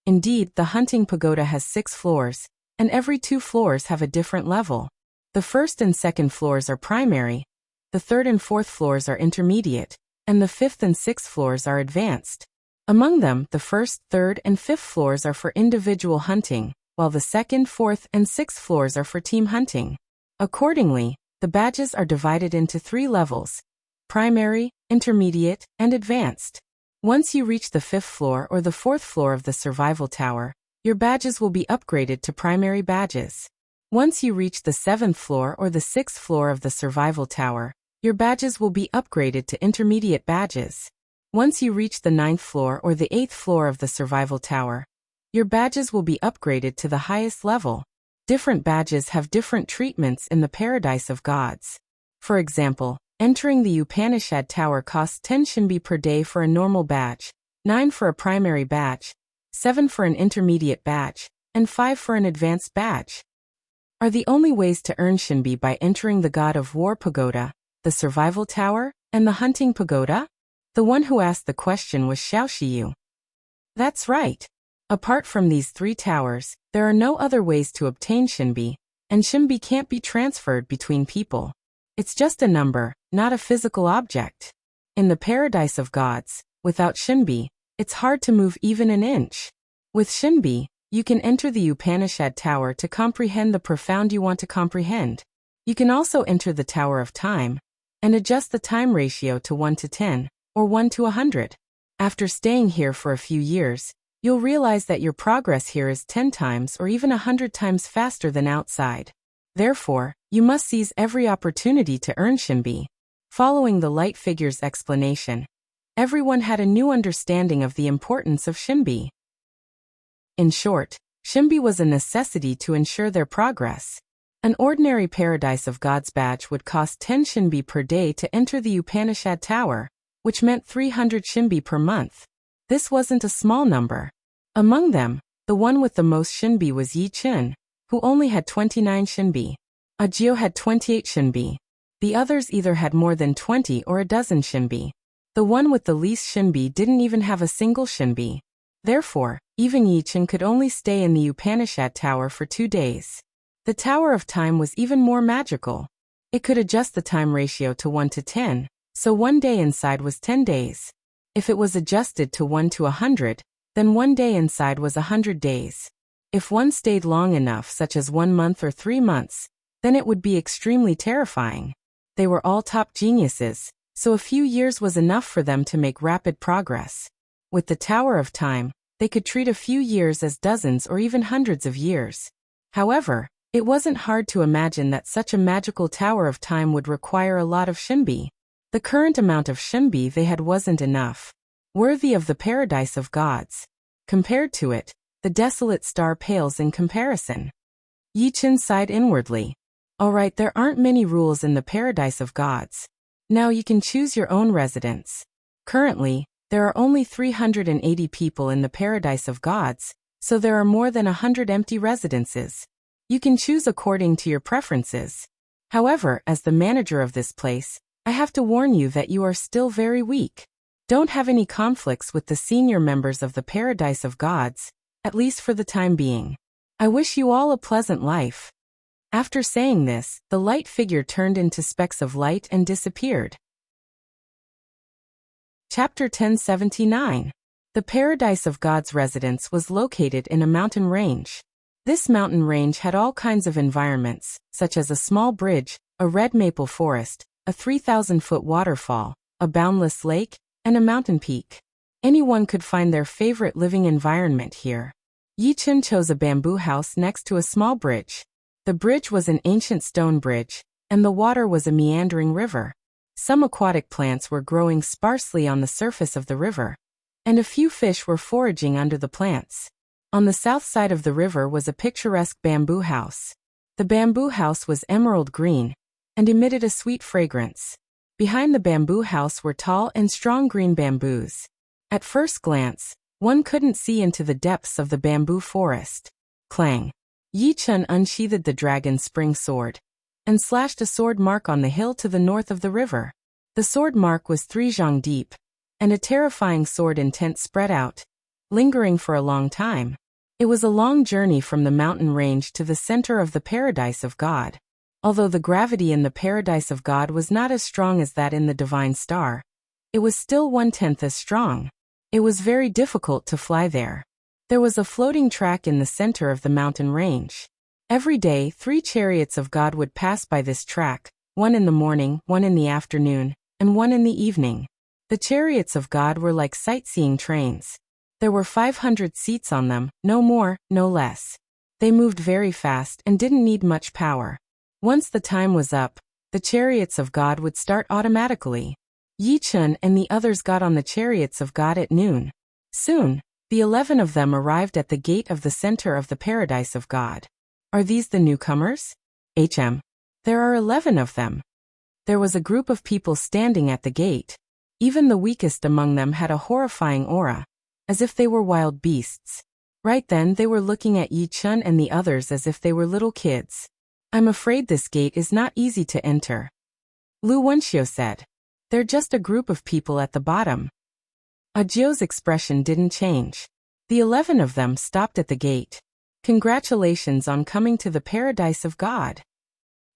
Indeed, the hunting pagoda has 6 floors, and every 2 floors have a different level. The first and second floors are primary, the third and fourth floors are intermediate, and the fifth and sixth floors are advanced. Among them, the first, third, and fifth floors are for individual hunting, while the second, fourth, and sixth floors are for team hunting. Accordingly, the badges are divided into 3 levels: primary, intermediate, and advanced. Once you reach the 5th floor or the 4th floor of the survival tower, your badges will be upgraded to primary badges. Once you reach the 7th floor or the 6th floor of the survival tower, your badges will be upgraded to intermediate badges. Once you reach the 9th floor or the 8th floor of the survival tower, your badges will be upgraded to the highest level. Different badges have different treatments in the paradise of gods. For example, entering the Upanishad tower costs 10 shinbi per day for a normal badge, 9 for a primary badge, 7 for an intermediate badge, and 5 for an advanced badge. Are the only ways to earn shinbi by entering the God of War pagoda, the survival tower, and the hunting pagoda? The one who asked the question was Xiaoxiyu. That's right. Apart from these 3 towers, there are no other ways to obtain shinbi, and shinbi can't be transferred between people. It's just a number, not a physical object. In the paradise of gods, without shinbi, it's hard to move even an inch. With shinbi, you can enter the Upanishad tower to comprehend the profound you want to comprehend. You can also enter the Tower of Time and adjust the time ratio to 1 to 10, or 1 to 100. After staying here for a few years, you'll realize that your progress here is 10 times or even 100 times faster than outside. Therefore, you must seize every opportunity to earn shinbi. Following the light figure's explanation, everyone had a new understanding of the importance of shinbi. In short, shinbi was a necessity to ensure their progress. An ordinary Paradise of Gods badge would cost 10 shinbi per day to enter the Upanishad tower, which meant 300 shinbi per month. This wasn't a small number. Among them, the one with the most shinbi was Yi Chen, who only had 29 shinbi. Ajio had 28 shinbi. The others either had more than 20 or a dozen shinbi. The one with the least shinbi didn't even have a single shinbi. Therefore, even Yi Chen could only stay in the Upanishad tower for 2 days. The Tower of Time was even more magical. It could adjust the time ratio to 1 to 10, so 1 day inside was 10 days. If it was adjusted to 1 to 100, then 1 day inside was 100 days. If one stayed long enough, such as 1 month or 3 months, then it would be extremely terrifying. They were all top geniuses, so a few years was enough for them to make rapid progress. With the Tower of Time, they could treat a few years as dozens or even hundreds of years. However, it wasn't hard to imagine that such a magical Tower of Time would require a lot of shinbi. The current amount of shinbi they had wasn't enough. Worthy of the paradise of gods. Compared to it, the desolate star pales in comparison. Yi Chen sighed inwardly. Alright, there aren't many rules in the paradise of gods. Now you can choose your own residence. Currently, there are only 380 people in the paradise of gods, so there are more than 100 empty residences. You can choose according to your preferences. However, as the manager of this place, I have to warn you that you are still very weak. Don't have any conflicts with the senior members of the paradise of gods, at least for the time being. I wish you all a pleasant life. After saying this, the light figure turned into specks of light and disappeared. Chapter 1079. The Paradise of Gods residence was located in a mountain range. This mountain range had all kinds of environments, such as a small bridge, a red maple forest, a 3,000-foot waterfall, a boundless lake, and a mountain peak. Anyone could find their favorite living environment here. Yi Chen chose a bamboo house next to a small bridge. The bridge was an ancient stone bridge, and the water was a meandering river. Some aquatic plants were growing sparsely on the surface of the river, and a few fish were foraging under the plants. On the south side of the river was a picturesque bamboo house. The bamboo house was emerald green and emitted a sweet fragrance. Behind the bamboo house were tall and strong green bamboos. At first glance, one couldn't see into the depths of the bamboo forest. Clang! Yi Chun unsheathed the dragon's spring sword and slashed a sword mark on the hill to the north of the river. The sword mark was 3 zhang deep, and a terrifying sword intent spread out, lingering for a long time. It was a long journey from the mountain range to the center of the paradise of God. Although the gravity in the paradise of God was not as strong as that in the divine star, it was still 1/10 as strong. It was very difficult to fly there. There was a floating track in the center of the mountain range. Every day, 3 chariots of God would pass by this track, one in the morning, one in the afternoon, and one in the evening. The chariots of God were like sightseeing trains. There were 500 seats on them, no more, no less. They moved very fast and didn't need much power. Once the time was up, the chariots of God would start automatically. Yi Chun and the others got on the chariots of God at noon. Soon, the 11 of them arrived at the gate of the center of the paradise of God. Are these the newcomers? There are 11 of them. There was a group of people standing at the gate. Even the weakest among them had a horrifying aura, as if they were wild beasts. Right then they were looking at Yi Chun and the others as if they were little kids. I'm afraid this gate is not easy to enter. Lu Wenxiu said. They're just a group of people at the bottom. Jiu's expression didn't change. The 11 of them stopped at the gate. Congratulations on coming to the paradise of God.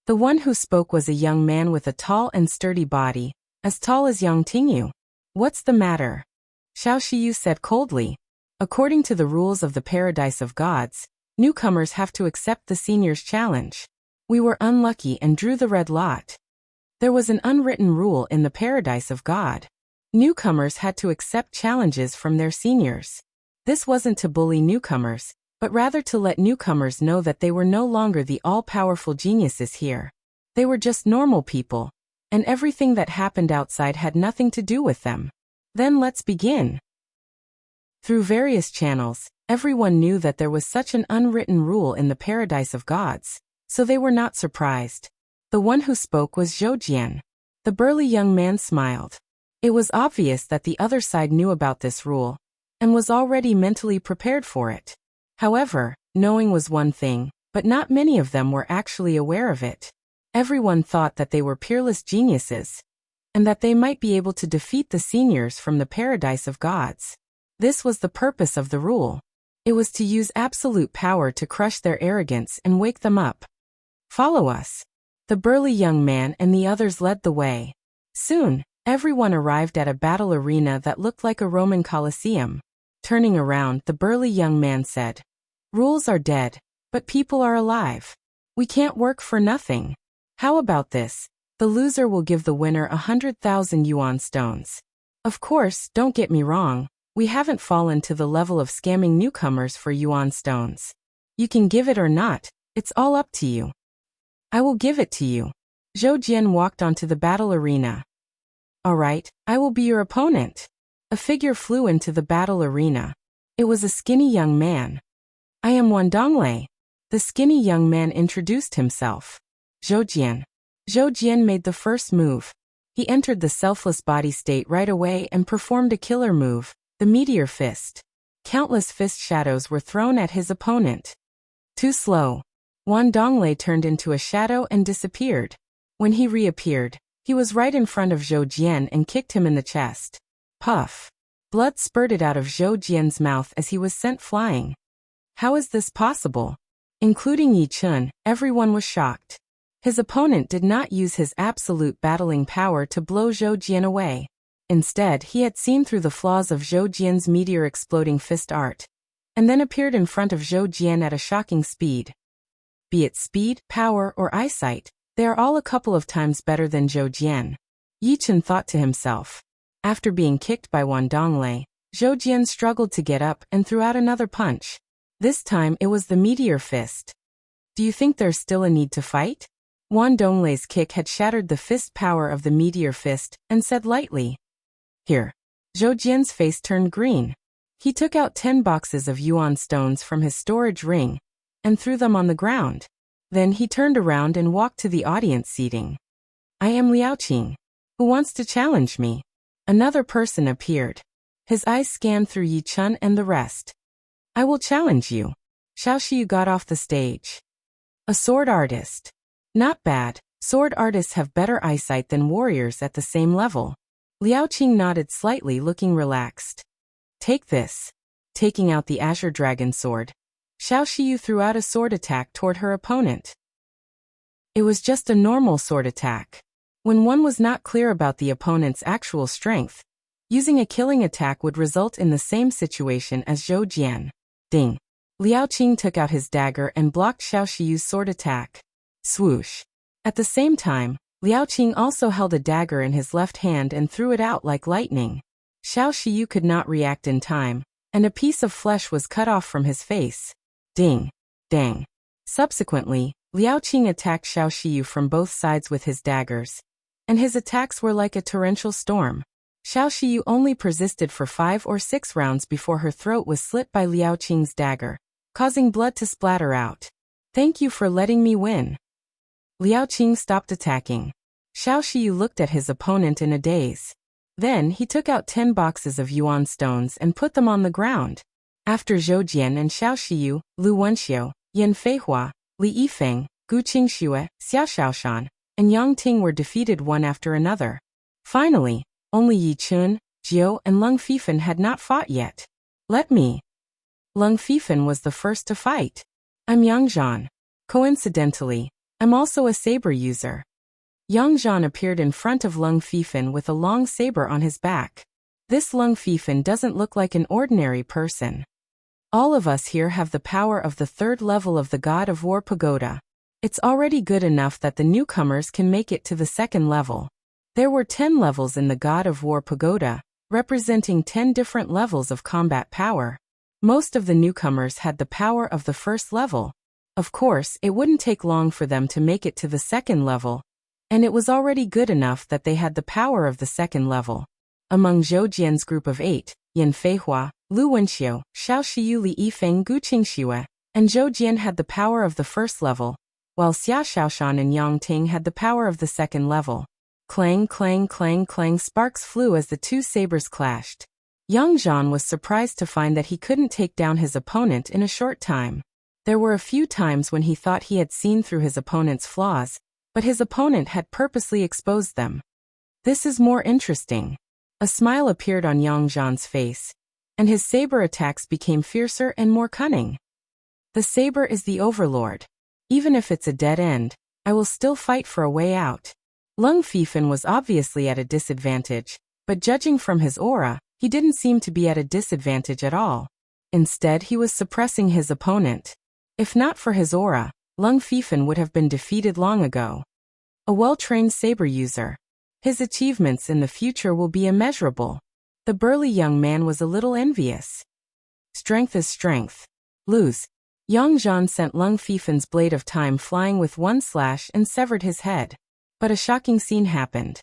The one who spoke was a young man with a tall and sturdy body, as tall as Yang Tingyu. What's the matter? Xiao Shiyu said coldly. According to the rules of the paradise of gods, newcomers have to accept the seniors' challenge. We were unlucky and drew the red lot. There was an unwritten rule in the paradise of God. Newcomers had to accept challenges from their seniors. This wasn't to bully newcomers, but rather to let newcomers know that they were no longer the all-powerful geniuses here. They were just normal people, and everything that happened outside had nothing to do with them. Then let's begin. Through various channels, everyone knew that there was such an unwritten rule in the paradise of gods, so they were not surprised. The one who spoke was Zhou Jian. The burly young man smiled. It was obvious that the other side knew about this rule, and was already mentally prepared for it. However, knowing was one thing, but not many of them were actually aware of it. Everyone thought that they were peerless geniuses, and that they might be able to defeat the seniors from the paradise of gods. This was the purpose of the rule. It was to use absolute power to crush their arrogance and wake them up. Follow us. The burly young man and the others led the way. Soon, everyone arrived at a battle arena that looked like a Roman Colosseum. Turning around, the burly young man said, "Rules are dead, but people are alive. We can't work for nothing. How about this? The loser will give the winner 100,000 yuan stones. Of course, don't get me wrong, we haven't fallen to the level of scamming newcomers for yuan stones. You can give it or not, it's all up to you." "I will give it to you." Zhou Jian walked onto the battle arena. "All right, I will be your opponent." A figure flew into the battle arena. It was a skinny young man. "I am Wan Donglei." The skinny young man introduced himself. "Zhou Jian." Zhou Jian made the first move. He entered the selfless body state right away and performed a killer move, the meteor fist. Countless fist shadows were thrown at his opponent. Too slow. Wan Donglei turned into a shadow and disappeared. When he reappeared, he was right in front of Zhou Jian and kicked him in the chest. Puff. Blood spurted out of Zhou Jian's mouth as he was sent flying. How is this possible? Including Yi Chun, everyone was shocked. His opponent did not use his absolute battling power to blow Zhou Jian away. Instead, he had seen through the flaws of Zhou Jian's meteor exploding fist art, and then appeared in front of Zhou Jian at a shocking speed. Be it speed, power, or eyesight, they are all a couple of times better than Zhou Jian. Yi Chun thought to himself. After being kicked by Wan Donglei, Zhou Jian struggled to get up and threw out another punch. This time it was the meteor fist. Do you think there's still a need to fight? Wan Donglei's kick had shattered the fist power of the meteor fist, and said lightly, "Here." Zhou Jian's face turned green. He took out 10 boxes of yuan stones from his storage ring and threw them on the ground. Then he turned around and walked to the audience seating. I am Liao Qing. Who wants to challenge me? Another person appeared. His eyes scanned through Yi Chun and the rest. I will challenge you. Xiao Shiyu got off the stage. A sword artist. Not bad. Sword artists have better eyesight than warriors at the same level. Liao Qing nodded slightly, looking relaxed. Take this. Taking out the Azure Dragon sword, Xiao Shiyu threw out a sword attack toward her opponent. It was just a normal sword attack. When one was not clear about the opponent's actual strength, using a killing attack would result in the same situation as Zhou Jian. Ding. Liao Qing took out his dagger and blocked Xiao Shiyu's sword attack. Swoosh. At the same time, Liao Qing also held a dagger in his left hand and threw it out like lightning. Xiao Shiyu could not react in time, and a piece of flesh was cut off from his face. Ding. Dang. Subsequently, Liao Qing attacked Xiao Shiyu from both sides with his daggers, and his attacks were like a torrential storm. Xiao Shiyu only persisted for 5 or 6 rounds before her throat was slit by Liao Qing's dagger, causing blood to splatter out. Thank you for letting me win. Liao Qing stopped attacking. Xiao Shiyu looked at his opponent in a daze. Then he took out 10 boxes of yuan stones and put them on the ground. After Zhou Jian and Xiao Shiyu, Lu Wenxiu, Yan Feihua, Li Yifeng, Gu Qingxue, Xia Shaoshan, and Yang Ting were defeated one after another. Finally, only Yi Chun, Jiu, and Lung Fifan had not fought yet. Let me. Lung Fifan was the first to fight. I'm Yang Zhan. Coincidentally, I'm also a saber user. Yang Zhan appeared in front of Lung Fifan with a long saber on his back. This Lung Fifan doesn't look like an ordinary person. All of us here have the power of the 3rd level of the God of War Pagoda. It's already good enough that the newcomers can make it to the 2nd level. There were 10 levels in the God of War Pagoda, representing 10 different levels of combat power. Most of the newcomers had the power of the 1st level. Of course, it wouldn't take long for them to make it to the 2nd level, and it was already good enough that they had the power of the 2nd level. Among Zhou Jian's group of 8, Yan Feihua, Lu Wenxiu, Xiao Shiyu, Li Yifeng, Gu Qingxue, and Zhou Jian had the power of the 1st level, while Xia Shaoshan and Yang Ting had the power of the 2nd level. Clang, clang, clang, clang, sparks flew as the 2 sabers clashed. Yang Zhan was surprised to find that he couldn't take down his opponent in a short time. There were a few times when he thought he had seen through his opponent's flaws, but his opponent had purposely exposed them. This is more interesting. A smile appeared on Yang Zhan's face, and his saber attacks became fiercer and more cunning. The saber is the overlord. Even if it's a dead end, I will still fight for a way out. Lung Fifan was obviously at a disadvantage, but judging from his aura, he didn't seem to be at a disadvantage at all. Instead, he was suppressing his opponent. If not for his aura, Lung Fifan would have been defeated long ago. A well-trained saber user. His achievements in the future will be immeasurable. The burly young man was a little envious. Strength is strength. Lose. Yang Zhan sent Lung Fifan's blade of time flying with one slash and severed his head. But a shocking scene happened.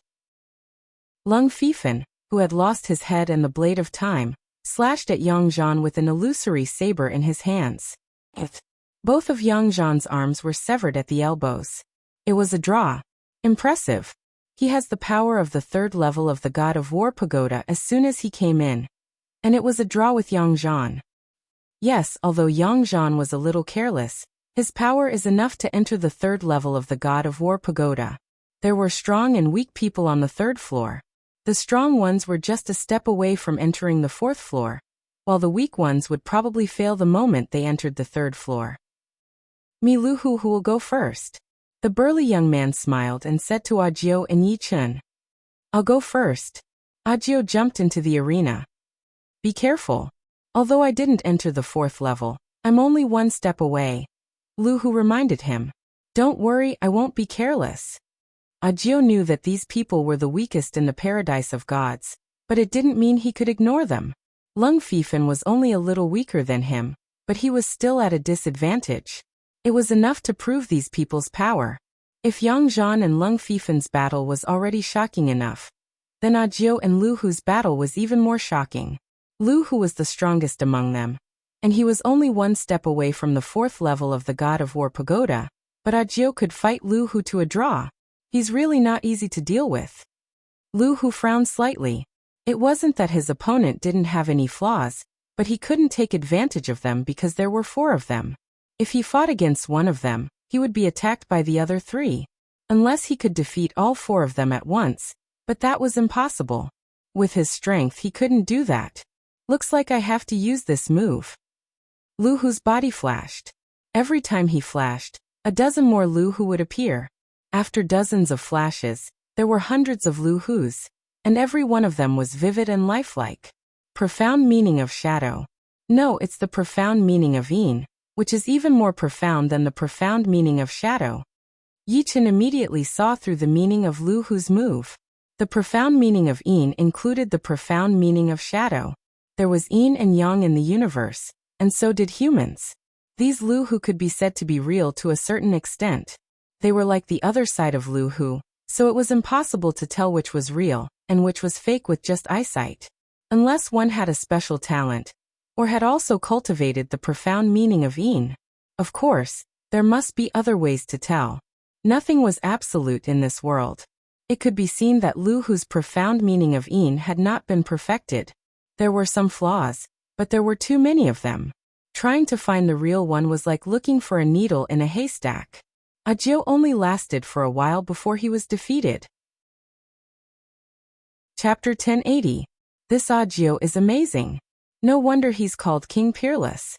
Lung Fifan, who had lost his head and the blade of time, slashed at Yang Zhan with an illusory saber in his hands. Both of Yang Zhan's arms were severed at the elbows. It was a draw. Impressive. He has the power of the 3rd level of the God of War Pagoda as soon as he came in. And it was a draw with Yang Zhan. Yes, although Yang Zhan was a little careless, his power is enough to enter the 3rd level of the God of War Pagoda. There were strong and weak people on the 3rd floor. The strong ones were just a step away from entering the 4th floor, while the weak ones would probably fail the moment they entered the 3rd floor. Me Lu Hu will go first. The burly young man smiled and said to Ajiu and Yi Chun, I'll go first. Ajiu jumped into the arena. Be careful. Although I didn't enter the 4th level, I'm only 1 step away. Lu Hu reminded him. Don't worry, I won't be careless. Ajiu knew that these people were the weakest in the paradise of gods, but it didn't mean he could ignore them. Lung Fifan was only a little weaker than him, but he was still at a disadvantage. It was enough to prove these people's power. If Yang Zhan and Lung Fifan's battle was already shocking enough, Then Ajio and Lu Hu's battle was even more shocking. Lu Hu was the strongest among them, and he was only one step away from the 4th level of the God of War pagoda, but Ajio could fight Lu Hu to a draw. He's really not easy to deal with. Lu Hu frowned slightly. It wasn't that his opponent didn't have any flaws, but he couldn't take advantage of them because there were 4 of them. If he fought against one of them, he would be attacked by the other 3. Unless he could defeat all 4 of them at once, but that was impossible. With his strength he couldn't do that. Looks like I have to use this move. Lu Hu's body flashed. Every time he flashed, a dozen more Lu Hu would appear. After dozens of flashes, there were hundreds of Lu Hus, and every one of them was vivid and lifelike. Profound meaning of shadow. No, it's the profound meaning of Yin, which is even more profound than the profound meaning of shadow. Yi Chen immediately saw through the meaning of Lu Hu's move. The profound meaning of Yin included the profound meaning of shadow. There was Yin and Yang in the universe, and so did humans. These Lu Hu could be said to be real to a certain extent. They were like the other side of Lu Hu, so it was impossible to tell which was real and which was fake with just eyesight. Unless one had a special talent, or had also cultivated the profound meaning of Yin. Of course, there must be other ways to tell. Nothing was absolute in this world. It could be seen that Lu Hu's profound meaning of Yin had not been perfected. There were some flaws, but there were too many of them. Trying to find the real one was like looking for a needle in a haystack. Ajio only lasted for a while before he was defeated. Chapter 1080. This Ajio is amazing. No wonder he's called King Peerless.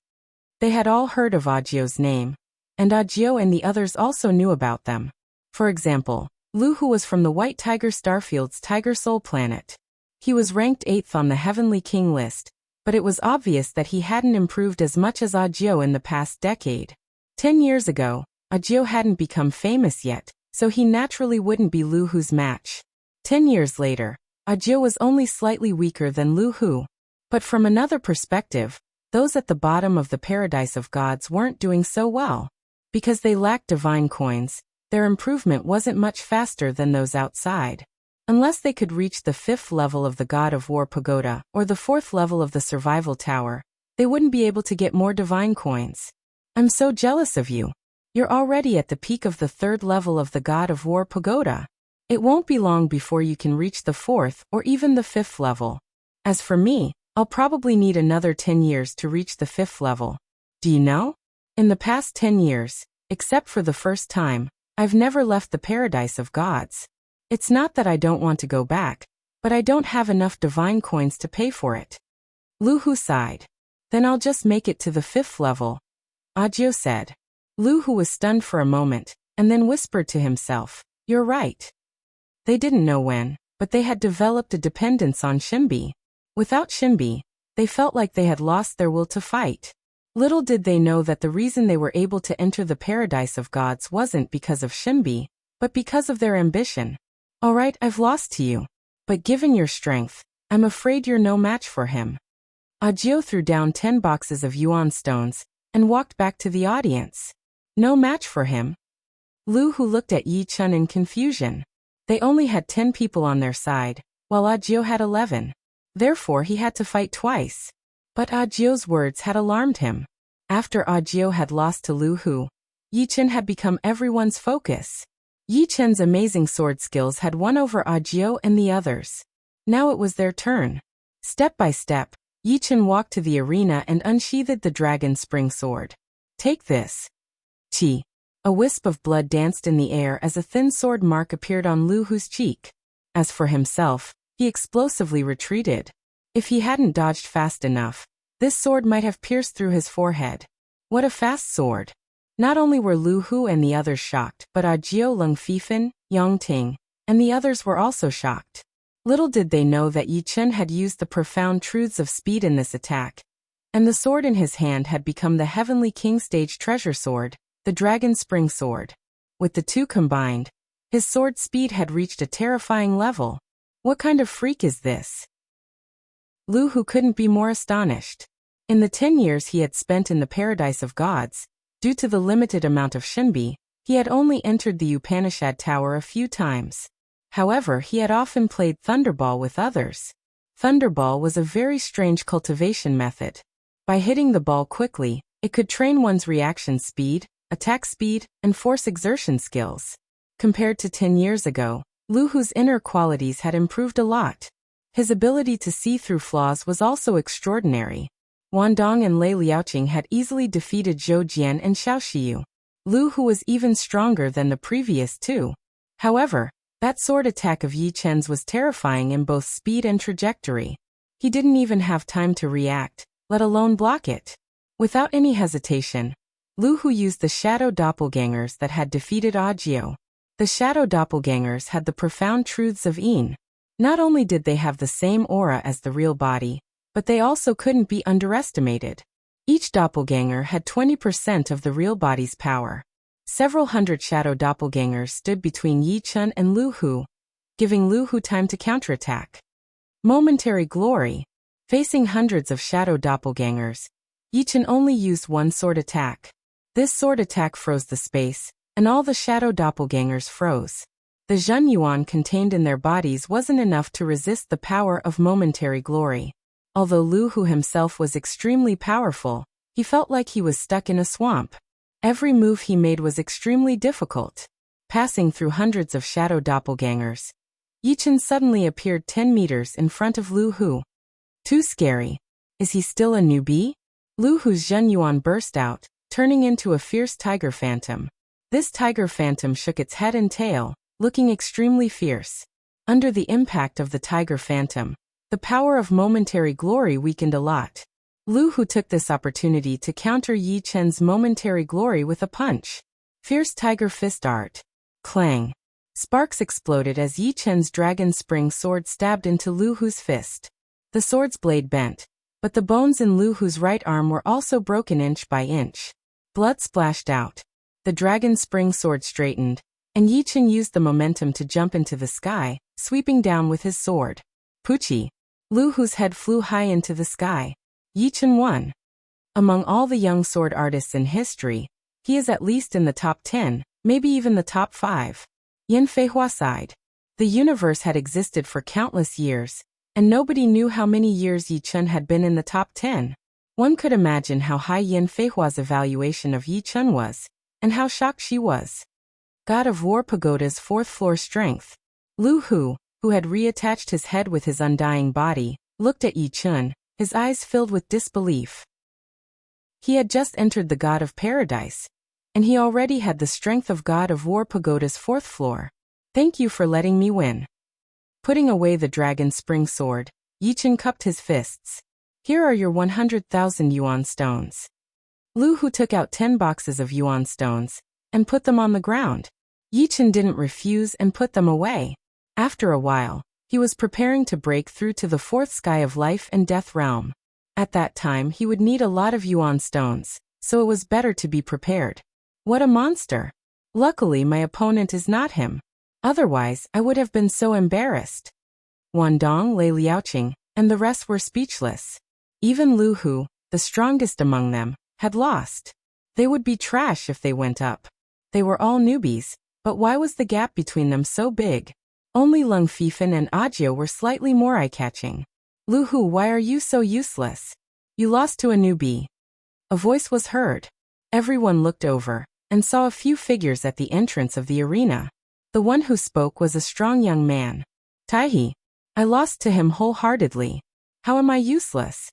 They had all heard of Ajio's name, and Ajio and the others also knew about them. For example, Lu Hu was from the White Tiger Starfield's Tiger Soul planet. He was ranked 8th on the Heavenly King list, but it was obvious that he hadn't improved as much as Ajio in the past decade. 10 years ago, Ajio hadn't become famous yet, so he naturally wouldn't be Lu Hu's match. 10 years later, Ajio was only slightly weaker than Lu Hu. But from another perspective, those at the bottom of the Paradise of Gods weren't doing so well. Because they lacked divine coins, their improvement wasn't much faster than those outside. Unless they could reach the 5th level of the God of War pagoda or the 4th level of the Survival Tower, they wouldn't be able to get more divine coins. I'm so jealous of you. You're already at the peak of the 3rd level of the God of War pagoda. It won't be long before you can reach the 4th or even the 5th level. As for me, I'll probably need another 10 years to reach the 5th level. Do you know? In the past 10 years, except for the first time, I've never left the Paradise of Gods. It's not that I don't want to go back, but I don't have enough divine coins to pay for it. Lu Hu sighed. Then I'll just make it to the 5th level, Ajio said. Lu Hu was stunned for a moment, and then whispered to himself, "You're right." They didn't know when, but they had developed a dependence on Xinbi. Without Xinbi, they felt like they had lost their will to fight. Little did they know that the reason they were able to enter the Paradise of Gods wasn't because of Xinbi, but because of their ambition. All right, I've lost to you. But given your strength, I'm afraid you're no match for him. Ajio threw down 10 boxes of yuan stones and walked back to the audience. No match for him? Lu Hu looked at Yi Chen in confusion. They only had 10 people on their side, while Ajio had 11. Therefore he had to fight twice. But Ajio's words had alarmed him. After Ajio had lost to Lu Hu, Yi Chen had become everyone's focus. Yi Chen's amazing sword skills had won over Ajio and the others. Now it was their turn. Step by step, Yi Chen walked to the arena and unsheathed the dragon spring sword. Take this. Chi. A wisp of blood danced in the air as a thin sword mark appeared on Lu Hu's cheek. As for himself, he explosively retreated. If he hadn't dodged fast enough, this sword might have pierced through his forehead. What a fast sword! Not only were Lu Hu and the others shocked, but Ajio, Leng Fifan, Yang Ting, and the others were also shocked. Little did they know that Yi Chen had used the profound truths of speed in this attack, and the sword in his hand had become the Heavenly King Stage Treasure Sword, the Dragon Spring Sword. With the two combined, his sword speed had reached a terrifying level. What kind of freak is this? Lu Hu couldn't be more astonished. In the 10 years he had spent in the Paradise of Gods, due to the limited amount of Xinbi, he had only entered the Upanishad Tower a few times. However, he had often played Thunderball with others. Thunderball was a very strange cultivation method. By hitting the ball quickly, it could train one's reaction speed, attack speed, and force exertion skills. Compared to 10 years ago, Lu Hu's inner qualities had improved a lot. His ability to see through flaws was also extraordinary. Wang Dong and Lei Liaoqing had easily defeated Zhou Jian and Xiao Xiyu. Lu Hu was even stronger than the previous two. However, that sword attack of Yi Chen's was terrifying in both speed and trajectory. He didn't even have time to react, let alone block it. Without any hesitation, Lu Hu used the shadow doppelgangers that had defeated Ajiao. The shadow doppelgangers had the profound truths of Yin. Not only did they have the same aura as the real body, but they also couldn't be underestimated. Each doppelganger had 20% of the real body's power. Several hundred shadow doppelgangers stood between Yi Chen and Lu Hu, giving Lu Hu time to counterattack. Momentary glory. Facing hundreds of shadow doppelgangers, Yi Chen only used one sword attack. This sword attack froze the space, and all the shadow doppelgangers froze. The Zhen Yuan contained in their bodies wasn't enough to resist the power of momentary glory. Although Lu Hu himself was extremely powerful, he felt like he was stuck in a swamp. Every move he made was extremely difficult. Passing through hundreds of shadow doppelgangers, Yi Chen suddenly appeared 10 meters in front of Lu Hu. Too scary. Is he still a newbie? Lu Hu's Zhen Yuan burst out, turning into a fierce tiger phantom. This tiger phantom shook its head and tail, looking extremely fierce. Under the impact of the tiger phantom, the power of momentary glory weakened a lot. Lu Hu took this opportunity to counter Yi Chen's momentary glory with a punch. Fierce tiger fist art. Clang. Sparks exploded as Yi Chen's dragon spring sword stabbed into Lu Hu's fist. The sword's blade bent, but the bones in Lu Hu's right arm were also broken inch by inch. Blood splashed out. The dragon spring sword straightened, and Yi Chen used the momentum to jump into the sky, sweeping down with his sword. Poochie. Lu Hu's head flew high into the sky. Yi Chen won. Among all the young sword artists in history, he is at least in the top 10, maybe even the top 5. Yin Feihua sighed. The universe had existed for countless years, and nobody knew how many years Yi Chen had been in the top 10. One could imagine how high Yin Feihua's evaluation of Yi Chen was, and how shocked she was. God of War Pagoda's 4th floor strength. Lu Hu, who had reattached his head with his undying body, looked at Yi Chen, his eyes filled with disbelief. He had just entered the God of Paradise, and he already had the strength of God of War Pagoda's 4th floor. Thank you for letting me win. Putting away the dragon spring sword, Yi Chen cupped his fists. Here are your 100,000 yuan stones. Lu Hu took out 10 boxes of yuan stones, and put them on the ground. Yi Chen didn't refuse and put them away. After a while, he was preparing to break through to the 4th sky of life and death realm. At that time he would need a lot of yuan stones, so it was better to be prepared. What a monster! Luckily my opponent is not him. Otherwise I would have been so embarrassed. Wang Dong, Lei Liaoqing, and the rest were speechless. Even Lu Hu, the strongest among them, had lost. They would be trash if they went up. They were all newbies, but why was the gap between them so big? Only Leng Fifan and Ajiao were slightly more eye-catching. Lu Hu, why are you so useless? You lost to a newbie. A voice was heard. Everyone looked over, and saw a few figures at the entrance of the arena. The one who spoke was a strong young man. Taihe. I lost to him wholeheartedly. How am I useless?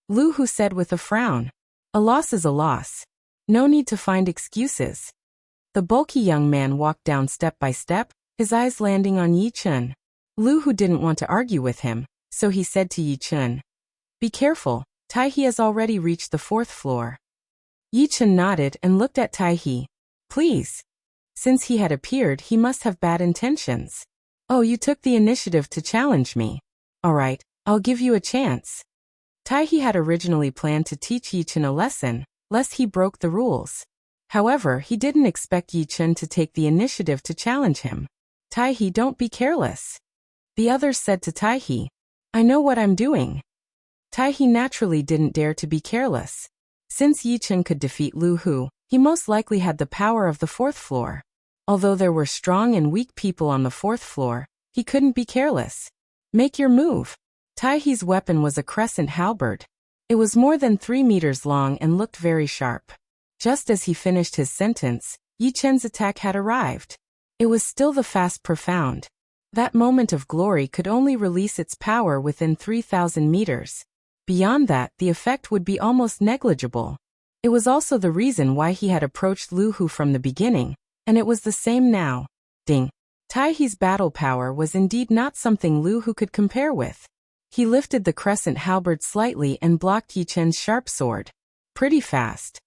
Lu Hu said with a frown. A loss is a loss. No need to find excuses. The bulky young man walked down step by step, his eyes landing on Yi Chen. Lu Hu didn't want to argue with him, so he said to Yi Chen, "Be careful, Taihe has already reached the 4th floor." Yi Chen nodded and looked at Taihe. Please. Since he had appeared, he must have bad intentions. Oh, you took the initiative to challenge me. Alright, I'll give you a chance. Taihe had originally planned to teach Yi Chen a lesson, lest he broke the rules. However, he didn't expect Yi Chen to take the initiative to challenge him. Taihe, don't be careless. The others said to Taihe, I know what I'm doing. Taihe naturally didn't dare to be careless. Since Yi Chen could defeat Lu Hu, he most likely had the power of the 4th floor. Although there were strong and weak people on the 4th floor, He couldn't be careless. Make your move. Taihee's weapon was a crescent halberd. It was more than 3 meters long and looked very sharp. Just as he finished his sentence, Yi Chen's attack had arrived. It was still the fast profound. That moment of glory could only release its power within 3,000 meters. Beyond that, the effect would be almost negligible. It was also the reason why he had approached Lu Hu from the beginning, and it was the same now. Ding. Taihee's battle power was indeed not something Lu Hu could compare with. He lifted the crescent halberd slightly and blocked Yi Chen's sharp sword. Pretty fast.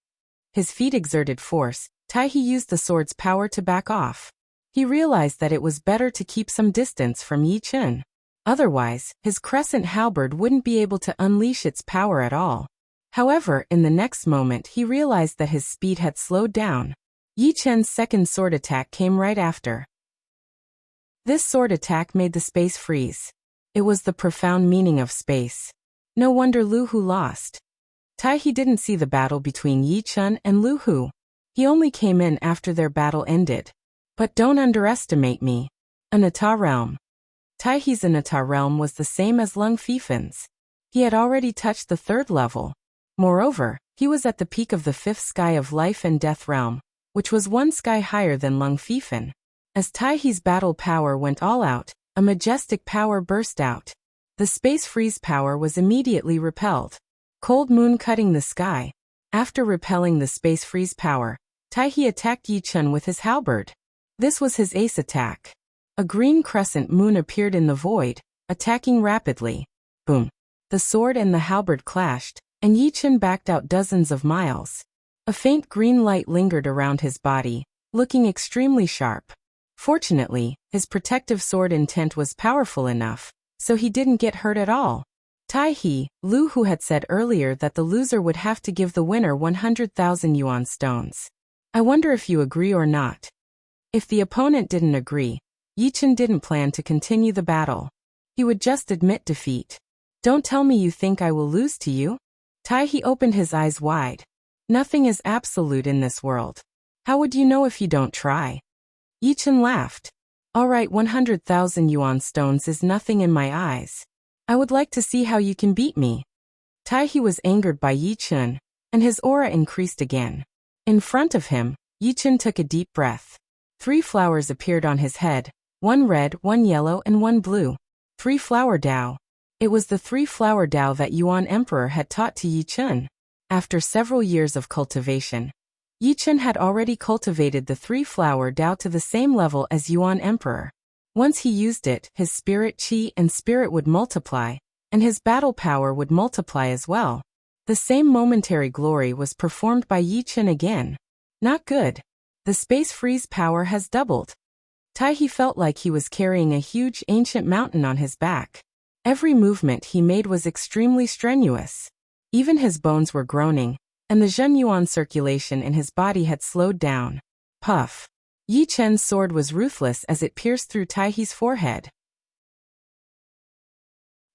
His feet exerted force. Taihee used the sword's power to back off. He realized that it was better to keep some distance from Yi Chen. Otherwise, his crescent halberd wouldn't be able to unleash its power at all. However, in the next moment he realized that his speed had slowed down. Yi Chen's second sword attack came right after. This sword attack made the space freeze. It was the profound meaning of space. No wonder Lu Hu lost. Taihee didn't see the battle between Yi Chen and Lu Hu. He only came in after their battle ended. But don't underestimate me. Anata realm. Taihee's Anata realm was the same as Lung Fifan's. He had already touched the 3rd level. Moreover, he was at the peak of the 5th sky of life and death realm, which was 1 sky higher than Lung Fifan. As Taihee's battle power went all out, a majestic power burst out. The space freeze power was immediately repelled. Cold moon cutting the sky. After repelling the space freeze power, Taihee attacked Yi Chen with his halberd. This was his ace attack. A green crescent moon appeared in the void, attacking rapidly. Boom. The sword and the halberd clashed, and Yi Chen backed out dozens of miles. A faint green light lingered around his body, looking extremely sharp. Fortunately, his protective sword intent was powerful enough, so he didn't get hurt at all. Taihee, Lu Hu had said earlier that the loser would have to give the winner 100,000 yuan stones. I wonder if you agree or not. If the opponent didn't agree, Yi Chen didn't plan to continue the battle. He would just admit defeat. Don't tell me you think I will lose to you? Taihee opened his eyes wide. Nothing is absolute in this world. How would you know if you don't try? Yi Chen laughed. Alright, 100,000 yuan stones is nothing in my eyes. I would like to see how you can beat me. Taihee was angered by Yi Chen, and his aura increased again. In front of him, Yi Chen took a deep breath. 3 flowers appeared on his head, 1 red, 1 yellow, and 1 blue. 3-flower Dao. It was the 3-flower Dao that Yuan Emperor had taught to Yi Chen. After several years of cultivation, Yi Chen had already cultivated the 3-flower Dao to the same level as Yuan Emperor. Once he used it, his spirit chi and spirit would multiply, and his battle power would multiply as well. The same momentary glory was performed by Yi Chen again. Not good. The space freeze power has doubled. Taihee felt like he was carrying a huge ancient mountain on his back. Every movement he made was extremely strenuous. Even his bones were groaning, and the Zhen Yuan circulation in his body had slowed down. Puff. Yi Chen's sword was ruthless as it pierced through Taihee's forehead.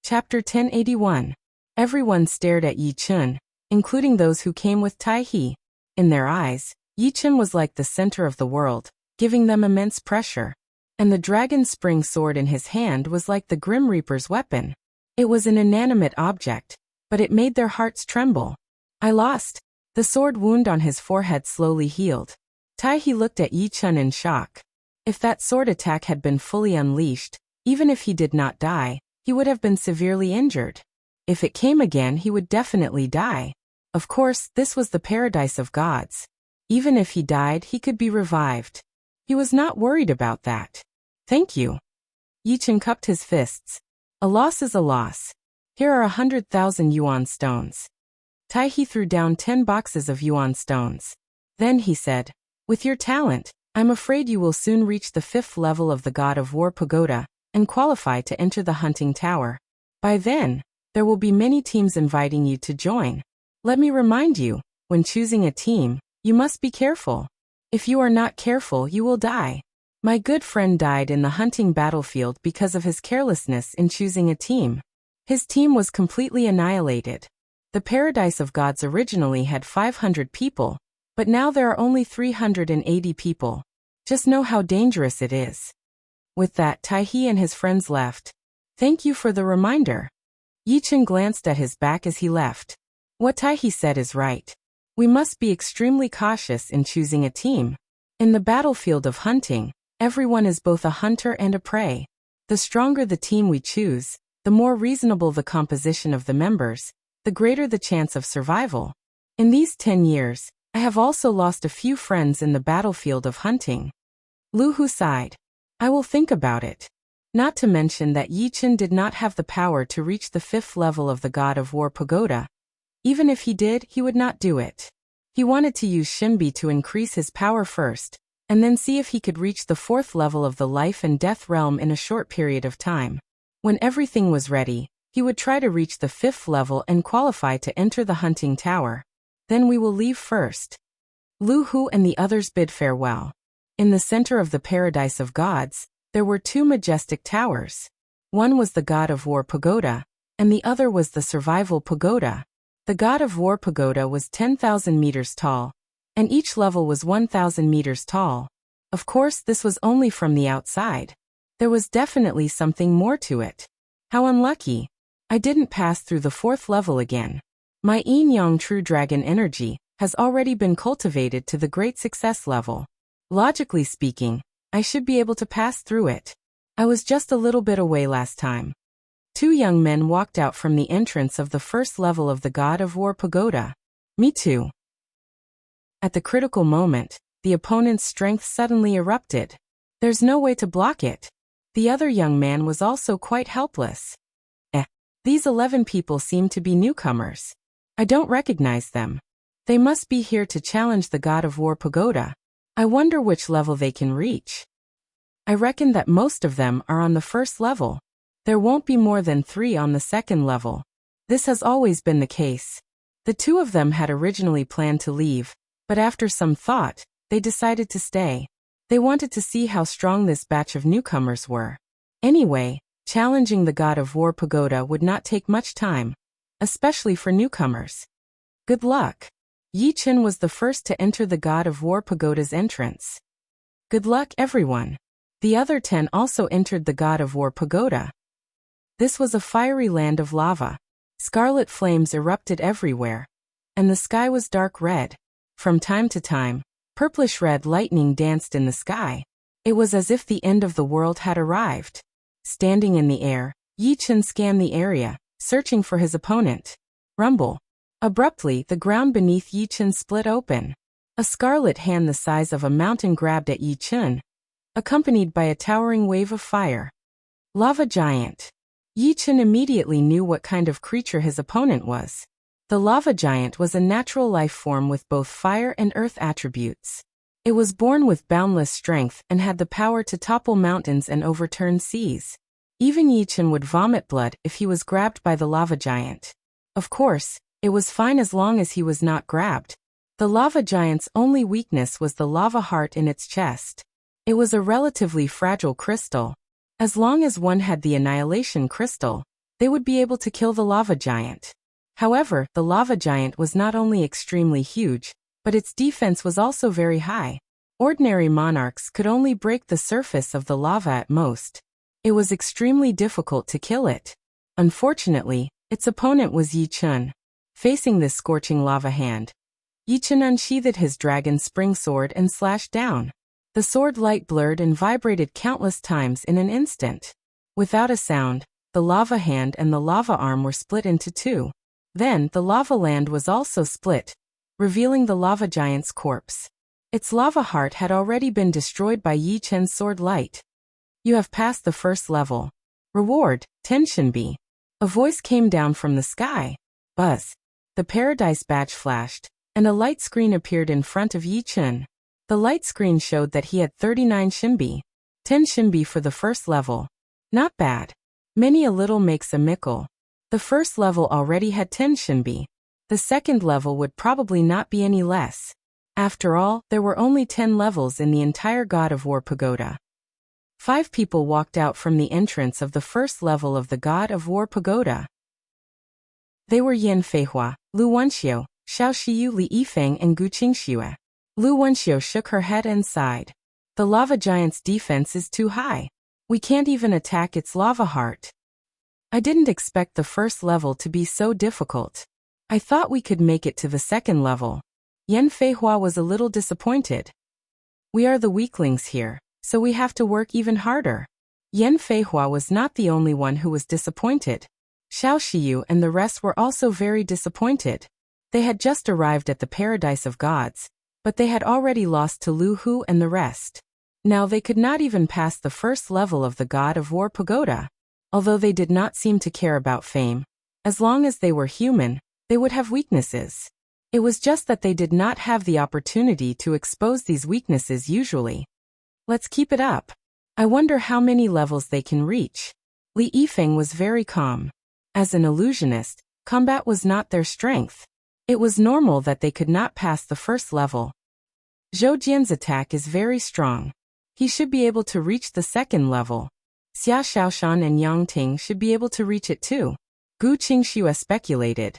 Chapter 1081. Everyone stared at Yi Chen, including those who came with Taihee. In their eyes, Yi Chen was like the center of the world, giving them immense pressure. And the dragon spring sword in his hand was like the Grim Reaper's weapon. It was an inanimate object, but it made their hearts tremble. I lost. The sword wound on his forehead slowly healed. Taihee looked at Yi Chen in shock. If that sword attack had been fully unleashed, even if he did not die, he would have been severely injured. If it came again, he would definitely die. Of course, this was the paradise of gods. Even if he died, he could be revived. He was not worried about that. Thank you. Yi Chen cupped his fists. A loss is a loss. Here are 100,000 yuan stones. Taihee threw down 10 boxes of yuan stones. Then he said, with your talent, I'm afraid you will soon reach the 5th level of the God of War Pagoda and qualify to enter the hunting tower. By then, there will be many teams inviting you to join. Let me remind you, when choosing a team, you must be careful. If you are not careful, you will die. My good friend died in the hunting battlefield because of his carelessness in choosing a team. His team was completely annihilated. The Paradise of Gods originally had 500 people, but now there are only 380 people. Just know how dangerous it is. With that, Taihe and his friends left. Thank you for the reminder. Yichen glanced at his back as he left. What Taihe said is right. We must be extremely cautious in choosing a team. In the battlefield of hunting, everyone is both a hunter and a prey. The stronger the team we choose, the more reasonable the composition of the members, the greater the chance of survival. In these 10 years, I have also lost a few friends in the battlefield of hunting. Lu Hu sighed. I will think about it. Not to mention that Yichen did not have the power to reach the 5th level of the God of War pagoda. Even if he did, he would not do it. He wanted to use Shimbi to increase his power first, and then see if he could reach the 4th level of the life and death realm in a short period of time. When everything was ready, he would try to reach the 5th level and qualify to enter the hunting tower. Then we will leave first. Lu Hu and the others bid farewell. In the center of the Paradise of Gods, there were 2 majestic towers. One was the God of War pagoda, and the other was the Survival pagoda. The God of War pagoda was 10,000 meters tall, and each level was 1,000 meters tall. Of course, this was only from the outside. There was definitely something more to it. How unlucky. I didn't pass through the 4th level again. My Yin-Yang True Dragon energy has already been cultivated to the Great Success level. Logically speaking, I should be able to pass through it. I was just a little bit away last time. 2 young men walked out from the entrance of the 1st level of the God of War pagoda. Me too. At the critical moment, the opponent's strength suddenly erupted. There's no way to block it. The other young man was also quite helpless. These 11 people seem to be newcomers. I don't recognize them. They must be here to challenge the God of War pagoda. I wonder which level they can reach. I reckon that most of them are on the 1st level. There won't be more than 3 on the 2nd level. This has always been the case. The 2 of them had originally planned to leave, but after some thought, they decided to stay. They wanted to see how strong this batch of newcomers were. Anyway, challenging the God of War pagoda would not take much time, especially for newcomers. Good luck. Yichen was the first to enter the God of War pagoda's entrance. Good luck, everyone. The other 10 also entered the God of War pagoda. This was a fiery land of lava. Scarlet flames erupted everywhere, and the sky was dark red. From time to time, purplish-red lightning danced in the sky. It was as if the end of the world had arrived. Standing in the air, Yichen scanned the area, searching for his opponent. Rumble. Abruptly, the ground beneath Yichen split open. A scarlet hand the size of a mountain grabbed at Yichen, accompanied by a towering wave of fire. Lava giant. Yichen immediately knew what kind of creature his opponent was. The lava giant was a natural life form with both fire and earth attributes. It was born with boundless strength and had the power to topple mountains and overturn seas. Even Yichen would vomit blood if he was grabbed by the lava giant. Of course, it was fine as long as he was not grabbed. The lava giant's only weakness was the lava heart in its chest. It was a relatively fragile crystal. As long as one had the annihilation crystal, they would be able to kill the lava giant. However, the lava giant was not only extremely huge, but its defense was also very high. Ordinary monarchs could only break the surface of the lava at most. It was extremely difficult to kill it. Unfortunately, its opponent was Yichen. Facing this scorching lava hand, Yichen unsheathed his dragon spring sword and slashed down. The sword light blurred and vibrated countless times in an instant. Without a sound, the lava hand and the lava arm were split into 2. Then, the lava land was also split, revealing the lava giant's corpse. Its lava heart had already been destroyed by Yichen's sword light. You have passed the 1st level. Reward, 10 Shinbi. A voice came down from the sky. Buzz. The Paradise badge flashed, and a light screen appeared in front of Yichen. The light screen showed that he had 39 Shinbi. 10 Shinbi for the 1st level. Not bad. Many a little makes a mickle. The 1st level already had 10 Shinbi. The 2nd level would probably not be any less. After all, there were only 10 levels in the entire God of War pagoda. 5 people walked out from the entrance of the 1st level of the God of War pagoda. They were Yan Feihua, Lu Wenxiu, Xiao Shiyu, Li Yifeng, and Gu Qingxue. Lu Wenxiu shook her head and sighed. The lava giant's defense is too high. We can't even attack its lava heart. I didn't expect the first level to be so difficult. I thought we could make it to the second level. Yan Feihua was a little disappointed. We are the weaklings here, so we have to work even harder. Yan Feihua was not the only one who was disappointed. Xiao Shiyu and the rest were also very disappointed. They had just arrived at the Paradise of Gods, but they had already lost to Lu Hu and the rest. Now they could not even pass the first level of the God of War Pagoda. Although they did not seem to care about fame, as long as they were human, they would have weaknesses. It was just that they did not have the opportunity to expose these weaknesses usually. Let's keep it up. I wonder how many levels they can reach. Li Yifeng was very calm. As an illusionist, combat was not their strength. It was normal that they could not pass the first level. Zhou Jian's attack is very strong. He should be able to reach the second level. Xia Xiaoshan and Yang Ting should be able to reach it too. Gu Qingxue speculated.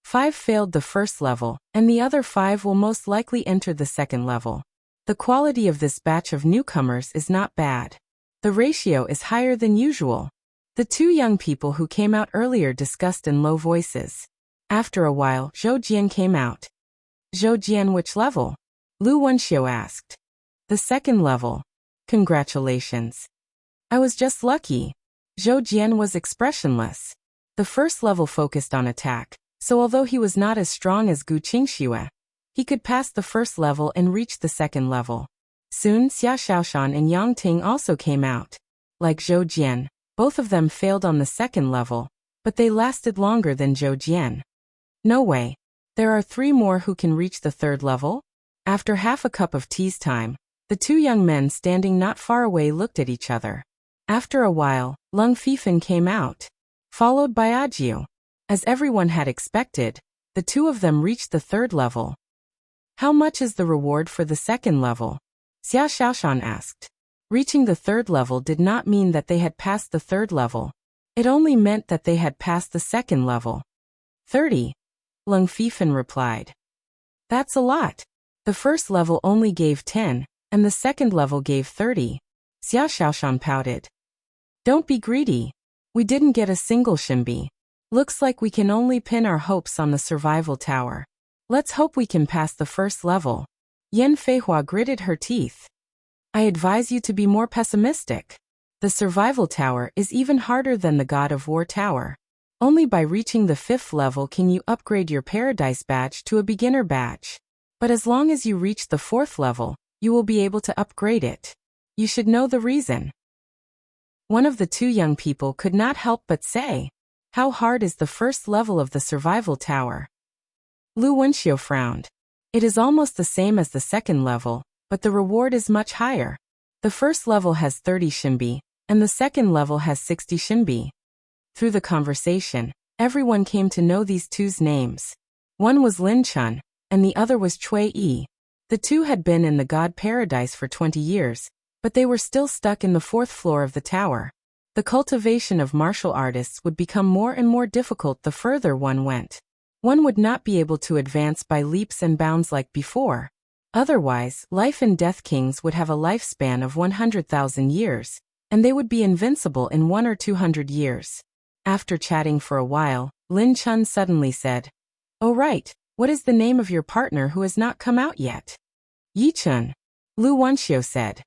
5 failed the first level, and the other 5 will most likely enter the second level. The quality of this batch of newcomers is not bad. The ratio is higher than usual. The 2 young people who came out earlier discussed in low voices. After a while, Zhou Jian came out. Zhou Jian, which level? Lu Wenxiu asked. The second level. Congratulations. I was just lucky. Zhou Jian was expressionless. The first level focused on attack, so although he was not as strong as Gu Qingxue, he could pass the first level and reach the second level. Soon Xia Xiaoshan and Yang Ting also came out. Like Zhou Jian, both of them failed on the second level, but they lasted longer than Zhou Jian. No way. There are 3 more who can reach the third level? After half a cup of tea's time, the 2 young men standing not far away looked at each other. After a while, Lung Fifan came out, followed by Ajiu. As everyone had expected, the 2 of them reached the third level. How much is the reward for the second level? Xia Xiaoshan asked. Reaching the third level did not mean that they had passed the third level. It only meant that they had passed the second level. 30. Lung Fifan replied. That's a lot. The first level only gave 10, and the second level gave 30. Xia Xiaoshan pouted. Don't be greedy. We didn't get a single Xinbi. Looks like we can only pin our hopes on the survival tower. Let's hope we can pass the first level. Yan Feihua gritted her teeth. I advise you to be more pessimistic. The survival tower is even harder than the God of War tower. Only by reaching the 5th level can you upgrade your Paradise badge to a beginner badge. But as long as you reach the 4th level, you will be able to upgrade it. You should know the reason. One of the 2 young people could not help but say, how hard is the first level of the survival tower? Lu Wenxiu frowned. It is almost the same as the second level, but the reward is much higher. The first level has 30 Xinbi, and the second level has 60 Xinbi. Through the conversation, everyone came to know these 2's names. One was Lin Chun, and the other was Cui Yi. The 2 had been in the God Paradise for 20 years, but they were still stuck in the 4th floor of the tower. The cultivation of martial artists would become more and more difficult the further one went. One would not be able to advance by leaps and bounds like before. Otherwise, life and death kings would have a lifespan of 100,000 years, and they would be invincible in 100 or 200 years. After chatting for a while, Lin Chun suddenly said, Oh right, what is the name of your partner who has not come out yet? Yi Chun. Lu Wenxiu said.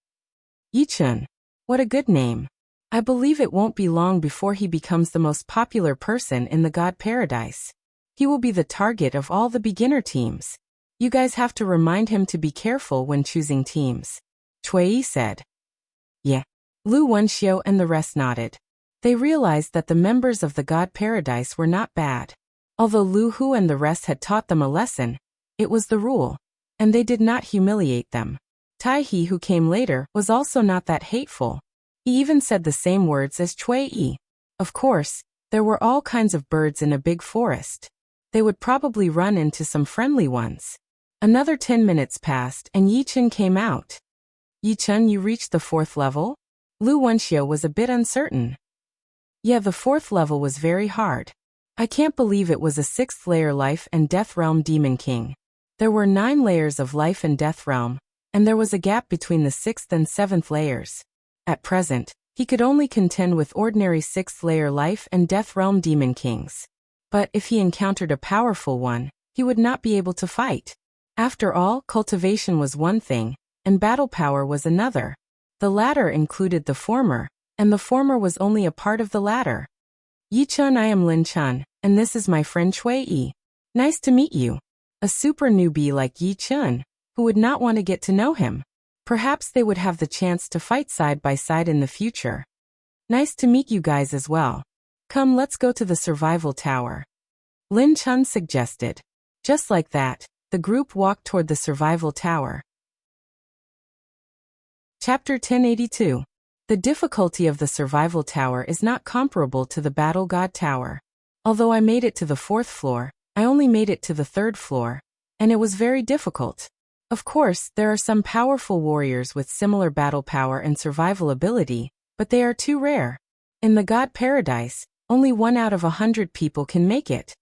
Yi Chun. What a good name. I believe it won't be long before he becomes the most popular person in the God Paradise. He will be the target of all the beginner teams. You guys have to remind him to be careful when choosing teams. Cui said. Yeah. Lu Wenxiu and the rest nodded. They realized that the members of the God Paradise were not bad. Although Lu Hu and the rest had taught them a lesson, it was the rule, and they did not humiliate them. Tai He, who came later, was also not that hateful. He even said the same words as Cui Yi. Of course, there were all kinds of birds in a big forest. They would probably run into some friendly ones. Another 10 minutes passed and Yi Chun came out. Yi Chun, you reached the 4th level? Lu Wenxiu was a bit uncertain. Yeah, the 4th level was very hard. I can't believe it was a 6th layer life and death realm demon king. There were 9 layers of life and death realm, and there was a gap between the 6th and 7th layers. At present, He could only contend with ordinary sixth-layer life and death realm demon kings. But if he encountered a powerful one, he would not be able to fight. After all, cultivation was one thing, and battle power was another. The latter included the former, and the former was only a part of the latter. Yi-chun, I am Lin-chun, and this is my friend Cui-yi. Nice to meet you. A super newbie like Yi-chun, who would not want to get to know him. Perhaps they would have the chance to fight side by side in the future. Nice to meet you guys as well. Come, let's go to the survival tower. Lin-chun suggested. Just like that, the group walked toward the survival tower. Chapter 1082. The difficulty of the survival tower is not comparable to the battle god tower. Although I made it to the 4th floor, I only made it to the 3rd floor, and it was very difficult. Of course, there are some powerful warriors with similar battle power and survival ability, but they are too rare. In the god paradise, only 1 out of 100 people can make it.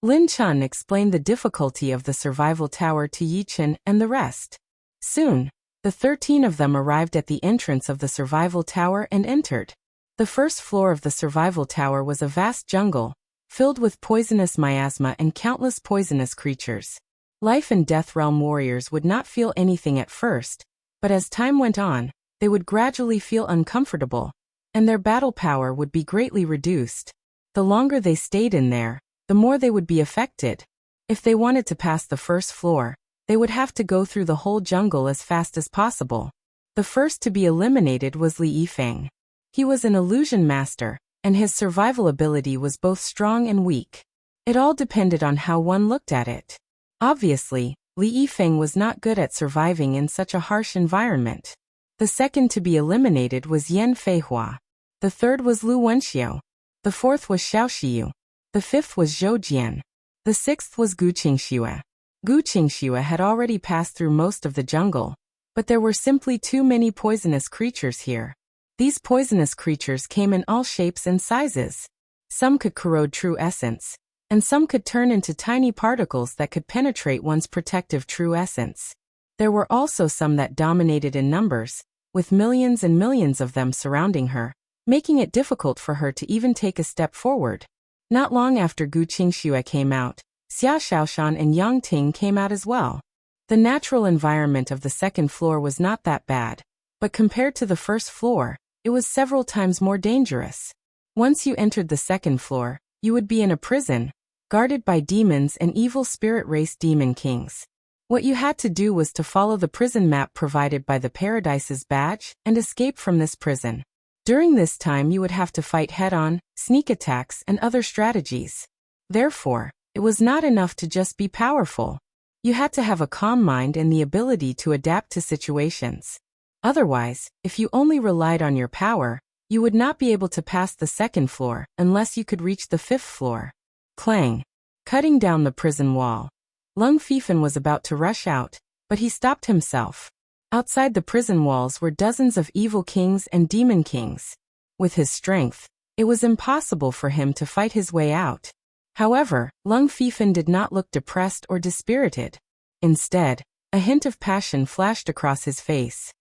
Lin-chun explained the difficulty of the survival tower to Yi-chun and the rest. Soon, the 13 of them arrived at the entrance of the survival tower and entered. The 1st floor of the survival tower was a vast jungle, filled with poisonous miasma and countless poisonous creatures. Life and death realm warriors would not feel anything at first, but as time went on, they would gradually feel uncomfortable, and their battle power would be greatly reduced. The longer they stayed in there, the more they would be affected. If they wanted to pass the 1st floor, they would have to go through the whole jungle as fast as possible. The first to be eliminated was Li Yifeng. He was an illusion master, and his survival ability was both strong and weak. It all depended on how one looked at it. Obviously, Li Yifeng was not good at surviving in such a harsh environment. The second to be eliminated was Yan Feihua. The third was Lu Wenxiu. The 4th was Xiao Xiu. The 5th was Zhou Jian. The 6th was Gu Qingxue. Gu Qingxue had already passed through most of the jungle, but there were simply too many poisonous creatures here. These poisonous creatures came in all shapes and sizes. Some could corrode true essence, and some could turn into tiny particles that could penetrate one's protective true essence. There were also some that dominated in numbers, with millions and millions of them surrounding her, making it difficult for her to even take a step forward. Not long after Gu Qingxue came out, Xia Shaoshan and Yang Ting came out as well. The natural environment of the 2nd floor was not that bad, but compared to the 1st floor, it was several times more dangerous. Once you entered the 2nd floor, you would be in a prison, guarded by demons and evil spirit race demon kings. What you had to do was to follow the prison map provided by the Paradise's badge and escape from this prison. During this time you would have to fight head-on, sneak attacks and other strategies. Therefore, it was not enough to just be powerful. You had to have a calm mind and the ability to adapt to situations. Otherwise, if you only relied on your power, you would not be able to pass the 2nd floor unless you could reach the 5th floor. Clang! Cutting down the prison wall. Lung Fifan was about to rush out, but he stopped himself. Outside the prison walls were dozens of evil kings and demon kings. With his strength, it was impossible for him to fight his way out. However, Lung Fifan did not look depressed or dispirited. Instead, a hint of passion flashed across his face.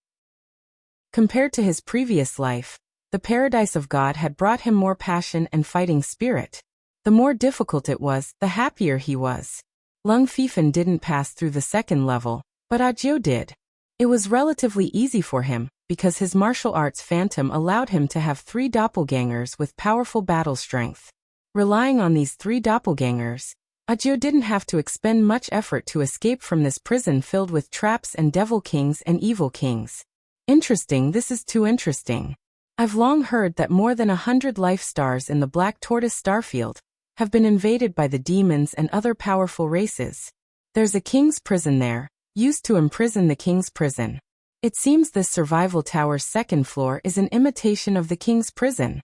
Compared to his previous life, the Paradise of God had brought him more passion and fighting spirit. The more difficult it was, the happier he was. Lung Fifan didn't pass through the 2nd level, but Ajiu did. It was relatively easy for him, because his martial arts phantom allowed him to have 3 doppelgangers with powerful battle strength. Relying on these 3 doppelgangers, Ajiu didn't have to expend much effort to escape from this prison filled with traps and devil kings and evil kings. Interesting, this is too interesting. I've long heard that more than 100 life stars in the Black Tortoise starfield have been invaded by the demons and other powerful races. There's a king's prison there, used to imprison the king's prison. It seems this survival tower's 2nd floor is an imitation of the king's prison.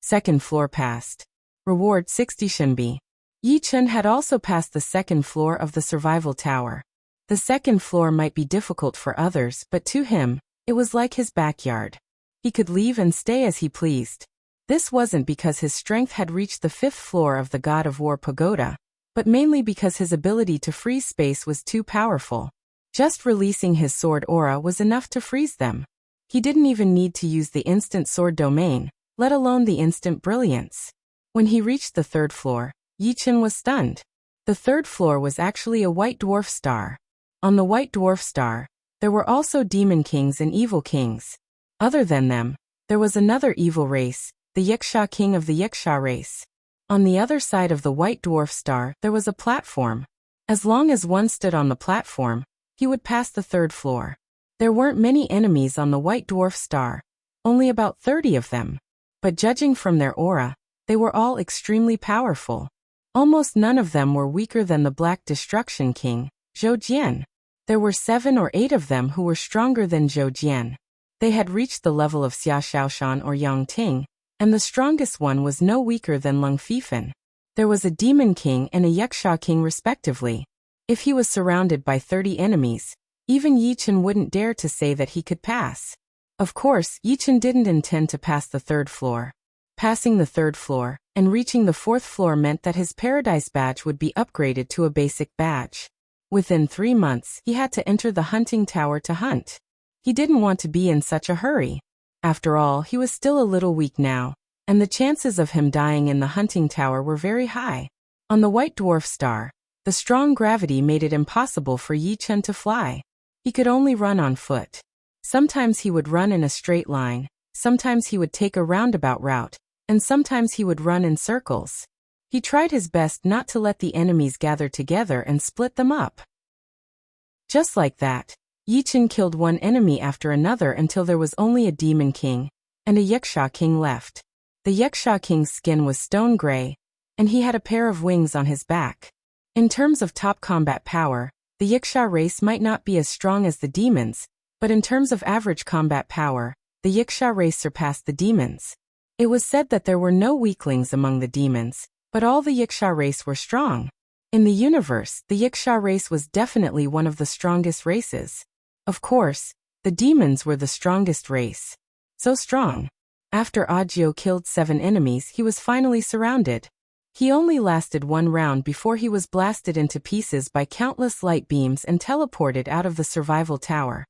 2nd floor passed. Reward 60 Shinbi. Yi-chun had also passed the 2nd floor of the survival tower. The 2nd floor might be difficult for others, but to him, it was like his backyard. He could leave and stay as he pleased. This wasn't because his strength had reached the 5th floor of the God of War pagoda, but mainly because his ability to freeze space was too powerful. Just releasing his sword aura was enough to freeze them. He didn't even need to use the instant sword domain, let alone the instant brilliance. When he reached the third floor, Yi-Chen was stunned. The third floor was actually a white dwarf star. On the white dwarf star, there were also demon kings and evil kings. Other than them, there was another evil race, the Yiksha king of the Yiksha race. On the other side of the white dwarf star, there was a platform. As long as one stood on the platform, he would pass the third floor. There weren't many enemies on the white dwarf star, only about 30 of them. But judging from their aura, they were all extremely powerful. Almost none of them were weaker than the Black Destruction King, Zhou Jian. There were 7 or 8 of them who were stronger than Zhou Jian. They had reached the level of Xia Shaoshan or Yang Ting, and the strongest one was no weaker than Lung Fifan. There was a Demon King and a Yiksha King respectively. If he was surrounded by 30 enemies, even Yi-Chen wouldn't dare to say that he could pass. Of course, Yi-Chen didn't intend to pass the third floor. Passing the third floor and reaching the fourth floor meant that his Paradise badge would be upgraded to a basic badge. Within 3 months, he had to enter the hunting tower to hunt. He didn't want to be in such a hurry. After all, he was still a little weak now, and the chances of him dying in the hunting tower were very high. On the white dwarf star, the strong gravity made it impossible for Yi-Chen to fly. He could only run on foot. Sometimes he would run in a straight line, sometimes he would take a roundabout route, and sometimes he would run in circles. He tried his best not to let the enemies gather together and split them up. Just like that, Yi-Chen killed one enemy after another until there was only a Demon King and a Yiksha King left. The Yiksha King's skin was stone gray, and he had a pair of wings on his back. In terms of top combat power, the Yiksha race might not be as strong as the demons, but in terms of average combat power, the Yiksha race surpassed the demons. It was said that there were no weaklings among the demons, but all the Yiksha race were strong. In the universe, the Yiksha race was definitely one of the strongest races. Of course, the demons were the strongest race. So strong. After Agio killed 7 enemies, he was finally surrounded. He only lasted 1 round before he was blasted into pieces by countless light beams and teleported out of the survival tower.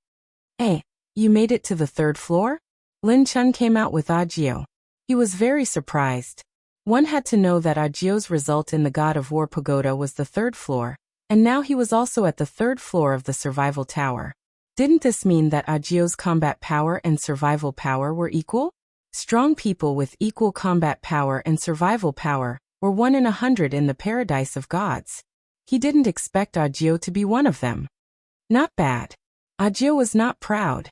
"Hey, you made it to the third floor?" Lin Chun came out with Agio. He was very surprised. One had to know that Agio's result in the God of War Pagoda was the third floor, and now he was also at the third floor of the survival tower. Didn't this mean that Agio's combat power and survival power were equal? Strong people with equal combat power and survival power were 1 in 100 in the paradise of gods. He didn't expect Agio to be one of them. Not bad. Agio was not proud.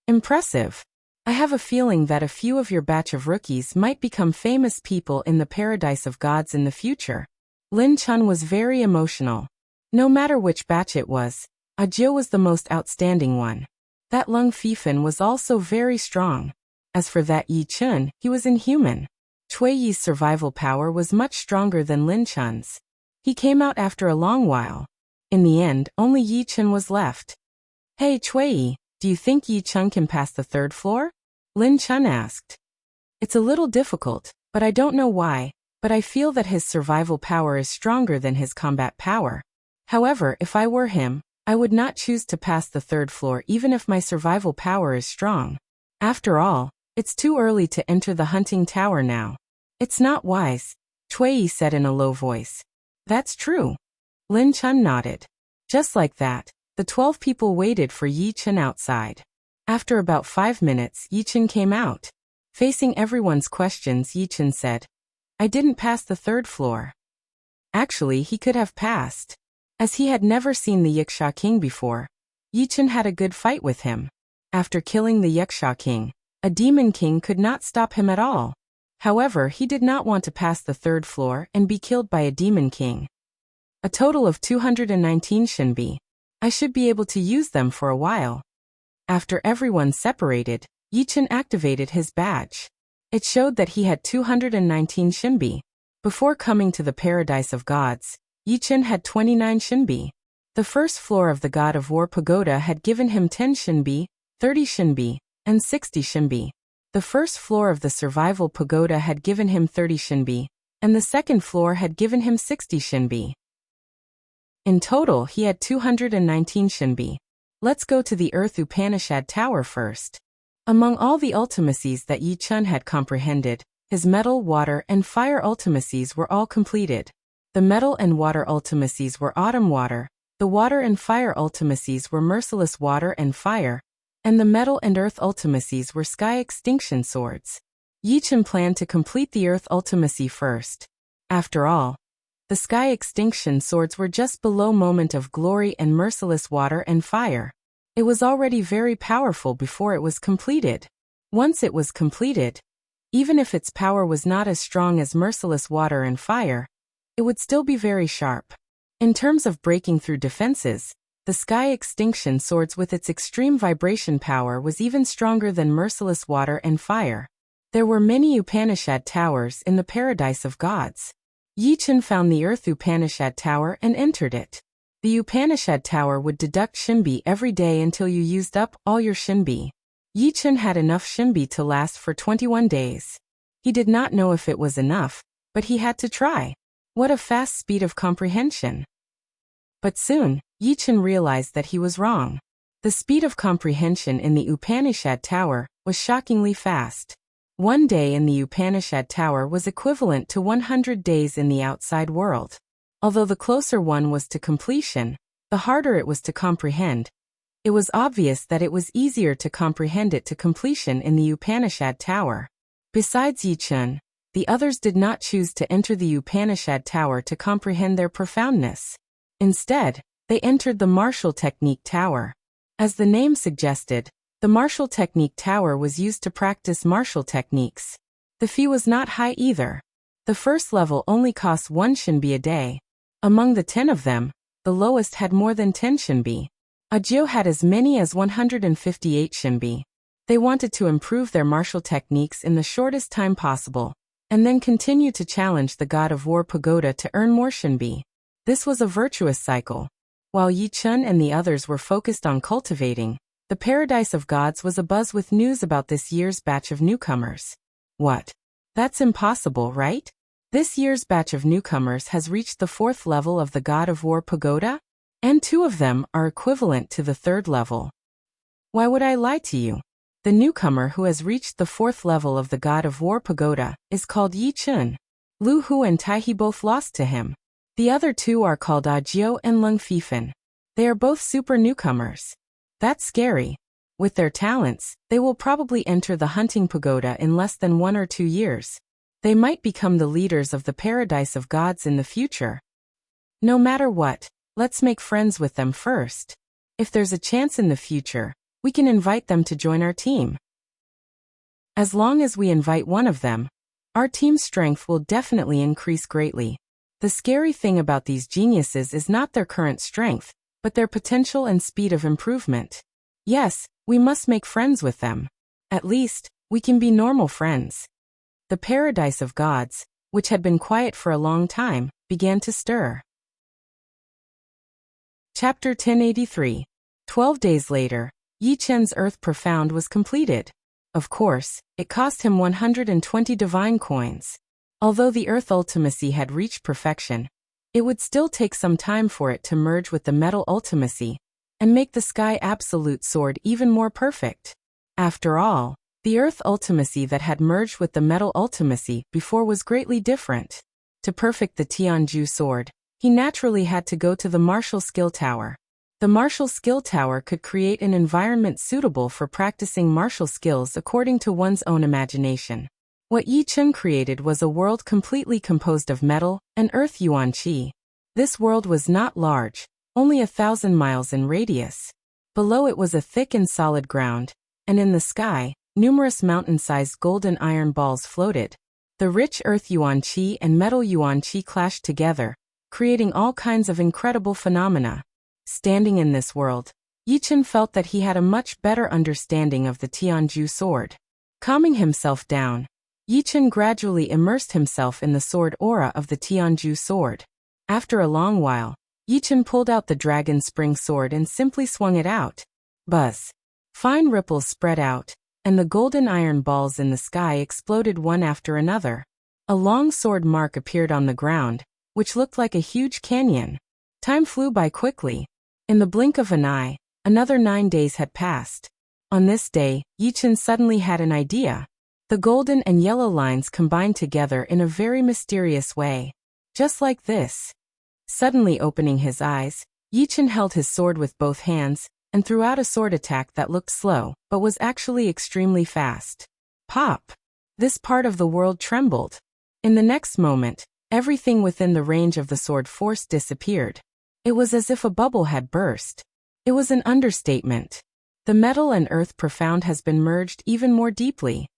Impressive. I have a feeling that a few of your batch of rookies might become famous people in the paradise of gods in the future. Lin Chun was very emotional. No matter which batch it was, Agio was the most outstanding one. That Lung Fifan was also very strong. As for that Yi-Chen, he was inhuman. Cui Yi's survival power was much stronger than Lin Chun's. He came out after a long while. In the end, only Yi-Chen was left. "Hey Cui Yi, do you think Yi-Chen can pass the third floor?" Lin Chun asked. "It's a little difficult, but I don't know why, but I feel that his survival power is stronger than his combat power. However, if I were him, I would not choose to pass the third floor even if my survival power is strong. After all, it's too early to enter the hunting tower now. It's not wise," Cui Yi said in a low voice. "That's true." Lin Chun nodded. Just like that, the 12 people waited for Yi-Chen outside. After about 5 minutes, Yi-Chen came out. Facing everyone's questions, Yi-Chen said, "I didn't pass the third floor." Actually, he could have passed. As he had never seen the Yiksha King before, Yi-Chen had a good fight with him. After killing the Yiksha King, a Demon King could not stop him at all. However, he did not want to pass the third floor and be killed by a Demon King. A total of 219 Shinbi. I should be able to use them for a while. After everyone separated, Yi-Chen activated his badge. It showed that he had 219 Shinbi. Before coming to the Paradise of Gods, Yi-Chen had 29 Shinbi. The first floor of the God of War Pagoda had given him 10 Shinbi, 30 Shinbi, and 60 Shinbi. The first floor of the Survival Pagoda had given him 30 Shinbi, and the second floor had given him 60 Shinbi. In total, he had 219 Shinbi. Let's go to the Earth Upanishad Tower first. Among all the ultimacies that Yi Chun had comprehended, his metal, water, and fire ultimacies were all completed. The metal and water ultimacies were autumn water, the water and fire ultimacies were merciless water and fire, and the metal and earth ultimacies were sky extinction swords. Yi Chun planned to complete the earth ultimacy first. After all, the sky extinction swords were just below moment of glory and merciless water and fire. It was already very powerful before it was completed. Once it was completed, even if its power was not as strong as merciless water and fire, it would still be very sharp. In terms of breaking through defenses, the sky extinction swords with its extreme vibration power was even stronger than merciless water and fire. There were many Upanishad towers in the paradise of gods. Yi Chun found the earth Upanishad tower and entered it. The Upanishad tower would deduct Shinbi every day until you used up all your Shinbi. Yi Chun had enough Shinbi to last for 21 days. He did not know if it was enough, but he had to try. What a fast speed of comprehension. But soon, Yi Chun realized that he was wrong. The speed of comprehension in the Upanishad tower was shockingly fast. One day in the Upanishad tower was equivalent to 100 days in the outside world. Although the closer one was to completion, the harder it was to comprehend. It was obvious that it was easier to comprehend it to completion in the Upanishad tower. Besides Yi Chun, the others did not choose to enter the Upanishad tower to comprehend their profoundness. Instead, they entered the martial technique tower. As the name suggested, the martial technique tower was used to practice martial techniques. The fee was not high either. The first level only costs 1 Shinbi a day. Among the 10 of them, the lowest had more than 10 Shinbi. Ajio had as many as 158 Shinbi. They wanted to improve their martial techniques in the shortest time possible, and then continue to challenge the god of war pagoda to earn more Shinbi. This was a virtuous cycle. While Yi Chun and the others were focused on cultivating, the paradise of gods was abuzz with news about this year's batch of newcomers. What? That's impossible, right? This year's batch of newcomers has reached the 4th level of the god of war pagoda, and 2 of them are equivalent to the 3rd level. Why would I lie to you? The newcomer who has reached the 4th level of the god of war pagoda is called Yi Chun. Lu Hu and Tai He both lost to him. The other 2 are called Ajio and Lung Fifan. They are both super newcomers. That's scary. With their talents, they will probably enter the hunting pagoda in less than 1 or 2 years. They might become the leaders of the paradise of gods in the future. No matter what, let's make friends with them first. If there's a chance in the future, we can invite them to join our team. As long as we invite one of them, our team's strength will definitely increase greatly. The scary thing about these geniuses is not their current strength, but their potential and speed of improvement. Yes, we must make friends with them. At least, we can be normal friends. The paradise of gods, which had been quiet for a long time, began to stir. Chapter 1083. 12 days later, Yi Chun's Earth Profound was completed. Of course, it cost him 120 divine coins. Although the Earth Ultimacy had reached perfection, it would still take some time for it to merge with the Metal Ultimacy and make the Sky Absolute Sword even more perfect. After all, the Earth Ultimacy that had merged with the Metal Ultimacy before was greatly different. To perfect the Tianju Sword, he naturally had to go to the Martial Skill Tower. The Martial Skill Tower could create an environment suitable for practicing martial skills according to one's own imagination. What Yi Chun created was a world completely composed of metal and earth yuan qi. This world was not large, only 1,000 miles in radius. Below it was a thick and solid ground, and in the sky, numerous mountain-sized golden iron balls floated. The rich earth yuan qi and metal yuan qi clashed together, creating all kinds of incredible phenomena. Standing in this world, Yi Chun felt that he had a much better understanding of the Tianju sword. Calming himself down, Yi Chun gradually immersed himself in the sword aura of the Tianju sword. After a long while, Yi Chun pulled out the dragon spring sword and simply swung it out. Buzz! Fine ripples spread out, and the golden iron balls in the sky exploded one after another. A long sword mark appeared on the ground, which looked like a huge canyon. Time flew by quickly. In the blink of an eye, another 9 days had passed. On this day, Yichen suddenly had an idea. The golden and yellow lines combined together in a very mysterious way. Just like this. Suddenly opening his eyes, Yichen held his sword with both hands, and threw out a sword attack that looked slow, but was actually extremely fast. Pop! This part of the world trembled. In the next moment, everything within the range of the sword force disappeared. It was as if a bubble had burst. It was an understatement. The metal and earth profound has been merged even more deeply.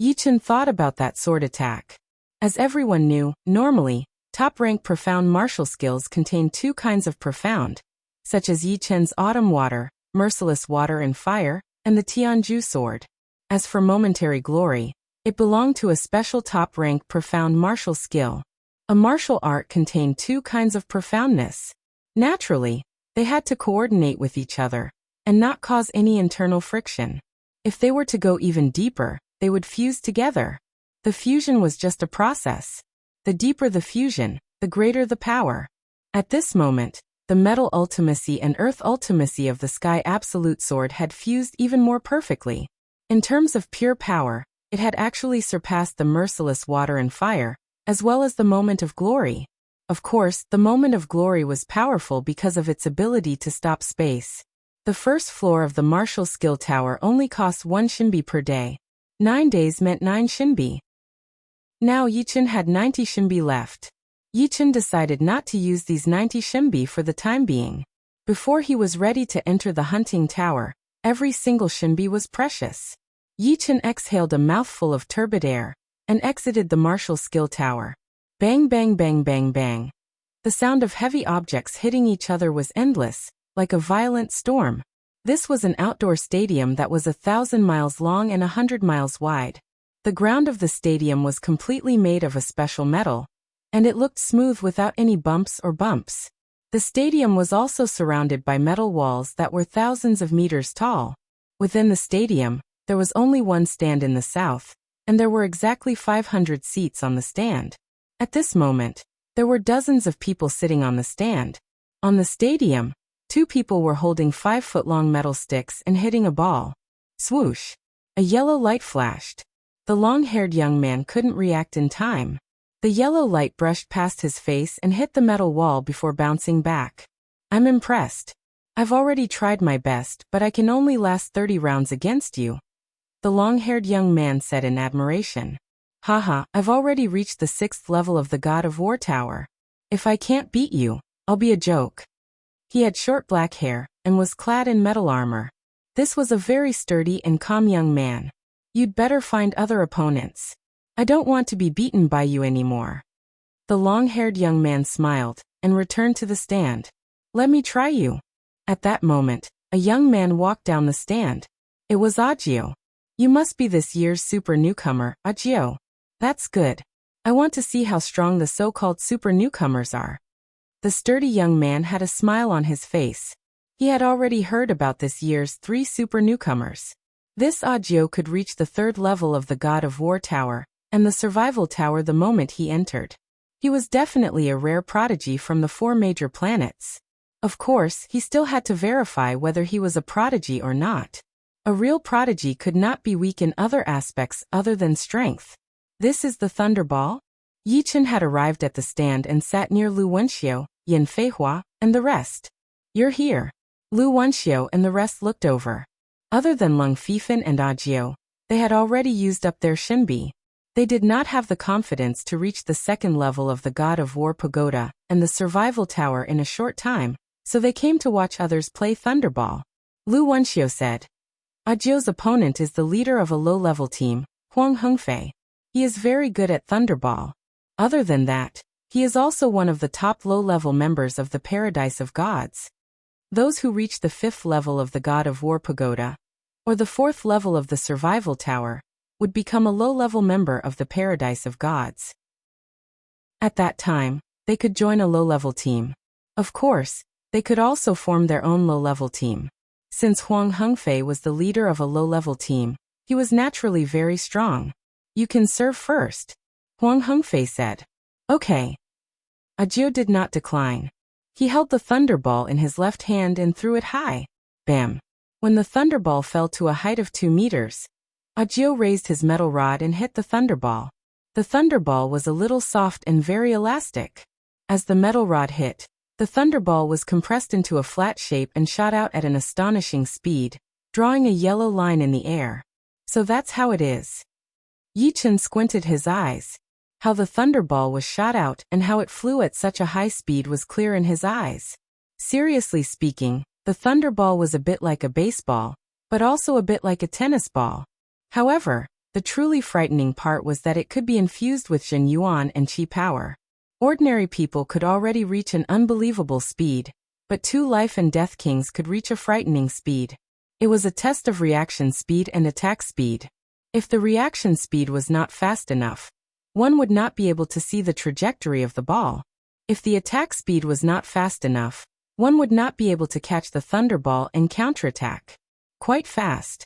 Yichen thought about that sword attack. As everyone knew, normally, top-rank profound martial skills contain two kinds of profound, such as Yichen's Autumn Water, Merciless Water and Fire, and the Tianju sword. As for Momentary Glory, it belonged to a special top-rank profound martial skill. A martial art contained two kinds of profoundness. Naturally, they had to coordinate with each other, and not cause any internal friction. If they were to go even deeper, they would fuse together. The fusion was just a process. The deeper the fusion, the greater the power. At this moment, the metal ultimacy and earth ultimacy of the Sky Absolute Sword had fused even more perfectly. In terms of pure power, it had actually surpassed the Merciless Water and Fire, as well as the Moment of Glory. Of course, the Moment of Glory was powerful because of its ability to stop space. The first floor of the Martial Skill Tower only costs 1 Shinbi per day. 9 days meant 9 Shinbi. Now Yichen had 90 Shinbi left. Yichen decided not to use these 90 Shinbi for the time being. Before he was ready to enter the hunting tower, every single Shinbi was precious. Yichen exhaled a mouthful of turbid air, and exited the Martial Skill Tower. Bang bang bang bang bang. The sound of heavy objects hitting each other was endless, like a violent storm. This was an outdoor stadium that was 1,000 miles long and 100 miles wide. The ground of the stadium was completely made of a special metal, and it looked smooth without any bumps or bumps. The stadium was also surrounded by metal walls that were thousands of meters tall. Within the stadium, there was only one stand in the south, and there were exactly 500 seats on the stand. At this moment, there were dozens of people sitting on the stand. On the stadium, 2 people were holding 5-foot-long metal sticks and hitting a ball. Swoosh! A yellow light flashed. The long-haired young man couldn't react in time. The yellow light brushed past his face and hit the metal wall before bouncing back. I'm impressed. I've already tried my best, but I can only last 30 rounds against you. The long-haired young man said in admiration. Haha, I've already reached the 6th level of the God of War Tower. If I can't beat you, I'll be a joke. He had short black hair, and was clad in metal armor. This was a very sturdy and calm young man. You'd better find other opponents. I don't want to be beaten by you anymore. The long-haired young man smiled, and returned to the stand. Let me try you. At that moment, a young man walked down the stand. It was Agio. You must be this year's super newcomer, Agio. That's good. I want to see how strong the so-called super newcomers are. The sturdy young man had a smile on his face. He had already heard about this year's 3 super newcomers. This Agio could reach the 3rd level of the God of War Tower, and the Survival Tower the moment he entered. He was definitely a rare prodigy from the 4 major planets. Of course, he still had to verify whether he was a prodigy or not. A real prodigy could not be weak in other aspects other than strength. This is the Thunderball? Yichen had arrived at the stand and sat near Lu Wenxiu, Yin Feihua, and the rest. You're here. Lu Wenxiu and the rest looked over. Other than Lung Fifan and Agio, they had already used up their Shinbi. They did not have the confidence to reach the 2nd level of the God of War Pagoda and the Survival Tower in a short time, so they came to watch others play Thunderball. Lu Wenxiu said. Agio's opponent is the leader of a low-level team, Huang Hengfei. He is very good at Thunderball. Other than that, he is also one of the top low-level members of the Paradise of Gods. Those who reach the 5th level of the God of War Pagoda, or the 4th level of the Survival Tower, would become a low-level member of the Paradise of Gods. At that time, they could join a low-level team. Of course, they could also form their own low-level team. Since Huang Hengfei was the leader of a low-level team, he was naturally very strong. You can serve first, Huang Hengfei said. Okay. Agio did not decline. He held the thunderball in his left hand and threw it high. Bam. When the thunderball fell to a height of 2 meters, Audiobook raised his metal rod and hit the thunderball. The thunderball was a little soft and very elastic. As the metal rod hit, the thunderball was compressed into a flat shape and shot out at an astonishing speed, drawing a yellow line in the air. So that's how it is. Yichen squinted his eyes. How the thunderball was shot out and how it flew at such a high speed was clear in his eyes. Seriously speaking, the thunderball was a bit like a baseball, but also a bit like a tennis ball. However, the truly frightening part was that it could be infused with Jin Yuan and Qi power. Ordinary people could already reach an unbelievable speed, but 2 life and death kings could reach a frightening speed. It was a test of reaction speed and attack speed. If the reaction speed was not fast enough, one would not be able to see the trajectory of the ball. If the attack speed was not fast enough, one would not be able to catch the thunderball and counterattack. Quite fast.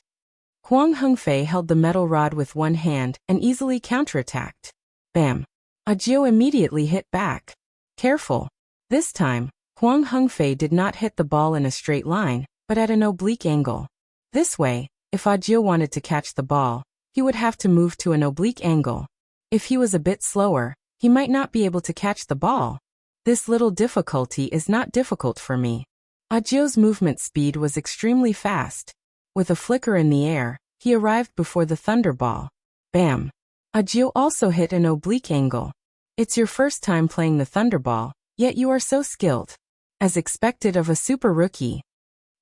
Huang Hengfei held the metal rod with one hand and easily counterattacked. Bam! Audiobook immediately hit back. Careful. This time, Huang Hengfei did not hit the ball in a straight line, but at an oblique angle. This way, if Audiobook wanted to catch the ball, he would have to move to an oblique angle. If he was a bit slower, he might not be able to catch the ball. This little difficulty is not difficult for me. Audiobook's movement speed was extremely fast. With a flicker in the air, he arrived before the thunderball. Bam! Audiobook also hit an oblique angle. It's your first time playing the thunderball, yet you are so skilled. As expected of a super rookie.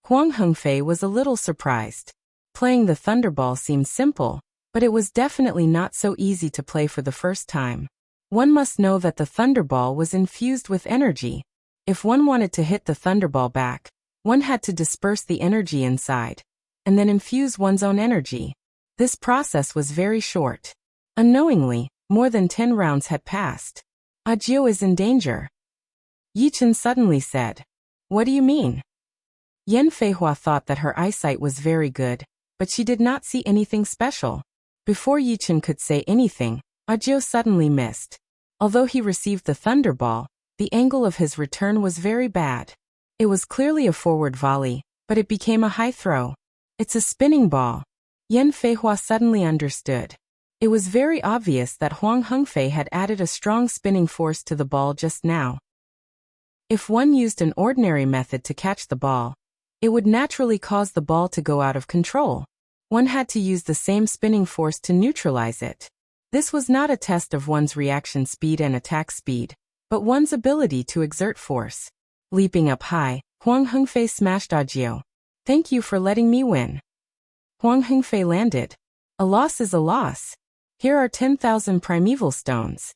Huang Hengfei was a little surprised. Playing the thunderball seemed simple, but it was definitely not so easy to play for the first time. One must know that the thunderball was infused with energy. If one wanted to hit the thunderball back, one had to disperse the energy inside, and then infuse one's own energy. This process was very short. Unknowingly, more than 10 rounds had passed. Audiobook is in danger. Yichen suddenly said. What do you mean? Yan Feihua thought that her eyesight was very good, but she did not see anything special. Before Yichen could say anything, Audiobook suddenly missed. Although he received the thunderball, the angle of his return was very bad. It was clearly a forward volley, but it became a high throw. It's a spinning ball. Yan Feihua suddenly understood. It was very obvious that Huang Hengfei had added a strong spinning force to the ball just now. If one used an ordinary method to catch the ball, it would naturally cause the ball to go out of control. One had to use the same spinning force to neutralize it. This was not a test of one's reaction speed and attack speed, but one's ability to exert force. Leaping up high, Huang Hengfei smashed Audiobook. Thank you for letting me win. Huang Hengfei landed. A loss is a loss. Here are 10,000 primeval stones.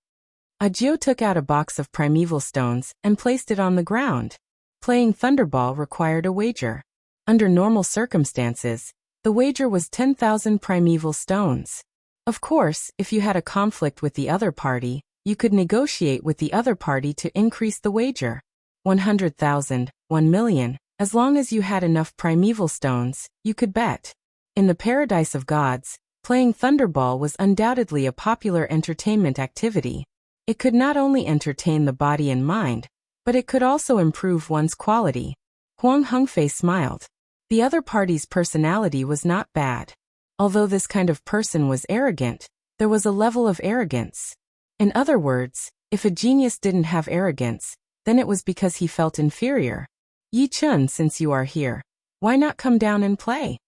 Audiobook took out a box of primeval stones and placed it on the ground. Playing thunderball required a wager. Under normal circumstances, the wager was 10,000 primeval stones. Of course, if you had a conflict with the other party, you could negotiate with the other party to increase the wager. 100,000, 1 million, as long as you had enough primeval stones, you could bet. In the paradise of gods, playing thunderball was undoubtedly a popular entertainment activity. It could not only entertain the body and mind, but it could also improve one's quality. Huang Hengfei smiled. The other party's personality was not bad. Although this kind of person was arrogant, there was a level of arrogance. In other words, if a genius didn't have arrogance, then it was because he felt inferior. Yichen, since you are here, why not come down and play?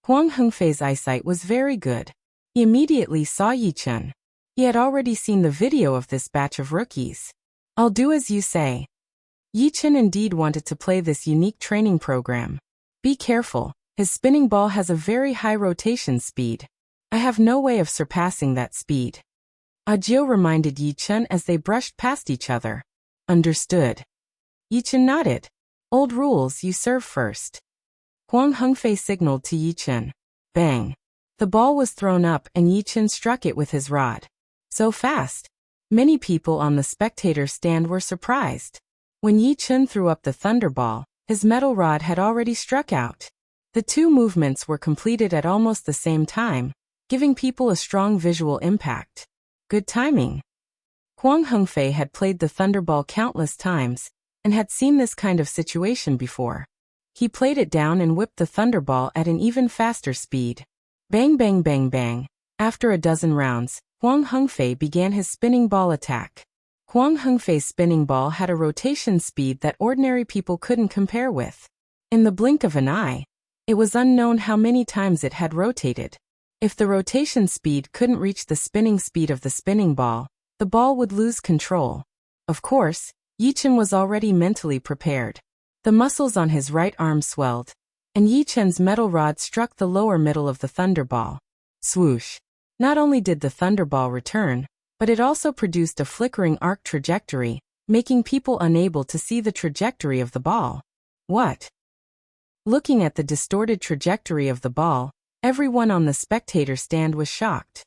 Huang Hengfei's eyesight was very good. He immediately saw Yichen. He had already seen the video of this batch of rookies. I'll do as you say. Yichen indeed wanted to play this unique training program. Be careful, his spinning ball has a very high rotation speed. I have no way of surpassing that speed. Audiobook reminded Yichen as they brushed past each other. Understood. Yichen nodded. Old rules, you serve first. Huang Hengfei signaled to Yichen. Bang. The ball was thrown up and Yichen struck it with his rod. So fast. Many people on the spectator stand were surprised. When Yichen threw up the thunderball, his metal rod had already struck out. The two movements were completed at almost the same time, giving people a strong visual impact. Good timing. Huang Hengfei had played the thunderball countless times, and had seen this kind of situation before. He played it down and whipped the thunderball at an even faster speed. Bang bang bang bang. After a dozen rounds, Huang Hengfei began his spinning ball attack. Huang Hengfei's spinning ball had a rotation speed that ordinary people couldn't compare with. In the blink of an eye, it was unknown how many times it had rotated. If the rotation speed couldn't reach the spinning speed of the spinning ball, the ball would lose control. Of course, Yichen was already mentally prepared. The muscles on his right arm swelled, and Yichen's metal rod struck the lower middle of the thunderball. Swoosh! Not only did the thunderball return, but it also produced a flickering arc trajectory, making people unable to see the trajectory of the ball. What? Looking at the distorted trajectory of the ball, everyone on the spectator stand was shocked.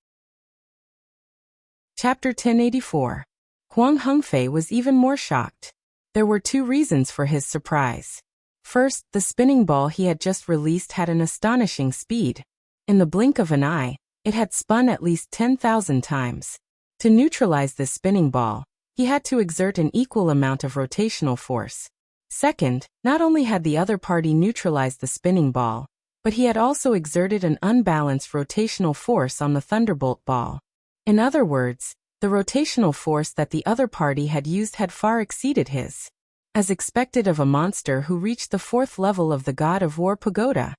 Chapter 1084. Huang Hengfei was even more shocked. There were two reasons for his surprise. First, the spinning ball he had just released had an astonishing speed. In the blink of an eye, it had spun at least 10,000 times. To neutralize this spinning ball, he had to exert an equal amount of rotational force. Second, not only had the other party neutralized the spinning ball, but he had also exerted an unbalanced rotational force on the thunderbolt ball. In other words, the rotational force that the other party had used had far exceeded his. As expected of a monster who reached the 4th level of the God of War pagoda.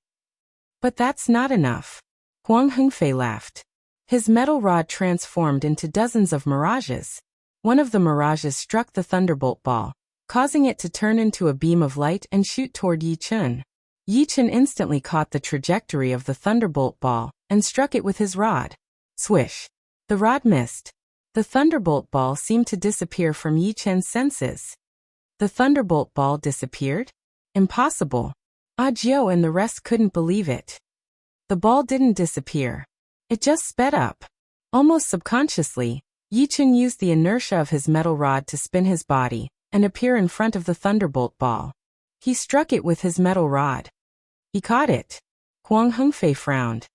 But that's not enough. Huang Hengfei laughed. His metal rod transformed into dozens of mirages. One of the mirages struck the thunderbolt ball, causing it to turn into a beam of light and shoot toward Yichen. Yichen instantly caught the trajectory of the thunderbolt ball and struck it with his rod. Swish! The rod missed. The thunderbolt ball seemed to disappear from Yichen's senses. The thunderbolt ball disappeared? Impossible. Jiao and the rest couldn't believe it. The ball didn't disappear. It just sped up. Almost subconsciously, Yichen used the inertia of his metal rod to spin his body and appear in front of the thunderbolt ball. He struck it with his metal rod. He caught it. Huang Hengfei frowned.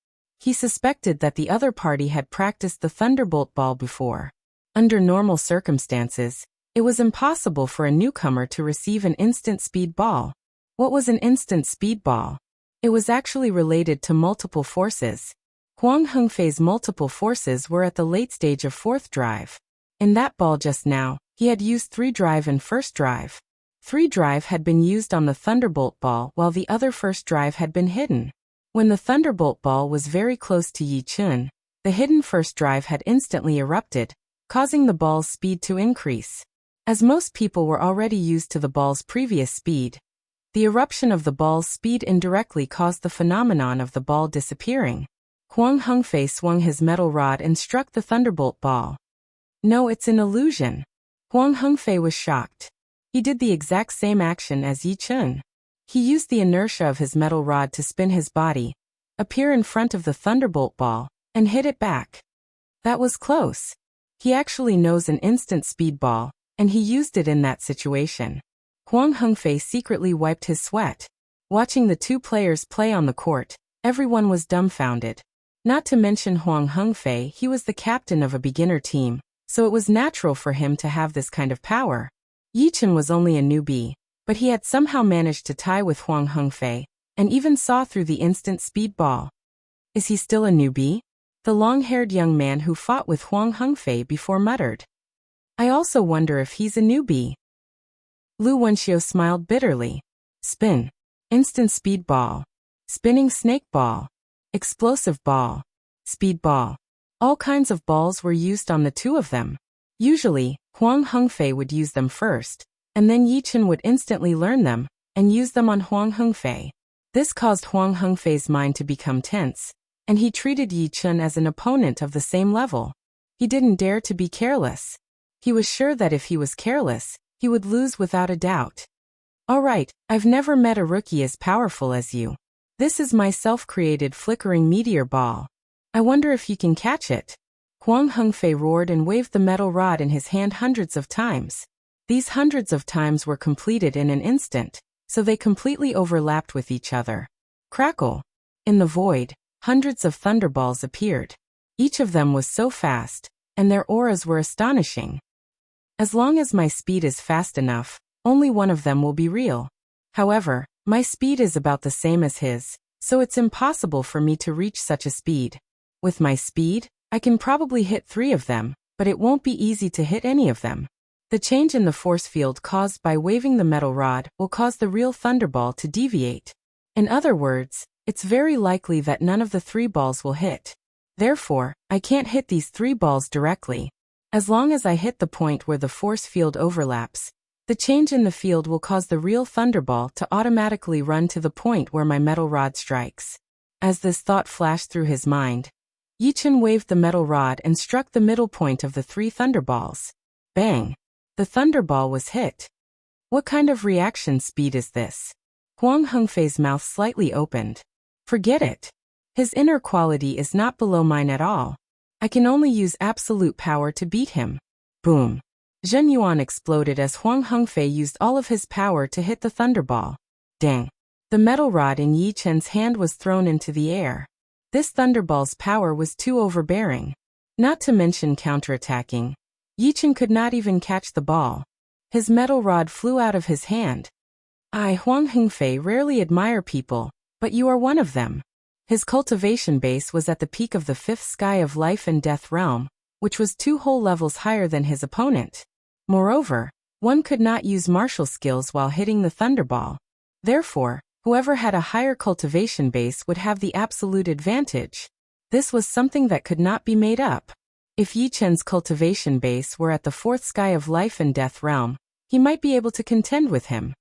He suspected that the other party had practiced the thunderbolt ball before. Under normal circumstances, it was impossible for a newcomer to receive an instant speed ball. What was an instant speed ball? It was actually related to multiple forces. Huang Hengfei's multiple forces were at the late stage of 4th drive. In that ball just now, he had used 3 drive and 1st drive. 3 drive had been used on the thunderbolt ball while the other 1st drive had been hidden. When the thunderbolt ball was very close to Yichen, the hidden 1st drive had instantly erupted, causing the ball's speed to increase. As most people were already used to the ball's previous speed, the eruption of the ball's speed indirectly caused the phenomenon of the ball disappearing. Huang Hengfei swung his metal rod and struck the thunderbolt ball. No, it's an illusion. Huang Hengfei was shocked. He did the exact same action as Yichen. He used the inertia of his metal rod to spin his body, appear in front of the thunderbolt ball, and hit it back. That was close. He actually knows an instant speed ball, and he used it in that situation. Huang Hengfei secretly wiped his sweat. Watching the two players play on the court, everyone was dumbfounded. Not to mention Huang Hengfei, he was the captain of a beginner team, so it was natural for him to have this kind of power. Yichen was only a newbie, but he had somehow managed to tie with Huang Hengfei, and even saw through the instant speed ball. Is he still a newbie? The long-haired young man who fought with Huang Hengfei before muttered. I also wonder if he's a newbie. Lu Wenxiu smiled bitterly. Spin. Instant speed ball. Spinning snake ball. Explosive ball. Speed ball. All kinds of balls were used on the two of them. Usually, Huang Hengfei would use them first, and then Yichen would instantly learn them, and use them on Huang Hengfei. This caused Huang Hengfei's mind to become tense, and he treated Yichen as an opponent of the same level. He didn't dare to be careless. He was sure that if he was careless, he would lose without a doubt. All right, I've never met a rookie as powerful as you. This is my self-created flickering meteor ball. I wonder if you can catch it. Huang Hengfei roared and waved the metal rod in his hand hundreds of times. These hundreds of times were completed in an instant, so they completely overlapped with each other. Crackle! In the void, hundreds of thunderballs appeared. Each of them was so fast, and their auras were astonishing. As long as my speed is fast enough, only one of them will be real. However, My speed is about the same as his, so it's impossible for me to reach such a speed. With my speed, I can probably hit 3 of them, but it won't be easy to hit any of them. The change in the force field caused by waving the metal rod will cause the real thunderball to deviate. In other words, it's very likely that none of the 3 balls will hit. Therefore, I can't hit these 3 balls directly. As long as I hit the point where the force field overlaps, the change in the field will cause the real thunderball to automatically run to the point where my metal rod strikes. As this thought flashed through his mind, Yichen waved the metal rod and struck the middle point of the 3 thunderballs. Bang! The thunderball was hit. What kind of reaction speed is this? Huang Hengfei's mouth slightly opened. Forget it. His inner quality is not below mine at all. I can only use absolute power to beat him. Boom. Zhen Yuan exploded as Huang Hengfei used all of his power to hit the thunderball. Dang. The metal rod in Yi Chen's hand was thrown into the air. This thunderball's power was too overbearing. Not to mention counterattacking. Yi Chen could not even catch the ball. His metal rod flew out of his hand. I, Huang Hengfei, rarely admire people, but you are one of them. His cultivation base was at the peak of the 5th sky of life and death realm, which was 2 whole levels higher than his opponent. Moreover, one could not use martial skills while hitting the thunderball. Therefore, whoever had a higher cultivation base would have the absolute advantage. This was something that could not be made up. If Yi Chen's cultivation base were at the 4th sky of life and death realm, he might be able to contend with him.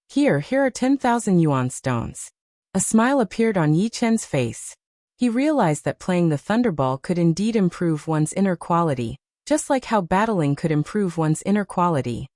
Here are 10,000 yuan stones. A smile appeared on Yi Chen's face. He realized that playing the thunderball could indeed improve one's inner quality, just like how battling could improve one's inner quality.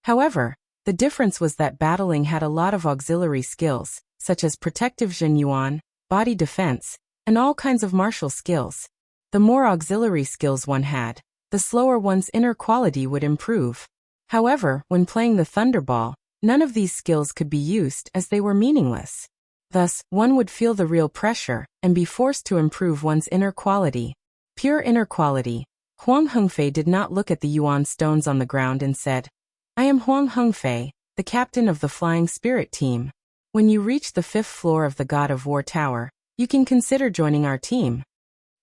However, the difference was that battling had a lot of auxiliary skills, such as protective Zhen Yuan, body defense, and all kinds of martial skills. The more auxiliary skills one had, the slower one's inner quality would improve. However, when playing the thunderball, none of these skills could be used as they were meaningless. Thus, one would feel the real pressure and be forced to improve one's inner quality. Pure inner quality. Huang Hengfei did not look at the yuan stones on the ground and said, I am Huang Hengfei, the captain of the Flying Spirit team. When you reach the 5th floor of the God of War Tower, you can consider joining our team.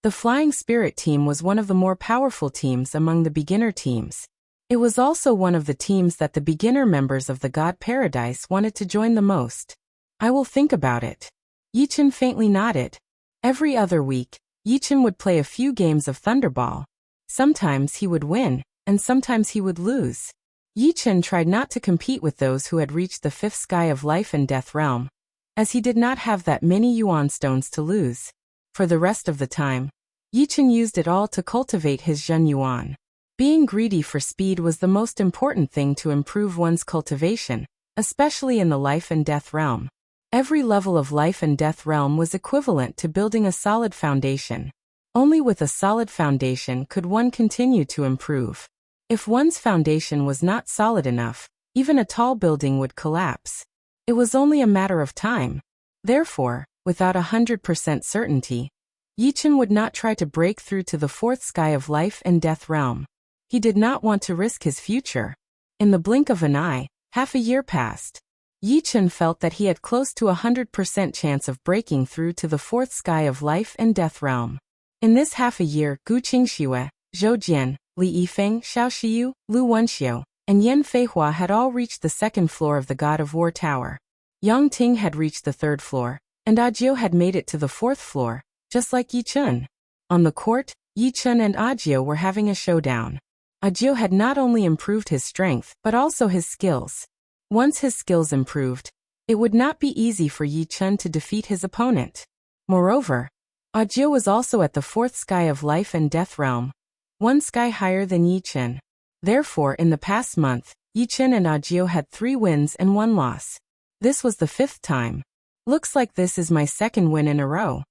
The Flying Spirit team was one of the more powerful teams among the beginner teams. It was also one of the teams that the beginner members of the God Paradise wanted to join the most. I will think about it. Yi Chen faintly nodded. Every other week, Yi Chen would play a few games of Thunderball. Sometimes he would win, and sometimes he would lose. Yi Chen tried not to compete with those who had reached the 5th sky of life and death realm, as he did not have that many yuan stones to lose. For the rest of the time, Yi Chen used it all to cultivate his Zhen Yuan. Being greedy for speed was the most important thing to improve one's cultivation, especially in the life and death realm. Every level of life and death realm was equivalent to building a solid foundation. Only with a solid foundation could one continue to improve. If one's foundation was not solid enough, even a tall building would collapse. It was only a matter of time. Therefore, without 100% certainty, Yi Chen would not try to break through to the 4th sky of life and death realm. He did not want to risk his future. In the blink of an eye, half a year passed. Yi Chen felt that he had close to 100% chance of breaking through to the 4th sky of life and death realm. In this half a year, Gu Qingxue, Zhou Jian, Li Yifeng, Xiao Shiyu, Lu Wenxiu, and Yan Feihua had all reached the 2nd floor of the God of War Tower. Yang Ting had reached the 3rd floor, and Ajiu had made it to the 4th floor, just like Yi Chen. On the court, Yi Chen and Ajiu were having a showdown. Ajiu had not only improved his strength, but also his skills. Once his skills improved, it would not be easy for Yi Chen to defeat his opponent. Moreover, Ajiu was also at the 4th sky of life and death realm, 1 sky higher than Yi Chen. Therefore, in the past month, Yi Chen and Ajiu had 3 wins and 1 loss. This was the 5th time. Looks like this is my 2nd win in a row.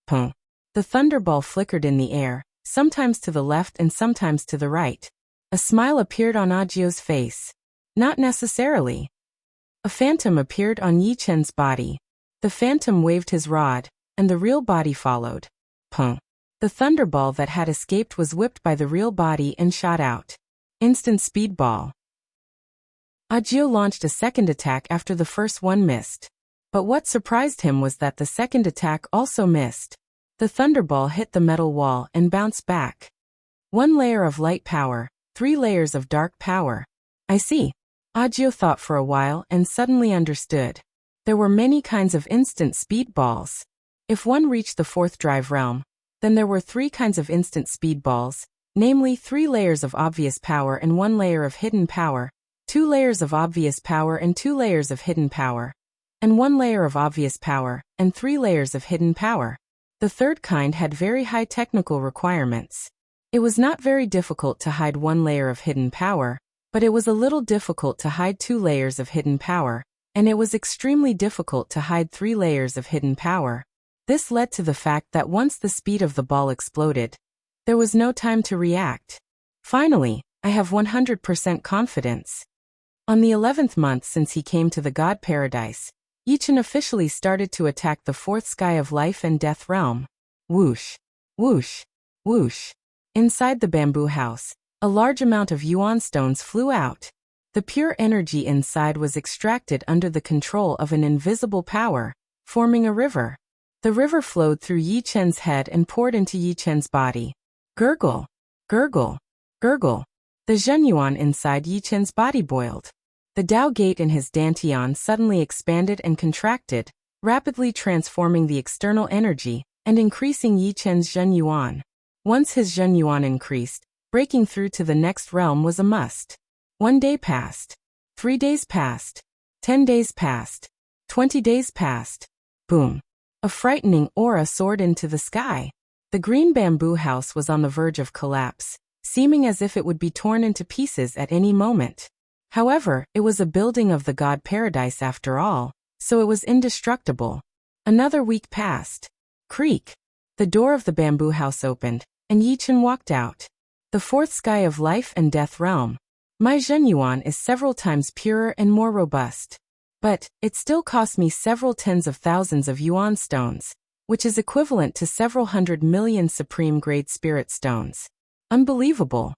Pum. The thunderball flickered in the air, sometimes to the left and sometimes to the right. A smile appeared on Ajiu's face. Not necessarily. A phantom appeared on Yi Chen's body. The phantom waved his rod, and the real body followed. Pum. The thunderball that had escaped was whipped by the real body and shot out. Instant speedball. Agio launched a second attack after the first one missed. But what surprised him was that the second attack also missed. The thunderball hit the metal wall and bounced back. 1 layer of light power, 3 layers of dark power. I see. Agio thought for a while and suddenly understood. There were many kinds of instant speed balls. If one reached the 4th drive realm, then there were 3 kinds of instant speed balls, namely 3 layers of obvious power and 1 layer of hidden power, 2 layers of obvious power and 2 layers of hidden power, and 1 layer of obvious power and 3 layers of hidden power. The third kind had very high technical requirements. It was not very difficult to hide 1 layer of hidden power, but it was a little difficult to hide 2 layers of hidden power, and it was extremely difficult to hide 3 layers of hidden power. This led to the fact that once the speed of the ball exploded, there was no time to react. Finally, I have 100% confidence. On the 11th month since he came to the God Paradise, Yichen officially started to attack the 4th sky of life and death realm. Whoosh, whoosh, whoosh. Inside the bamboo house, a large amount of yuan stones flew out. The pure energy inside was extracted under the control of an invisible power, forming a river. The river flowed through Yichen's head and poured into Yichen's body. Gurgle, gurgle, gurgle. The Zhenyuan inside Yichen's body boiled. The Tao gate in his dantian suddenly expanded and contracted, rapidly transforming the external energy and increasing Yichen's Zhenyuan. Once his Zhenyuan increased, breaking through to the next realm was a must. 1 day passed. 3 days passed. 10 days passed. 20 days passed. Boom. A frightening aura soared into the sky. The green bamboo house was on the verge of collapse, seeming as if it would be torn into pieces at any moment. However, it was a building of the God Paradise after all, so it was indestructible. Another week passed. Creak. The door of the bamboo house opened, and Yichen walked out. The 4th sky of life and death realm. My Zhenyuan is several times purer and more robust. But, it still cost me several tens of thousands of yuan stones, which is equivalent to several 100 million supreme-grade spirit stones. Unbelievable.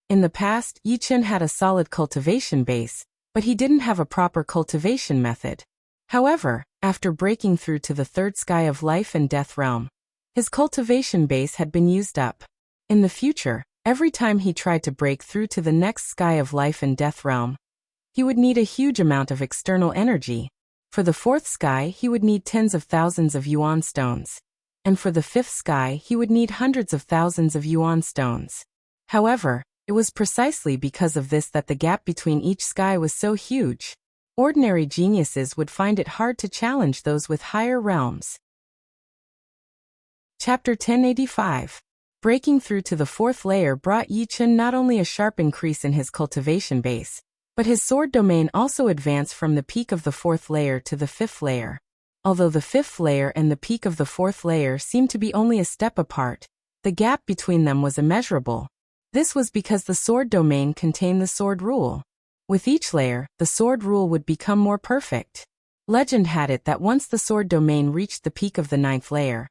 In the past, Yichen had a solid cultivation base, but he didn't have a proper cultivation method. However, after breaking through to the 3rd sky of life and death realm, his cultivation base had been used up. In the future, every time he tried to break through to the next sky of life and death realm, he would need a huge amount of external energy. For the 4th sky, he would need tens of thousands of yuan stones. And for the 5th sky, he would need hundreds of thousands of yuan stones. However, it was precisely because of this that the gap between each sky was so huge. Ordinary geniuses would find it hard to challenge those with higher realms. Chapter 1085. Breaking through to the 4th layer brought Yichen not only a sharp increase in his cultivation base, but his sword domain also advanced from the peak of the 4th layer to the 5th layer. Although the 5th layer and the peak of the 4th layer seemed to be only a step apart, the gap between them was immeasurable. This was because the sword domain contained the sword rule. With each layer, the sword rule would become more perfect. Legend had it that once the sword domain reached the peak of the 9th layer,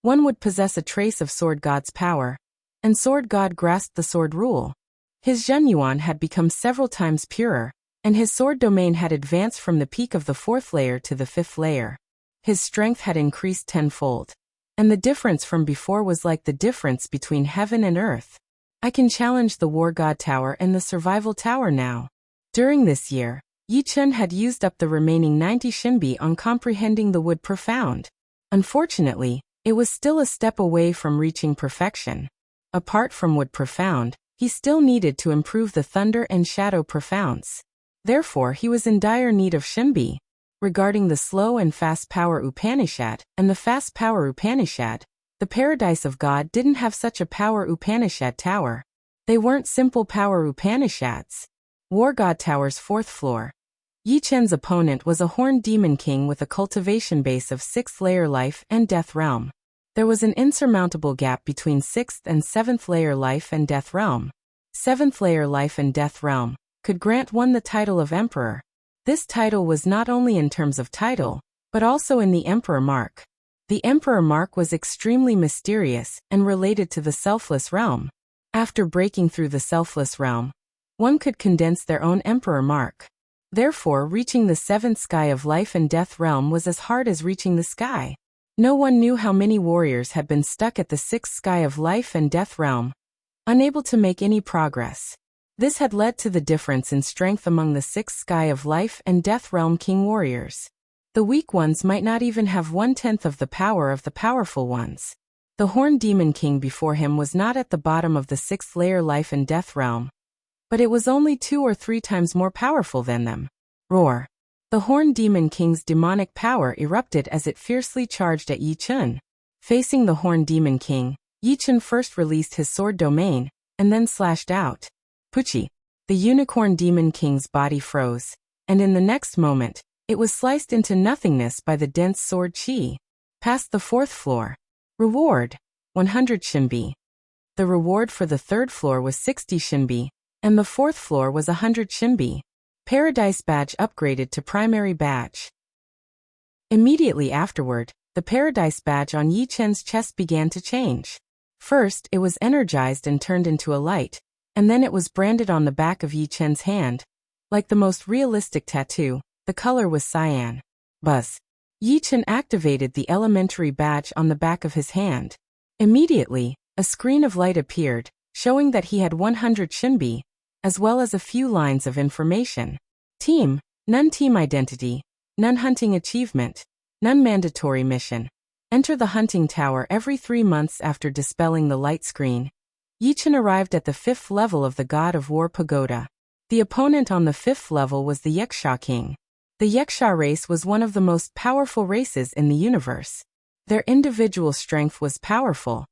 one would possess a trace of Sword God's power, and Sword God grasped the sword rule. His Zhenyuan had become several times purer, and his sword domain had advanced from the peak of the 4th layer to the 5th layer. His strength had increased tenfold, and the difference from before was like the difference between heaven and earth. I can challenge the War God Tower and the Survival Tower now. During this year, Yichen had used up the remaining 90 shinbi on comprehending the Wood Profound. Unfortunately, it was still a step away from reaching perfection. Apart from Wood Profound, he still needed to improve the Thunder and Shadow Profounds. Therefore, he was in dire need of shinbi. Regarding the slow and fast power Upanishad and the fast power Upanishad, the Paradise of God didn't have such a power Upanishad tower. They weren't simple power Upanishads. War God Tower's 4th floor. Yichen's opponent was a horned demon king with a cultivation base of 6th layer life and death realm. There was an insurmountable gap between 6th and 7th layer life and death realm. 7th layer life and death realm could grant one the title of emperor. This title was not only in terms of title, but also in the emperor mark. The emperor mark was extremely mysterious and related to the selfless realm. After breaking through the selfless realm, one could condense their own emperor mark. Therefore, reaching the seventh sky of life and death realm was as hard as reaching the sky. No one knew how many warriors had been stuck at the sixth sky of life and death realm, unable to make any progress. This had led to the difference in strength among the sixth sky of life and death realm king warriors. The weak ones might not even have 1/10 of the power of the powerful ones. The Horned Demon King before him was not at the bottom of the sixth layer life and death realm, but it was only 2 or 3 times more powerful than them. Roar! The Horned Demon King's demonic power erupted as it fiercely charged at Yi Chen. Facing the Horned Demon King, Yi Chen first released his sword domain, and then slashed out. Puchi! The Unicorn Demon King's body froze, and in the next moment, it was sliced into nothingness by the dense sword chi. Past the 4th floor. Reward: 100 Shinbi. The reward for the 3rd floor was 60 Shinbi, and the 4th floor was 100 Shinbi. Paradise Badge upgraded to Primary Badge. Immediately afterward, the Paradise Badge on Yi Chen's chest began to change. First, it was energized and turned into a light, and then it was branded on the back of Yi Chen's hand. Like the most realistic tattoo, the color was cyan. Buzz. Yi Chen activated the elementary badge on the back of his hand. Immediately, a screen of light appeared, showing that he had 100 Shinbi, as well as a few lines of information. Team, none team identity, none hunting achievement, none mandatory mission. Enter the hunting tower every 3 months after dispelling the light screen. Yi Chen arrived at the 5th level of the God of War Pagoda. The opponent on the 5th level was the Yaksha King. The Yaksha race was one of the most powerful races in the universe. Their individual strength was powerful,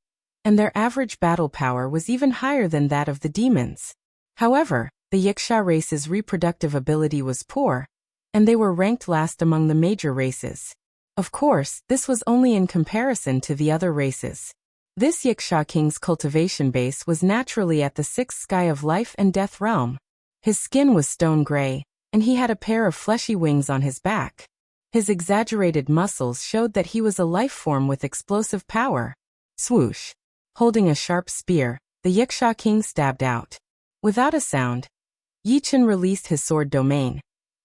and their average battle power was even higher than that of the demons. However, the Yaksha race's reproductive ability was poor, and they were ranked last among the major races. Of course, this was only in comparison to the other races. This Yaksha King's cultivation base was naturally at the 6th sky of life and death realm. His skin was stone gray, and he had a pair of fleshy wings on his back. His exaggerated muscles showed that he was a life form with explosive power. Swoosh! Holding a sharp spear, the Yaksha King stabbed out. Without a sound, Yi Chen released his sword domain,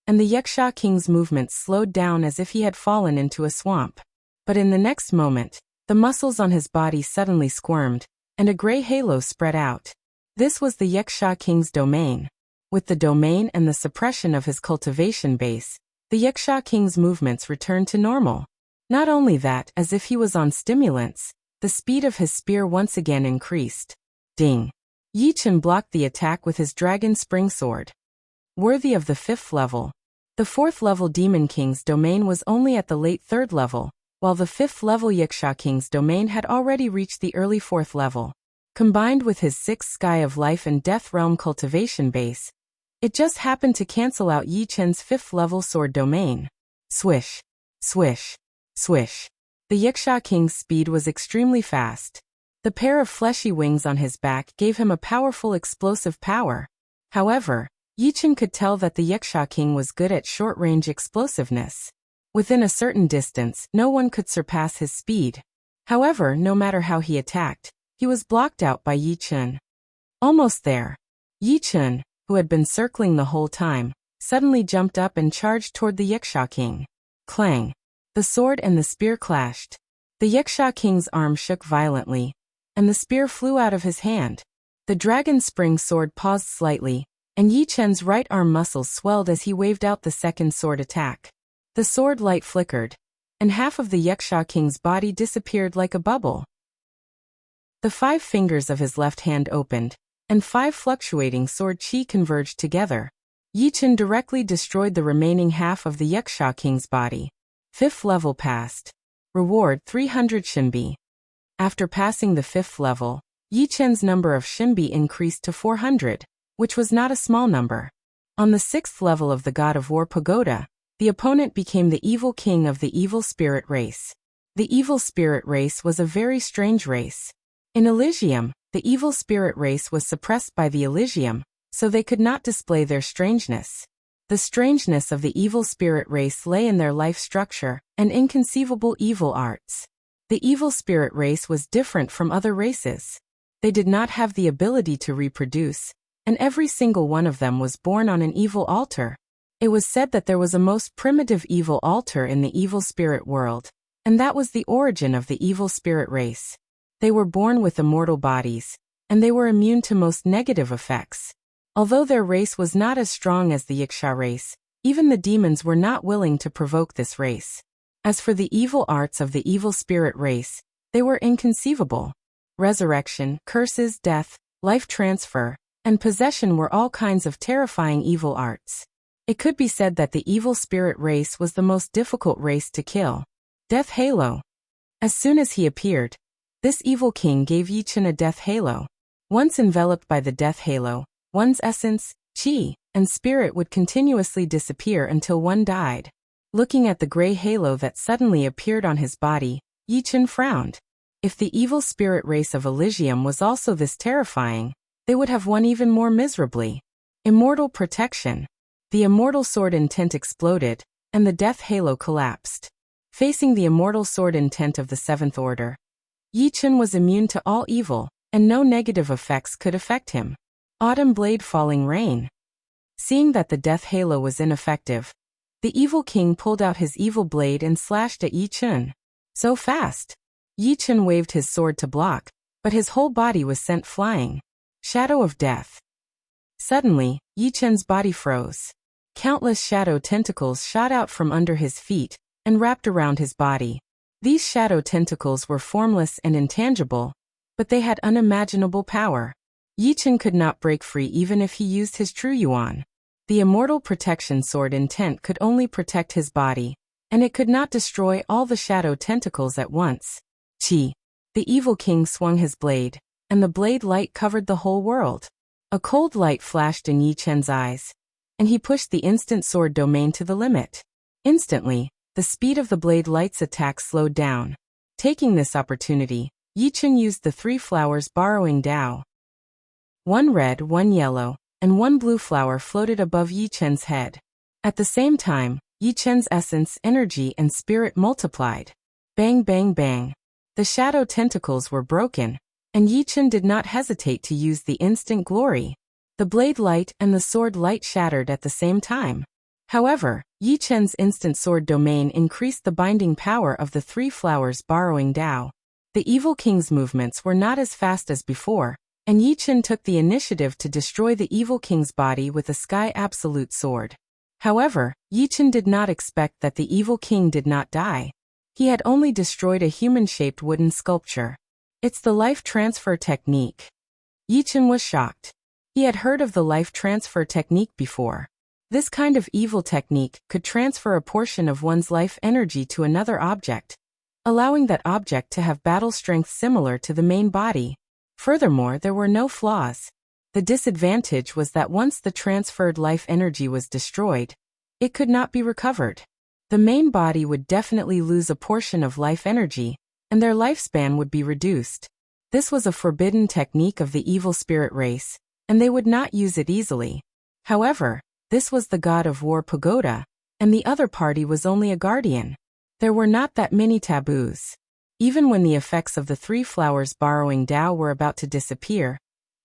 and the Yaksha King's movements slowed down as if he had fallen into a swamp. But in the next moment, the muscles on his body suddenly squirmed, and a gray halo spread out. This was the Yaksha King's domain. With the domain and the suppression of his cultivation base, the Yaksha King's movements returned to normal. Not only that, as if he was on stimulants, the speed of his spear once again increased. Ding! Yi Chen blocked the attack with his Dragon Spring Sword. Worthy of the 5th level. The 4th level Demon King's domain was only at the late 3rd level, while the 5th level Yaksha King's domain had already reached the early 4th level. Combined with his 6th sky of life and death realm cultivation base, it just happened to cancel out Yi Chen's 5th level sword domain. Swish! Swish! Swish! The Yaksha King's speed was extremely fast. The pair of fleshy wings on his back gave him a powerful explosive power. However, Yi Chen could tell that the Yaksha King was good at short-range explosiveness. Within a certain distance, no one could surpass his speed. However, no matter how he attacked, he was blocked out by Yi Chen. Almost there. Yi Chen, who had been circling the whole time, suddenly jumped up and charged toward the Yaksha King. Clang! The sword and the spear clashed. The Yaksha King's arm shook violently, and the spear flew out of his hand. The Dragon Spring Sword paused slightly, and Yi Chen's right arm muscles swelled as he waved out the second sword attack. The sword light flickered, and half of the Yaksha King's body disappeared like a bubble. The 5 fingers of his left hand opened, and 5 fluctuating sword chi converged together. Yi Chen directly destroyed the remaining half of the Yaksha King's body. 5th level passed. Reward 300 Shinbi. After passing the 5th level, Yi Chen's number of Shinbi increased to 400, which was not a small number. On the 6th level of the God of War Pagoda, the opponent became the Evil King of the Evil Spirit race. The Evil Spirit race was a very strange race. In Elysium, the Evil Spirit race was suppressed by the Elysium, so they could not display their strangeness. The strangeness of the Evil Spirit race lay in their life structure and inconceivable evil arts. The Evil Spirit race was different from other races. They did not have the ability to reproduce, and every single one of them was born on an evil altar. It was said that there was a most primitive evil altar in the evil spirit world, and that was the origin of the evil spirit race. They were born with immortal bodies, and they were immune to most negative effects. Although their race was not as strong as the Yaksha race, even the demons were not willing to provoke this race. As for the evil arts of the evil spirit race, they were inconceivable. Resurrection, curses, death, life transfer, and possession were all kinds of terrifying evil arts. It could be said that the evil spirit race was the most difficult race to kill. Death Halo. As soon as he appeared, this evil king gave Yichen a death halo. Once enveloped by the death halo, one's essence, chi, and spirit would continuously disappear until one died. Looking at the gray halo that suddenly appeared on his body, Yichen frowned. If the evil spirit race of Elysium was also this terrifying, they would have won even more miserably. Immortal protection. The immortal sword intent exploded, and the death halo collapsed. Facing the immortal sword intent of the seventh order, Yichen was immune to all evil, and no negative effects could affect him. Autumn blade falling rain. Seeing that the death halo was ineffective, the evil king pulled out his evil blade and slashed at Yichen. So fast. Yichen waved his sword to block, but his whole body was sent flying. Shadow of death. Suddenly, Yichen's body froze. Countless shadow tentacles shot out from under his feet and wrapped around his body. These shadow tentacles were formless and intangible, but they had unimaginable power. Yichen could not break free even if he used his true yuan. The immortal protection sword intent could only protect his body, and it could not destroy all the shadow tentacles at once. Chi. The evil king swung his blade, and the blade light covered the whole world. A cold light flashed in Yichen's eyes, and he pushed the instant sword domain to the limit. Instantly, the speed of the blade light's attack slowed down. Taking this opportunity, Yichen used the 3 flowers borrowing Dao. 1 red, 1 yellow, and 1 blue flower floated above Yichen's head. At the same time, Yichen's essence, energy, and spirit multiplied. Bang, bang, bang. The shadow tentacles were broken, and Yichen did not hesitate to use the instant glory. The blade light and the sword light shattered at the same time. However, Yichen's instant sword domain increased the binding power of the 3 flowers borrowing Dao. The evil king's movements were not as fast as before, and Yichen took the initiative to destroy the evil king's body with a sky absolute sword. However, Yichen did not expect that the evil king did not die. He had only destroyed a human-shaped wooden sculpture. It's the life transfer technique. Yichen was shocked. He had heard of the life transfer technique before. This kind of evil technique could transfer a portion of one's life energy to another object, allowing that object to have battle strength similar to the main body. Furthermore, there were no flaws. The disadvantage was that once the transferred life energy was destroyed, it could not be recovered. The main body would definitely lose a portion of life energy, and their lifespan would be reduced. This was a forbidden technique of the evil spirit race, and they would not use it easily. However, this was the god of war pagoda, and the other party was only a guardian. There were not that many taboos. Even when the effects of the 3 flowers borrowing Dao were about to disappear,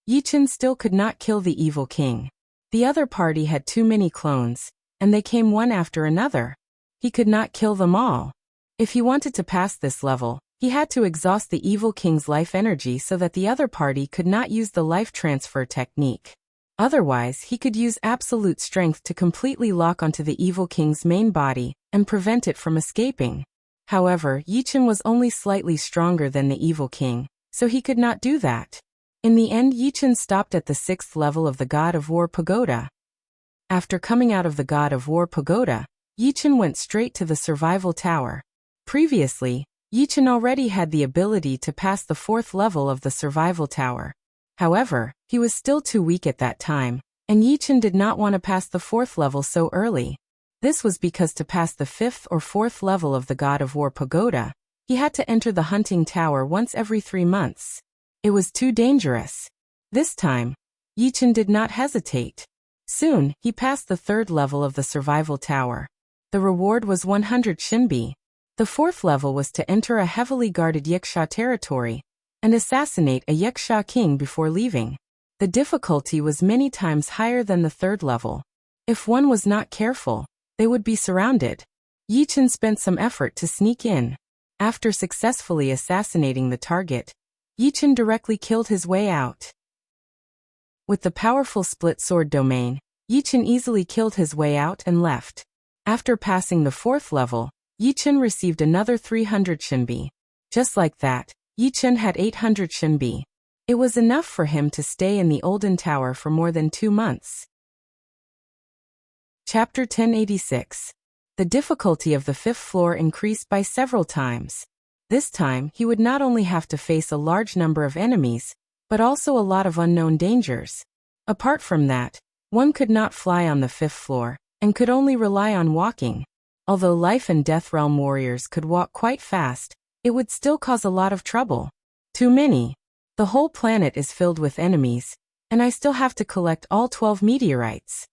Yichen still could not kill the evil king. The other party had too many clones, and they came one after another. He could not kill them all. If he wanted to pass this level, he had to exhaust the evil king's life energy so that the other party could not use the life transfer technique. Otherwise, he could use absolute strength to completely lock onto the evil king's main body and prevent it from escaping. However, Yichen was only slightly stronger than the evil king, so he could not do that. In the end, Yichen stopped at the 6th level of the God of War Pagoda. After coming out of the God of War Pagoda, Yichen went straight to the Survival Tower. Previously, Yichen already had the ability to pass the 4th level of the Survival Tower. However, he was still too weak at that time, and Yichen did not want to pass the 4th level so early. This was because to pass the 5th or 4th level of the God of War Pagoda, he had to enter the hunting tower once every 3 months. It was too dangerous. This time, Yichen did not hesitate. Soon, he passed the 3rd level of the Survival Tower. The reward was 100 Shinbi. The 4th level was to enter a heavily guarded Yaksha territory and assassinate a Yaksha king before leaving. The difficulty was many times higher than the 3rd level. If one was not careful, they would be surrounded. Yi Chen spent some effort to sneak in. After successfully assassinating the target, Yi Chen directly killed his way out. With the powerful split sword domain, Yi Chen easily killed his way out and left. After passing the 4th level, Yi Chen received another 300 Shinbi. Just like that, Yi Chen had 800 Shinbi. It was enough for him to stay in the Olden Tower for more than 2 months. Chapter 1086. The difficulty of the 5th floor increased by several times. This time, he would not only have to face a large number of enemies, but also a lot of unknown dangers. Apart from that, one could not fly on the 5th floor, and could only rely on walking. Although Life and Death Realm warriors could walk quite fast, it would still cause a lot of trouble. Too many. The whole planet is filled with enemies, and I still have to collect all 12 meteorites.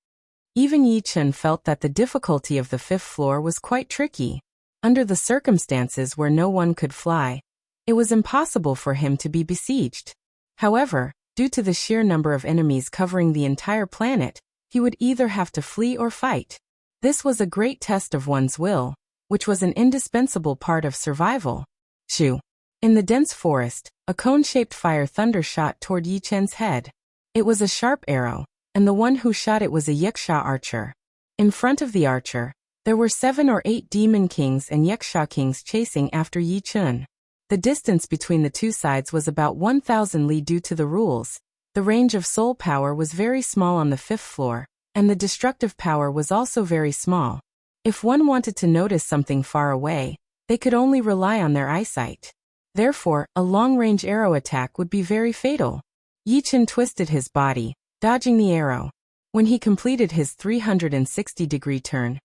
Even Yi Chen felt that the difficulty of the 5th floor was quite tricky. Under the circumstances where no one could fly, it was impossible for him to be besieged. However, due to the sheer number of enemies covering the entire planet, he would either have to flee or fight. This was a great test of one's will, which was an indispensable part of survival. Shoo! In the dense forest, a cone-shaped fire thunder shot toward Yi Chen's head. It was a sharp arrow, and the one who shot it was a Yaksha archer. In front of the archer, there were 7 or 8 demon kings and Yaksha kings chasing after Yi Chen. The distance between the two sides was about 1,000 li due to the rules. The range of soul power was very small on the 5th floor, and the destructive power was also very small. If one wanted to notice something far away, they could only rely on their eyesight. Therefore, a long-range arrow attack would be very fatal. Yi Chen twisted his body, dodging the arrow. When he completed his 360-degree turn,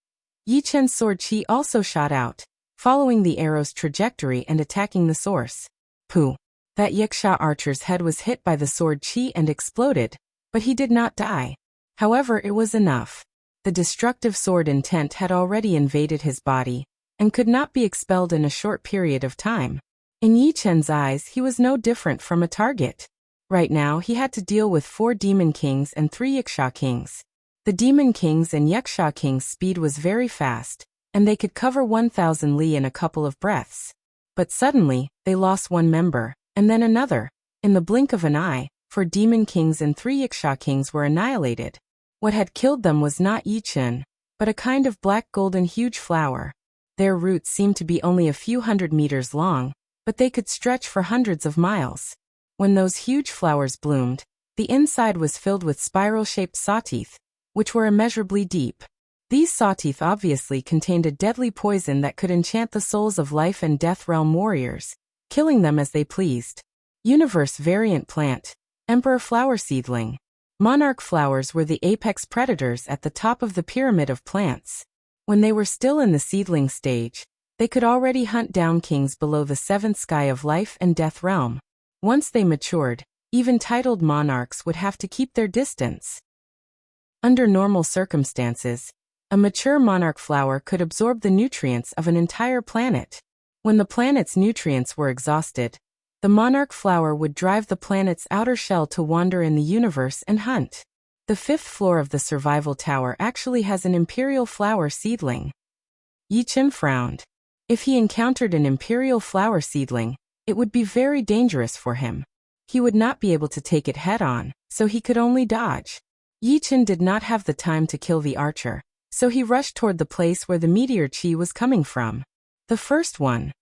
Yi Chen's sword chi also shot out, following the arrow's trajectory and attacking the source. Pooh! That Yaksha archer's head was hit by the sword chi and exploded, but he did not die. However, it was enough. The destructive sword intent had already invaded his body, and could not be expelled in a short period of time. In Yi Chen's eyes, he was no different from a target. Right now, he had to deal with 4 Demon Kings and 3 Yaksha Kings. The Demon Kings and Yaksha Kings' speed was very fast, and they could cover 1,000 li in a couple of breaths. But suddenly, they lost one member, and then another. In the blink of an eye, 4 Demon Kings and 3 Yaksha Kings were annihilated. What had killed them was not Yi Chen, but a kind of black golden huge flower. Their roots seemed to be only a few hundred meters long, but they could stretch for hundreds of miles. When those huge flowers bloomed, the inside was filled with spiral-shaped sawteeth, which were immeasurably deep. These sawteeth obviously contained a deadly poison that could enchant the souls of Life and Death Realm warriors, killing them as they pleased. Universe variant plant, Emperor flower seedling. Monarch flowers were the apex predators at the top of the pyramid of plants. When they were still in the seedling stage, they could already hunt down kings below the 7th sky of Life and Death Realm. Once they matured, even titled monarchs would have to keep their distance. Under normal circumstances, a mature monarch flower could absorb the nutrients of an entire planet. When the planet's nutrients were exhausted, the monarch flower would drive the planet's outer shell to wander in the universe and hunt. The 5th floor of the survival tower actually has an imperial flower seedling. Yi Chen frowned. If he encountered an imperial flower seedling, it would be very dangerous for him. He would not be able to take it head-on, so he could only dodge. Yi Chen did not have the time to kill the archer, so he rushed toward the place where the meteor chi was coming from. The first one.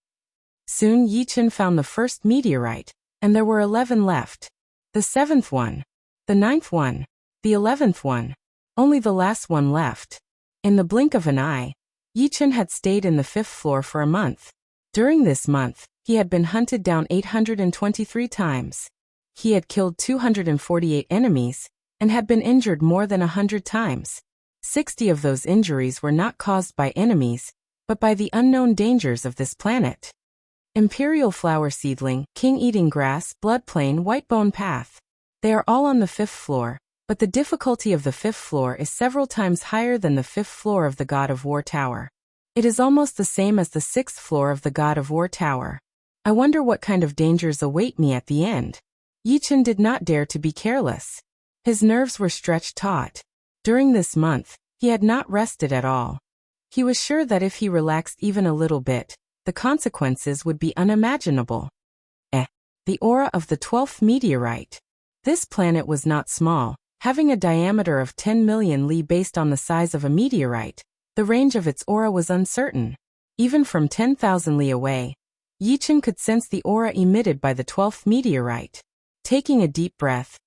Soon Yi Chen found the first meteorite, and there were 11 left. The 7th one. The 9th one. The 11th one. Only the last one left. In the blink of an eye, Yi Chen had stayed in the 5th floor for a month. During this month, he had been hunted down 823 times. He had killed 248 enemies, and had been injured more than 100 times. 60 of those injuries were not caused by enemies, but by the unknown dangers of this planet. Imperial flower seedling, king eating grass, bloodplane, whitebone path. They are all on the 5th floor, but the difficulty of the 5th floor is several times higher than the 5th floor of the God of War Tower. It is almost the same as the 6th floor of the God of War Tower. I wonder what kind of dangers await me at the end. Yi Chen did not dare to be careless. His nerves were stretched taut. During this month, He had not rested at all. He was sure that if he relaxed even a little bit, the consequences would be unimaginable. The aura of the 12th meteorite. This planet was not small, having a diameter of 10 million li based on the size of a meteorite. The range of its aura was uncertain. Even from 10,000 li away, Yichen could sense the aura emitted by the 12th meteorite. Taking a deep breath,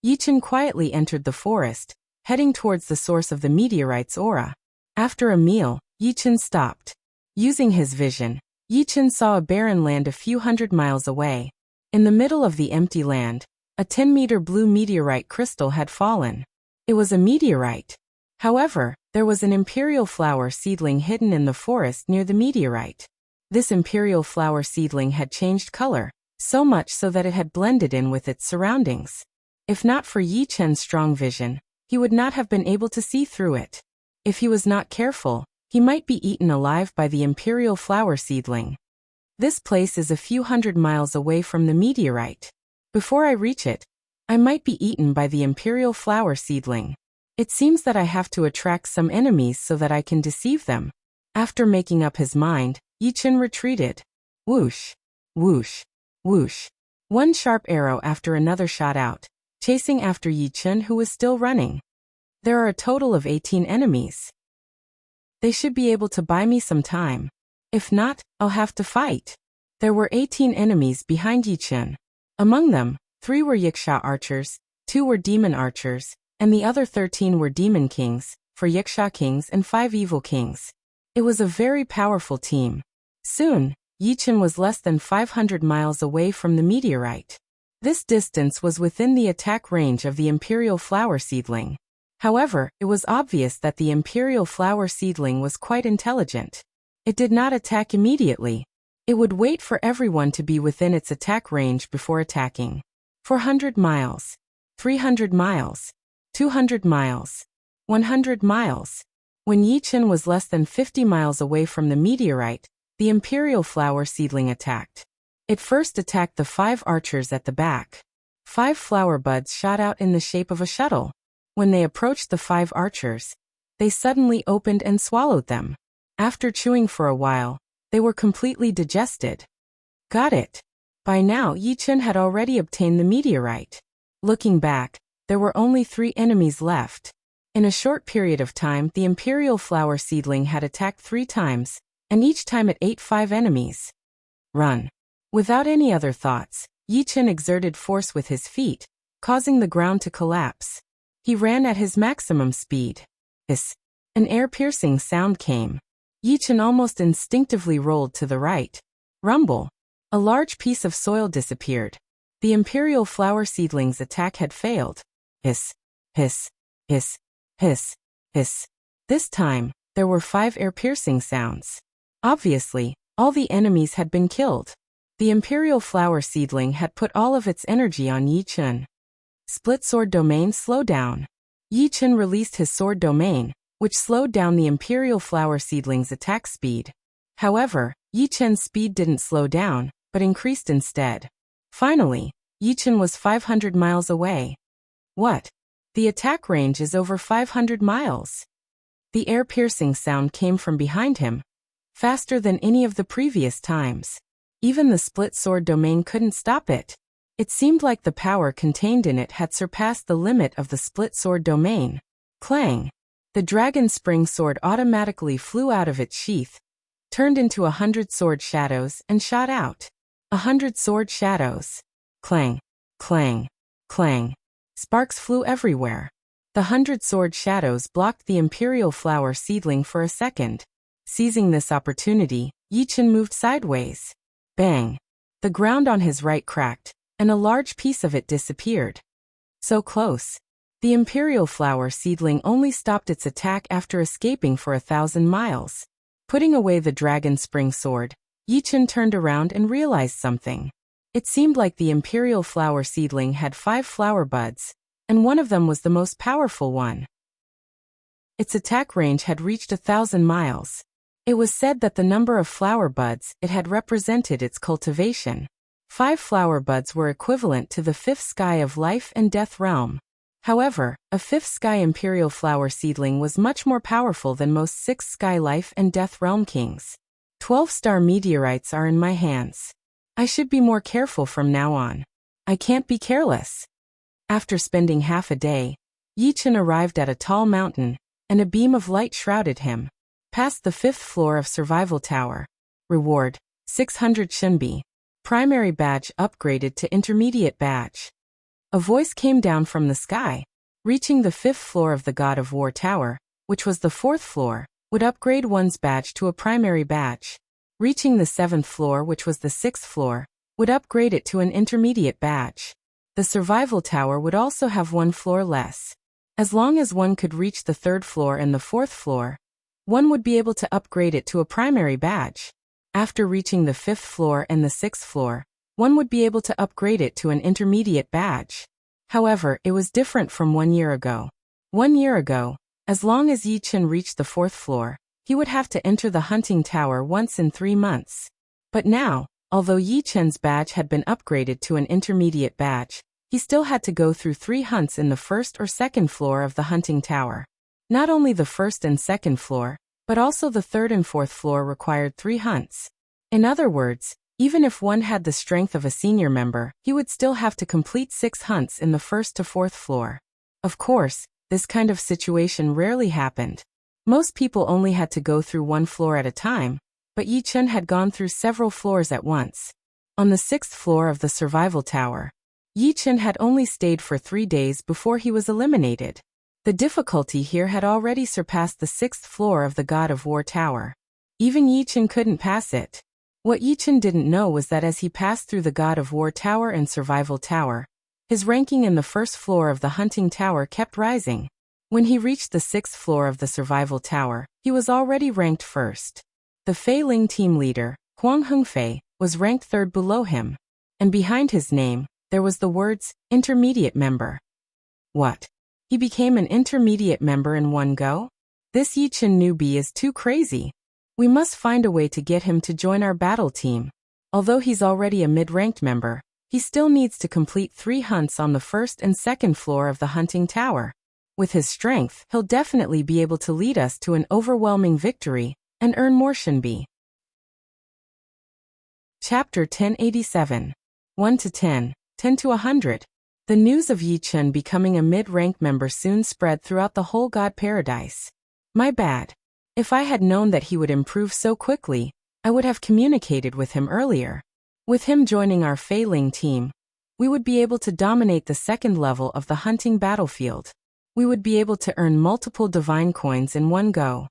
Yichen quietly entered the forest, heading towards the source of the meteorite's aura. After a meal, Yichen stopped. Using his vision, Yichen saw a barren land a few hundred miles away. In the middle of the empty land, a 10-meter blue meteorite crystal had fallen. It was a meteorite. However, there was an imperial flower seedling hidden in the forest near the meteorite. This imperial flower seedling had changed color, so much so that it had blended in with its surroundings. If not for Yi Chen's strong vision, he would not have been able to see through it. If he was not careful, he might be eaten alive by the imperial flower seedling. This place is a few hundred miles away from the meteorite. Before I reach it, I might be eaten by the imperial flower seedling. It seems that I have to attract some enemies so that I can deceive them. After making up his mind, Yi Chen retreated. Whoosh, whoosh, whoosh. One sharp arrow after another shot out, chasing after Yi Chen, who was still running. There are a total of 18 enemies. They should be able to buy me some time. If not, I'll have to fight. There were 18 enemies behind Yi Chen. Among them, 3 were Yiksha archers, 2 were demon archers, and the other 13 were demon kings, 4 Yiksha kings and 5 evil kings. It was a very powerful team. Soon, Yi Chen was less than 500 miles away from the meteorite. This distance was within the attack range of the imperial flower seedling. However, it was obvious that the imperial flower seedling was quite intelligent. It did not attack immediately. It would wait for everyone to be within its attack range before attacking. 400 miles, 300 miles, 200 miles, 100 miles. When Yi Chen was less than 50 miles away from the meteorite, the imperial flower seedling attacked. It first attacked the 5 archers at the back. 5 flower buds shot out in the shape of a shuttle. When they approached the 5 archers, they suddenly opened and swallowed them. After chewing for a while, they were completely digested. Got it. By now, Yi Chen had already obtained the meteorite. Looking back, there were only 3 enemies left. In a short period of time, the imperial flower seedling had attacked 3 times, and each time it ate 5 enemies. Run. Without any other thoughts, Yi Chen exerted force with his feet, causing the ground to collapse. He ran at his maximum speed. Hiss. An air-piercing sound came. Yi Chen almost instinctively rolled to the right. Rumble. A large piece of soil disappeared. The imperial flower seedling's attack had failed. Hiss, hiss, hiss, hiss, hiss. This time, there were 5 air-piercing sounds. Obviously, all the enemies had been killed. The imperial flower seedling had put all of its energy on Yi Chen. Split sword domain slow down. Yi Chen released his sword domain, which slowed down the imperial flower seedling's attack speed. However, Yi Chen's speed didn't slow down, but increased instead. Finally, Yi Chen was 500 miles away. What? The attack range is over 500 miles. The air-piercing sound came from behind him, faster than any of the previous times. Even the split sword domain couldn't stop it. It seemed like the power contained in it had surpassed the limit of the split sword domain. Clang! The dragon spring sword automatically flew out of its sheath, turned into 100 sword shadows, and shot out. 100 sword shadows. Clang, clang, clang. Sparks flew everywhere. The 100 sword shadows blocked the imperial flower seedling for a second. Seizing this opportunity, Yi Chen moved sideways. Bang! The ground on his right cracked, and a large piece of it disappeared. So close. The imperial flower seedling only stopped its attack after escaping for 1,000 miles. Putting away the dragon spring sword, Yi Chen turned around and realized something. It seemed like the imperial flower seedling had 5 flower buds, and one of them was the most powerful one. Its attack range had reached 1,000 miles. It was said that the number of flower buds it had represented its cultivation. 5 flower buds were equivalent to the 5th sky of life and death realm. However, a fifth sky imperial flower seedling was much more powerful than most sixth sky life and death realm kings. 12-star meteorites are in my hands. I should be more careful from now on. I can't be careless. After spending half a day, Yi-Chen arrived at a tall mountain, and a beam of light shrouded him. Past the 5th floor of Survival Tower. Reward, 600 Shinbi. Primary badge upgraded to Intermediate badge. A voice came down from the sky. Reaching the 5th floor of the God of War Tower, which was the 4th floor, would upgrade one's badge to a primary badge. Reaching the 7th floor, which was the 6th floor, would upgrade it to an intermediate badge. The Survival Tower would also have one floor less. As long as one could reach the 3rd floor and the 4th floor, one would be able to upgrade it to a primary badge. After reaching the 5th floor and the 6th floor, one would be able to upgrade it to an intermediate badge. However, it was different from 1 year ago. 1 year ago, as long as Yi-Chen reached the 4th floor, he would have to enter the hunting tower once in 3 months. But now, although Yi-Chen's badge had been upgraded to an intermediate badge, he still had to go through 3 hunts in the 1st or 2nd floor of the hunting tower. Not only the 1st and 2nd floor, but also the 3rd and 4th floor required 3 hunts. In other words, even if one had the strength of a senior member, he would still have to complete 6 hunts in the 1st to 4th floor. Of course, this kind of situation rarely happened. Most people only had to go through 1 floor at a time, but Yi-Chen had gone through several floors at once. On the 6th floor of the Survival Tower, Yi-Chen had only stayed for 3 days before he was eliminated. The difficulty here had already surpassed the 6th floor of the God of War Tower. Even Yi-Chen couldn't pass it. What Yi-Chen didn't know was that as he passed through the God of War Tower and Survival Tower, his ranking in the 1st floor of the hunting tower kept rising. When he reached the 6th floor of the Survival Tower, he was already ranked 1st. The Fei Ling team leader, Huang Hengfei, was ranked 3rd below him, and behind his name, there was the words, Intermediate Member. What? He became an intermediate member in one go? This Yi-Chen newbie is too crazy. We must find a way to get him to join our battle team. Although he's already a mid-ranked member, he still needs to complete 3 hunts on the 1st and 2nd floor of the hunting tower. With his strength, he'll definitely be able to lead us to an overwhelming victory and earn more Shinbi. Chapter 1087. 1 to 10, 10 to 100. The news of Yi-Chen becoming a mid-rank member soon spread throughout the whole God Paradise. My bad. If I had known that he would improve so quickly, I would have communicated with him earlier. With him joining our Fei Ling team, we would be able to dominate the 2nd level of the hunting battlefield. We would be able to earn multiple divine coins in one go.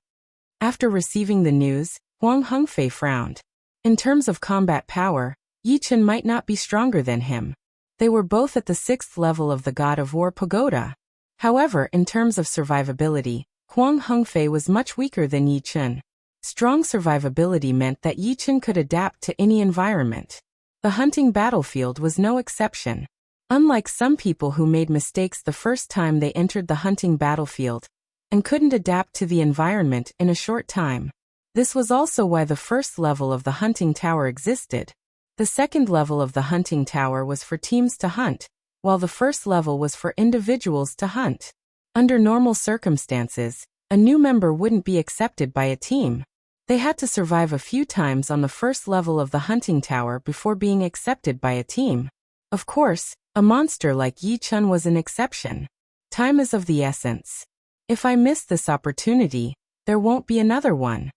After receiving the news, Huang Hengfei frowned. In terms of combat power, Yi-Chen might not be stronger than him. They were both at the 6th level of the God of War Pagoda. However, in terms of survivability, Huang Hengfei was much weaker than Yi-Chen. Strong survivability meant that Yi-Chen could adapt to any environment. The hunting battlefield was no exception. Unlike some people who made mistakes the first time they entered the hunting battlefield and couldn't adapt to the environment in a short time. This was also why the 1st level of the hunting tower existed. The 2nd level of the hunting tower was for teams to hunt, while the 1st level was for individuals to hunt. Under normal circumstances, a new member wouldn't be accepted by a team. They had to survive a few times on the 1st level of the hunting tower before being accepted by a team. Of course, a monster like Yi-Chen was an exception. Time is of the essence. If I miss this opportunity, there won't be another one.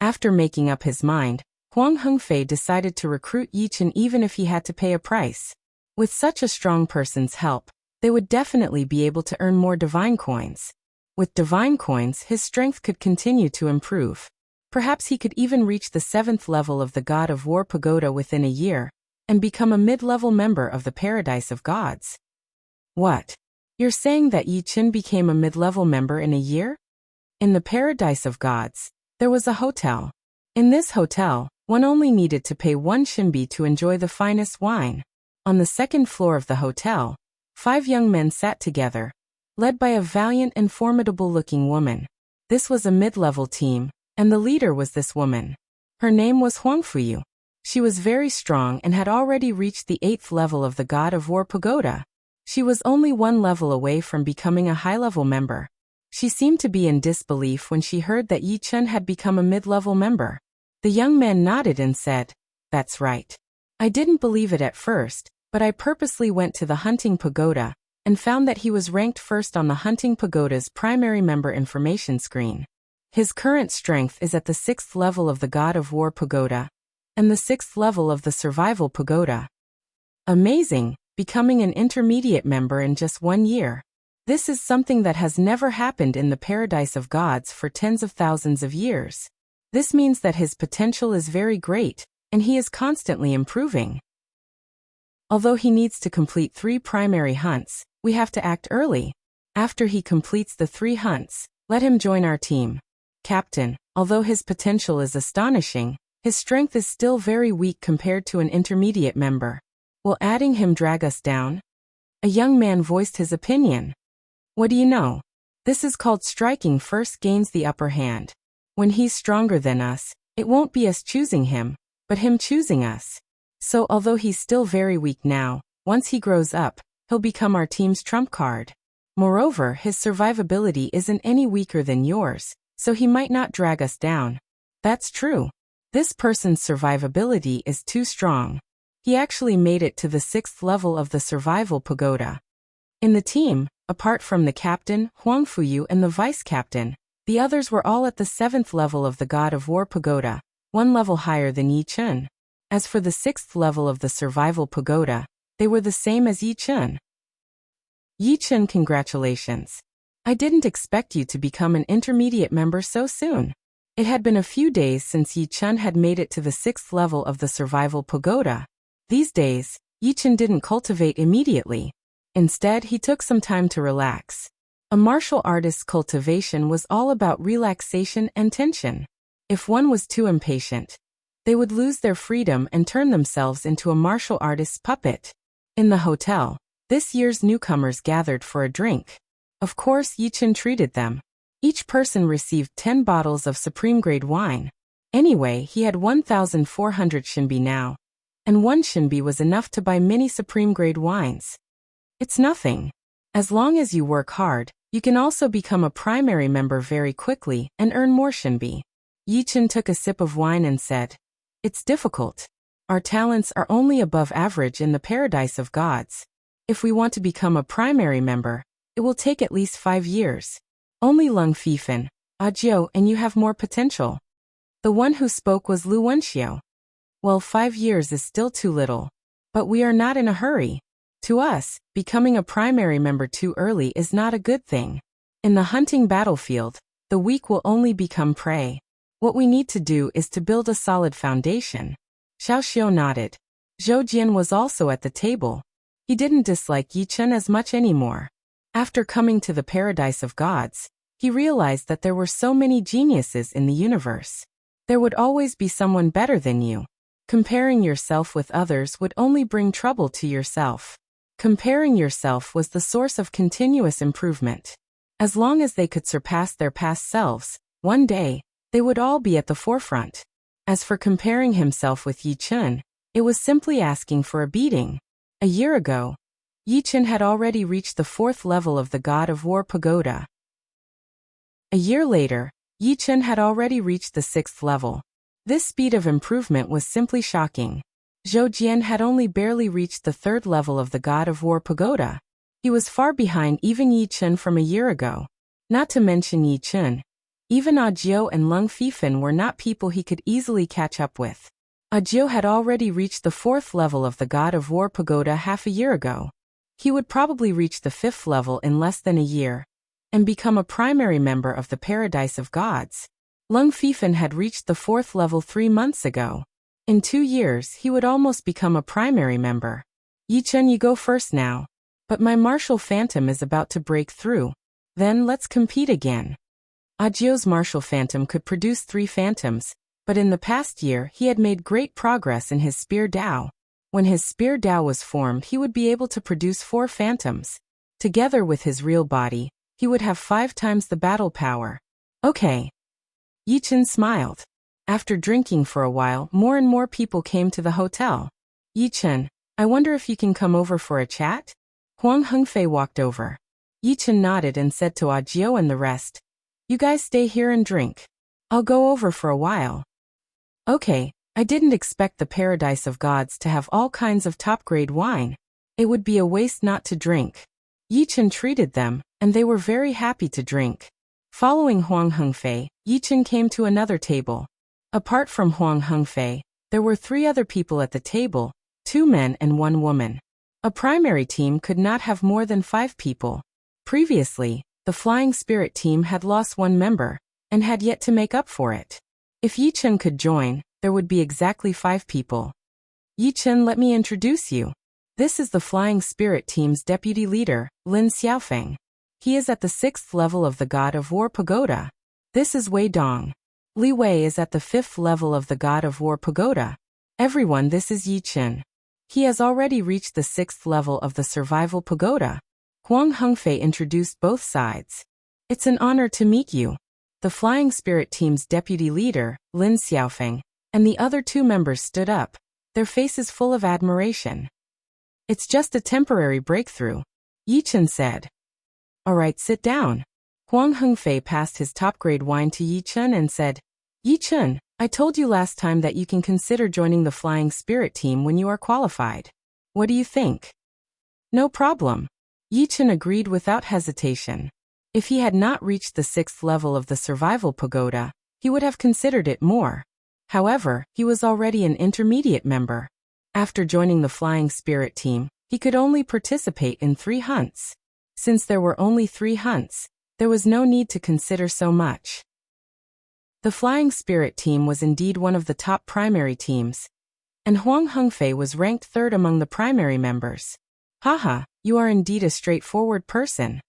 After making up his mind, Huang Hengfei decided to recruit Yi-Chen even if he had to pay a price. With such a strong person's help, they would definitely be able to earn more divine coins. With divine coins, his strength could continue to improve. Perhaps he could even reach the 7th level of the God of War Pagoda within a year, and become a mid-level member of the Paradise of Gods. What? You're saying that Yi-Chen became a mid-level member in a year? In the Paradise of Gods, there was a hotel. In this hotel, one only needed to pay 1 Shinbi to enjoy the finest wine. On the 2nd floor of the hotel, 5 young men sat together, led by a valiant and formidable-looking woman. This was a mid-level team, and the leader was this woman. Her name was Huang Fuyu. She was very strong and had already reached the 8th level of the God of War Pagoda. She was only one level away from becoming a high-level member. She seemed to be in disbelief when she heard that Yi Chen had become a mid-level member. The young man nodded and said, "That's right. I didn't believe it at first, but I purposely went to the hunting pagoda and found that he was ranked first on the hunting pagoda's primary member information screen. His current strength is at the 6th level of the God of War pagoda and the 6th level of the Survival pagoda. Amazing, becoming an intermediate member in just 1 year. This is something that has never happened in the Paradise of Gods for tens of thousands of years. This means that his potential is very great, and he is constantly improving. Although he needs to complete 3 primary hunts, we have to act early. After he completes the 3 hunts, let him join our team. Captain, although his potential is astonishing, his strength is still very weak compared to an intermediate member. Will adding him drag us down?" A young man voiced his opinion. "What do you know? This is called striking first gains the upper hand. When he's stronger than us, it won't be us choosing him, but him choosing us. So although he's still very weak now, once he grows up, he'll become our team's trump card. Moreover, his survivability isn't any weaker than yours, so he might not drag us down." "That's true. This person's survivability is too strong. He actually made it to the 6th level of the Survival pagoda." In the team, apart from the captain, Huang Fuyu, and the vice-captain, the others were all at the 7th level of the God of War pagoda, 1 level higher than Yi Chen. As for the 6th level of the Survival pagoda, they were the same as Yi Chen. "Yi Chen, congratulations. I didn't expect you to become an intermediate member so soon." It had been a few days since Yi Chen had made it to the 6th level of the Survival pagoda. These days, Yi Chen didn't cultivate immediately. Instead, he took some time to relax. A martial artist's cultivation was all about relaxation and tension. If one was too impatient, they would lose their freedom and turn themselves into a martial artist's puppet. In the hotel, this year's newcomers gathered for a drink. Of course, Yi Chen treated them. Each person received 10 bottles of supreme-grade wine. Anyway, he had 1,400 shinbi now, and 1 shinbi was enough to buy many supreme-grade wines. It's nothing. As long as you work hard, you can also become a primary member very quickly and earn more shinbi. Yi Chen took a sip of wine and said, "It's difficult. Our talents are only above average in the Paradise of Gods. If we want to become a primary member, it will take at least 5 years. Only Lung Fifan, Jiao, and you have more potential." The one who spoke was Lu Wenxiao. "Well, 5 years is still too little. But we are not in a hurry. To us, becoming a primary member too early is not a good thing. In the hunting battlefield, the weak will only become prey. What we need to do is to build a solid foundation." Xiao Xiao nodded. Zhou Jian was also at the table. He didn't dislike Yi Chen as much anymore. After coming to the Paradise of Gods, he realized that there were so many geniuses in the universe. There would always be someone better than you. Comparing yourself with others would only bring trouble to yourself. Comparing yourself was the source of continuous improvement. As long as they could surpass their past selves, one day, they would all be at the forefront. As for comparing himself with Yi Chen, it was simply asking for a beating. A year ago, Yi Chen had already reached the 4th level of the God of War pagoda. A year later, Yi Chen had already reached the 6th level. This speed of improvement was simply shocking. Zhou Jian had only barely reached the 3rd level of the God of War pagoda. He was far behind even Yi Chen from a year ago. Not to mention Yi Chen, even Jiao and Lung Fifan were not people he could easily catch up with. Jiao had already reached the 4th level of the God of War pagoda half a year ago. He would probably reach the 5th level in less than a year and become a primary member of the Paradise of Gods. Lung Fifan had reached the 4th level 3 months ago. In 2 years, he would almost become a primary member. "Yi Chen, you go first now. But my martial phantom is about to break through. Then let's compete again." Jiao's martial phantom could produce 3 phantoms, but in the past year he had made great progress in his spear Dao. When his spear Dao was formed, he would be able to produce 4 phantoms. Together with his real body, he would have 5 times the battle power. "Okay." Yi Chen smiled. After drinking for a while, more and more people came to the hotel. "Yi Chen, I wonder if you can come over for a chat?" Huang Hengfei walked over. Yichen nodded and said to Ajio and the rest, "You guys stay here and drink. I'll go over for a while." "Okay, I didn't expect the paradise of gods to have all kinds of top-grade wine. It would be a waste not to drink." Yichen treated them, and they were very happy to drink. Following Huang Hengfei, Yichen came to another table. Apart from Huang Hengfei, there were 3 other people at the table, 2 men and 1 woman. A primary team could not have more than 5 people. Previously, the Flying Spirit team had lost 1 member, and had yet to make up for it. If Yichen could join, there would be exactly 5 people. "Yichen, let me introduce you. This is the Flying Spirit team's deputy leader, Lin Xiaofeng. He is at the 6th level of the God of War Pagoda. This is Wei Dong. Li Wei is at the 5th level of the God of War Pagoda. Everyone, this is Yichen. He has already reached the 6th level of the Survival Pagoda." Huang Hengfei introduced both sides. "It's an honor to meet you." The Flying Spirit team's deputy leader, Lin Xiaofeng, and the other 2 members stood up, their faces full of admiration. "It's just a temporary breakthrough," Yichen said. "All right, sit down." Huang Hengfei passed his top-grade wine to Yichen and said, "Yichen, I told you last time that you can consider joining the Flying Spirit team when you are qualified. What do you think?" "No problem." Yichen agreed without hesitation. If he had not reached the 6th level of the Survival Pagoda, he would have considered it more. However, he was already an intermediate member. After joining the Flying Spirit team, he could only participate in 3 hunts. Since there were only 3 hunts, there was no need to consider so much. The Flying Spirit team was indeed one of the top primary teams, and Huang Hengfei was ranked 3rd among the primary members. "Haha, you are indeed a straightforward person."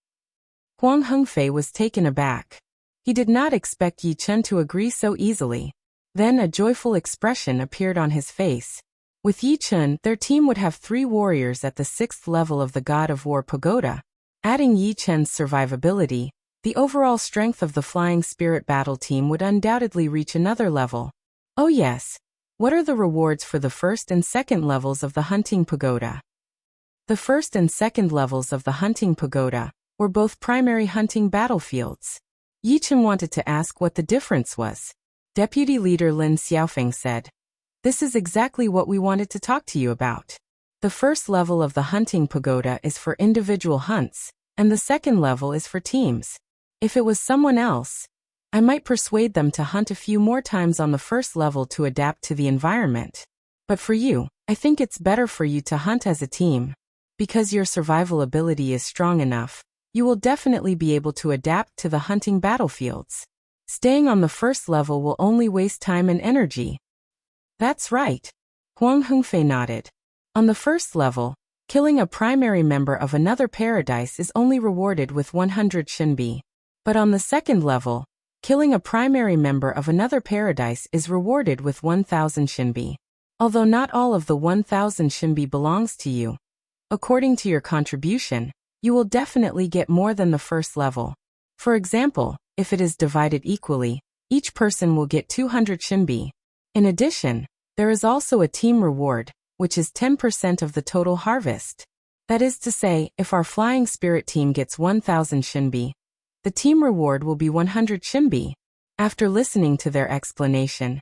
Huang Hengfei was taken aback. He did not expect Yichen to agree so easily. Then a joyful expression appeared on his face. With Yichen, their team would have 3 warriors at the 6th level of the God of War Pagoda. Adding Yichen's survivability, the overall strength of the Flying Spirit battle team would undoubtedly reach another level. "Oh yes. What are the rewards for the 1st and 2nd levels of the Hunting Pagoda?" The 1st and 2nd levels of the Hunting Pagoda were both primary hunting battlefields. Yichen wanted to ask what the difference was. Deputy Leader Lin Xiaofeng said, "This is exactly what we wanted to talk to you about. The 1st level of the Hunting Pagoda is for individual hunts, and the 2nd level is for teams. If it was someone else, I might persuade them to hunt a few more times on the 1st level to adapt to the environment. But for you, I think it's better for you to hunt as a team. Because your survival ability is strong enough, you will definitely be able to adapt to the hunting battlefields. Staying on the 1st level will only waste time and energy." "That's right." Huang Hengfei nodded. On the 1st level, killing a primary member of another paradise is only rewarded with 100 shinbi. But on the 2nd level, killing a primary member of another paradise is rewarded with 1,000 shinbi. Although not all of the 1,000 shinbi belongs to you, according to your contribution, you will definitely get more than the 1st level. For example, if it is divided equally, each person will get 200 shinbi. In addition, there is also a team reward, which is 10% of the total harvest. That is to say, if our Flying Spirit team gets 1,000 shinbi, the team reward will be 100 shinbi. After listening to their explanation,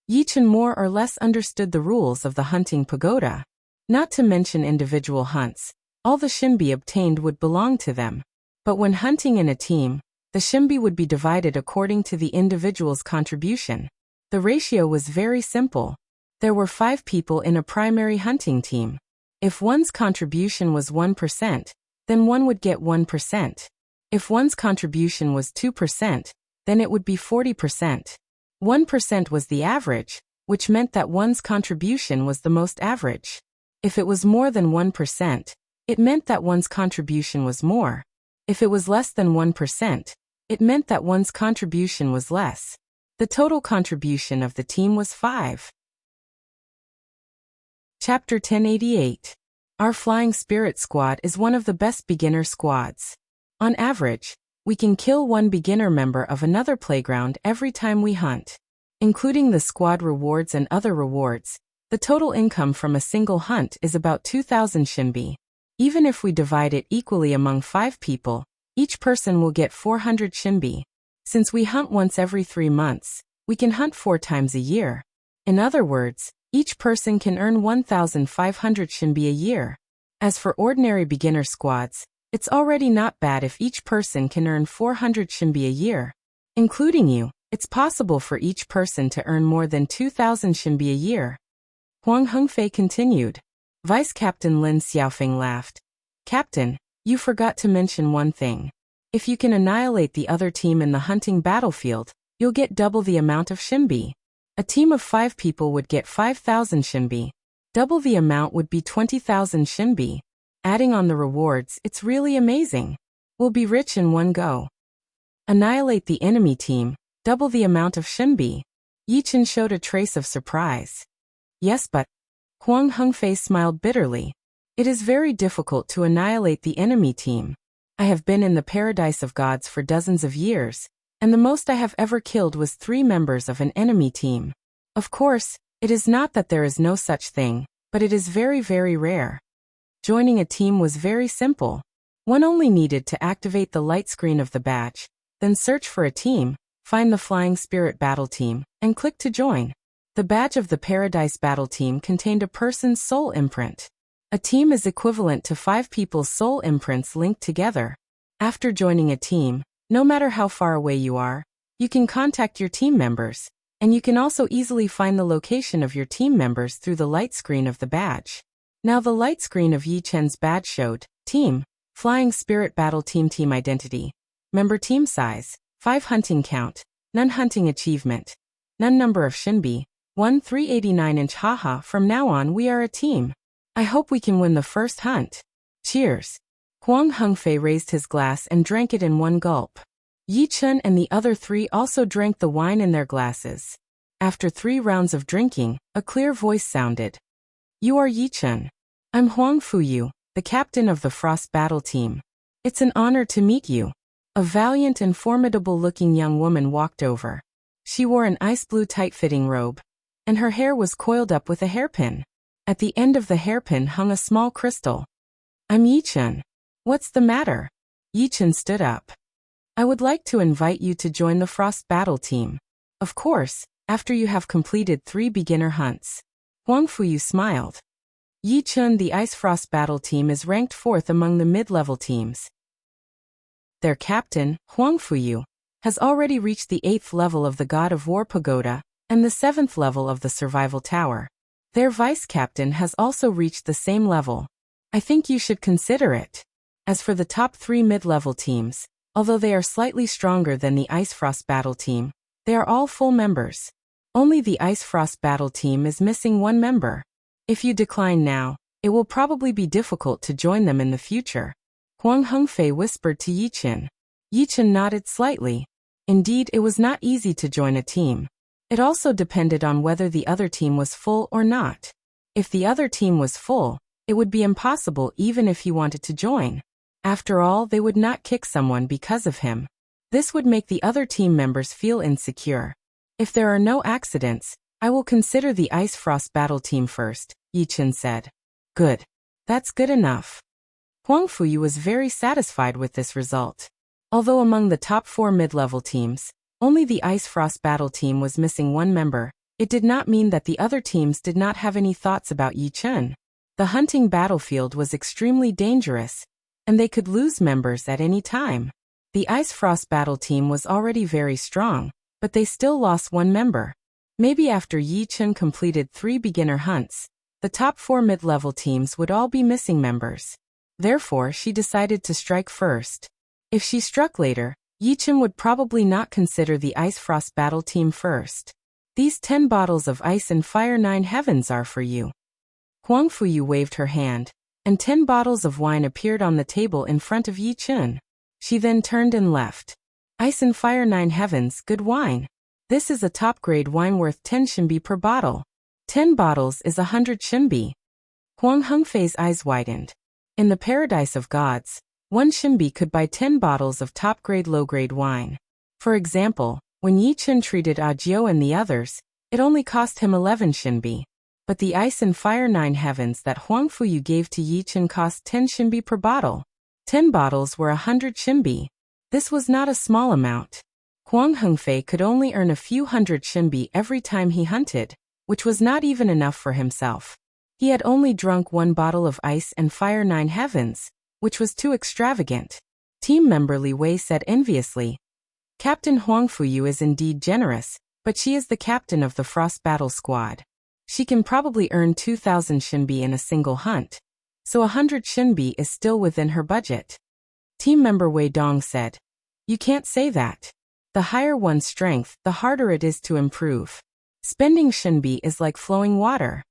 Yichen more or less understood the rules of the Hunting Pagoda. Not to mention individual hunts, all the shinbi obtained would belong to them. But when hunting in a team, the shinbi would be divided according to the individual's contribution. The ratio was very simple. There were 5 people in a primary hunting team. If one's contribution was 1%, then one would get 1%. If one's contribution was 2%, then it would be 40%. 1% was the average, which meant that one's contribution was the most average. If it was more than 1%, it meant that one's contribution was more. If it was less than 1%, it meant that one's contribution was less. The total contribution of the team was 5. Chapter 1088. Our Flying Spirit Squad is one of the best beginner squads. On average, we can kill 1 beginner member of another playground every time we hunt. Including the squad rewards and other rewards, the total income from a single hunt is about 2,000 shinbi. Even if we divide it equally among 5 people, each person will get 400 shinbi. Since we hunt once every 3 months, we can hunt 4 times a year. In other words, each person can earn 1,500 shinbi a year. As for ordinary beginner squads, it's already not bad if each person can earn 400 shinbi a year. Including you, it's possible for each person to earn more than 2,000 shinbi a year. Huang Hengfei continued. Vice Captain Lin Xiaofeng laughed. Captain, you forgot to mention one thing. If you can annihilate the other team in the hunting battlefield, you'll get double the amount of shinbi. A team of 5 people would get 5,000 shinbi. Double the amount would be 20,000 shinbi. Adding on the rewards, it's really amazing. We'll be rich in one go. Annihilate the enemy team, double the amount of shinbi. Yi Chen showed a trace of surprise. Yes, but Huang Hengfei smiled bitterly. It is very difficult to annihilate the enemy team. I have been in the paradise of gods for dozens of years, and the most I have ever killed was 3 members of an enemy team. Of course, it is not that there is no such thing, but it is very, very rare. Joining a team was very simple. One only needed to activate the light screen of the badge, then search for a team, find the Flying Spirit Battle Team, and click to join. The badge of the Paradise Battle Team contained a person's soul imprint. A team is equivalent to 5 people's soul imprints linked together. After joining a team, no matter how far away you are, you can contact your team members, and you can also easily find the location of your team members through the light screen of the badge. Now the light screen of Yi Chen's badge showed, Team, Flying Spirit Battle Team Identity, Member Team Size, 5 Hunting Count, None Hunting Achievement, None Number of Shinbi, 1,389 inch haha, from now on we are a team. I hope we can win the first hunt. Cheers. Huang Hengfei raised his glass and drank it in one gulp. Yi Chen and the other 3 also drank the wine in their glasses. After 3 rounds of drinking, a clear voice sounded. You are Yi Chen. I'm Huang Fuyu, the captain of the Frost Battle Team. It's an honor to meet you. A valiant and formidable-looking young woman walked over. She wore an ice blue tight-fitting robe, and her hair was coiled up with a hairpin. At the end of the hairpin hung a small crystal. I'm Yi Chen. What's the matter? Yi Chen stood up. I would like to invite you to join the Frost Battle Team. Of course, after you have completed 3 beginner hunts. Huang Fuyu smiled. Yi Chen, the Ice Frost Battle Team, is ranked 4th among the mid-level teams. Their captain, Huang Fuyu, has already reached the 8th level of the God of War Pagoda and the 7th level of the Survival Tower. Their vice-captain has also reached the same level. I think you should consider it. As for the top 3 mid-level teams, although they are slightly stronger than the Ice Frost Battle Team, they are all full members. Only the Ice Frost Battle Team is missing 1 member. If you decline now, it will probably be difficult to join them in the future. Huang Hengfei whispered to Yi Chen. Yi Chen nodded slightly. Indeed, it was not easy to join a team. It also depended on whether the other team was full or not. If the other team was full, it would be impossible even if he wanted to join. After all, they would not kick someone because of him. This would make the other team members feel insecure. If there are no accidents, I will consider the Ice Frost Battle Team first, Yi Chen said. Good. That's good enough. Huang Fuyu was very satisfied with this result. Although among the top 4 mid-level teams, only the Ice Frost Battle Team was missing 1 member, it did not mean that the other teams did not have any thoughts about Yi Chen. The hunting battlefield was extremely dangerous, and they could lose members at any time. The Ice Frost Battle Team was already very strong, but they still lost 1 member. Maybe after Yi Chen completed 3 beginner hunts, the top 4 mid-level teams would all be missing members. Therefore, she decided to strike first. If she struck later, Yi Chen would probably not consider the Ice Frost Battle Team first. These 10 bottles of Ice and Fire 9 Heavens are for you. Huang Fuyu waved her hand, and 10 bottles of wine appeared on the table in front of Yi Chen. She then turned and left. Ice and Fire 9 Heavens, good wine. This is a top-grade wine worth 10 shinbi per bottle. 10 bottles is 100 shinbi. Huang Hengfei's eyes widened. In the paradise of gods, 1 shinbi could buy 10 bottles of top-grade low-grade wine. For example, when Yi Chen treated Ajiu and the others, it only cost him 11 shinbi. But the ice and fire 9 heavens that Huang Fuyu gave to Yi Chen cost 10 shinbi per bottle. 10 bottles were 100 shinbi. This was not a small amount. Huang Hengfei could only earn a few hundred shinbi every time he hunted, which was not even enough for himself. He had only drunk 1 bottle of ice and fire 9 heavens, which was too extravagant. Team member Li Wei said enviously, "Captain Huang Fuyu is indeed generous, but she is the captain of the Frost Battle Squad. She can probably earn 2,000 shinbi in a single hunt, so 100 shinbi is still within her budget." Team member Wei Dong said, "You can't say that. The higher one's strength, the harder it is to improve. Spending shinbi is like flowing water.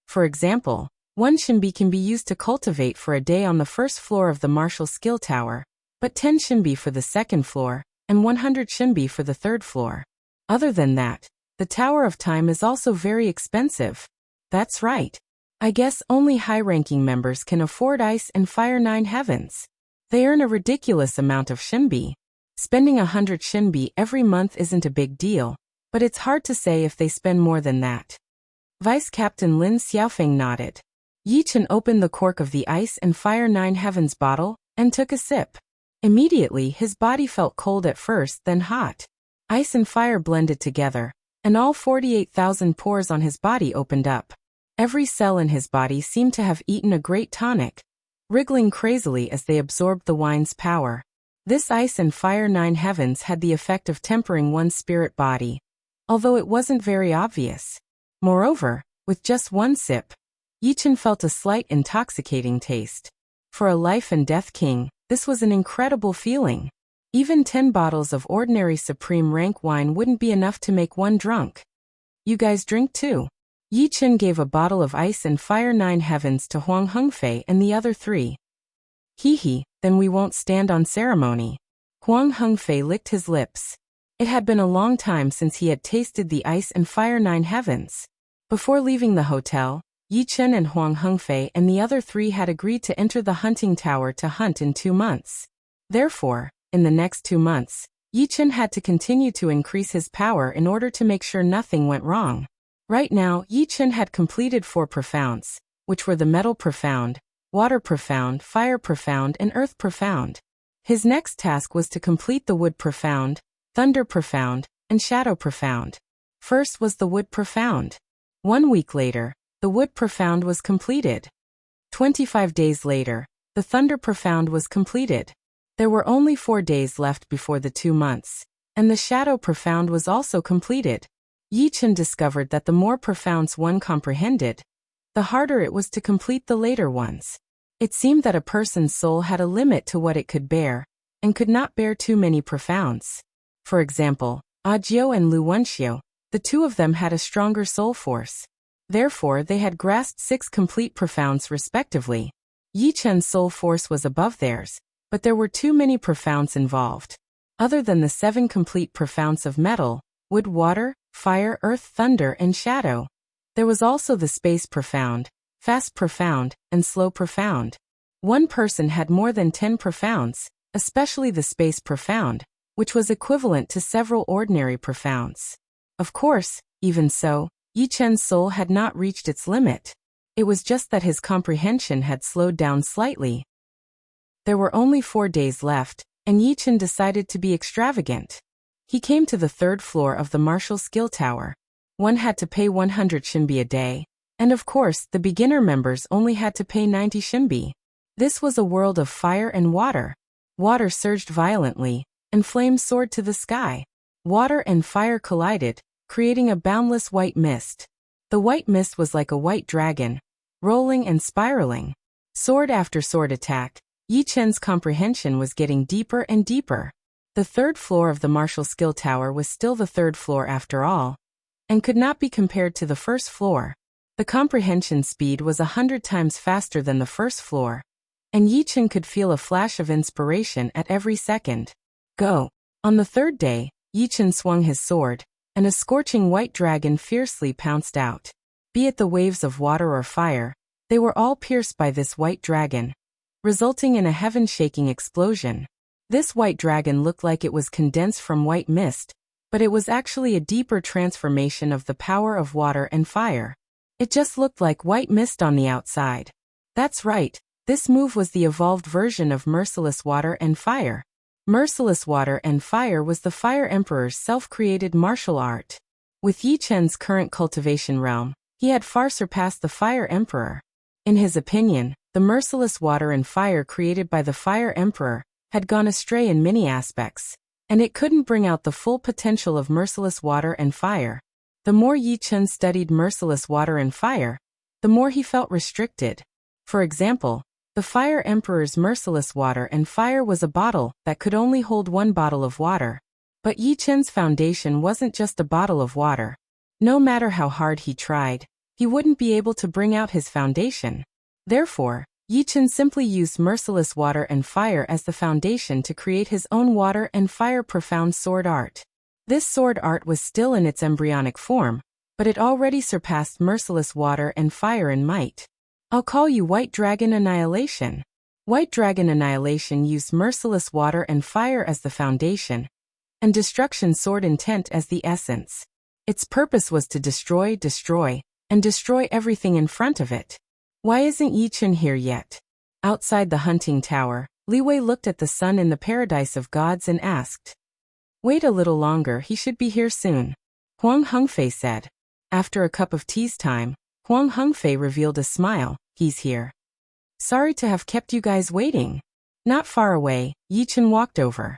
For example, 1 shinbi can be used to cultivate for a day on the first floor of the martial skill tower, but 10 shinbi for the second floor, and 100 shinbi for the third floor. Other than that, the Tower of Time is also very expensive." That's right. I guess only high-ranking members can afford ice and fire 9 heavens. They earn a ridiculous amount of shinbi. Spending 100 shinbi every month isn't a big deal, but it's hard to say if they spend more than that. Vice Captain Lin Xiaofeng nodded. Yi Chen opened the cork of the ice and fire 9 heavens bottle and took a sip. Immediately his body felt cold at first, then hot. Ice and fire blended together, and all 48,000 pores on his body opened up. Every cell in his body seemed to have eaten a great tonic, wriggling crazily as they absorbed the wine's power. This ice and fire 9 heavens had the effect of tempering one's spirit body, although it wasn't very obvious. Moreover, with just 1 sip, Yi Chen felt a slight intoxicating taste. For a life and death king, this was an incredible feeling. Even 10 bottles of ordinary supreme rank wine wouldn't be enough to make one drunk. "You guys drink too?" Yi Chen gave a bottle of ice and fire 9 heavens to Huang Hengfei and the other 3. "Hee, then we won't stand on ceremony." Huang Hengfei licked his lips. It had been a long time since he had tasted the ice and fire 9 heavens. Before leaving the hotel, Yi Chen and Huang Hengfei and the other 3 had agreed to enter the hunting tower to hunt in 2 months. Therefore, in the next 2 months, Yi Chen had to continue to increase his power in order to make sure nothing went wrong. Right now, Yi Chen had completed 4 profounds, which were the metal profound, water profound, fire profound, and earth profound. His next task was to complete the wood profound, thunder profound, and shadow profound. First was the wood profound. 1 week later, the wood profound was completed. 25 days later, the thunder profound was completed. There were only 4 days left before the 2 months, and the shadow profound was also completed. Yi Chen discovered that the more profounds one comprehended, the harder it was to complete the later ones. It seemed that a person's soul had a limit to what it could bear, and could not bear too many profounds. For example, Ajiu and Lu Wenxiu, the 2 of them had a stronger soul force. Therefore they had grasped 6 complete profounds respectively. Yi Chen's soul force was above theirs, but there were too many profounds involved. Other than the 7 complete profounds of metal, wood, water, fire, earth, thunder, and shadow, there was also the space profound, fast profound, and slow profound. One person had more than 10 profounds, especially the space profound, which was equivalent to several ordinary profounds. Of course, even so, Yi Chen's soul had not reached its limit. It was just that his comprehension had slowed down slightly. There were only 4 days left, and Yi Chen decided to be extravagant. He came to the 3rd floor of the martial skill tower. One had to pay 100 shinbi a day, and of course the beginner members only had to pay 90 shinbi. This was a world of fire and water. Water surged violently, and flames soared to the sky. Water and fire collided, creating a boundless white mist. The white mist was like a white dragon, rolling and spiraling. Sword after sword attack, Yi Chen's comprehension was getting deeper and deeper. The 3rd floor of the martial skill tower was still the 3rd floor after all, and could not be compared to the 1st floor. The comprehension speed was 100 times faster than the 1st floor, and Yi Chen could feel a flash of inspiration at every second. Go! On the 3rd day, Yi Chen swung his sword, and a scorching white dragon fiercely pounced out. Be it the waves of water or fire, they were all pierced by this white dragon, resulting in a heaven-shaking explosion. This white dragon looked like it was condensed from white mist, but it was actually a deeper transformation of the power of water and fire. It just looked like white mist on the outside. That's right. This move was the evolved version of Merciless Water and Fire. Merciless Water and Fire was the Fire Emperor's self-created martial art. With Yi Chen's current cultivation realm, he had far surpassed the Fire Emperor. In his opinion, the Merciless Water and Fire created by the Fire Emperor had gone astray in many aspects, and it couldn't bring out the full potential of Merciless Water and Fire. The more Yi Chen studied Merciless Water and Fire, the more he felt restricted. For example, the Fire Emperor's Merciless Water and Fire was a bottle that could only hold one bottle of water. But Yi Chen's foundation wasn't just a bottle of water. No matter how hard he tried, he wouldn't be able to bring out his foundation. Therefore, Yi Chen simply used Merciless Water and Fire as the foundation to create his own Water and Fire profound sword art. This sword art was still in its embryonic form, but it already surpassed Merciless Water and Fire in might. I'll call you White Dragon Annihilation. White Dragon Annihilation used Merciless Water and Fire as the foundation, and Destruction Sword Intent as the essence. Its purpose was to destroy, and destroy everything in front of it. Why isn't Yi Chen here yet? Outside the hunting tower, Li Wei looked at the sun in the paradise of gods and asked. Wait a little longer, he should be here soon. Huang Hengfei said. After a cup of tea's time, Huang Hengfei revealed a smile. He's here. Sorry to have kept you guys waiting. Not far away, Yi Chen walked over.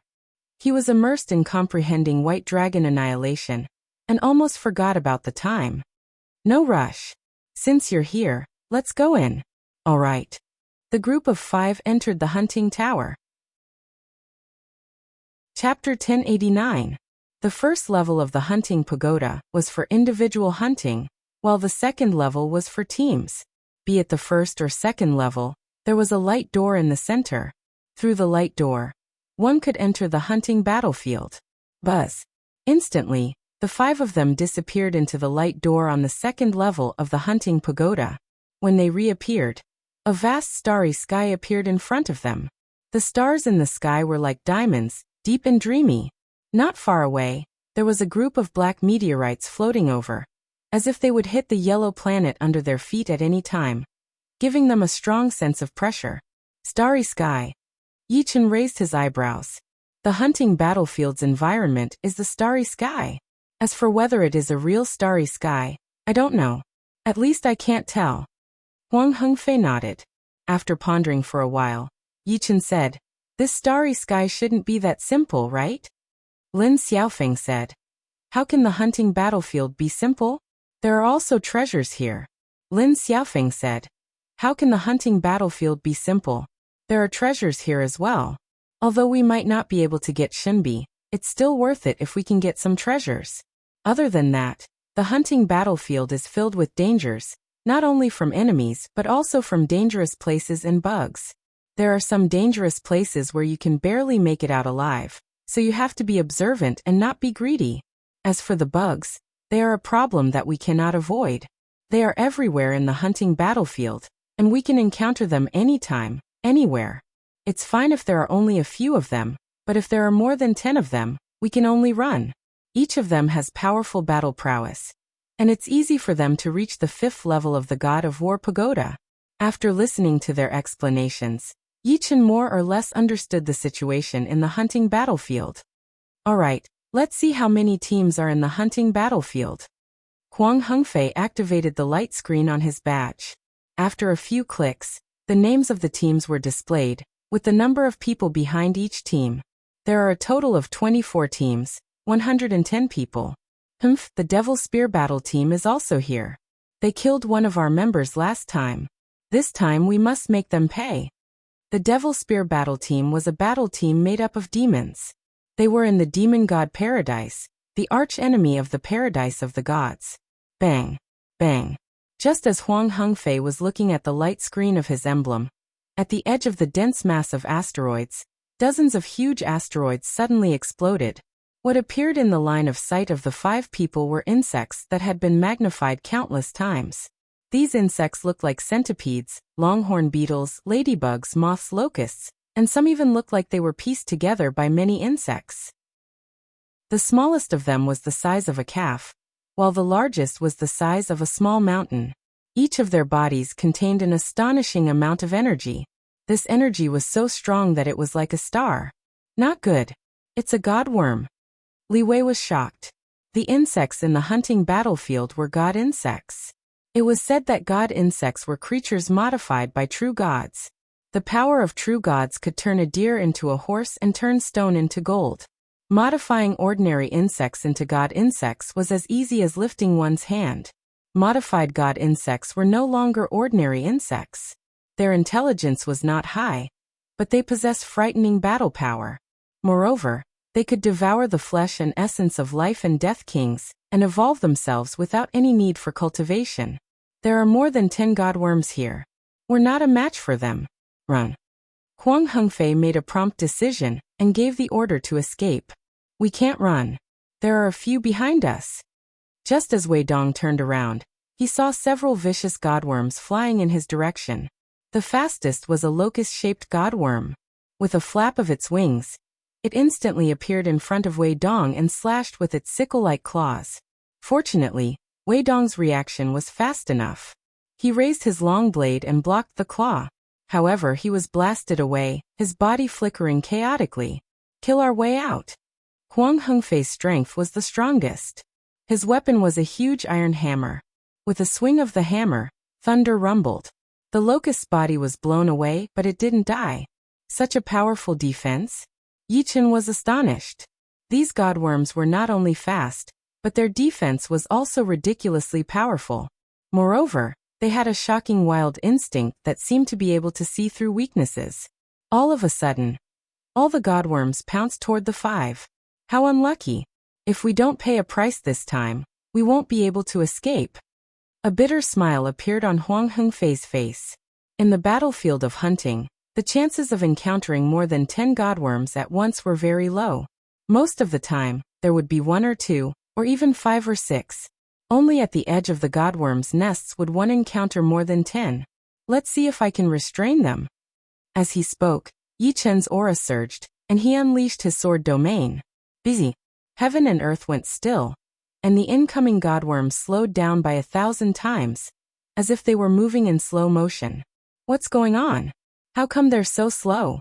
He was immersed in comprehending White Dragon Annihilation, and almost forgot about the time. No rush. Since you're here, let's go in. All right. The group of 5 entered the hunting tower. Chapter 1089. The first level of the hunting pagoda was for individual hunting, while the second level was for teams. Be it the first or second level, there was a light door in the center. Through the light door, one could enter the hunting battlefield. Buzz. Instantly, the 5 of them disappeared into the light door on the second level of the hunting pagoda. When they reappeared, a vast starry sky appeared in front of them. The stars in the sky were like diamonds, deep and dreamy. Not far away, there was a group of black meteorites floating over, as if they would hit the yellow planet under their feet at any time, giving them a strong sense of pressure. Starry sky. Yi Chen raised his eyebrows. The hunting battlefield's environment is the starry sky. As for whether it is a real starry sky, I don't know. At least I can't tell. Huang Hengfei nodded. After pondering for a while, Yi Chen said, This starry sky shouldn't be that simple, right? Lin Xiaofeng said. How can the hunting battlefield be simple? There are also treasures here. Lin Xiaofeng said. How can the hunting battlefield be simple? There are treasures here as well. Although we might not be able to get Shinbi, it's still worth it if we can get some treasures. Other than that, the hunting battlefield is filled with dangers, not only from enemies but also from dangerous places and bugs. There are some dangerous places where you can barely make it out alive, so you have to be observant and not be greedy. As for the bugs, they are a problem that we cannot avoid. They are everywhere in the hunting battlefield, and we can encounter them anytime, anywhere. It's fine if there are only a few of them, but if there are more than 10 of them, we can only run. Each of them has powerful battle prowess, and it's easy for them to reach the 5th level of the God of War Pagoda. After listening to their explanations, Yi Chen more or less understood the situation in the hunting battlefield. Alright, let's see how many teams are in the hunting battlefield. Huang Hengfei activated the light screen on his badge. After a few clicks, the names of the teams were displayed, with the number of people behind each team. There are a total of 24 teams, 110 people. The Devil Spear Battle team is also here. They killed one of our members last time. This time we must make them pay. The Devil Spear Battle team was a battle team made up of demons. They were in the demon god paradise, the arch-enemy of the paradise of the gods. Bang! Bang! Just as Huang Hengfei was looking at the light screen of his emblem, at the edge of the dense mass of asteroids, dozens of huge asteroids suddenly exploded. What appeared in the line of sight of the 5 people were insects that had been magnified countless times. These insects looked like centipedes, longhorn beetles, ladybugs, moths, locusts, and some even looked like they were pieced together by many insects. The smallest of them was the size of a calf, while the largest was the size of a small mountain. Each of their bodies contained an astonishing amount of energy. This energy was so strong that it was like a star. Not good. It's a god worm. Li Wei was shocked. The insects in the hunting battlefield were god insects. It was said that god insects were creatures modified by true gods. The power of true gods could turn a deer into a horse and turn stone into gold. Modifying ordinary insects into god insects was as easy as lifting one's hand. Modified god insects were no longer ordinary insects. Their intelligence was not high, but they possessed frightening battle power. Moreover, they could devour the flesh and essence of life and death kings, and evolve themselves without any need for cultivation. There are more than 10 godworms here. We're not a match for them. Run. Huang Hengfei made a prompt decision, and gave the order to escape. We can't run. There are a few behind us. Just as Wei Dong turned around, he saw several vicious godworms flying in his direction. The fastest was a locust-shaped godworm. With a flap of its wings, it instantly appeared in front of Wei Dong and slashed with its sickle-like claws. Fortunately, Wei Dong's reaction was fast enough. He raised his long blade and blocked the claw. However, he was blasted away, his body flickering chaotically. Kill our way out. Huang Hengfei's strength was the strongest. His weapon was a huge iron hammer. With a swing of the hammer, thunder rumbled. The locust's body was blown away, but it didn't die. Such a powerful defense? Yi Chen was astonished. These godworms were not only fast, but their defense was also ridiculously powerful. Moreover, they had a shocking wild instinct that seemed to be able to see through weaknesses. All of a sudden, all the godworms pounced toward the 5. How unlucky. If we don't pay a price this time, we won't be able to escape. A bitter smile appeared on Huang Hengfei's face. In the battlefield of hunting, the chances of encountering more than 10 godworms at once were very low. Most of the time, there would be 1 or 2, or even 5 or 6. Only at the edge of the godworms' nests would one encounter more than 10. Let's see if I can restrain them. As he spoke, Yi Chen's aura surged, and he unleashed his sword domain. Busy. Heaven and earth went still, and the incoming godworms slowed down by 1,000 times, as if they were moving in slow motion. What's going on? How come they're so slow?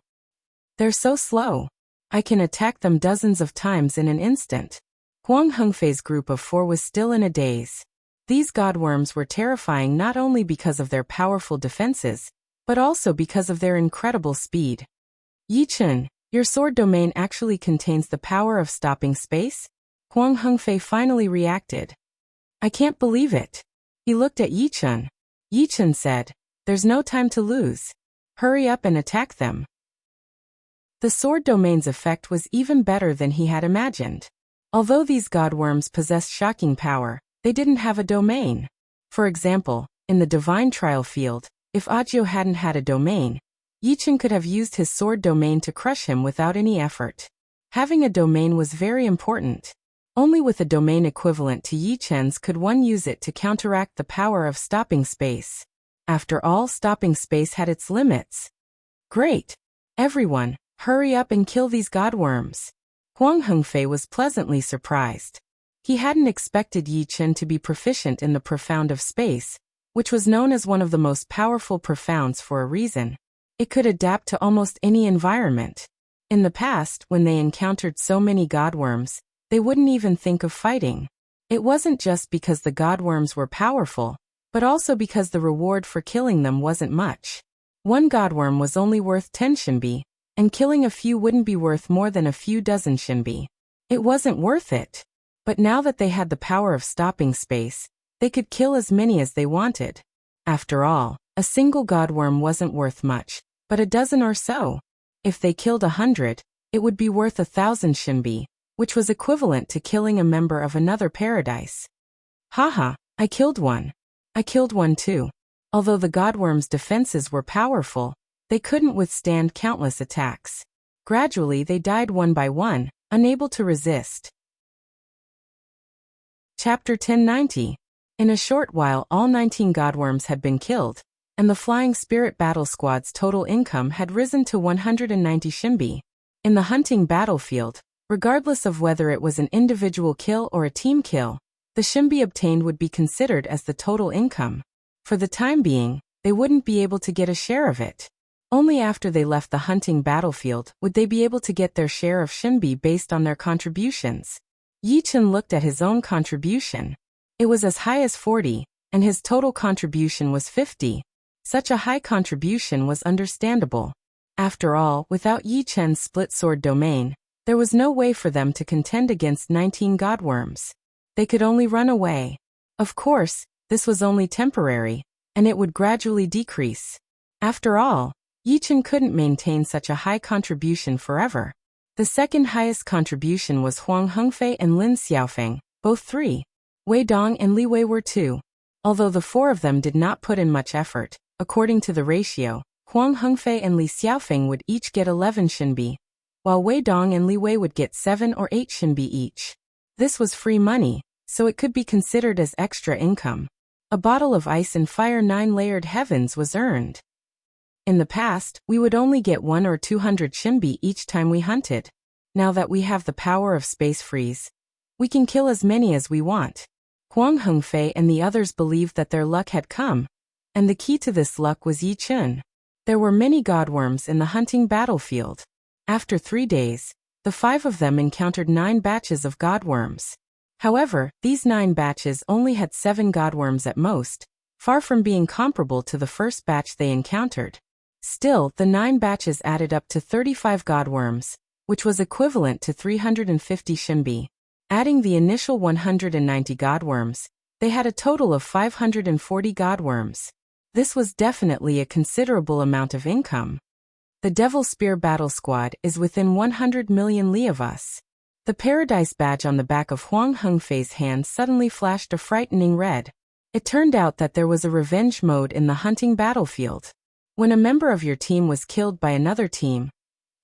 They're so slow. I can attack them dozens of times in an instant. Huang Hengfei's group of 4 was still in a daze. These godworms were terrifying not only because of their powerful defenses, but also because of their incredible speed. Yi Chen, your sword domain actually contains the power of stopping space? Huang Hengfei finally reacted. I can't believe it. He looked at Yi Chen. Yi Chen said, there's no time to lose. Hurry up and attack them. The sword domain's effect was even better than he had imagined. Although these godworms possessed shocking power, they didn't have a domain. For example, in the divine trial field, if Ajio hadn't had a domain, Yi Chen could have used his sword domain to crush him without any effort. Having a domain was very important. Only with a domain equivalent to Yi Chen's could one use it to counteract the power of stopping space. After all, stopping space had its limits. Great! Everyone, hurry up and kill these godworms. Huang Hengfei was pleasantly surprised. He hadn't expected Yi Chen to be proficient in the profound of space, which was known as one of the most powerful profounds for a reason. It could adapt to almost any environment. In the past, when they encountered so many godworms, they wouldn't even think of fighting. It wasn't just because the godworms were powerful, but also because the reward for killing them wasn't much. One godworm was only worth 10 shinbi, and killing a few wouldn't be worth more than a few dozen shinbi. It wasn't worth it. But now that they had the power of stopping space, they could kill as many as they wanted. After all, a single godworm wasn't worth much, but a dozen or so. If they killed 100, it would be worth 1,000 shinbi, which was equivalent to killing a member of another paradise. Haha, I killed one. I killed one too. Although the godworm's defenses were powerful, they couldn't withstand countless attacks. Gradually they died one by one, unable to resist. Chapter 1090. In a short while all 19 godworms had been killed, and the Flying Spirit Battle Squad's total income had risen to 190 shinbi. In the hunting battlefield, regardless of whether it was an individual kill or a team kill, the shinbi obtained would be considered as the total income. For the time being, they wouldn't be able to get a share of it. Only after they left the hunting battlefield would they be able to get their share of shinbi based on their contributions. Yi Chen looked at his own contribution. It was as high as 40, and his total contribution was 50. Such a high contribution was understandable. After all, without Yi Chen's split sword domain, there was no way for them to contend against 19 godworms. They could only run away. Of course, this was only temporary, and it would gradually decrease. After all, Yi Chen couldn't maintain such a high contribution forever. The second highest contribution was Huang Hengfei and Lin Xiaofeng, both 3. Wei Dong and Li Wei were 2. Although the 4 of them did not put in much effort, according to the ratio, Huang Hengfei and Li Xiaofeng would each get 11 shinbi, while Wei Dong and Li Wei would get 7 or 8 shinbi each. This was free money, so it could be considered as extra income. A bottle of ice and fire 9-layered heavens was earned. In the past, we would only get 1 or 200 shinbi each time we hunted. Now that we have the power of space freeze, we can kill as many as we want. Huang Hengfei and the others believed that their luck had come, and the key to this luck was Yi Chen. There were many godworms in the hunting battlefield. After 3 days, the 5 of them encountered 9 batches of godworms. However, these 9 batches only had 7 godworms at most, far from being comparable to the first batch they encountered. Still, the 9 batches added up to 35 godworms, which was equivalent to 350 shinbi. Adding the initial 190 godworms, they had a total of 540 godworms. This was definitely a considerable amount of income. The Devil Spear Battle Squad is within 100 million li of us. The Paradise badge on the back of Huang Hengfei's hand suddenly flashed a frightening red. It turned out that there was a revenge mode in the hunting battlefield. When a member of your team was killed by another team,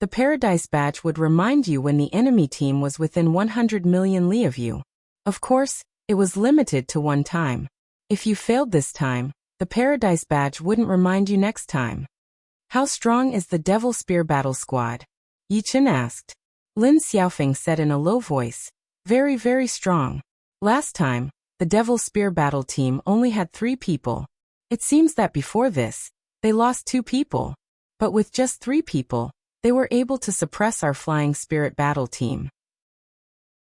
the Paradise badge would remind you when the enemy team was within 100 million li of you. Of course, it was limited to 1 time. If you failed this time, the Paradise badge wouldn't remind you next time. How strong is the Devil Spear Battle Squad? Yi Chen asked. Lin Xiaofeng said in a low voice, very, very strong. Last time, the Devil Spear Battle team only had 3 people. It seems that before this, they lost 2 people. But with just 3 people, they were able to suppress our Flying Spirit Battle team.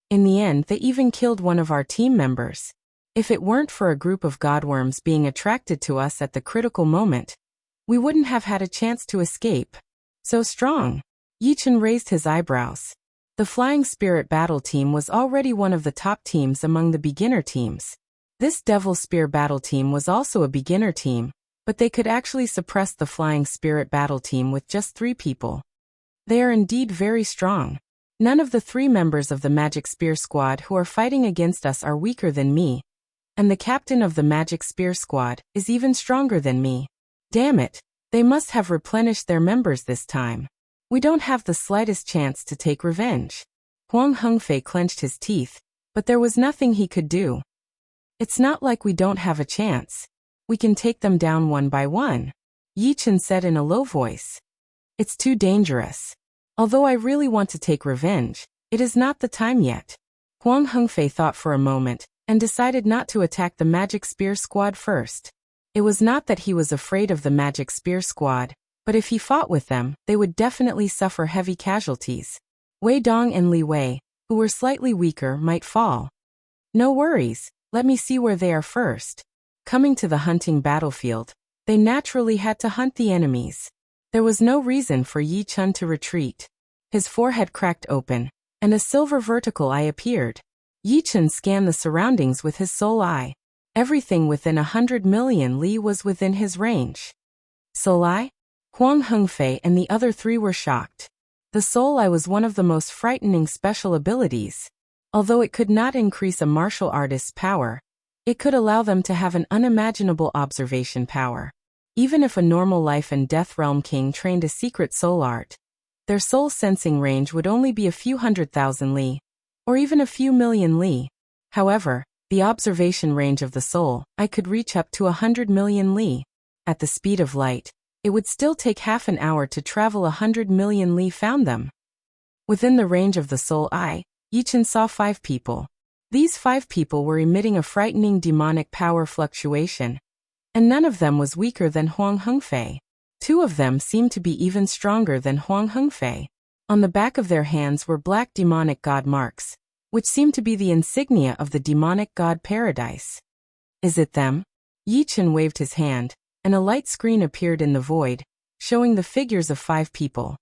In the end, they even killed one of our team members. If it weren't for a group of godworms being attracted to us at the critical moment, we wouldn't have had a chance to escape. So strong. Yi Chen raised his eyebrows. The Flying Spirit Battle team was already one of the top teams among the beginner teams. This Devil Spear Battle team was also a beginner team, but they could actually suppress the Flying Spirit Battle team with just 3 people. They are indeed very strong. None of the 3 members of the Magic Spear Squad who are fighting against us are weaker than me, and the captain of the Magic Spear Squad is even stronger than me. Damn it, they must have replenished their members this time. We don't have the slightest chance to take revenge. Huang Hengfei clenched his teeth, but there was nothing he could do. It's not like we don't have a chance. We can take them down one by one, Yi Chen said in a low voice. It's too dangerous. Although I really want to take revenge, it is not the time yet. Huang Hengfei thought for a moment, and decided not to attack the Magic Spear Squad first. It was not that he was afraid of the Magic Spear Squad, but if he fought with them, they would definitely suffer heavy casualties. Wei Dong and Li Wei, who were slightly weaker, might fall. No worries, let me see where they are first. Coming to the hunting battlefield, they naturally had to hunt the enemies. There was no reason for Yi Chen to retreat. His forehead cracked open, and a silver vertical eye appeared. Yi Chen scanned the surroundings with his soul eye. Everything within 100 million li was within his range. Soul eye? Huang Hengfei and the other 3 were shocked. The soul eye was one of the most frightening special abilities. Although it could not increase a martial artist's power, it could allow them to have an unimaginable observation power. Even if a normal life and death realm king trained a secret soul art, their soul sensing range would only be a few 100,000 li, or even a few million li. However, the observation range of the soul eye could reach up to 100 million li. At the speed of light, it would still take half an hour to travel 100 million li found them. Within the range of the soul eye, Yi Chen saw 5 people. These 5 people were emitting a frightening demonic power fluctuation. and none of them was weaker than Huang Hengfei. Two of them seemed to be even stronger than Huang Hengfei. On the back of their hands were black demonic god marks, which seemed to be the insignia of the demonic god paradise. Is it them? Yi Chen waved his hand, and a light screen appeared in the void, showing the figures of 5 people.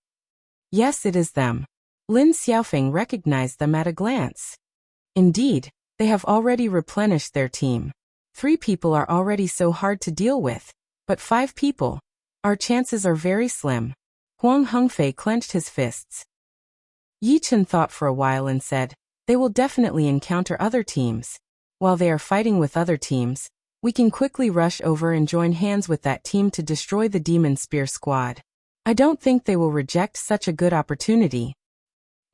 Yes, it is them. Lin Xiaofeng recognized them at a glance. Indeed, they have already replenished their team. 3 people are already so hard to deal with, but 5 people? Our chances are very slim. Huang Hengfei clenched his fists. Yi Chen thought for a while and said, they will definitely encounter other teams. While they are fighting with other teams, we can quickly rush over and join hands with that team to destroy the Demon Spear Squad. I don't think they will reject such a good opportunity.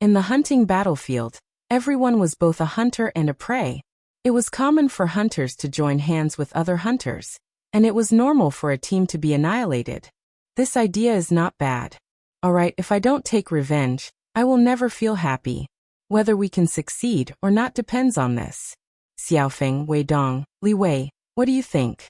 In the hunting battlefield, everyone was both a hunter and a prey. It was common for hunters to join hands with other hunters, and it was normal for a team to be annihilated. This idea is not bad. Alright, if I don't take revenge, I will never feel happy. Whether we can succeed or not depends on this. Xiaofeng, Wei Dong, Li Wei, what do you think?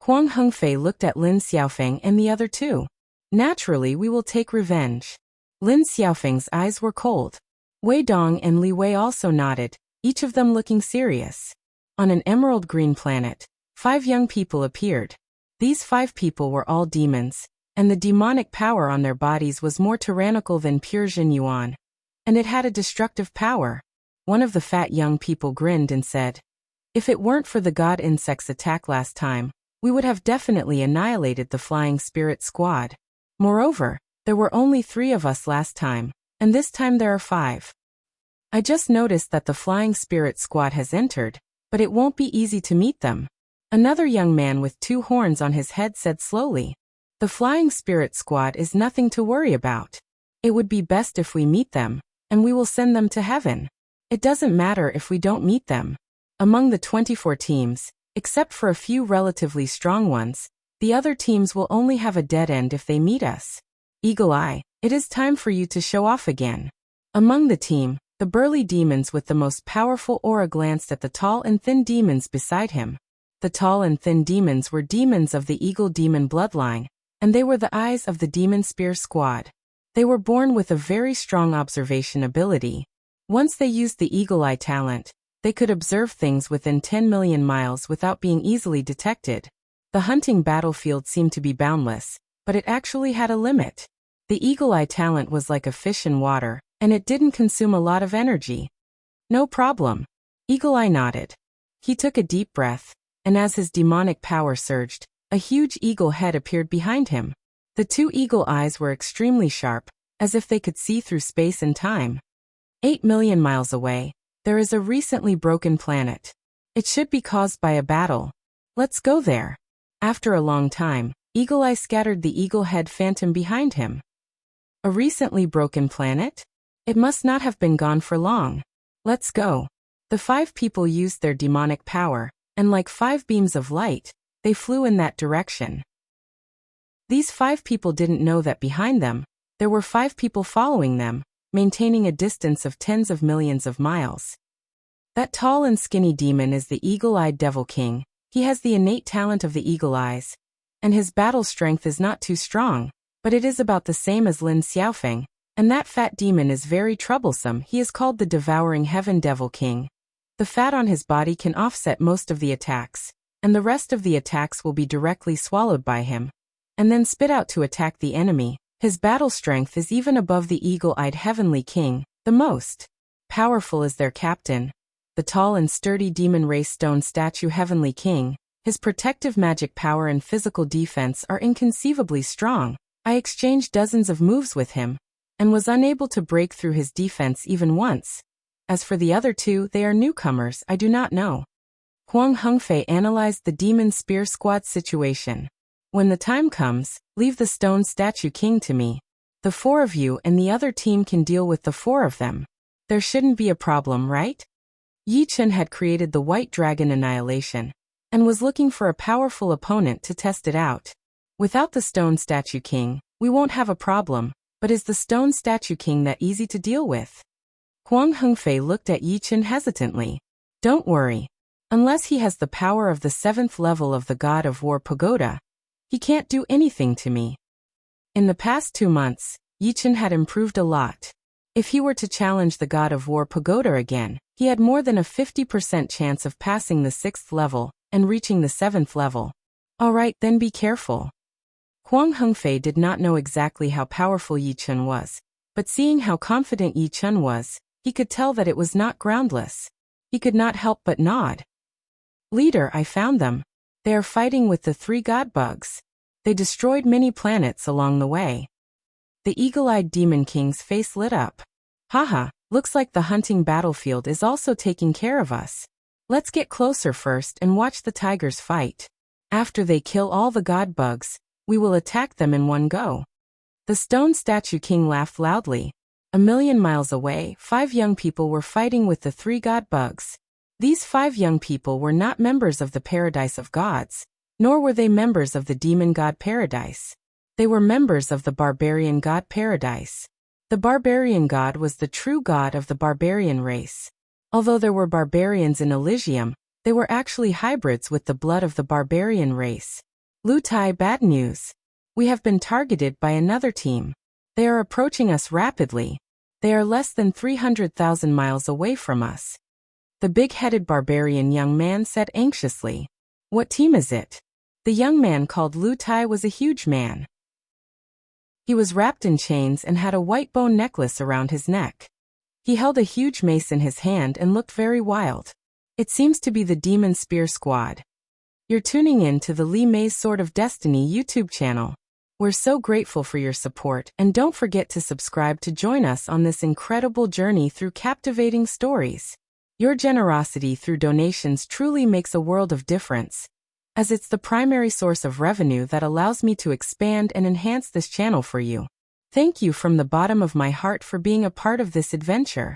Huang Hengfei looked at Lin Xiaofeng and the other 2. Naturally, we will take revenge. Lin Xiaofeng's eyes were cold. Wei Dong and Li Wei also nodded, each of them looking serious. On an emerald green planet, 5 young people appeared. These 5 people were all demons, and the demonic power on their bodies was more tyrannical than pure Jin Yuan. And it had a destructive power. One of the fat young people grinned and said, if it weren't for the god insect's attack last time, we would have definitely annihilated the Flying Spirit Squad. Moreover, there were only 3 of us last time, and this time there are 5. I just noticed that the Flying Spirit Squad has entered, but it won't be easy to meet them. Another young man with 2 horns on his head said slowly. The Flying Spirit Squad is nothing to worry about. It would be best if we meet them, and we will send them to heaven. It doesn't matter if we don't meet them. Among the 24 teams, except for a few relatively strong ones, the other teams will only have a dead end if they meet us. Eagle Eye, it is time for you to show off again. Among the team, the burly demons with the most powerful aura glanced at the tall and thin demons beside him. The tall and thin demons were demons of the Eagle Demon bloodline, and they were the eyes of the Demon Spear Squad. They were born with a very strong observation ability. Once they used the Eagle Eye talent, they could observe things within 10 million miles without being easily detected. The hunting battlefield seemed to be boundless, but it actually had a limit. The Eagle Eye talent was like a fish in water, and it didn't consume a lot of energy. No problem. Eagle Eye nodded. He took a deep breath, and as his demonic power surged, a huge eagle head appeared behind him. The 2 eagle eyes were extremely sharp, as if they could see through space and time. 8 million miles away, there is a recently broken planet. It should be caused by a battle. Let's go there. After a long time, Eagle Eye scattered the eagle head phantom behind him. A recently broken planet? It must not have been gone for long. Let's go. The 5 people used their demonic power, and like 5 beams of light, they flew in that direction. These 5 people didn't know that behind them, there were 5 people following them, maintaining a distance of tens of millions of miles. That tall and skinny demon is the Eagle-Eyed Devil King. He has the innate talent of the eagle eyes, and his battle strength is not too strong, but it is about the same as Lin Xiaofeng, and that fat demon is very troublesome. He is called the Devouring Heaven Devil King. The fat on his body can offset most of the attacks, and the rest of the attacks will be directly swallowed by him, and then spit out to attack the enemy. His battle strength is even above the Eagle-Eyed Heavenly King, the most powerful is their captain, the tall and sturdy demon race stone statue Heavenly King. His protective magic power and physical defense are inconceivably strong. I exchanged dozens of moves with him, and was unable to break through his defense even once. As for the other 2, they are newcomers, I do not know. Huang Hengfei analyzed the Demon Spear Squad situation. When the time comes, leave the Stone Statue King to me. The 4 of you and the other team can deal with the 4 of them. There shouldn't be a problem, right? Yi Chen had created the White Dragon Annihilation, and was looking for a powerful opponent to test it out. Without the Stone Statue King, we won't have a problem, but is the Stone Statue King that easy to deal with? Huang Hengfei looked at Yi Chen hesitantly. Don't worry. Unless he has the power of the 7th level of the God of War Pagoda, he can't do anything to me. In the past 2 months, Yichen had improved a lot. If he were to challenge the God of War Pagoda again, he had more than a 50% chance of passing the 6th level and reaching the 7th level. Alright, then be careful. Huang Hengfei did not know exactly how powerful Yichen was, but seeing how confident Yichen was, he could tell that it was not groundless. He could not help but nod. Leader, I found them. They are fighting with the 3 god bugs. They destroyed many planets along the way. The eagle-eyed Demon King's face lit up. Haha, looks like the hunting battlefield is also taking care of us. Let's get closer first and watch the tigers fight. After they kill all the god bugs, we will attack them in one go. The stone statue king laughed loudly. 1,000,000 miles away, 5 young people were fighting with the 3 god bugs. These 5 young people were not members of the Paradise of Gods, nor were they members of the Demon God Paradise. They were members of the Barbarian God Paradise. The Barbarian God was the true god of the barbarian race. Although there were barbarians in Elysium, they were actually hybrids with the blood of the barbarian race. Lu Tai, bad news. We have been targeted by another team. They are approaching us rapidly. They are less than 300,000 miles away from us. The big-headed barbarian young man said anxiously. What team is it? The young man called Lu Tai was a huge man. He was wrapped in chains and had a white bone necklace around his neck. He held a huge mace in his hand and looked very wild. It seems to be the Demon Spear Squad. You're tuning in to the Li Mei's Sword of Destiny YouTube channel. We're so grateful for your support, and don't forget to subscribe to join us on this incredible journey through captivating stories. Your generosity through donations truly makes a world of difference, as it's the primary source of revenue that allows me to expand and enhance this channel for you. Thank you from the bottom of my heart for being a part of this adventure.